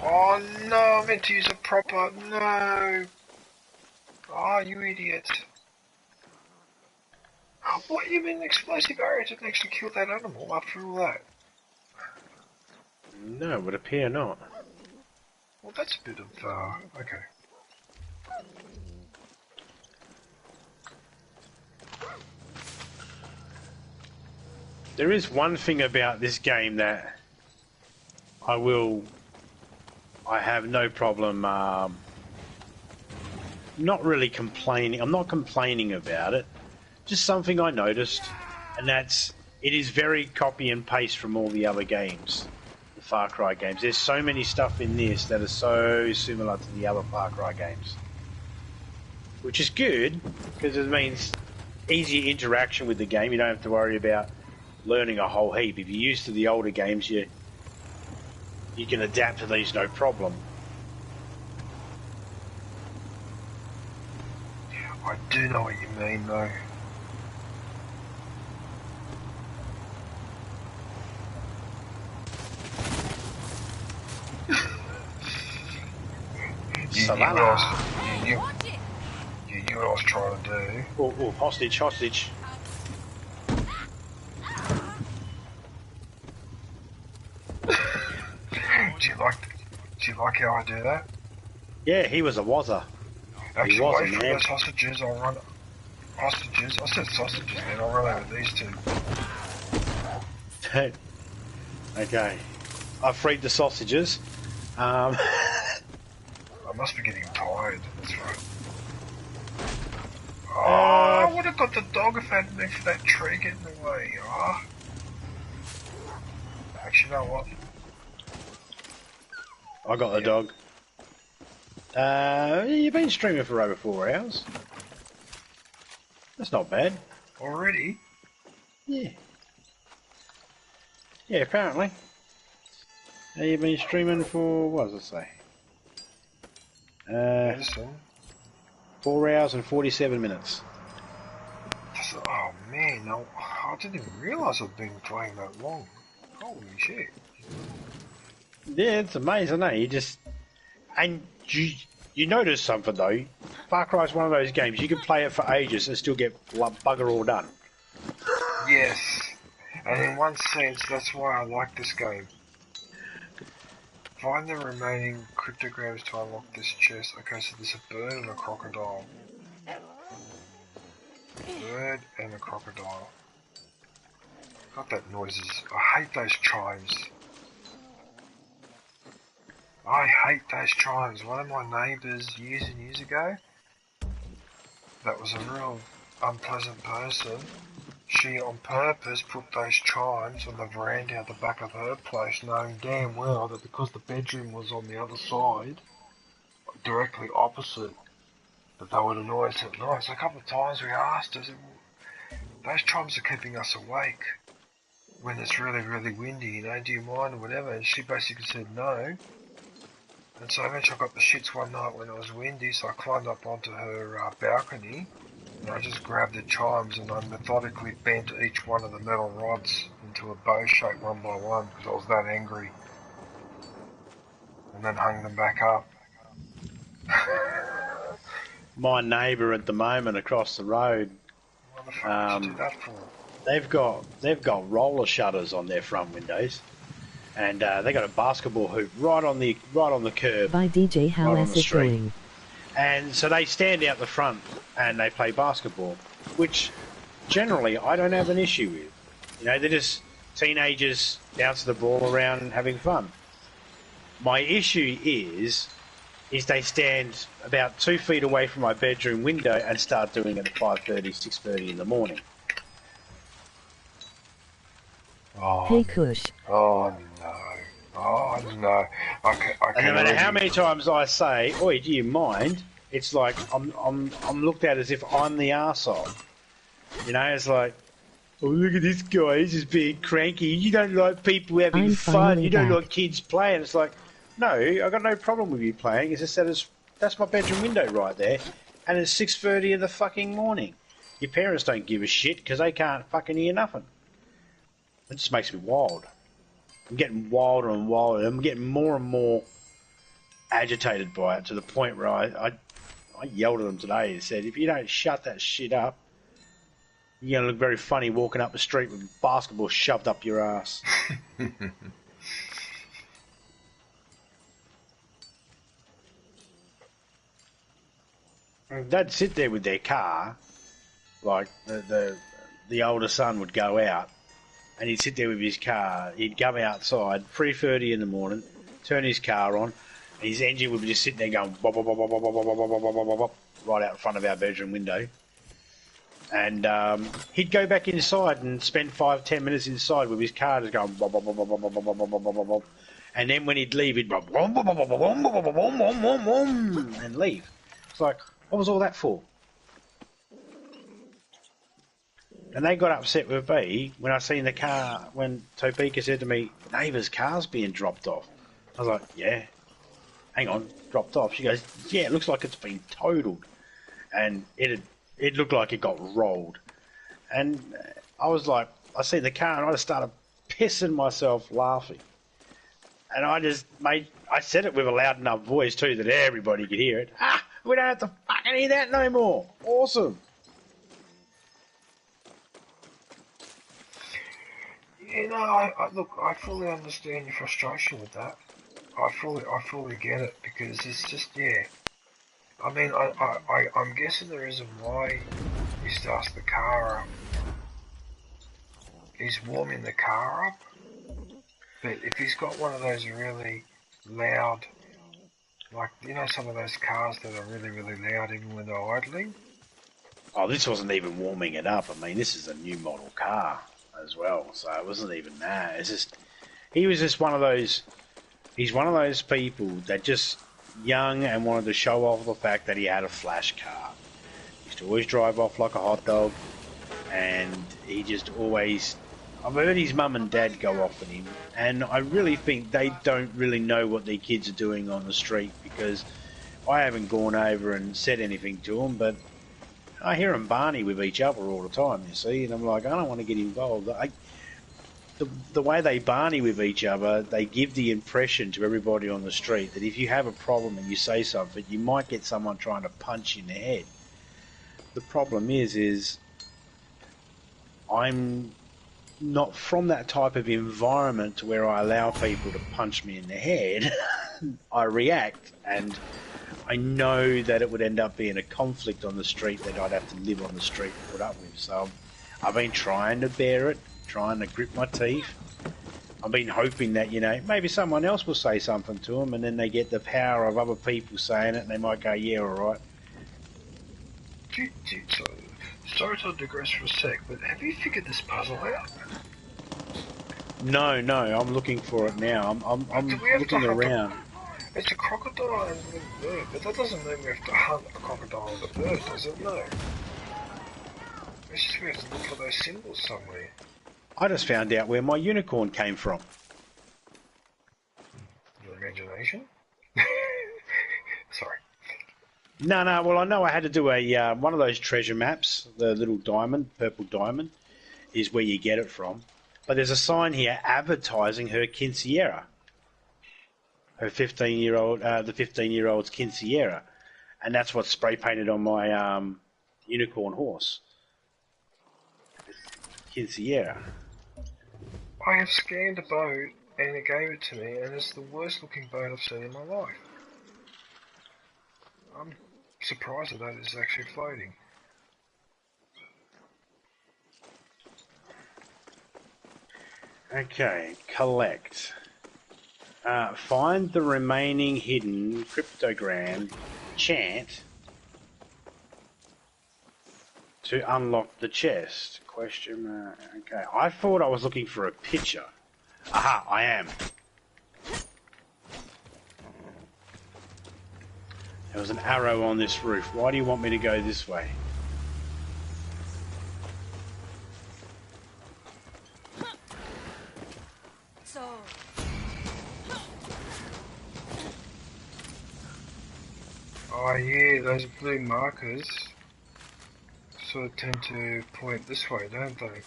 Oh no, I meant to use a proper... No! Oh, you idiot. What, you mean the explosive area didn't actually kill that animal after all that? No, it would appear not. Well, that's a bit of... okay. There is one thing about this game that I have no problem not really complaining. I'm not complaining about it. Just something I noticed, and that's it is very copy and paste from all the other games, the Far Cry games. There's so many stuff in this that are so similar to the other Far Cry games, which is good because it means easier interaction with the game. You don't have to worry about learning a whole heap. If you're used to the older games, you can adapt to these no problem. I do know what you mean, though. You knew what I was trying to do. Oh, hostage, hostage. Do you like how I do that? Yeah, he was a wazzer. Actually, He was a wait for man. those hostages, I'll run... Hostages? I said sausages, man. I'll run over these two. Okay. I freed the sausages. I must be getting tired, that's right. Oh, I would have got the dog if I hadn't been for that tree getting in the way. Oh. Actually, you know what? I got the dog. You've been streaming for over 4 hours. That's not bad. Already? Yeah. Yeah, apparently. You've been streaming for, what does it say? 4 hours and 47 minutes. Oh man, no, I didn't even realise I'd been playing that long. Holy shit. Yeah, it's amazing, eh? And you notice something though. Far Cry is one of those games, you can play it for ages and still get bugger all done. Yes. And in one sense, that's why I like this game. Find the remaining cryptograms to unlock this chest. Okay, so there's a bird and a crocodile. Bird and a crocodile. God, that noises. I hate those chimes. I hate those chimes. One of my neighbours years and years ago, that was a real unpleasant person. She on purpose put those chimes on the veranda at the back of her place, knowing damn well that because the bedroom was on the other side, directly opposite, that they would annoy us at night. So a couple of times we asked her, those chimes are keeping us awake when it's really, really windy, you know, do you mind or whatever? And she basically said no. And so eventually I got the shits one night when it was windy, so I climbed up onto her balcony, and I just grabbed the chimes and I methodically bent each one of the metal rods into a bow shape one by one because I was that angry. And then hung them back up. My neighbour at the moment across the road, What the fuck did you do that for? they've got roller shutters on their front windows, and they got a basketball hoop right on the curb. By DJ, how right on is the it street. going? And so they stand out the front and they play basketball, which generally I don't have an issue with. You know, they're just teenagers bouncing the ball around and having fun. My issue is they stand about 2 feet away from my bedroom window and start doing it at 5:30, 6:30 in the morning. Oh, Hey Kush. oh no. Oh no. I And no matter already... how many times I say, "Oi, do you mind?" It's like I'm looked at as if I'm the arsehole. You know, it's like, "Oh, look at this guy, he's just being cranky. You don't like people having I'm fun. finally You don't back. like kids playing." It's like, no, I got no problem with you playing. It's just that that's my bedroom window right there, and it's 6:30 in the fucking morning. Your parents don't give a shit because they can't fucking hear nothing. It just makes me wild. I'm getting wilder and wilder. I'm getting more and more agitated by it to the point where I yelled at them today and said, if you don't shut that shit up, you're going to look very funny walking up the street with a basketball shoved up your ass. They'd sit there with their car, like the older son would go out, and he'd sit there with his car. He'd come outside, 3:30 in the morning, turn his car on, and his engine would be just sitting there going, bop, bop, bop, bop, bop, bop, bop, bop, bop, bop, bop, right out in front of our bedroom window. And he'd go back inside and spend 5-10 minutes inside with his car just going bob, bob, bob, bob, bob, bob, bob, bob, bob, bob, bob. And then when he'd leave, he'd bob, bob, bob, bob, bob, bob, bob, bob, bob, bob, bob, bob, and leave. It's like, what was all that for? And they got upset with me when I seen the car, when Topeka said to me, neighbour's car's being dropped off. I was like, yeah. Hang on, dropped off. She goes, yeah, it looks like it's been totaled. And it looked like it got rolled. And I was like, I seen the car and I just started pissing myself laughing. And I said it with a loud enough voice too that everybody could hear it. Ah, we don't have to fucking hear that no more. Awesome. You know, look, I fully understand your frustration with that. I fully get it because it's just, yeah. I mean, I'm guessing the reason why he starts the car up is warming the car up. But if he's got one of those really loud, like, you know, some of those cars that are really, really loud even when they're idling? Oh, this wasn't even warming it up. I mean, this is a new model car as well, so it wasn't even that. It's just, he was just one of those, he's one of those people that just young and wanted to show off the fact that he had a flash car. He used to always drive off like a hot dog, and he just always, I've heard his mum and dad go off at him, and I really think they don't really know what their kids are doing on the street, because I haven't gone over and said anything to them, but I hear them barney with each other all the time, you see, and I'm like, I don't want to get involved. The way they barney with each other, they give the impression to everybody on the street that if you have a problem and you say something, you might get someone trying to punch you in the head. The problem is I'm not from that type of environment to where I allow people to punch me in the head. I react, and I know that it would end up being a conflict on the street that I'd have to live on the street and put up with. So I've been trying to bear it, trying to grip my teeth. I've been hoping that, you know, maybe someone else will say something to them, and then they get the power of other people saying it, and they might go, yeah, all right. Sorry to digress for a sec, but have you figured this puzzle out? No, I'm looking for it now. I'm looking around. It's a crocodile and a bird, but that doesn't mean we have to hunt a crocodile and a bird, does it? No. It's just we have to look for those symbols somewhere. I just found out where my unicorn came from. Your imagination? Sorry. No, well, I know I had to do a one of those treasure maps, the little diamond, purple diamond, is where you get it from. But there's a sign here advertising her quinceañera. Her 15-year-old, the 15-year-old's quinceañera. And that's what's spray painted on my unicorn horse. Quinceañera. I have scanned a boat and it gave it to me, and it's the worst looking boat I've seen in my life. I'm surprised that it's actually floating. Okay, collect. Find the remaining hidden cryptogram chant to unlock the chest. Question mark. Okay, I thought I was looking for a picture. Aha, I am. There was an arrow on this roof. Why do you want me to go this way? Oh yeah, those blue markers sort of tend to point this way, don't they?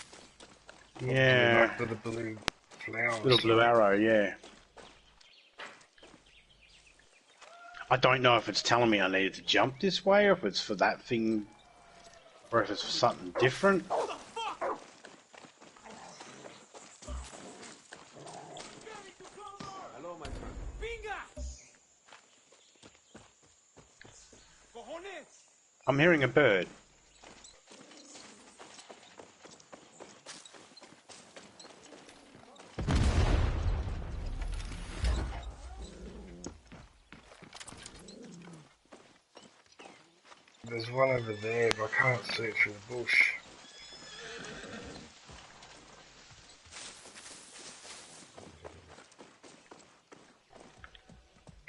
Yeah. Like with the blue flowers. Little blue arrow, yeah. I don't know if it's telling me I needed to jump this way, or if it's for that thing, or if it's for something different. I'm hearing a bird. there's one over there, but I can't see it through the bush.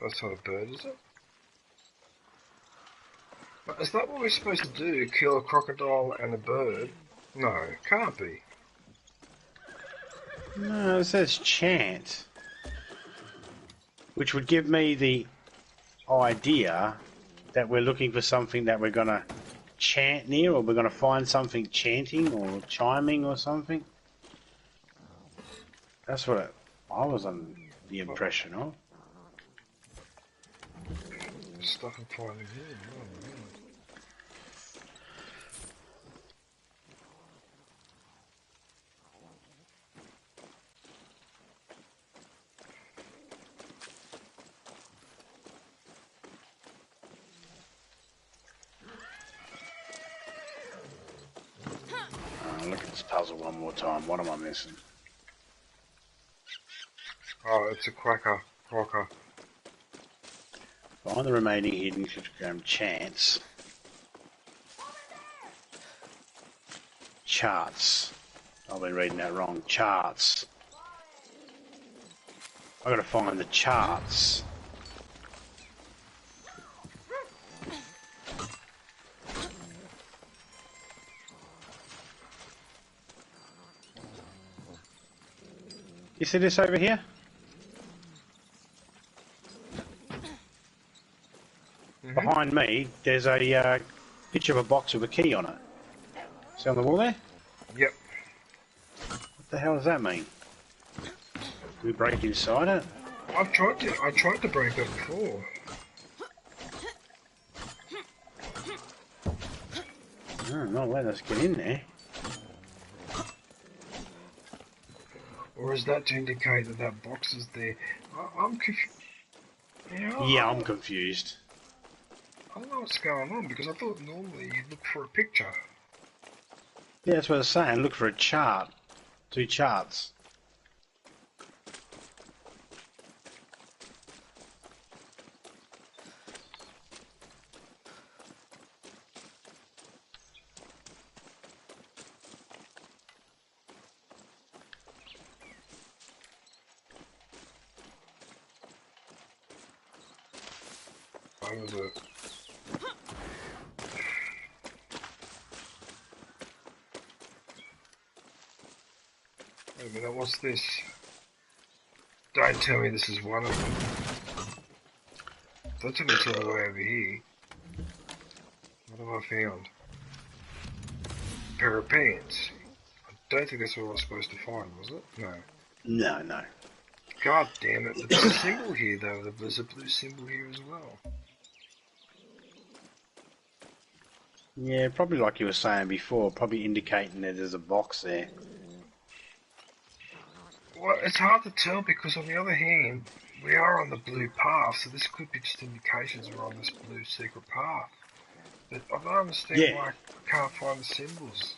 That's not a bird, is it? But is that what we're supposed to do? Kill a crocodile and a bird? No, can't be. No, it says chant. Which would give me the idea that we're looking for something that we're going to chant near, or we're going to find something chanting or chiming or something. That's what I was under the impression of. Stuff I'm finding here. Look at this puzzle one more time. What am I missing? Oh, it's a crocker. Find the remaining hidden cryptogram chants. Charts. I've been reading that wrong. Charts. I've got to find the charts. You see this over here? Behind me, there's a picture of a box with a key on it. See on the wall there? Yep. What the hell does that mean? Do we break inside it? I tried to break it before. Oh, not letting us get in there. Or is that to indicate that that box is there? I'm confused. Yeah, I'm confused. I don't know what's going on, because I thought normally you'd look for a picture. Yeah, that's what I was saying. Look for a chart. 2 charts. Wait a minute, what's this? Don't tell me this is one of them. Don't tell me it's all the way over here. What have I found? A pair of pants. I don't think that's what I was supposed to find, was it? No. No. God damn it, but there's a symbol here though. There's a blue symbol here as well. Yeah, probably like you were saying before, probably indicating that there's a box there. Well, it's hard to tell because on the other hand, we are on the blue path, so this could be just indications we're on this blue secret path. But I don't understand why I can't find the symbols.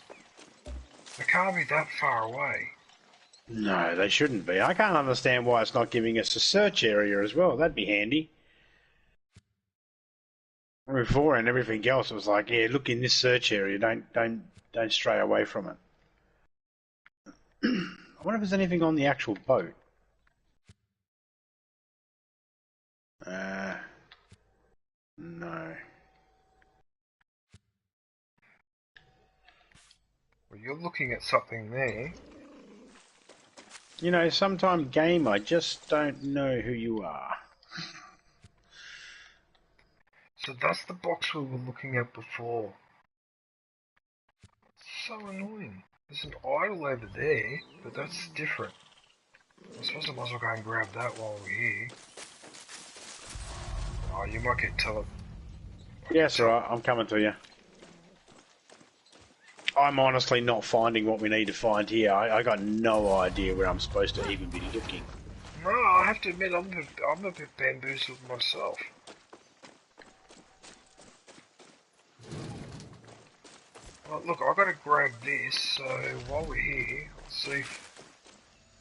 They can't be that far away. No, they shouldn't be. I can't understand why it's not giving us a search area as well. That'd be handy. Before and everything else, it was like, yeah, look in this search area. Don't stray away from it. I wonder if there's anything on the actual boat. No. Well, you're looking at something there. You know, sometime game, I just don't know who you are. So that's the box we were looking at before. It's so annoying. There's an idol over there, but that's different. I suppose I might as well go and grab that while we're here. Oh, you might get Yes, alright, I'm coming to you. I'm honestly not finding what we need to find here. I got no idea where I'm supposed to even be looking. No, I have to admit, I'm a bit bamboozled myself. Well, look, I gotta grab this, so while we're here, let's see if...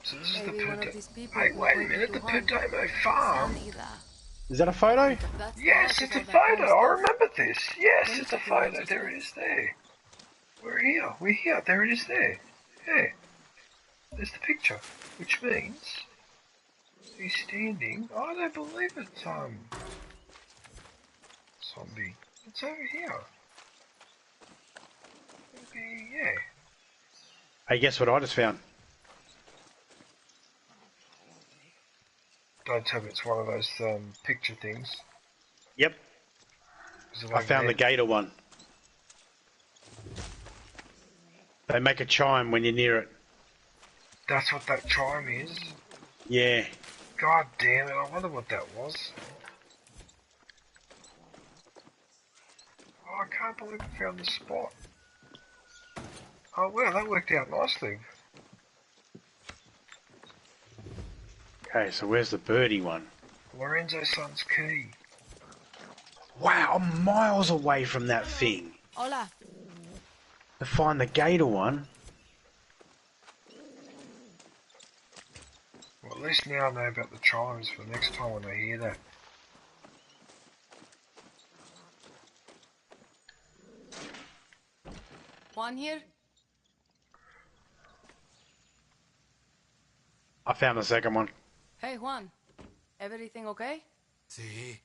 So this is the Hey, wait a minute, the Potato Farm! Is that a photo? Yes, it's a photo. I remember this. Yes, it's a photo. There it is there. We're here. We're here. There it is there. Yeah. There's the picture. Which means he's standing. I don't believe it's zombie. It's over here. Yeah. Hey, guess what I just found? Don't tell me it's one of those picture things. Yep. I found the gator one. They make a chime when you're near it. That's what that chime is? Yeah. God damn it, I wonder what that was. Oh, I can't believe I found the spot. Oh wow, that worked out nicely. Okay, so where's the birdie one? Lorenzo's son's key. Wow, I'm miles away from that thing. Hola. To find the gator one. Well, at least now I know about the chimes for next time when I hear that. Juan here? I found the second one. Hey, Juan. Everything okay? See,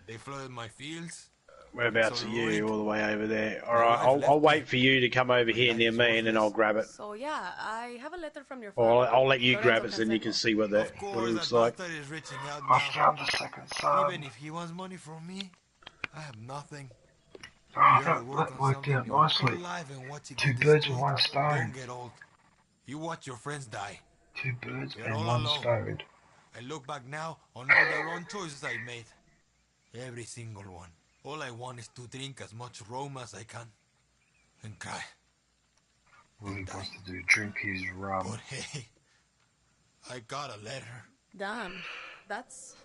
they flooded my fields. Whereabouts are you? All the way over there. Alright, I'll wait for you to come over here near me and then I'll grab it. So yeah, I have a letter from your father. Or I'll let you grab it so then you can see what it looks like. I found the second son. Even if he wants money from me, I have nothing. Oh, that worked out nicely. 2 birds with 1 stone. You watch your friends die. 2 birds and 1 stone. I look back now on all the wrong choices I made. Every single one. All I want is to drink as much rum as I can. And cry. All he wants to do, drink his rum. But hey, I got a letter. Damn, that's...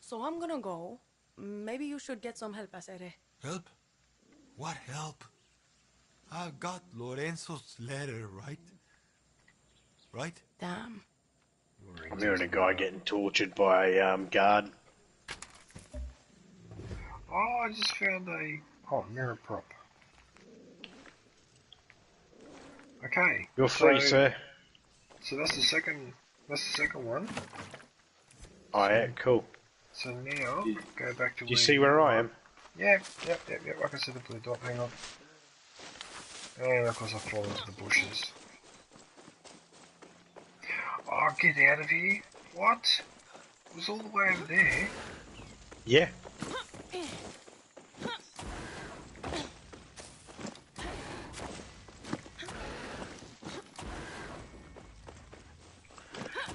So I'm gonna go. Maybe you should get some help, Acere. Help? What help? I've got Lorenzo's letter, right? Right? Damn. I'm hearing a guy getting tortured by a guard. Oh, I just found a mirror prop. Okay. You're free, sir. So that's the second one. Oh yeah, cool. So now go back to. Do you see where I am? Yeah. I can see the blue dot. Hang on. And of course I fall into the bushes. Oh, get out of here! What? It was all the way over there. Yeah.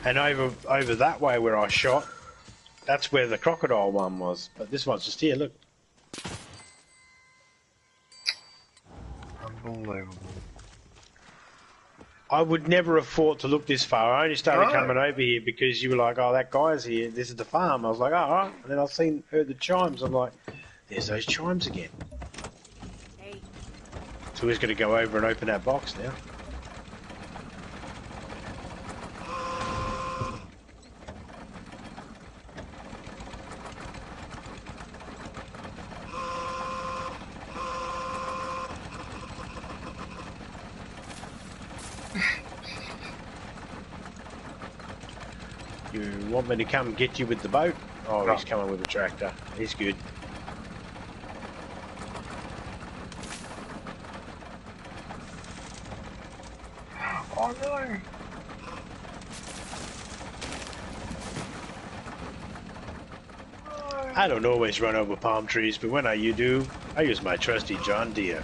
And over that way where I shot, that's where the crocodile one was. But this one's just here, look. Unbelievable. I would never have thought to look this far. I only started coming over here because you were like, oh, that guy's here. This is the farm. I was like, oh, all right. And then I heard the chimes. I'm like, there's those chimes again. Hey. So he's going to go over and open that box now. You want me to come get you with the boat? Oh, he's coming with a tractor. He's good. Oh no! I don't always run over palm trees, but when I do, I use my trusty John Deere.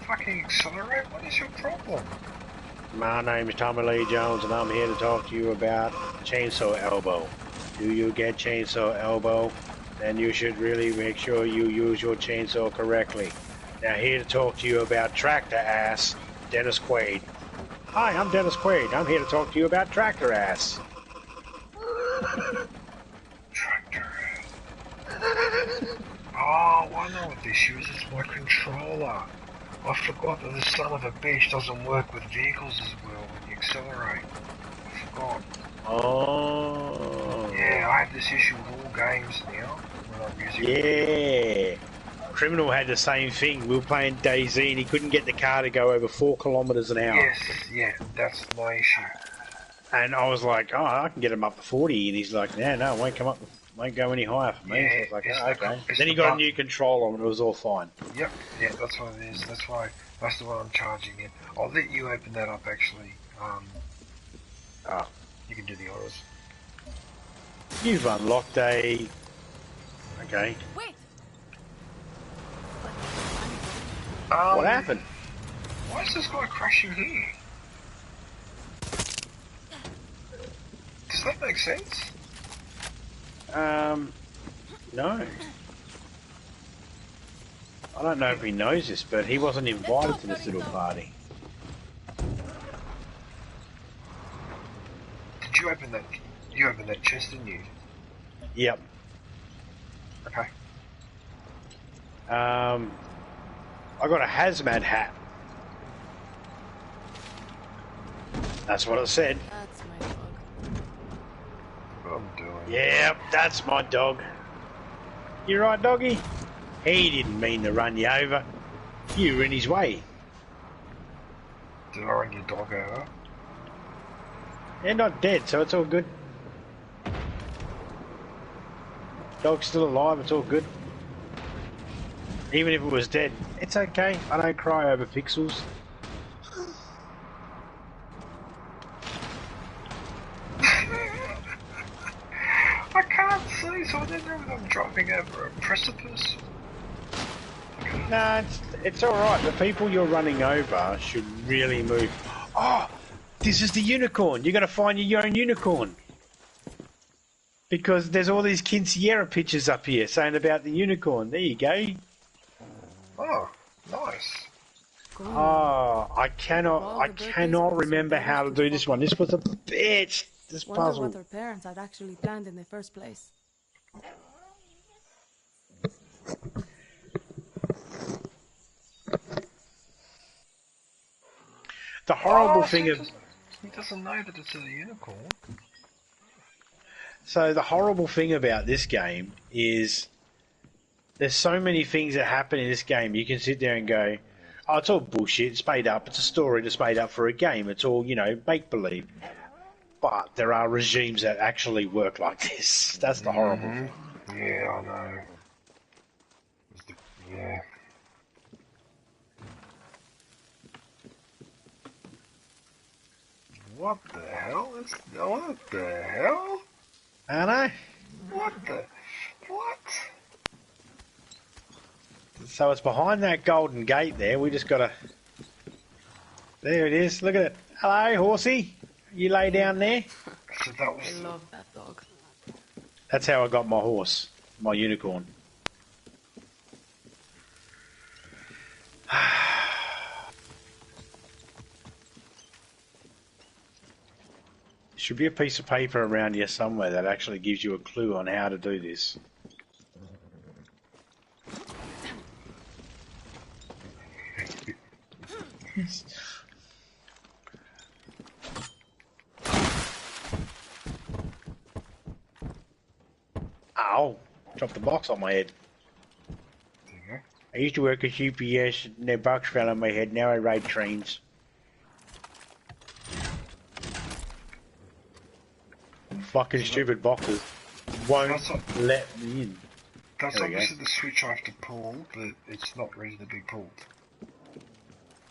Fucking accelerate? What is your problem? My name is Tommy Lee Jones, and I'm here to talk to you about chainsaw elbow. Do you get chainsaw elbow? Then you should really make sure you use your chainsaw correctly. Now here to talk to you about tractor ass, Dennis Quaid. Hi, I'm Dennis Quaid. I'm here to talk to you about tractor ass. Tractor ass. I know what the issue is. It's my controller. I forgot that the son of a bitch doesn't work with vehicles as well when you accelerate. I forgot. Oh. Yeah, I have this issue with all games now when I'm using Yeah. Criminal had the same thing. We were playing DayZ and he couldn't get the car to go over 4 kilometres an hour. Yes, yeah, that's my issue. And I was like, oh, I can get him up to 40. And he's like, no, it won't come up, won't go any higher for me. Yeah, So I was like, oh, okay. it's Then he got a new controller and it was all fine. Yep, yeah, that's what it is. That's why, that's the one I'm charging in. I'll let you open that up actually. You can do the honors. You've unlocked a... Okay. Wait! What happened? Why is this guy crashing here? Does that make sense? No. I don't know if he knows this, but he wasn't invited to this little party. Did you open that? You opened that chest, didn't you? Yep. Okay. I got a hazmat hat. That's what it said. That's my dog. I'm doing. Yep, that's my dog. You right, doggy? He didn't mean to run you over. You were in his way. Did I run your dog over? They're not dead, so it's all good. Dog's still alive, it's all good. Even if it was dead, it's okay. I don't cry over pixels. I can't see, so I don't know if I'm driving over a precipice. Nah, it's alright. The people you're running over should really move. Oh, this is the unicorn. You're going to find your own unicorn. Because there's all these Quinceañera pictures up here saying about the unicorn. There you go. Oh, nice. Oh, I cannot remember how to do this one. This was a bitch. This Wonder puzzle. what her parents had actually planned in the first place. The horrible thing of... He doesn't know that it's a unicorn. So the horrible thing about this game is there's so many things that happen in this game. You can sit there and go, oh, it's all bullshit. It's made up. It's a story that's made up for a game. It's all, you know, make-believe. But there are regimes that actually work like this. That's the horrible thing. Yeah, I know. Yeah. What the hell? What the hell? I know. What the... What? So it's behind that golden gate there. We just got to... There it is. Look at it. Hello, horsey. You lay down there. So that was... I love that dog. That's how I got my horse. My unicorn. Should be a piece of paper around here somewhere that actually gives you a clue on how to do this. Ow! Dropped the box on my head. I used to work at UPS and their box fell on my head. Now I ride trains. Fucking stupid boxes won't let me in. That's obviously the switch I have to pull, but it's not ready to be pulled.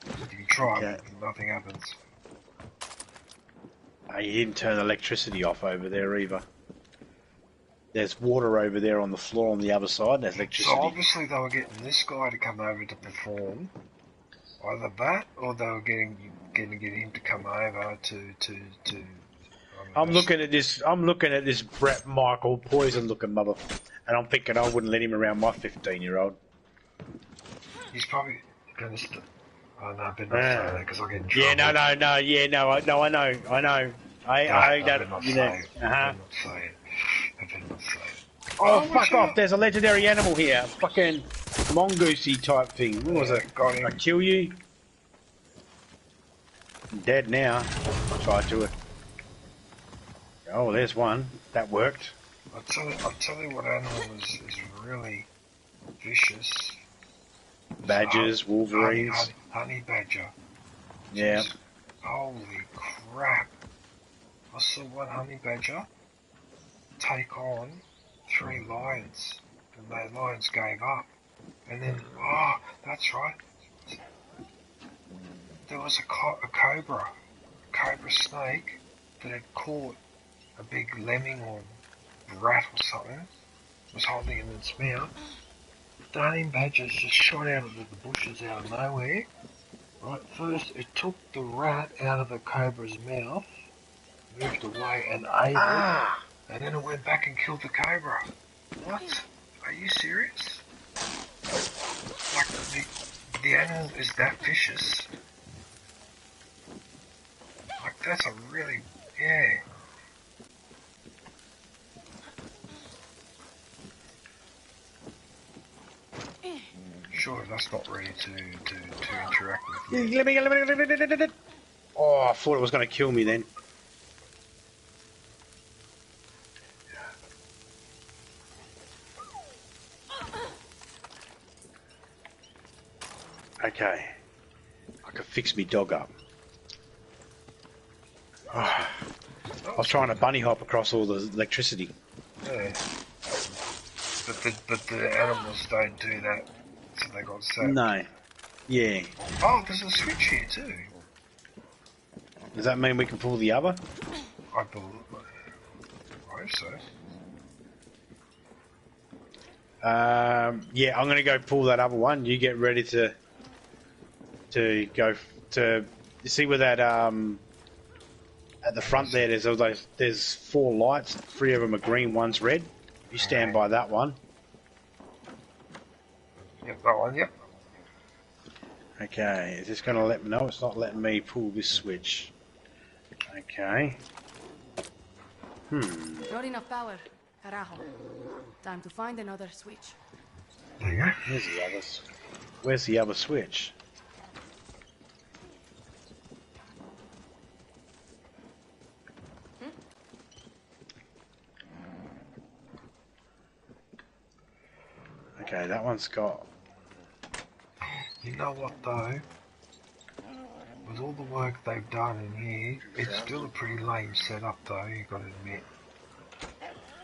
You can try, but nothing happens. You didn't turn electricity off over there either. There's water over there on the floor on the other side, and there's electricity. So obviously they were getting this guy to come over to perform. Either that, or they were getting him to come over to I'm looking at this Brett Michael poison looking mother, and I'm thinking I wouldn't let him around my 15-year-old. He's probably going to... Oh no, I better not say that because I'll get in trouble. Yeah, no, I know. I don't, you know, I better not say it. Oh, fuck off! There's a legendary animal here. Fucking mongoosey type thing. What was it? Got him. I kill you. I'm dead now. Tried to it. Oh, there's one. That worked. I'll tell you what animal is really vicious. Badgers, wolverines. Honey badger. Yeah. Just, holy crap. I saw one honey badger take on 3 lions. And the lions gave up. And then, oh, that's right. There was a cobra snake that had caught a big lemming or rat or something, was holding it in its mouth. The honey badgers just shot out of the bushes out of nowhere. Right, first it took the rat out of the cobra's mouth, moved away and ate it, and then it went back and killed the cobra. What? Are you serious? Like, the animal is that vicious? Like, that's a really, yeah. Sure, that's not ready to interact with you. Let me. Oh, I thought it was going to kill me then. Okay. I could fix me dog up. Oh. I was trying to bunny hop across all the electricity. Yeah. But the animals don't do that, so they got set. No. Yeah. Oh, there's a switch here too. Does that mean we can pull the other? I hope so. Yeah, I'm gonna go pull that other one. You get ready to go to. You see where that at the front there? There's 4 lights. 3 of them are green. 1's red. You stand by that one. Yep, that one. Yep. Okay, is this going to let me know? It's not letting me pull this switch. Okay. Not enough power. Carajo. Time to find another switch. There you go. Where's the other switch? Okay, that one's got... You know what though? With all the work they've done in here, it's still a pretty lame setup though, you gotta admit.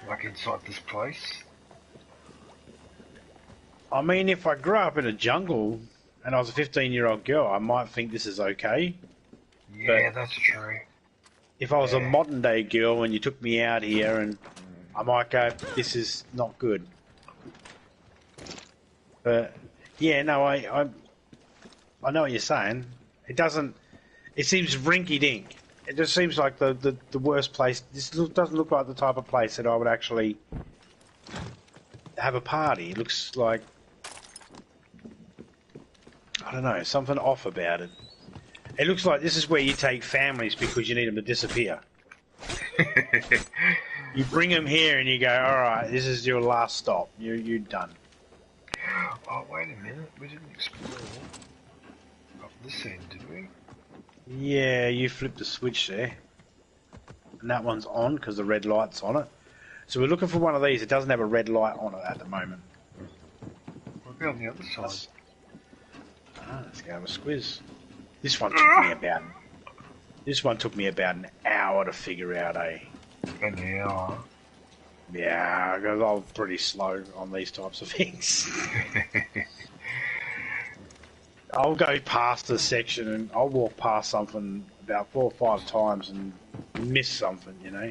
Like inside this place. I mean, if I grew up in a jungle and I was a 15-year-old girl, I might think this is okay. Yeah, that's true. If I was a modern-day girl and you took me out here, and I might go, this is not good. But yeah, no, I know what you're saying. It doesn't. It seems rinky-dink. It just seems like the worst place. This doesn't look like the type of place that I would actually have a party. It looks like, I don't know, something off about it. It looks like this is where you take families because you need them to disappear. You bring them here and you go, all right, this is your last stop. You're done. Oh, wait a minute. We didn't explore up this end, did we? Yeah, you flipped the switch there. And that one's on because the red light's on it. So we're looking for one of these. It doesn't have a red light on it at the moment. We'll be on the other side. Let's go have a squiz. This one took me about an hour to figure out, eh? An hour? Yeah, because I'm pretty slow on these types of things. I'll go past a section and I'll walk past something about 4 or 5 times and miss something, you know?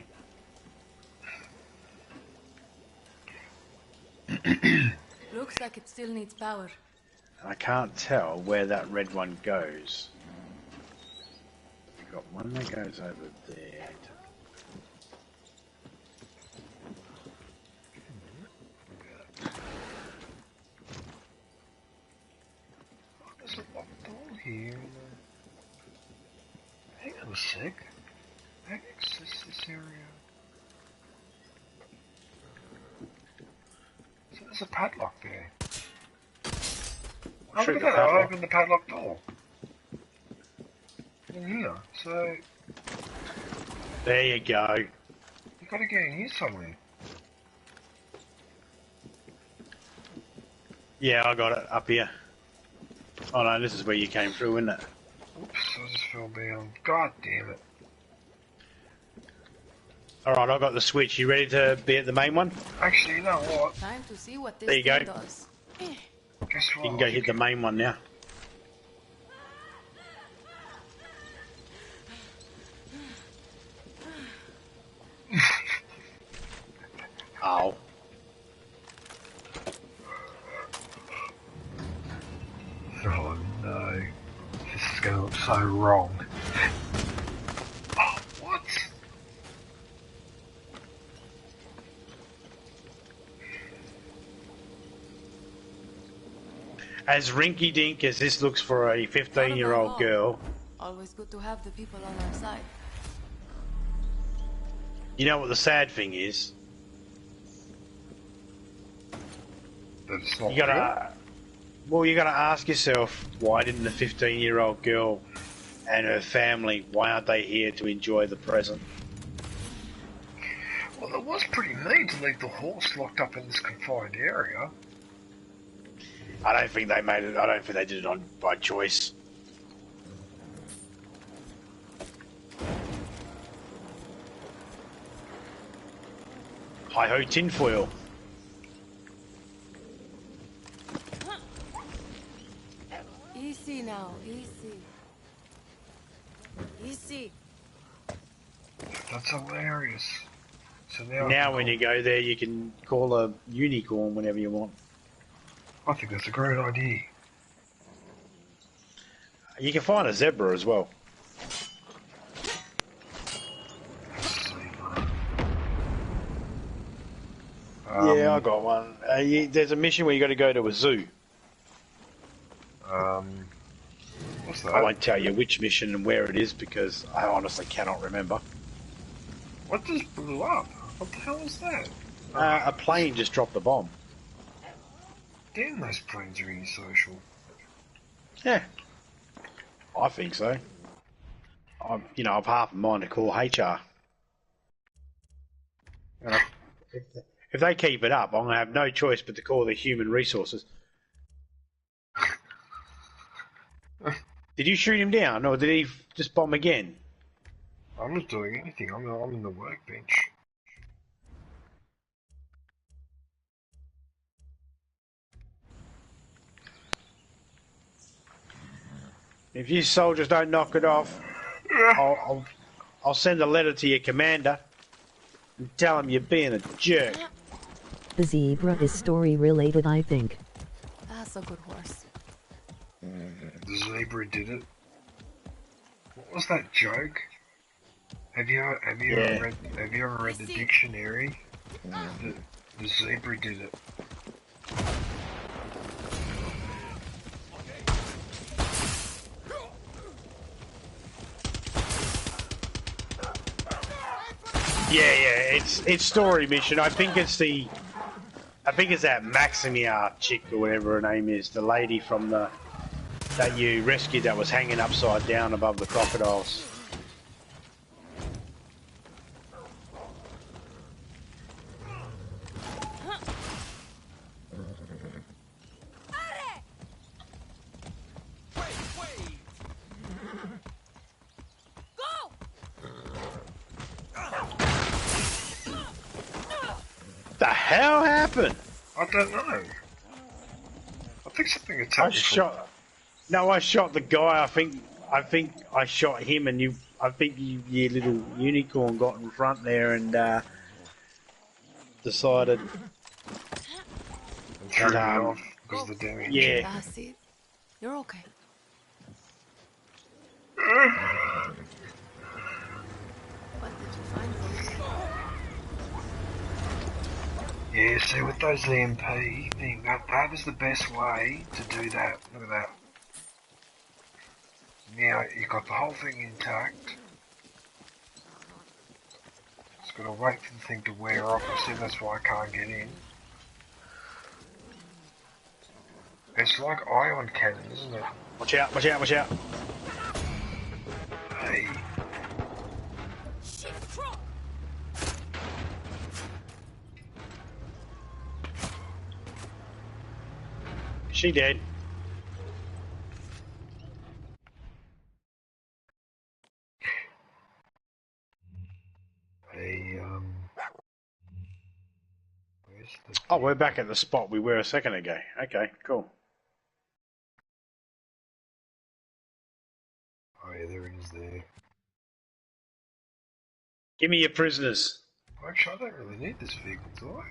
Looks like it still needs power. I can't tell where that red one goes. We've got one that goes over there. There's a locked door here. Hang on a sec. Access this area. So there's a padlock there. Oh, look at that, I opened the padlock door. In here, so... There you go. You gotta get in here somewhere. Yeah, I got it, up here. Oh no, this is where you came through, isn't it? Oops, I just fell down. God damn it. Alright, I got the switch. You ready to be at the main one? Actually, you know what? Time to see what this There you go. does. Guess what? You can go hit the main one now. Oh. Oh no. This is gonna look so wrong. Oh, what? As rinky-dink as this looks for a 15-year-old girl, Always good to have the people on our side. you know what the sad thing is? That it's not You gotta, well, you gotta ask yourself, why didn't the 15-year-old girl and her family, why aren't they here to enjoy the present? Well, it was pretty mean to leave the horse locked up in this confined area. I don't think they made it. I don't think they did it by choice. Hi-ho tinfoil. Easy now, easy. Easy. That's hilarious. So now, Now when you go there, you can call a unicorn whenever you want. I think that's a great idea. You can find a zebra as well. Yeah, I got one. There's a mission where you got to go to a zoo. What's that? I won't tell you which mission and where it is because I honestly cannot remember. What just blew up? What the hell is that? A plane just dropped a bomb. Damn, those planes are antisocial. Yeah, I think so. I'm half a mind to call HR. If they keep it up, I'm going to have no choice but to call the human resources. Did you shoot him down, or did he just bomb again? I'm not doing anything. I'm in the workbench. If you soldiers don't knock it off, I'll send a letter to your commander and tell him you're being a jerk. The zebra is story related, I think. That's a good horse. The zebra did it. What was that joke? Have you ever read the dictionary? The zebra did it. Yeah, it's story mission. I think it's that Maximia chick or whatever her name is, the lady from that you rescued that was hanging upside down above the crocodiles. The hell happened? I don't know. I think something attacked me. I shot the guy. I think I shot him, and I think your little unicorn got in front there and decided. And threw me off because of the damage. Yeah. That's it. You're okay. What did you find for me? Yeah, see, with those EMP thing, that is the best way to do that. Look at that. Now, you've got the whole thing intact. Just gotta wait for the thing to wear off. I see that's why I can't get in. It's like ion cannon, isn't it? Watch out, watch out, watch out. Hey. She dead. Hey, Oh, we're back at the spot we were a second ago. Okay, cool. Oh yeah, there it is there. Give me your prisoners. Actually, I don't really need this vehicle, do I?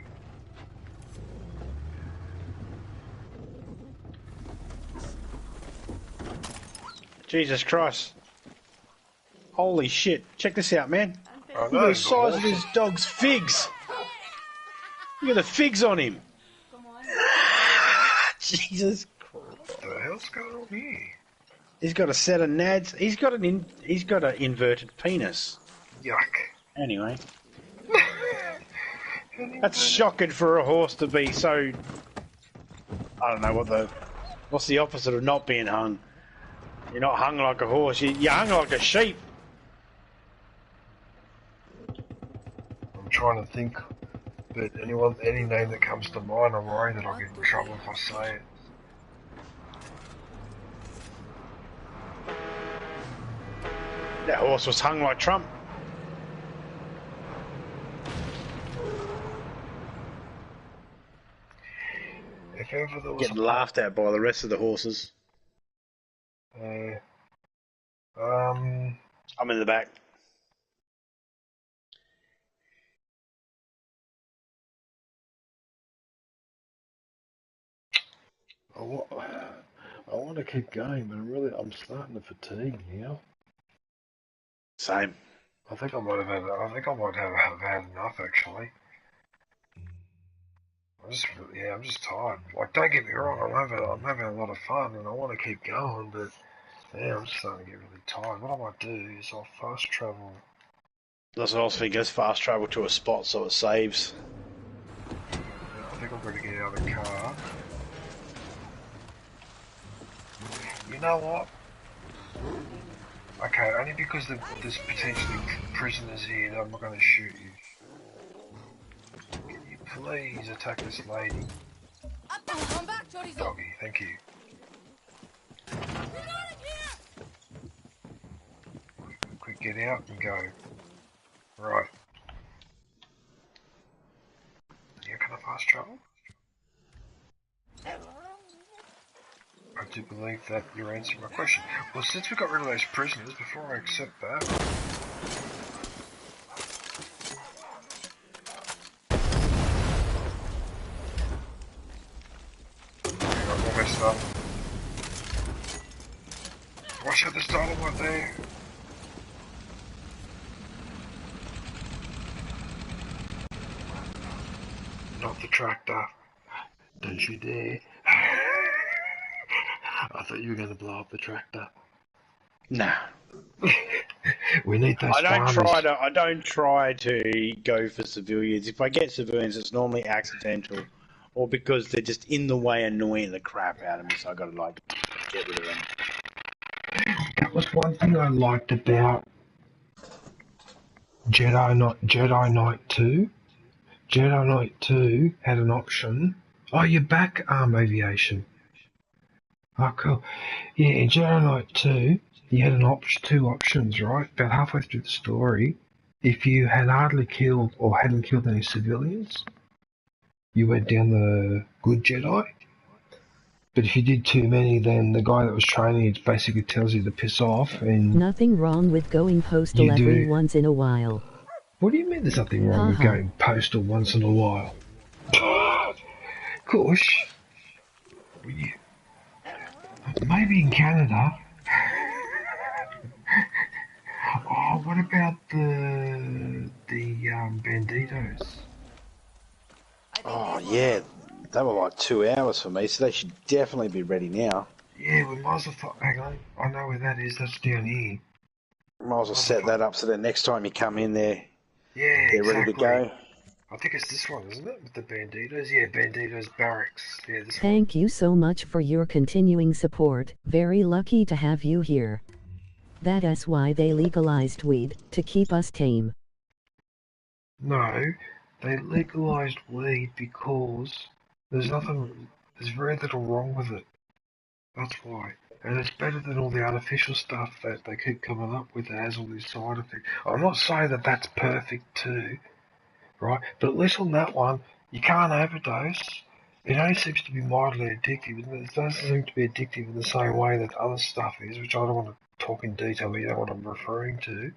Jesus Christ. Holy shit. Check this out, man. Oh, Look at the size of this dog's figs. Look at the figs on him. Jesus Christ. What the hell's going on here? He's got a set of nads. He's got an inverted penis. Yuck. Anyway. That's shocking for a horse to be so... I don't know what's the opposite of not being hung. You're not hung like a horse, you're hung like a sheep. I'm trying to think, but any name that comes to mind, I'm worried that I'll get in trouble if I say it. That horse was hung like Trump. If ever there was Getting laughed at by the rest of the horses. I'm in the back. I want to keep going, but I'm starting to fatigue now. Same. I think I might have had enough actually. I'm just tired. Like, don't get me wrong, I'm having a lot of fun and I want to keep going, but yeah, I'm just starting to get really tired. What I might do is I'll fast travel. That's what I was thinking, is fast travel to a spot so it saves. Yeah, I think I'm going to get out of the car. You know what? Okay, only because there's potentially prisoners here that I'm not going to shoot you. Can you please attack this lady? Doggy, thank you. Quick, get out and go. Right. Yeah, can I fast travel? I do believe that you're answering my question. Well, since we got rid of those prisoners, before I accept that... I'm all messed up. Watch out, there's dynamite there. Not the tractor. Don't you dare. I thought you were going to blow up the tractor. Nah. We need those farmers. I don't try to go for civilians. If I get civilians, it's normally accidental, or because they're just in the way, annoying the crap out of me. So I got to like get rid of them. That was one thing I liked about Jedi Knight 2. Jedi Knight 2 had an option. Oh, you're back, Aviation. Oh, cool. Yeah, in Jedi Knight 2, you had two options, right? About halfway through the story, if you had hardly killed or hadn't killed any civilians, you went down the good Jedi. But if you did too many, then the guy that was training it basically tells you to piss off. And nothing wrong with going postal every once in a while. What do you mean there's nothing wrong with going postal once in a while? Gosh. Maybe in Canada. Oh, what about the Banditos? Oh yeah, they were like 2 hours for me, so they should definitely be ready now. Yeah, we might as well. Hang on, I know where that is. That's down here. Might as well set that up so that next time you come in there, yeah, they're ready to go. I I think it's this one, isn't it? With the Banditos? Yeah, Banditos Barracks. Yeah, this one. Thank you so much for your continuing support. Very lucky to have you here. That's why they legalized weed, to keep us tame. No, they legalized weed because there's very little wrong with it. That's why. And it's better than all the artificial stuff that they keep coming up with that has all these side effects. I'm not saying that that's perfect too, right? But at least on that one, you can't overdose. It only seems to be mildly addictive. It doesn't seem to be addictive in the same way that other stuff is, which I don't want to talk in detail, but you know what I'm referring to.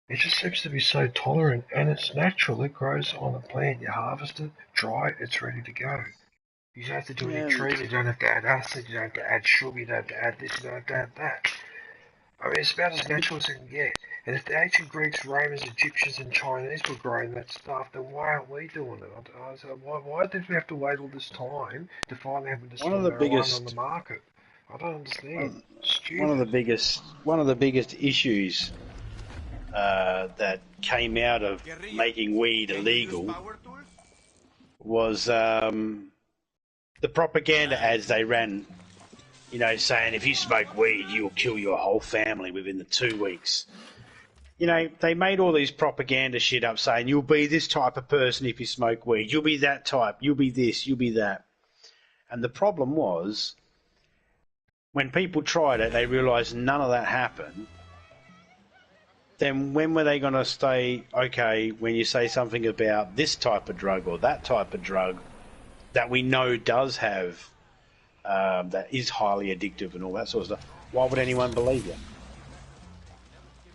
It just seems to be so tolerant, and it's natural. It grows on a plant. You harvest it, dry it, it's ready to go. You don't have to do any trees. You don't have to add acid. You don't have to add sugar. You don't have to add this. You don't have to add that. I mean, it's about as natural as it can get. And if the ancient Greeks, Romans, Egyptians, and Chinese were growing that stuff, then why aren't we doing it? Why did we have to wait all this time to finally have a marijuana on the market? I don't understand. One of the biggest issues that came out of making weed illegal was the propaganda ads they ran, you know, saying if you smoke weed, you'll kill your whole family within the 2 weeks. You know, they made all these propaganda shit up saying you'll be this type of person if you smoke weed, you'll be that type, you'll be this, you'll be that. And the problem was, when people tried it, they realised none of that happened. Then when were they going to say, okay, when you say something about this type of drug or that type of drug that we know does have, that is highly addictive and all that sort of stuff, why would anyone believe you?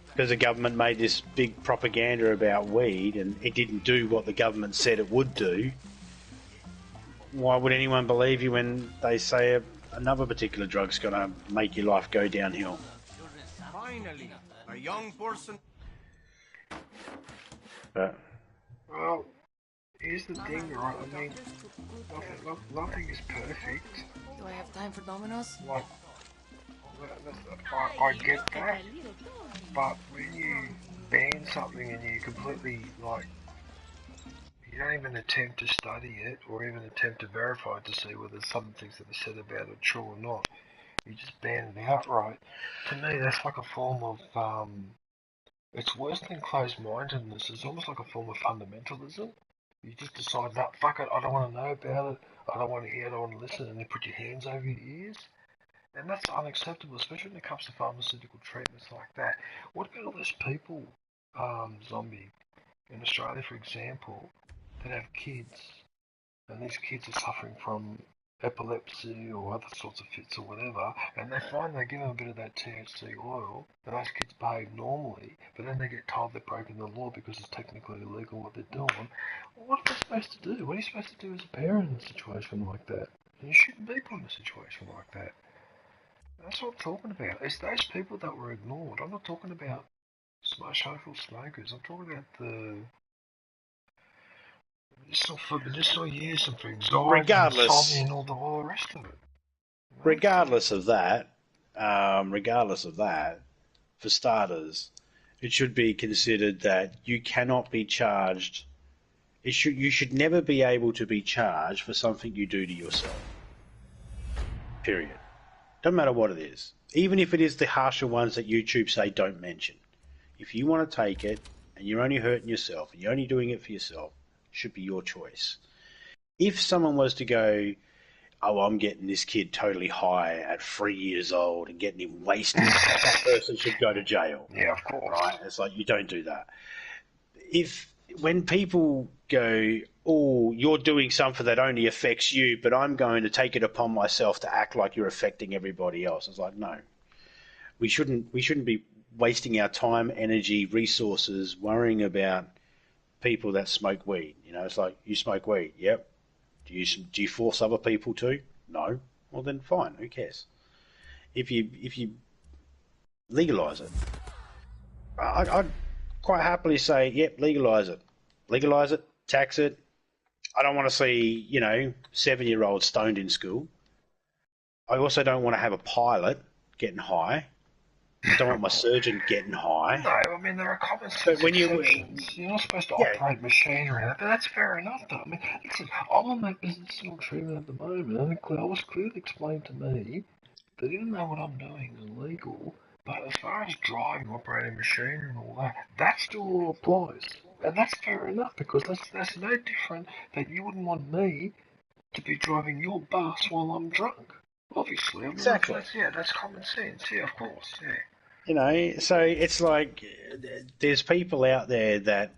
Because the government made this big propaganda about weed and it didn't do what the government said it would do. Why would anyone believe you when they say another particular drug's going to make your life go downhill? Finally, a young person. Well, here's the thing, right? I mean, nothing is perfect. Do I have time for Domino's? Like, I get that, but when you ban something and you completely, like, you don't even attempt to study it or even attempt to verify it to see whether some things that are said about it are true or not, you just ban it outright. To me, that's like a form of, it's worse than closed-mindedness. It's almost like a form of fundamentalism. You just decide, no, fuck it, I don't want to know about it, I don't want to hear it, I don't want to listen, and then put your hands over your ears. And that's unacceptable, especially when it comes to pharmaceutical treatments like that. What about all those people, Zombie, in Australia, for example, that have kids, and these kids are suffering from epilepsy or other sorts of fits or whatever, and they find they give them a bit of that THC oil, and those kids behave normally, but then they get told they're breaking the law because it's technically illegal what they're doing. Well, what are they supposed to do? What are you supposed to do as a parent in a situation like that? And you shouldn't be put in a situation like that. That's what I'm talking about. It's those people that were ignored. I'm not talking about social smokers. I'm talking about the medicinal use and for anxiety, insomnia, and all the rest of it. Regardless of that, for starters, it should be considered that you cannot be charged. You should never be able to be charged for something you do to yourself. Period. Doesn't matter what it is. Even if it is the harsher ones that YouTube say don't mention. If you want to take it and you're only hurting yourself and you're only doing it for yourself, it should be your choice. If someone was to go, oh, I'm getting this kid totally high at 3 years old and getting him wasted, that person should go to jail. Yeah, of course. Right? It's like, you don't do that. When people go, oh, you're doing something that only affects you, but I'm going to take it upon myself to act like you're affecting everybody else. It's like, no. We shouldn't be wasting our time, energy, resources, worrying about people that smoke weed. You know, it's like, you smoke weed, yep. Do you force other people to? No. Well, then fine, who cares? If you legalise it, I'd quite happily say, yep, legalise it. Legalise it, tax it. I don't want to see, 7-year-olds stoned in school. I also don't want to have a pilot getting high. I don't want my surgeon getting high. No, I mean, there are common sense exceptions. You're not supposed to operate machinery, but that's fair enough, though. I mean, listen, I'm on that medicinal treatment at the moment, and it was clearly explained to me that even though what I'm doing is illegal, but as far as driving, operating machinery and all that, that still all applies. And that's fair enough, because that's no different that you wouldn't want me to be driving your bus while I'm drunk. Obviously. I mean, Exactly. That's common sense. Yeah, of course, yeah. You know, so it's like there's people out there that,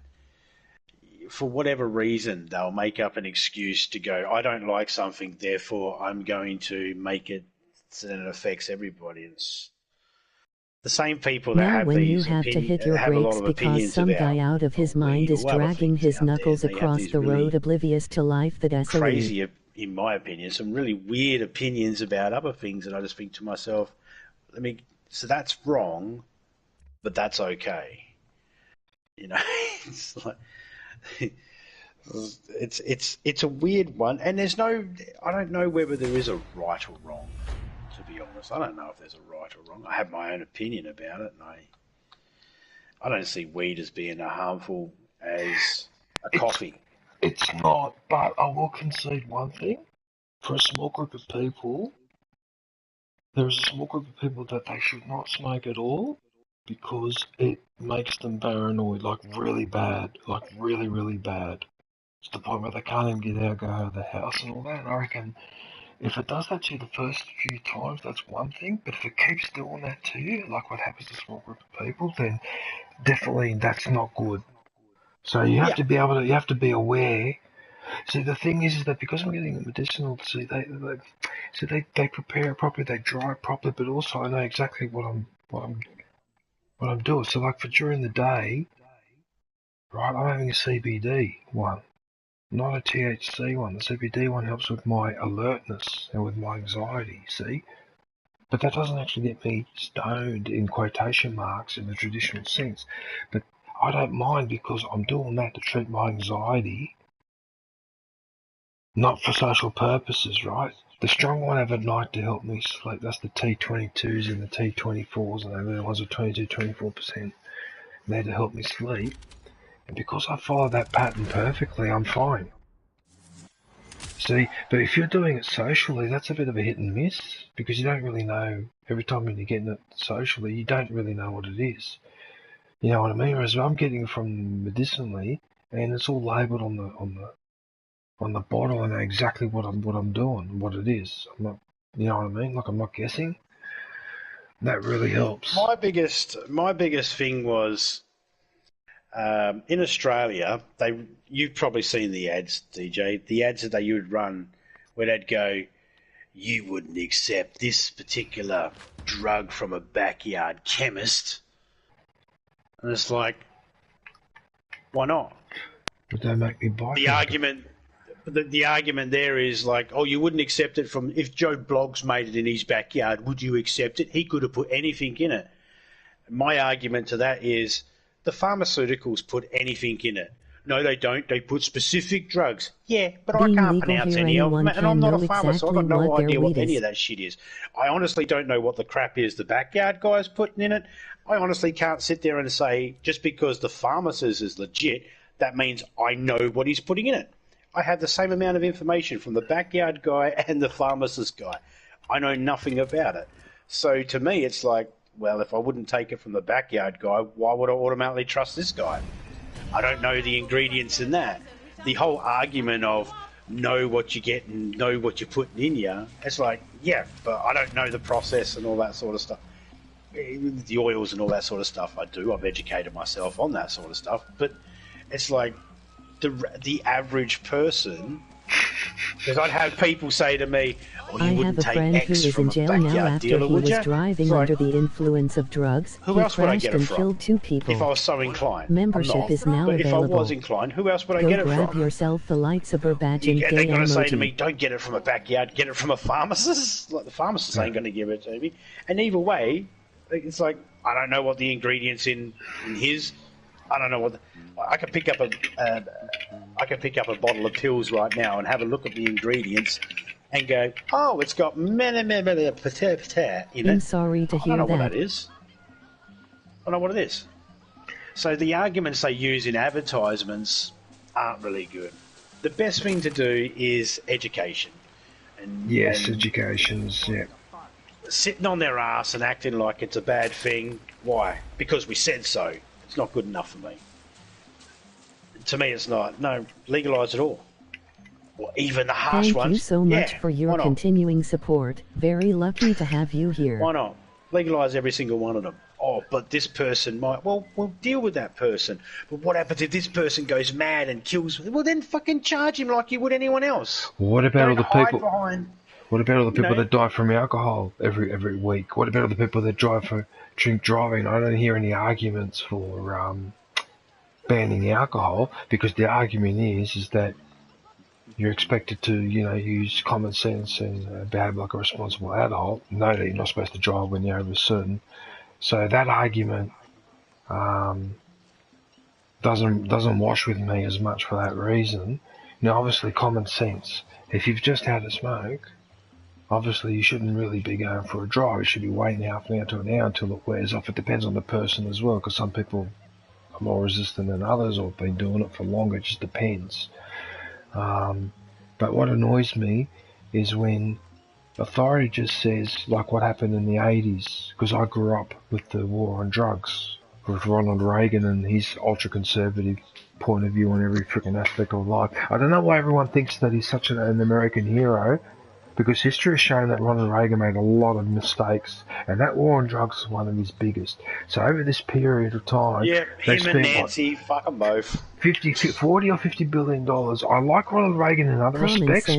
for whatever reason, they'll make up an excuse to go, I don't like something, therefore I'm going to make it so that it affects everybody. It's the same people that now have when these you have to hit your brakes because some guy out of his mind is dragging his knuckles across the road oblivious to life, the SOE. Crazy, in my opinion, some really weird opinions about other things, and I just think to myself, so that's wrong, but that's okay. You know, it's like it's a weird one, and I don't know whether there is a right or wrong. To be honest, I don't know if there's a right or wrong. I have my own opinion about it, and I don't see weed as being as harmful as a coffee. It's not, but I will concede one thing. For a small group of people, there is a small group of people that they should not smoke at all because it makes them paranoid, like really bad, like really, really bad. To the point where they can't even get out, go out of the house and all that. And I reckon if it does that to you the first few times, that's one thing. But if it keeps doing that to you, like what happens to a small group of people, then definitely that's not good. So you have to be able to, you have to be aware. See, the thing is that because I'm getting medicinal, see, they prepare it properly, they dry it properly, but also I know exactly what I'm doing. So like for during the day, right, I'm having a CBD one, not a THC one. The CBD one helps with my alertness and with my anxiety, see? But that doesn't actually get me stoned in quotation marks in the traditional sense. But I don't mind because I'm doing that to treat my anxiety, not for social purposes, right? The strong one I have at night to help me sleep, that's the T22s and the T24s, and they're the ones with 22, 24%. They're to help me sleep. And because I follow that pattern perfectly, I'm fine. See, but if you're doing it socially, that's a bit of a hit and miss, because you don't really know, every time when you're getting it socially, you don't really know what it is. You know what I mean? Whereas I'm getting it from medicinally, and it's all labelled on the bottle. I know exactly what I'm doing, what it is. I'm not, you know what I mean? Like I'm not guessing. That really helps. My biggest thing was in Australia. You've probably seen the ads, DJ. The ads that they would run, where they'd go, "You wouldn't accept this particular drug from a backyard chemist," and it's like, why not? But they make me buy the argument. The argument there is like, oh, you wouldn't accept it from, if Joe Bloggs made it in his backyard, would you accept it? He could have put anything in it. My argument to that is the pharmaceuticals put anything in it. No, they don't. They put specific drugs. Yeah, but I can't pronounce any of them, and I'm not a pharmacist, so I've got no idea what any of that shit is. I honestly don't know what the crap is the backyard guy's putting in it. I honestly can't sit there and say, just because the pharmacist is legit, that means I know what he's putting in it. I have the same amount of information from the backyard guy and the pharmacist guy. I know nothing about it. So to me, it's like, well, if I wouldn't take it from the backyard guy, why would I automatically trust this guy? I don't know the ingredients in that. The whole argument of know what you get and know what you're putting in you, it's like, yeah, but I don't know the process and all that sort of stuff. The oils and all that sort of stuff I do. I've educated myself on that sort of stuff. But it's like, the average person, because I'd have people say to me, oh, you I wouldn't have a take friend X who is from in a jail now backyard after dealer, he would was you? driving Like, under the influence of drugs. who He else would I crashed get it and from? killed 2 people. If I was so inclined. Membership I'm not. is now But available. if I was inclined, who else would I Go get it grab from? yourself the lightsaber badge and They're gay going to say to emoji. me, don't get it from a backyard, get it from a pharmacist. Like, the pharmacist ain't going to give it to me. And either way, it's like, I don't know what the ingredients in his. I don't know what. I could pick up a bottle of pills right now and have a look at the ingredients and go, oh, it's got many in it. I'm sorry to hear I don't know that. what that is. I know what it is. So the arguments they use in advertisements aren't really good. The best thing to do is education. Yes, education's, yeah. Sitting on their ass and acting like it's a bad thing. Why? Because we said so. It's not good enough for me. To me, it's not. No, legalise it all. Or even the harsh ones. Thank you so much for your continuing support. Very lucky to have you here. Why not? Legalise every single one of them. Oh, but this person might... Well, we'll deal with that person. But what happens if this person goes mad and kills... Well, then fucking charge him like you would anyone else. What about all the people... Behind, what about all the people that die from alcohol every week? What about all the people that drive for drink driving? I don't hear any arguments for banning alcohol, because the argument is that you're expected to, use common sense and behave like a responsible adult. Know that you're not supposed to drive when you're over a certain. So that argument doesn't wash with me as much for that reason. Now, obviously, common sense. If you've just had a smoke, obviously you shouldn't really be going for a drive. You should be waiting half an hour to an hour until it wears off. It depends on the person as well, because some people are more resistant than others, or have been doing it for longer. It just depends. But what annoys me is when authority just says, like what happened in the 80s, because I grew up with the war on drugs, with Ronald Reagan and his ultra-conservative point of view on every freaking aspect of life. I don't know why everyone thinks that he's such an American hero, because history has shown that Ronald Reagan made a lot of mistakes, and that war on drugs is one of his biggest. So over this period of time, him and Nancy, fuck them both. 40 or $50 billion. I like Ronald Reagan in other respects,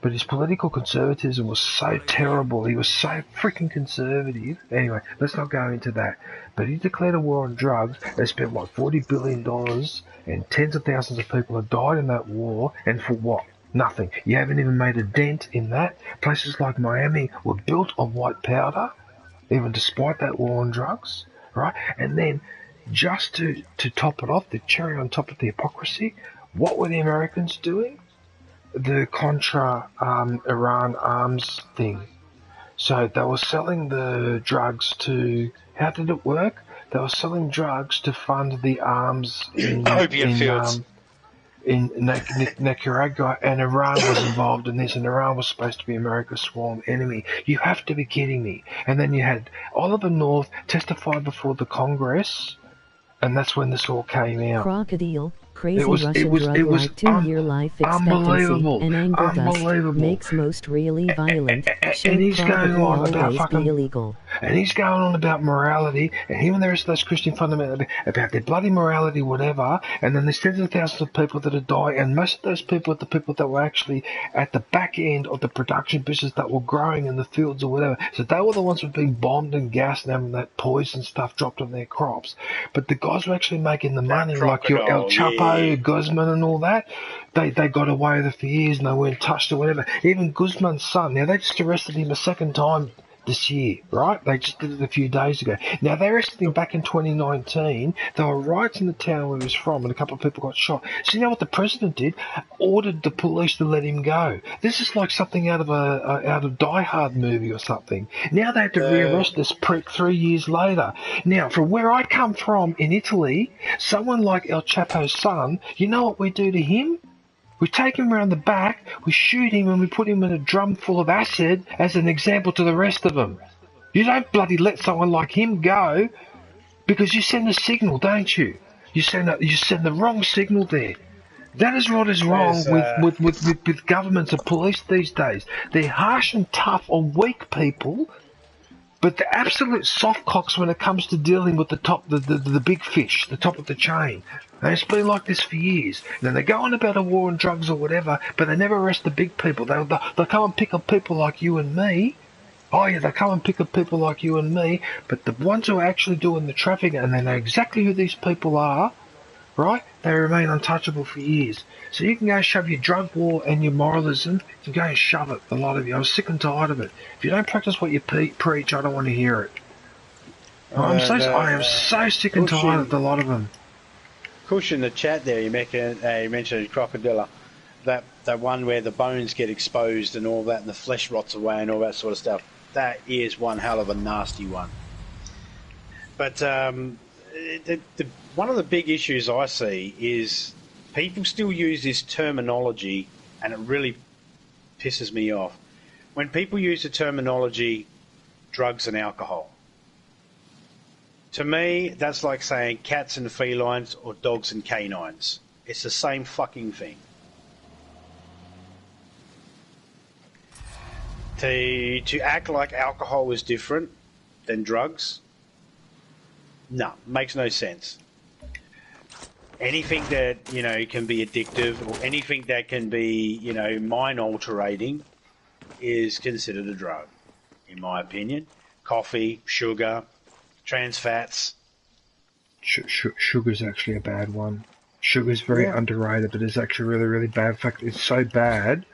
but his political conservatism was so terrible. He was so freaking conservative. Anyway, let's not go into that. But he declared a war on drugs. They spent, $40 billion, and tens of thousands of people have died in that war, and for what? Nothing. You haven't even made a dent in that. Places like Miami were built on white powder, even despite that war on drugs, right? And then, just to top it off, the cherry on top of the hypocrisy, what were the Americans doing? The Contra Iran arms thing. So they were selling the drugs to... How did it work? They were selling drugs to fund the arms in opium fields. In Nicaragua, and Iran was involved in this, and Iran was supposed to be America's sworn enemy. You have to be kidding me. And then you had Oliver North testify before the Congress, and that's when this all came out. Crocodile, crazy Russian drug like 2-year life expectancy and anger dust makes most really violent. And he's going on about fucking illegal. And he's going on about morality, and him and the rest of those Christian fundamentalists about their bloody morality, whatever. And then there's tens of thousands of people that are dying, and most of those people are the people that were actually at the back end of the production business that were growing in the fields or whatever. So they were the ones who were being bombed and gassed and having that poison stuff dropped on their crops. But the guys were actually making the money, like your El Chapo, Guzman, and all that. They got away with it for years, and they weren't touched or whatever. Even Guzman's son, now they just arrested him a second time this year, right? They just did it a few days ago. Now, they arrested him back in 2019. There were riots in the town where he was from, and a couple of people got shot. So you know what the president did? Ordered the police to let him go. This is like something out of Die Hard movie or something. Now they have to rearrest this prick 3 years later. Now, from where I come from in Italy, someone like El Chapo's son, you know what we do to him? We take him around the back, we shoot him, and we put him in a drum full of acid as an example to the rest of them. You don't bloody let someone like him go, because you send a signal, don't you? You send the wrong signal there. That is what is wrong with governments and police these days. They're harsh and tough on weak people, but the absolute soft cocks when it comes to dealing with the big fish, the top of the chain. And it's been like this for years. And then they go on about a war on drugs or whatever, but they never arrest the big people. They'll come and pick up people like you and me. Oh yeah, they'll come and pick up people like you and me, but the ones who are actually doing the trafficking, and they know exactly who these people are, right? They remain untouchable for years. So you can go shove your drug war and your moralism, you can go and shove it, a lot of you. I'm sick and tired of it. If you don't practice what you preach, I don't want to hear it. I am so sick and tired of a lot of them. Kush, in the chat there, you mentioned crocodile, that one where the bones get exposed and all that, and the flesh rots away and all that sort of stuff. That is one hell of a nasty one. But one of the big issues I see is people still use this terminology, and it really pisses me off. When people use the terminology drugs and alcohol, to me, that's like saying cats and felines or dogs and canines. It's the same fucking thing. To act like alcohol is different than drugs, no, makes no sense. Anything that, can be addictive or anything that can be, mind altering is considered a drug, in my opinion. Coffee, sugar, trans fats. Sugar's actually a bad one. Sugar's very underrated, but it's actually really, really bad. In fact, it's so bad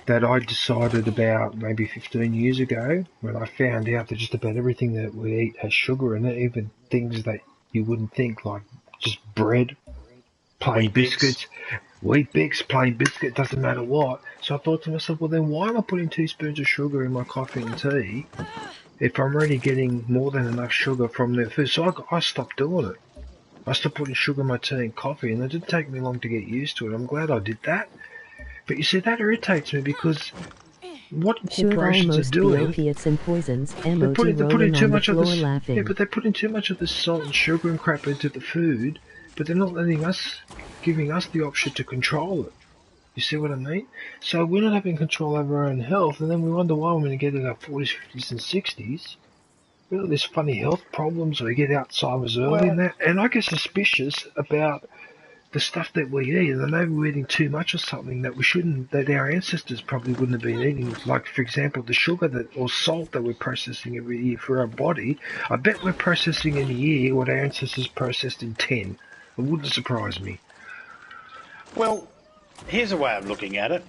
that I decided about maybe 15 years ago, when I found out that just about everything that we eat has sugar in it, even things that you wouldn't think, like just bread, plain biscuits, Wheat Bix, plain biscuit, doesn't matter what. So I thought to myself, well then why am I putting 2 spoons of sugar in my coffee and tea if I'm already getting more than enough sugar from their food? So I stopped doing it. I stopped putting sugar in my tea and coffee, and it didn't take me long to get used to it. I'm glad I did that. But you see, that irritates me because what corporations are doing, opiates and poisons, they're putting too much of this, yeah, but they're putting too much of this salt and sugar and crap into the food, but they're not giving us the option to control it. You see what I mean? So we're not having control over our own health, and then we wonder why we're going to get in our 40s, 50s, and 60s. We got these funny health problems, or we get Alzheimer's early and that, and I get suspicious about the stuff that we eat, and maybe we're eating too much of something that we shouldn't, that our ancestors probably wouldn't have been eating. Like, for example, the sugar or salt that we're processing every year for our body. I bet we're processing in a year what our ancestors processed in 10. It wouldn't surprise me. Well, here's a way of looking at it.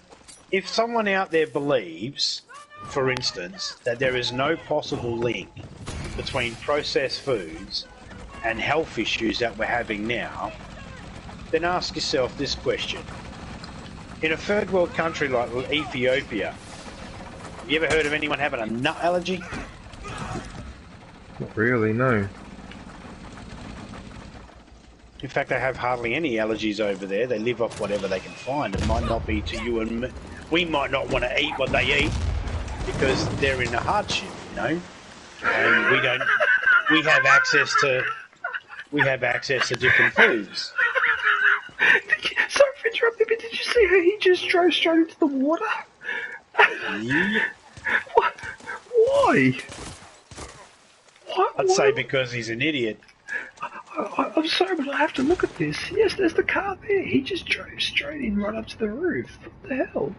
If someone out there believes, for instance, that there is no possible link between processed foods and health issues that we're having now, then ask yourself this question. In a third world country like Ethiopia, have you ever heard of anyone having a nut allergy? Not really, no. In fact, they have hardly any allergies over there. They live off whatever they can find. It might not be to you and me. We might not want to eat what they eat because they're in a hardship, And we have access to different foods. Sorry for interrupting, but did you see how he just drove straight into the water? Yeah. What? Why? I'd say because he's an idiot. I'm sorry, but I have to look at this. Yes, there's the car there. He just drove straight in right up to the roof. What the hell?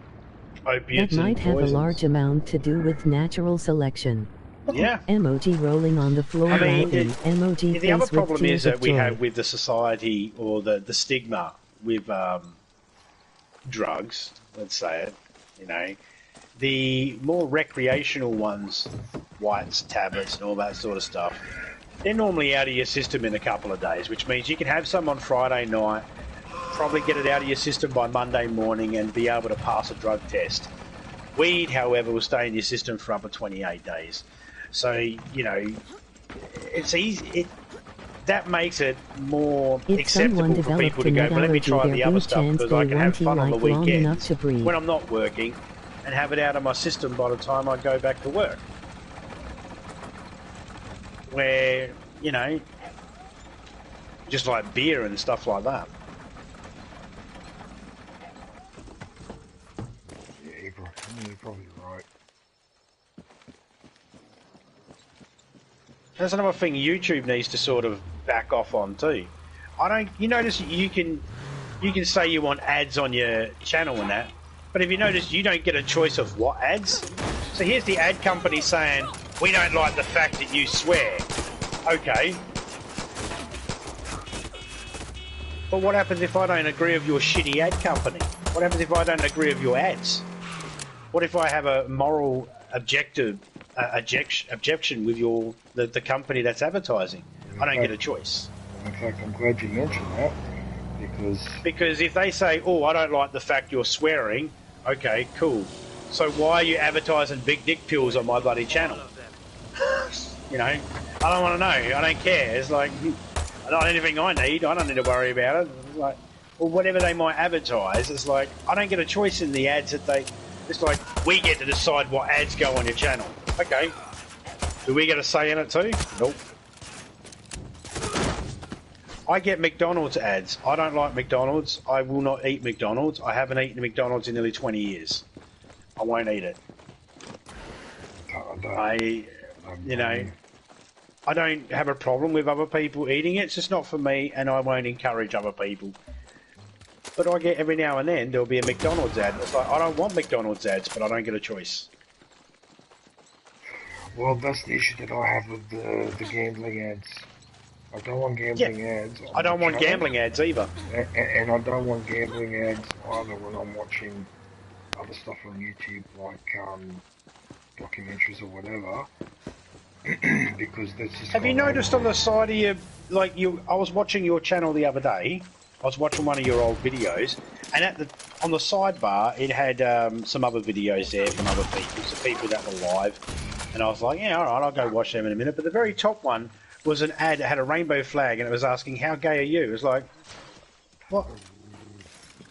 Opiates that might have a large amount to do with natural selection. Yeah. Emoji rolling on the floor. I mean, emoji the other problem is that we joy. have with the society, or the stigma with drugs, let's say it, the more recreational ones, whites, tablets, and all that sort of stuff, they're normally out of your system in a couple of days, which means you can have some on Friday night, probably get it out of your system by Monday morning and be able to pass a drug test. Weed, however, will stay in your system for up to 28 days. So, it's easy. That makes it more acceptable for people to go, but let me try the other stuff because I can have fun on the weekends when I'm not working and have it out of my system by the time I go back to work. Where, just like beer and stuff like that. Yeah, you're probably right. That's another thing YouTube needs to sort of back off on too. You notice you can say you want ads on your channel and that, but if you notice you don't get a choice of what ads. So here's the ad company saying, we don't like the fact that you swear. Okay. But what happens if I don't agree with your shitty ad company? What happens if I don't agree with your ads? What if I have a moral objection with the company that's advertising? I don't get a choice. In fact, I'm glad you mentioned that, because if they say, oh, I don't like the fact you're swearing, okay, cool. So why are you advertising big dick pills on my bloody channel? I don't want to know. I don't care. It's like, not anything I need. I don't need to worry about it. It's like, well, whatever they might advertise, it's like, I don't get a choice in the ads that they... It's like, we get to decide what ads go on your channel. Okay. Do we get a say in it too? Nope. I get McDonald's ads. I don't like McDonald's. I will not eat McDonald's. I haven't eaten McDonald's in nearly 20 years. I won't eat it. You know, I don't have a problem with other people eating it. It's just not for me, and I won't encourage other people. But I get every now and then there'll be a McDonald's ad. It's like, I don't want McDonald's ads, but I don't get a choice. Well, that's the issue that I have with the gambling ads. I don't want gambling ads. I don't want gambling ads either. And I don't want gambling ads either when I'm watching other stuff on YouTube, like documentaries or whatever. Because that's just... Have you noticed on the side of your, like, I was watching your channel the other day. I was watching one of your old videos, and on the sidebar it had some other videos there from other people, some people that were live, and I was like, yeah, all right, I'll go watch them in a minute. But the very top one was an ad that had a rainbow flag, and it was asking, how gay are you? It was like, what?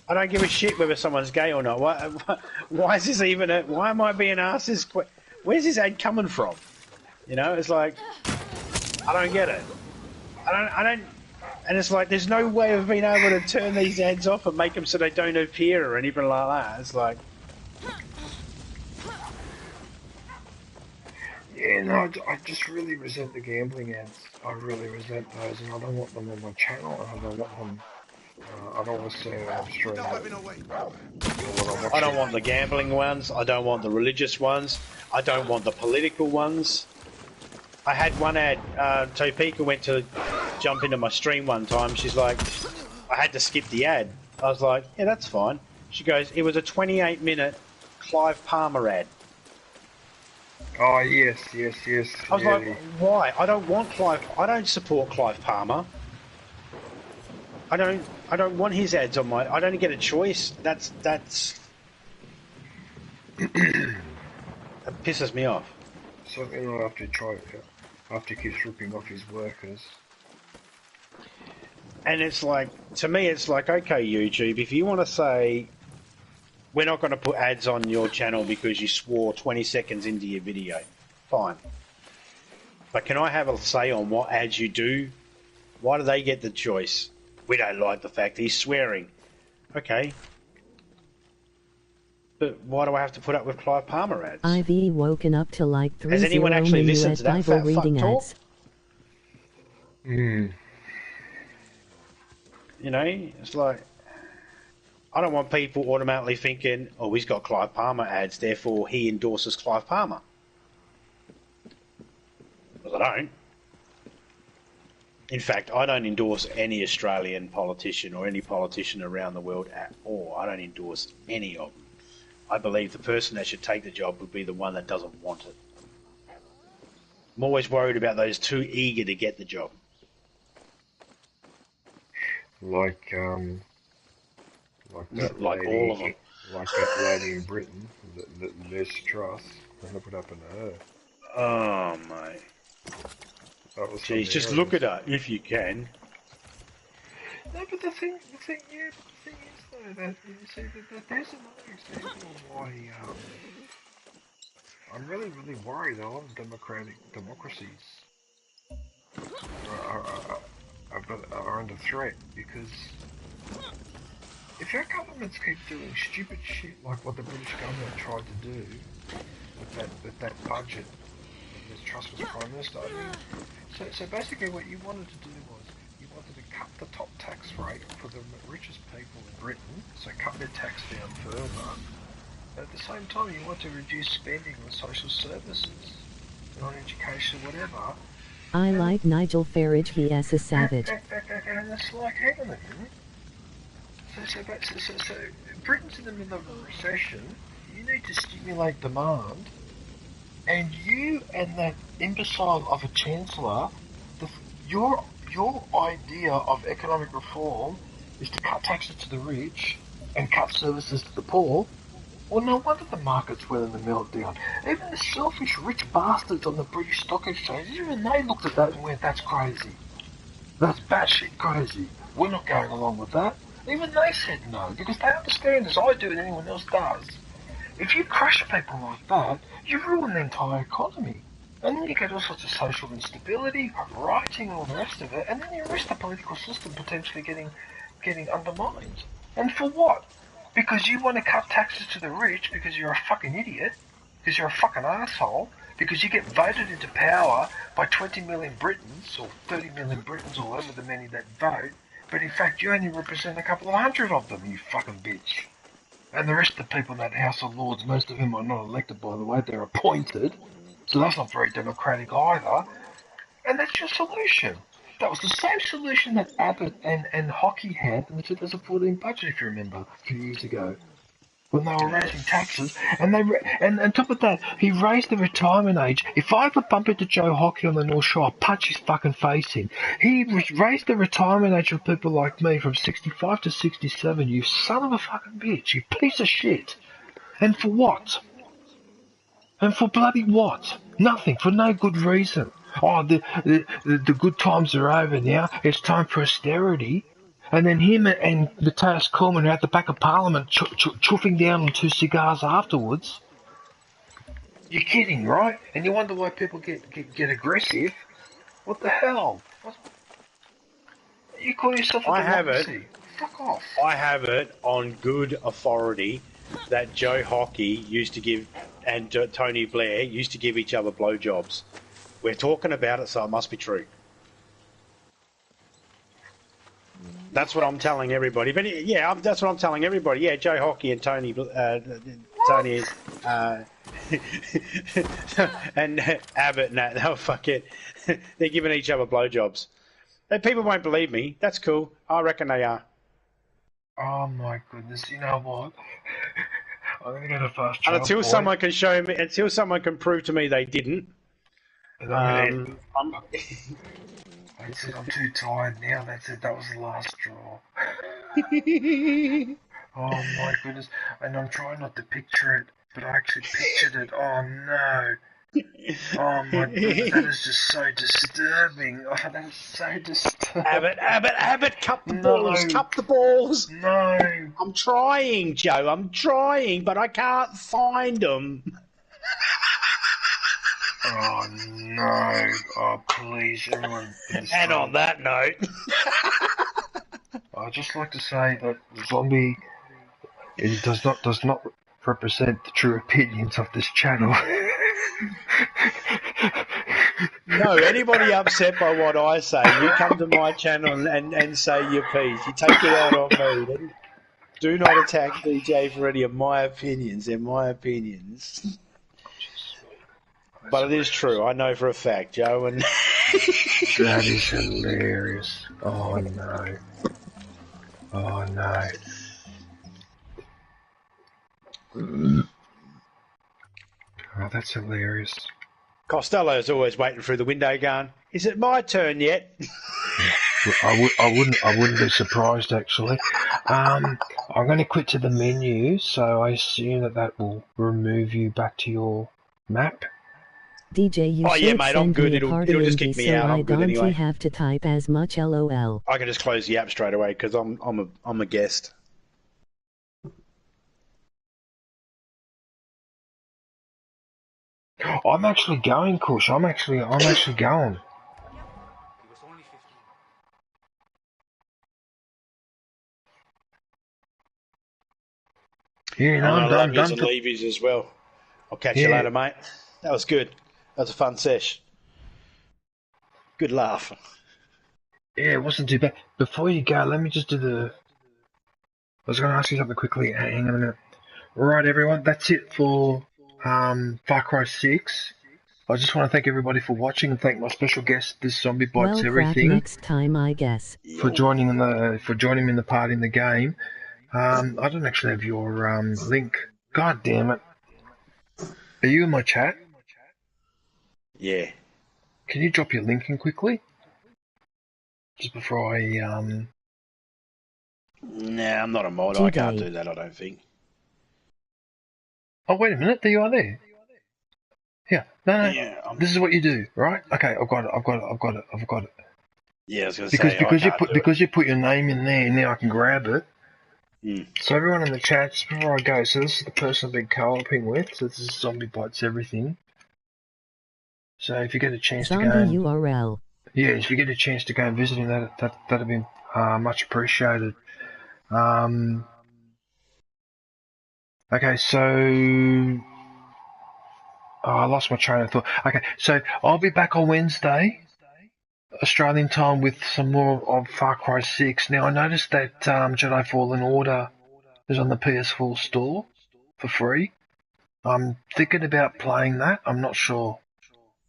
I don't give a shit whether someone's gay or not. Why is this even why am I being asked this? Where's this ad coming from? You know, it's like, I don't get it. I don't, and it's like, there's no way of being able to turn these ads off and make them so they don't appear or anything like that. It's like... Yeah, no, I just really resent the gambling ads. I really resent those, and I don't want them on my channel. I don't want them... I don't want to see them straight out. I don't want the gambling ones. I don't want the religious ones. I don't want the political ones. I had one ad, Topeka went to jump into my stream one time. She's like, I had to skip the ad. I was like, yeah, that's fine. She goes, it was a 28-minute Clive Palmer ad. Oh, yes. I was like, why? I don't want Clive. I don't support Clive Palmer. I don't want his ads on my... I don't get a choice. That's... That pisses me off. Something I have to try after he keeps ripping off his workers. And it's like, to me, it's like, okay, YouTube, if you want to say, we're not going to put ads on your channel because you swore 20 seconds into your video, fine. But can I have a say on what ads you do? Why do they get the choice? We don't like the fact he's swearing. Okay. But why do I have to put up with Clive Palmer ads? I've woken up to like 3 Has anyone actually listened to that Bible reading ads. You know, it's like, I don't want people automatically thinking, oh, he's got Clive Palmer ads, therefore he endorses Clive Palmer. Because I don't. In fact, I don't endorse any Australian politician or any politician around the world at all. I don't endorse any of them. I believe the person that should take the job would be the one that doesn't want it. I'm always worried about those too eager to get the job. Like that like lady, all of them. Like that lady in Britain, Liz Truss. Look what happened to her. Oh, mate. Jeez, just look at her if you can. No, but the thing is though that you see that there's another example of why I'm really worried that a lot of democracies are under threat, because if your governments keep doing stupid shit like what the British government tried to do with that budget, Liz Truss was Prime Minister. I mean, so basically what you wanted to do was you wanted to cut the top tax rate for the richest people in Britain, so cut their tax down further. But at the same time, you want to reduce spending on social services, on education, whatever. I like Nigel Farage, he is a savage. And it's like, hang on a minute. So Britain's in the middle of a recession. You need to stimulate demand, and you and that imbecile of a chancellor, your idea of economic reform is to cut taxes to the rich and cut services to the poor. Well, no wonder the markets went in the meltdown. Even the selfish rich bastards on the British Stock Exchange, even they looked at that and went, that's crazy. That's batshit crazy. We're not going along with that. Even they said no, because they understand, as I do and anyone else does, if you crush people like that, you ruin the entire economy. And then you get all sorts of social instability, rioting, and all the rest of it, and then you risk the political system potentially getting undermined. And for what? Because you want to cut taxes to the rich because you're a fucking idiot, because you're a fucking asshole, because you get voted into power by 20 million Britons, or 30 million Britons, or whatever the many that vote, but in fact you only represent a couple of hundred of them, you fucking bitch. And the rest of the people in that House of Lords, most of whom are not elected, by the way, they're appointed, so that's not very democratic either, and that's your solution. That was the same solution that Abbott and Hockey had in the 2014 budget, if you remember, a few years ago, when they were raising taxes. And on top of that, he raised the retirement age. If I ever bump into Joe Hockey on the North Shore, I'll punch his fucking face in. He raised the retirement age of people like me from 65 to 67, you son of a fucking bitch, you piece of shit. And for what? And for bloody what? Nothing, for no good reason. Oh, the good times are over now. It's time for austerity. And then him and Matthias Cormann are at the back of Parliament chuffing down on 2 cigars afterwards. You're kidding, right? And you wonder why people get aggressive? What the hell? You call yourself a democracy? Fuck off. I have it on good authority that Joe Hockey used to give and Tony Blair used to give each other blowjobs. We're talking about it, so it must be true. That's what I'm telling everybody. But yeah, that's what I'm telling everybody. Yeah, Joe Hockey and Tony and Abbott and that, they'll fuck it. They're giving each other blowjobs. And people won't believe me. That's cool. I reckon they are. Oh my goodness! You know what? I'm gonna get a fast travel. And until someone can show me, until someone can prove to me they didn't. I'm too tired now. That's it. That was the last straw. Oh my goodness! And I'm trying not to picture it, but I actually pictured it. Oh no! Oh my goodness! That is just so disturbing. Oh, that is so disturbing. Abbott, cup the balls, cup the balls. No. I'm trying, Joe. I'm trying, but I can't find them. Oh no! Oh please, everyone. And on that note, I'd just like to say that Zombie does not represent the true opinions of this channel. No, anybody upset by what I say, you come to my channel and say your piece. You take it out on me. Do not attack DJ for any of my opinions. They're my opinions. But it is true. I know for a fact, Joe. And that is hilarious. Oh no. Oh no. Oh, that's hilarious. Costello's always waiting through the window going, is it my turn yet? I wouldn't be surprised actually. I'm going to quit to the menu, so I assume that will remove you back to your map. DJ, you should mate, send I'm good. me a It'll party just kick me out. I'm good I anyway. don't have to type as much LOL. I can just close the app straight away because I'm a guest. I'm actually going, Kush. I'm actually going. Yeah, no, I'm done. And leavies as well. I'll catch you later, mate. That was good. That was a fun sesh. Good laugh. Yeah, it wasn't too bad. Before you go, let me just do the... I was going to ask you something quickly. Hang on a minute. Right, everyone, that's it for FARCRY6. I just want to thank everybody for watching and thank my special guest, this zombie bots, well, everything. Next time, I guess. For joining me in the part in the game. I don't actually have your link. God damn it. Are you in my chat? Yeah. Can you drop your link in quickly? Just before I Nah, I'm not a mod. I can't do that, I don't think. Oh, wait a minute, there you are there. Yeah, no, Yeah, this is what you do, right? Okay, I've got it. Yeah, I was going to Because say, because you put your name in there, now I can grab it. Mm. So everyone in the chat, just before I go, so this is the person I've been co-oping with, so this is Zombie Bites Everything. So if you get a chance to go and, URL. Yeah, if you get a chance to go and visit him, that'd be much appreciated. Okay, so I lost my train of thought. Okay, so I'll be back on Wednesday, Australian time, with some more of Far Cry 6. Now I noticed that Jedi Fallen Order is on the PS4 store for free. I'm thinking about playing that. I'm not sure,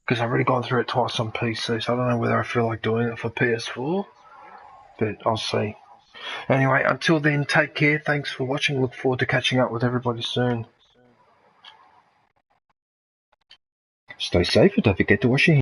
because I've already gone through it twice on PC, so I don't know whether I feel like doing it for PS4, but I'll see. Anyway, until then, take care. Thanks for watching. Look forward to catching up with everybody soon. Stay safe and don't forget to wash your hands.